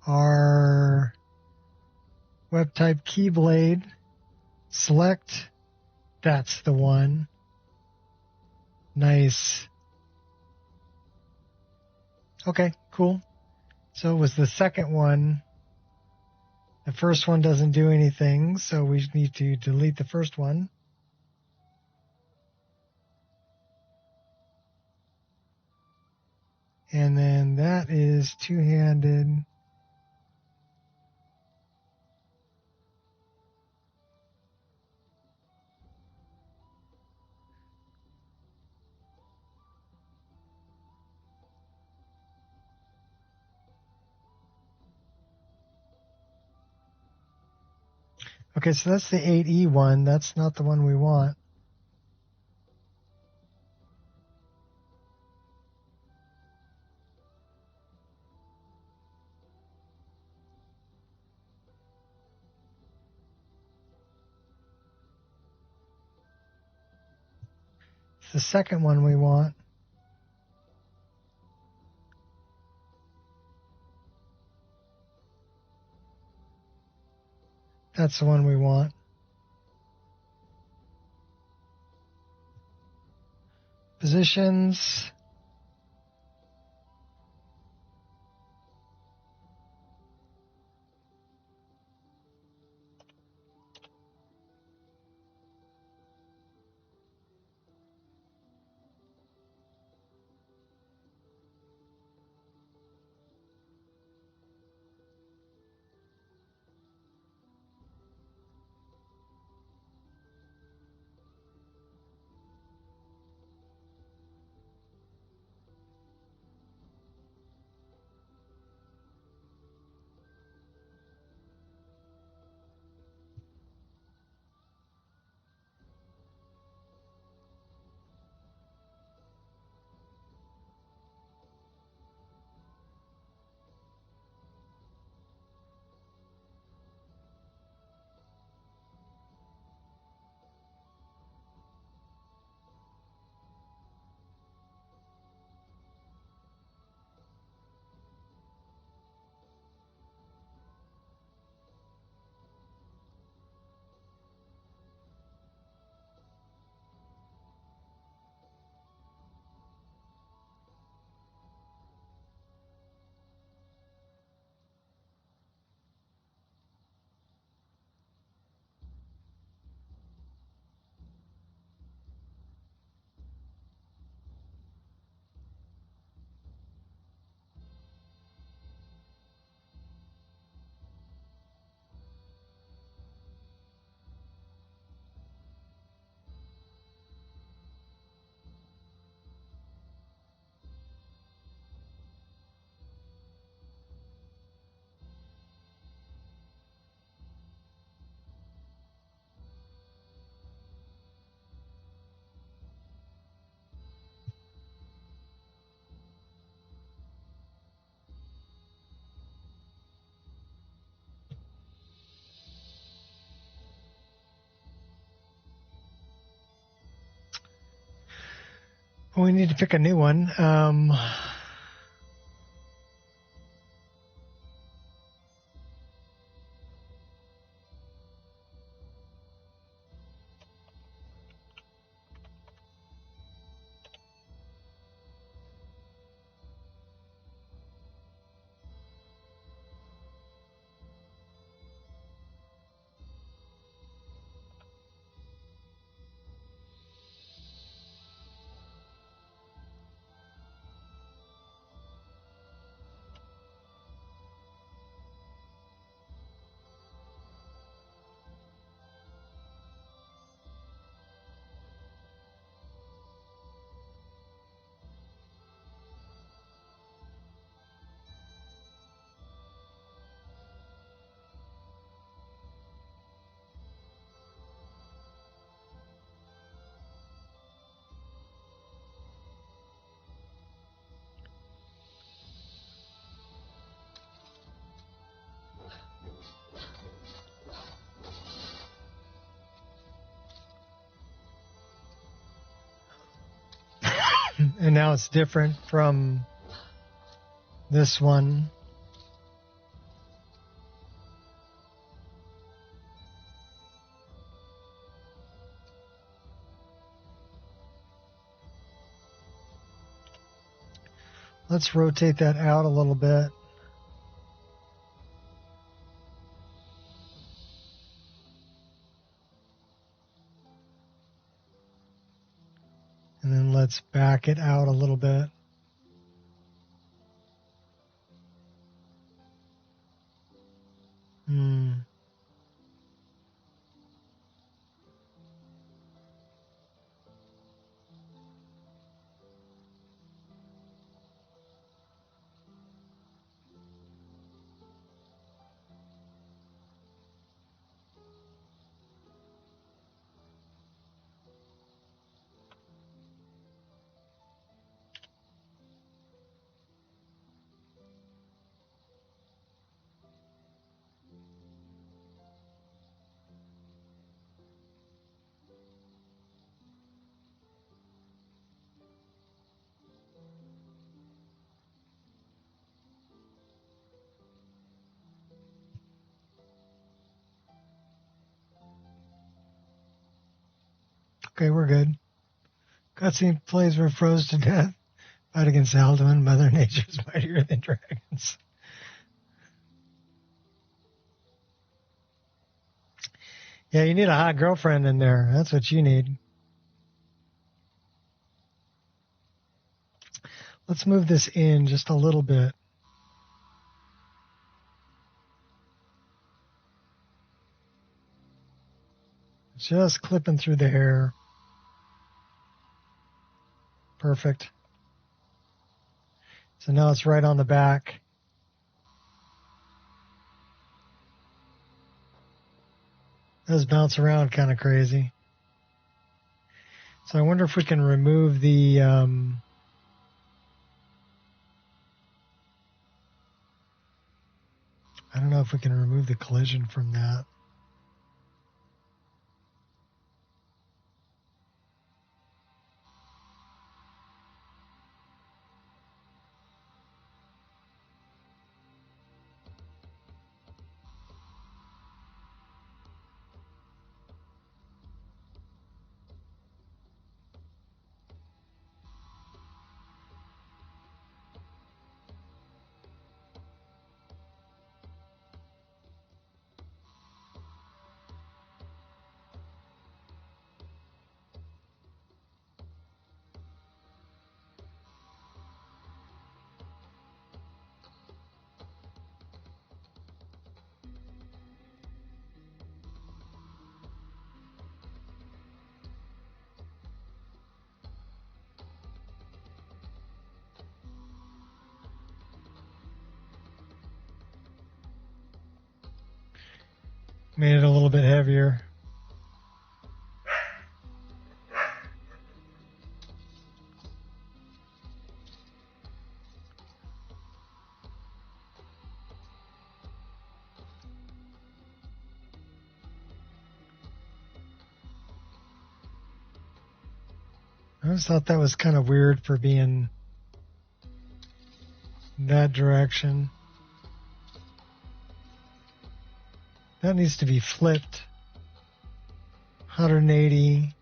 our web type keyblade, select. That's the one. Nice. Okay, cool. So it was the second one. The first one doesn't do anything, so we need to delete the first one. And then that is two-handed. Okay, so that's the 8E one. That's not the one we want. It's the second one we want. That's the one we want. Positions. We need to pick a new one. And now it's different from this one. Let's rotate that out a little bit. And then let's back it out a little bit. Okay, we're good. Cutscene plays were froze to death. Fight against Alduin. Mother Nature's mightier than dragons. Yeah, you need a hot girlfriend in there. That's what you need. Let's move this in just a little bit. Just clipping through the hair. Perfect. So now it's right on the back. Those bounce around kind of crazy. So I wonder if we can remove the... I don't know if we can remove the collision from that. Made it a little bit heavier. always thought that was kind of weird for being that direction. That needs to be flipped. 180.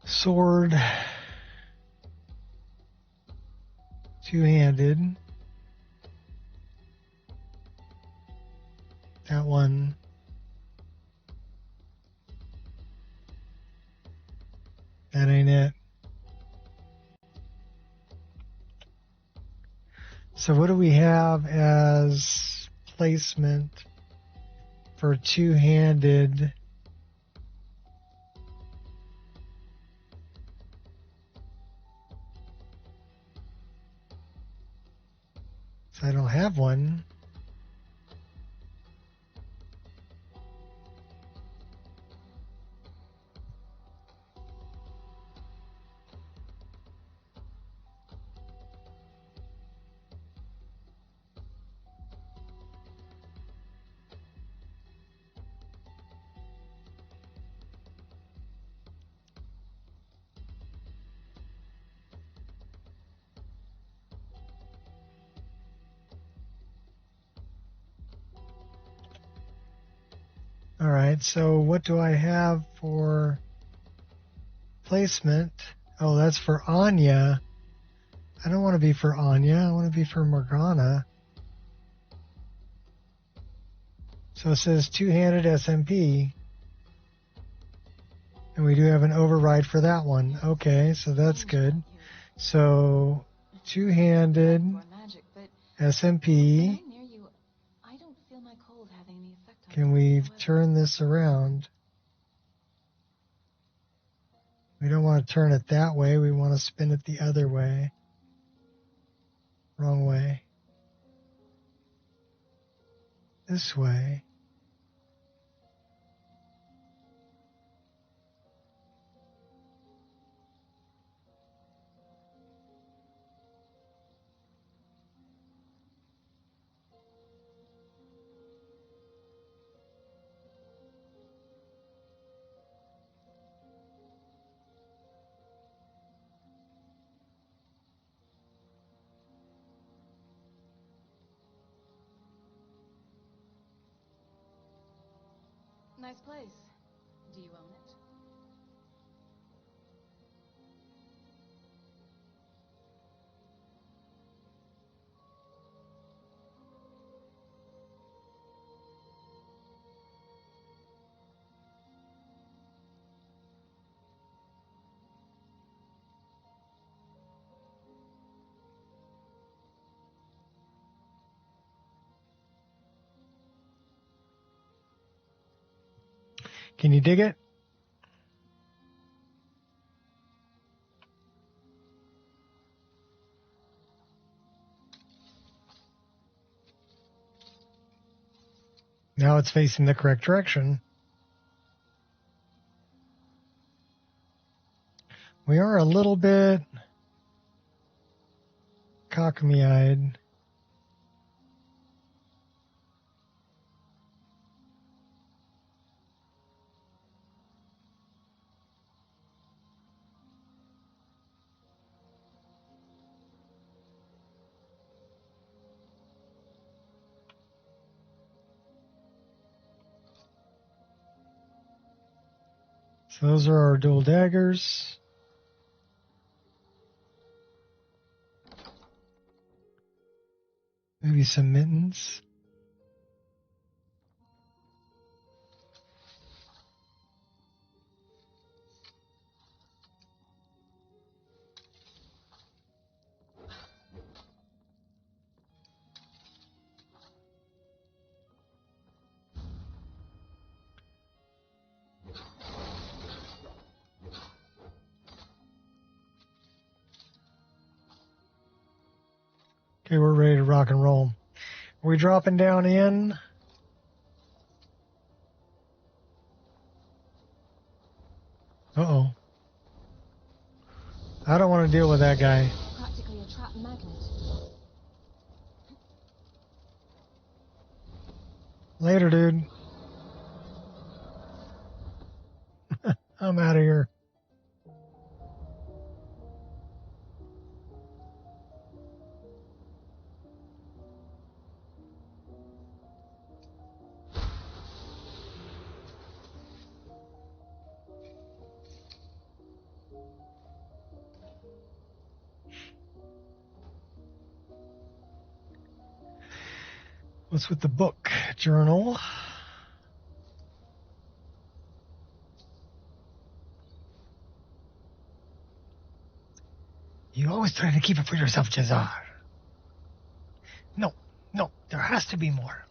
Sword. Two-handed. That one. That ain't it. So what do we have as placement for two-handed? So I don't have one. All right, so what do I have for placement? Oh, that's for Anya. I don't want to be for Anya. I want to be for Morgana. So it says two-handed SMP. And we do have an override for that one. Okay, so that's good. So two-handed SMP. Can we turn this around? We don't want to turn it that way. We want to spin it the other way. Wrong way. This way. Nice place. Do you own it? Can you dig it? Now it's facing the correct direction. We are a little bit cockme-eyed. So those are our dual daggers. Maybe some mittens. Okay, we're ready to rock and roll. Are we dropping down in? Uh-oh. I don't want to deal with that guy. Practically a magnet. Later, dude. I'm out of here. What's with the book journal? You always try to keep it for yourself, Cesar. No, no, there has to be more.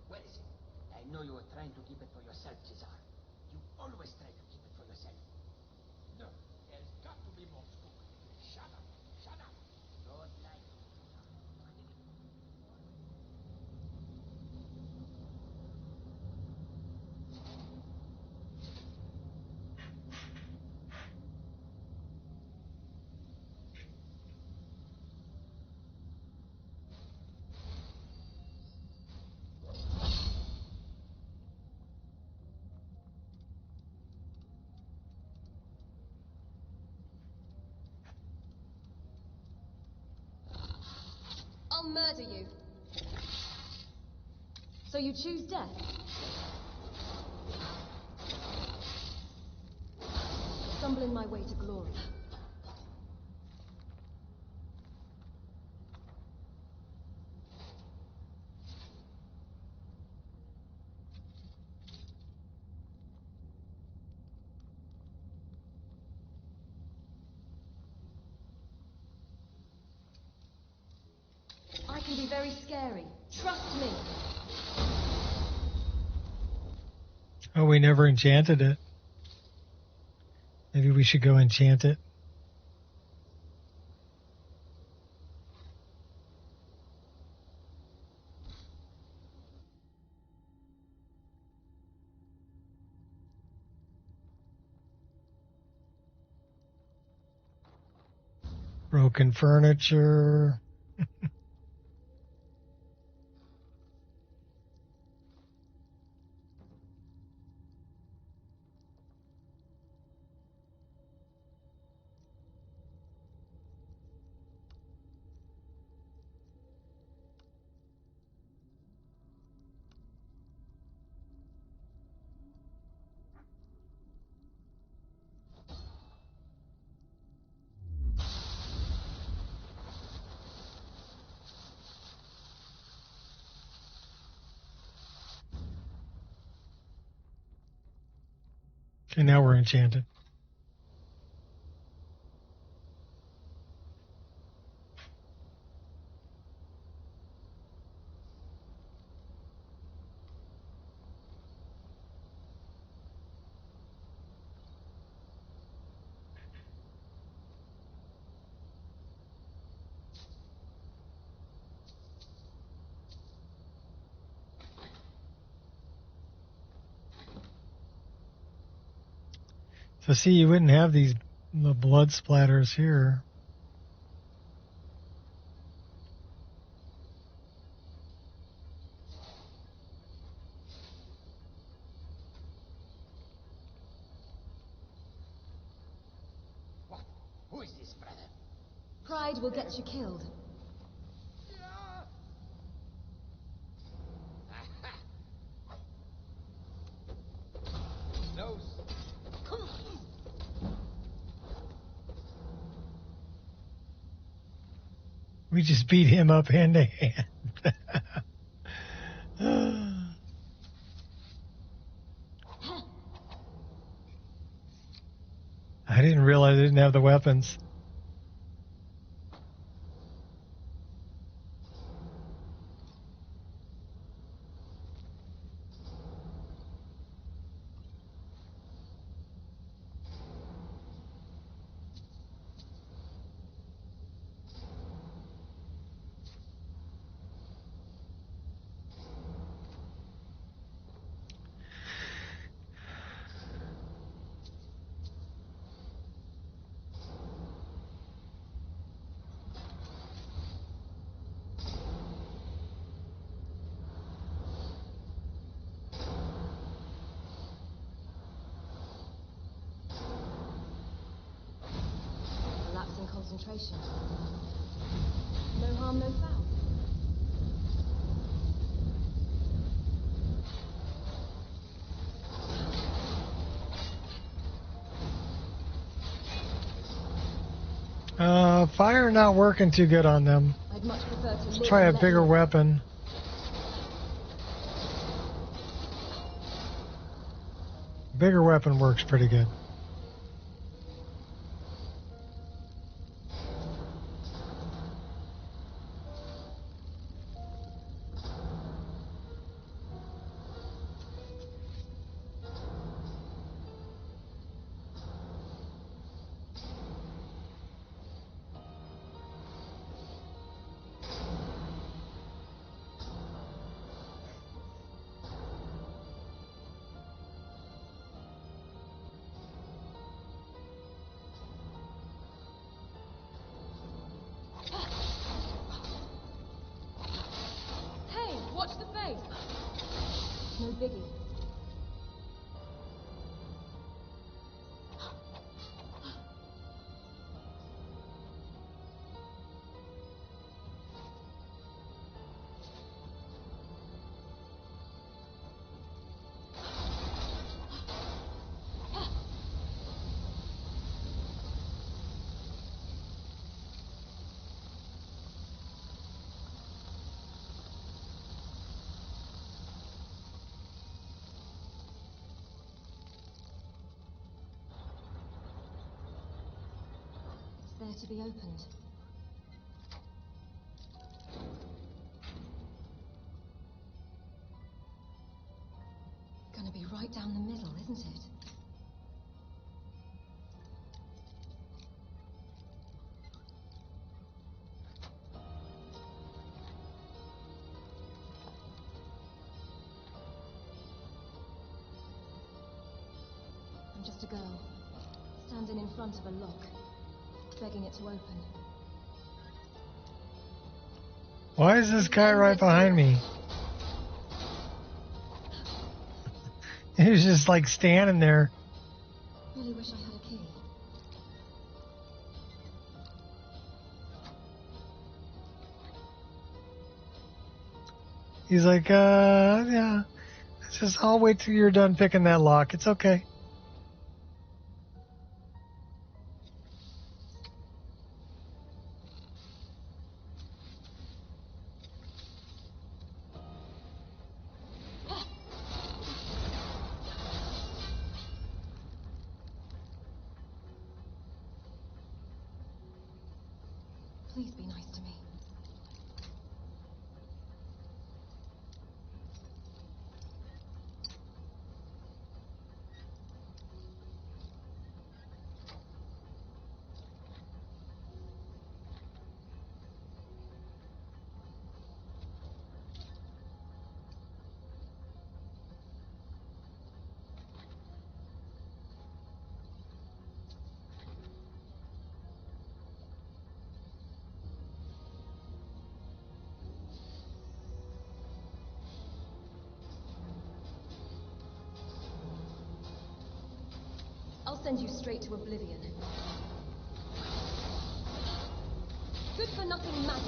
Where is it? I know you were trying to keep it for yourself, Cesar. You always try to keep it for yourself. No, there's got to be more scoop. Shut up, shut up. Don't lie. I'll murder you. So you choose death? Stumbling my way to glory. I can be very scary. Trust me. Oh, we never enchanted it. Maybe we should go enchant it. Broken furniture. Okay, now we're enchanted. So see, you wouldn't have the blood splatters here. What? Who is this, brother? Pride will get you killed. Nose. We just beat him up hand to hand. I didn't realize I didn't have the weapons. concentration. No harm, no foul. Fire not working too good on them. I'd much prefer to Let's live try a and let bigger live. weapon. Bigger weapon works pretty good. Hey, watch the face! No biggie. There to be opened. Gonna be right down the middle, isn't it? I'm just a girl, standing in front of a lock, begging it to open. Why is this guy right behind me? He was just like standing there. Really wish I had a key. He's like, yeah. It's just, I'll wait till you're done picking that lock. It's okay. Please be nice to me. I'll send you straight to oblivion. Good for nothing magic.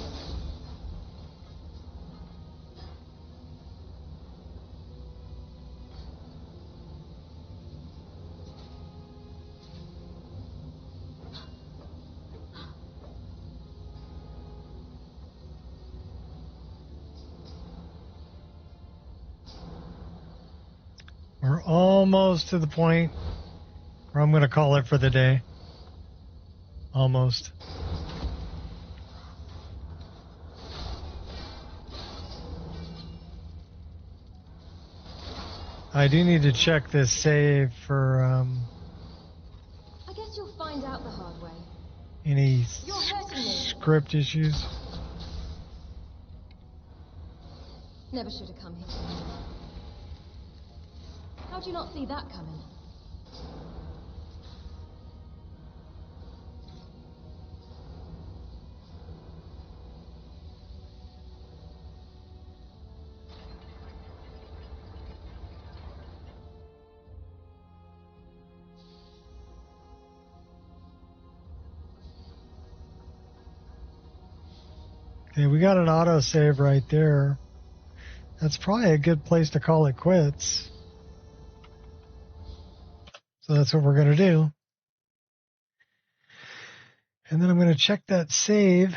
We're almost to the point where I'm going to call it for the day. Almost. I do need to check this save for I guess you'll find out the hard way. any You're hurting me. script issues. Never should have come here. How'd you not see that coming? Okay, we got an autosave right there. That's probably a good place to call it quits. So that's what we're going to do. And then I'm going to check that save.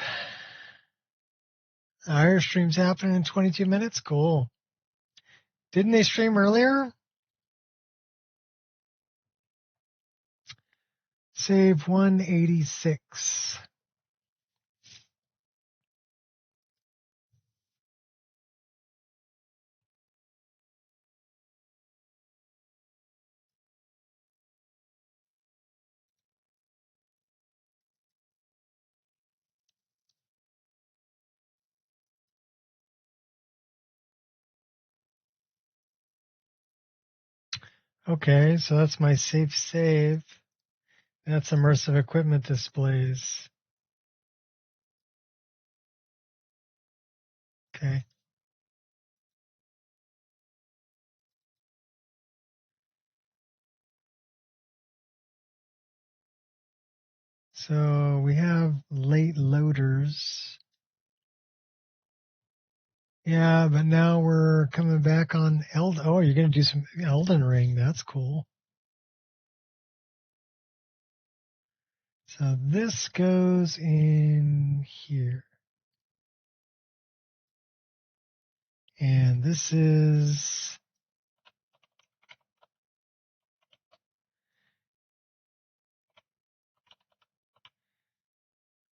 Our stream's happening in 22 minutes. Cool. Didn't they stream earlier? Save 186. Okay, so that's my safe save. That's immersive equipment displays. Okay. So we have late loaders. Yeah, but now we're coming back on Elden. Oh, you're going to do some Elden Ring. That's cool. So this goes in here. And this is...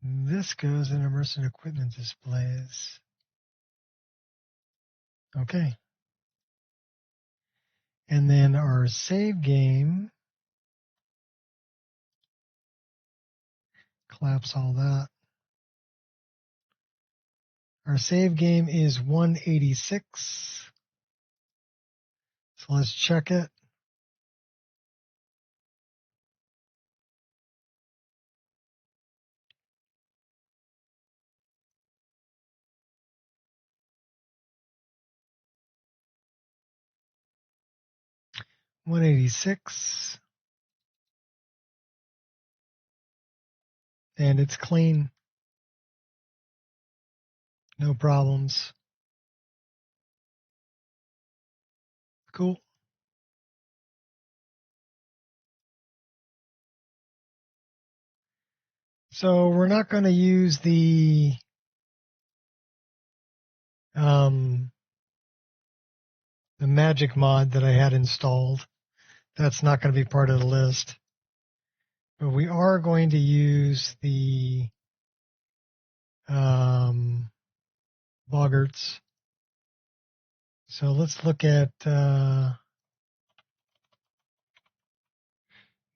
This goes in immersive equipment displays. Okay. And then our save game, collapse all that. Our save game is 186. So let's check it. .186. And it's clean. No problems. Cool. So we're not going to use the magic mod that I had installed. That's not going to be part of the list. But we are going to use the boggarts. So let's look at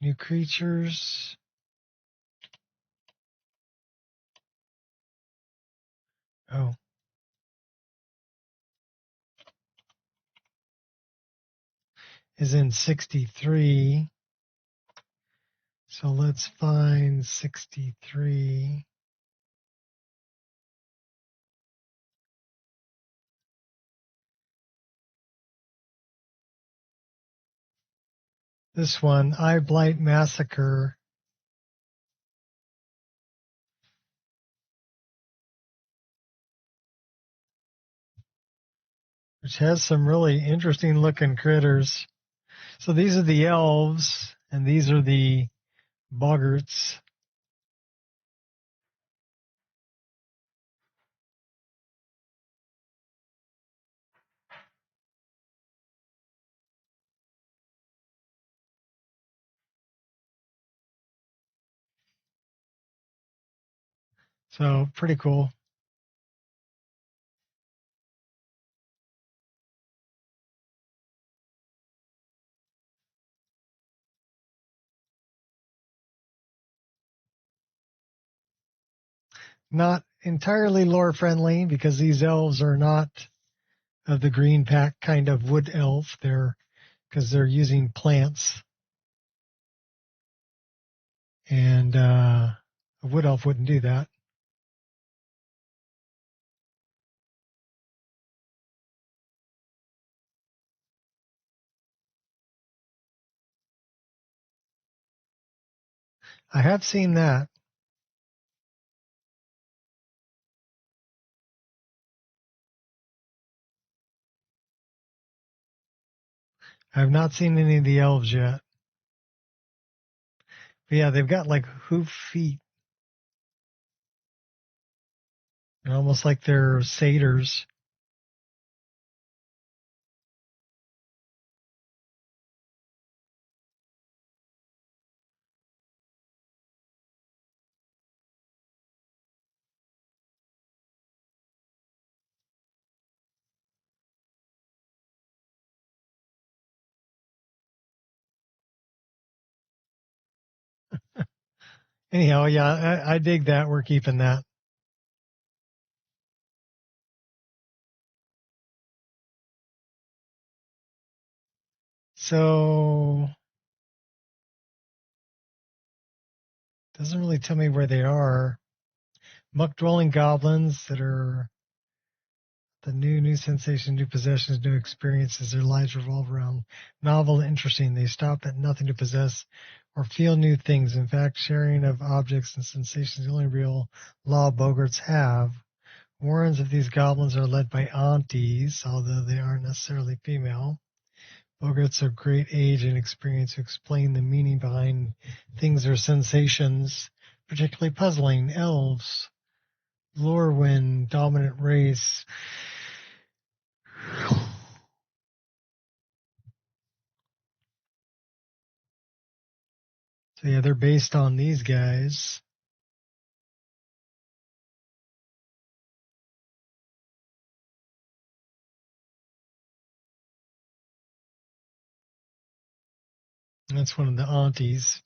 new creatures. Oh. Is in 63. So let's find 63. This one, Eyeblight Massacre. Which has some really interesting looking critters. So these are the elves, and these are the boggarts. So pretty cool. Not entirely lore friendly because these elves are not of the green pack kind of wood elf. Because they're using plants. And a wood elf wouldn't do that. I have seen that. I've not seen any of the elves yet. But yeah, they've got like hoof feet. They're almost like they're satyrs. Anyhow, yeah, I dig that. We're keeping that. So, doesn't really tell me where they are. Muck-dwelling goblins that are the new sensation, new possessions, new experiences. Their lives revolve around novel and interesting. They stop at nothing to possess or feel new things. In fact, sharing of objects and sensations is the only real law Bogarts have. Warrens of these goblins are led by aunties, although they aren't necessarily female. Bogarts of great age and experience who explain the meaning behind things or sensations, particularly puzzling. Elves, Lorwyn, dominant race. So yeah, they're based on these guys. That's one of the aunties.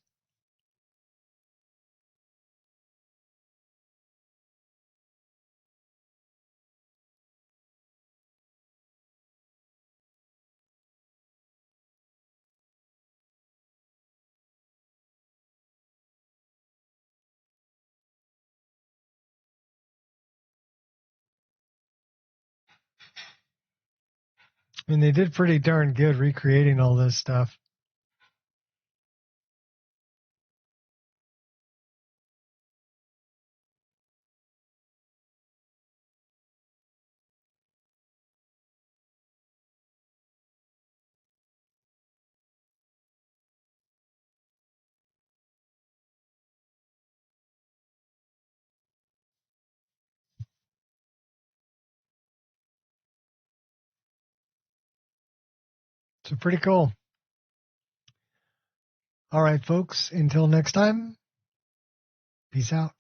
I mean, they did pretty darn good recreating all this stuff. So pretty cool. All right, folks, until next time, peace out.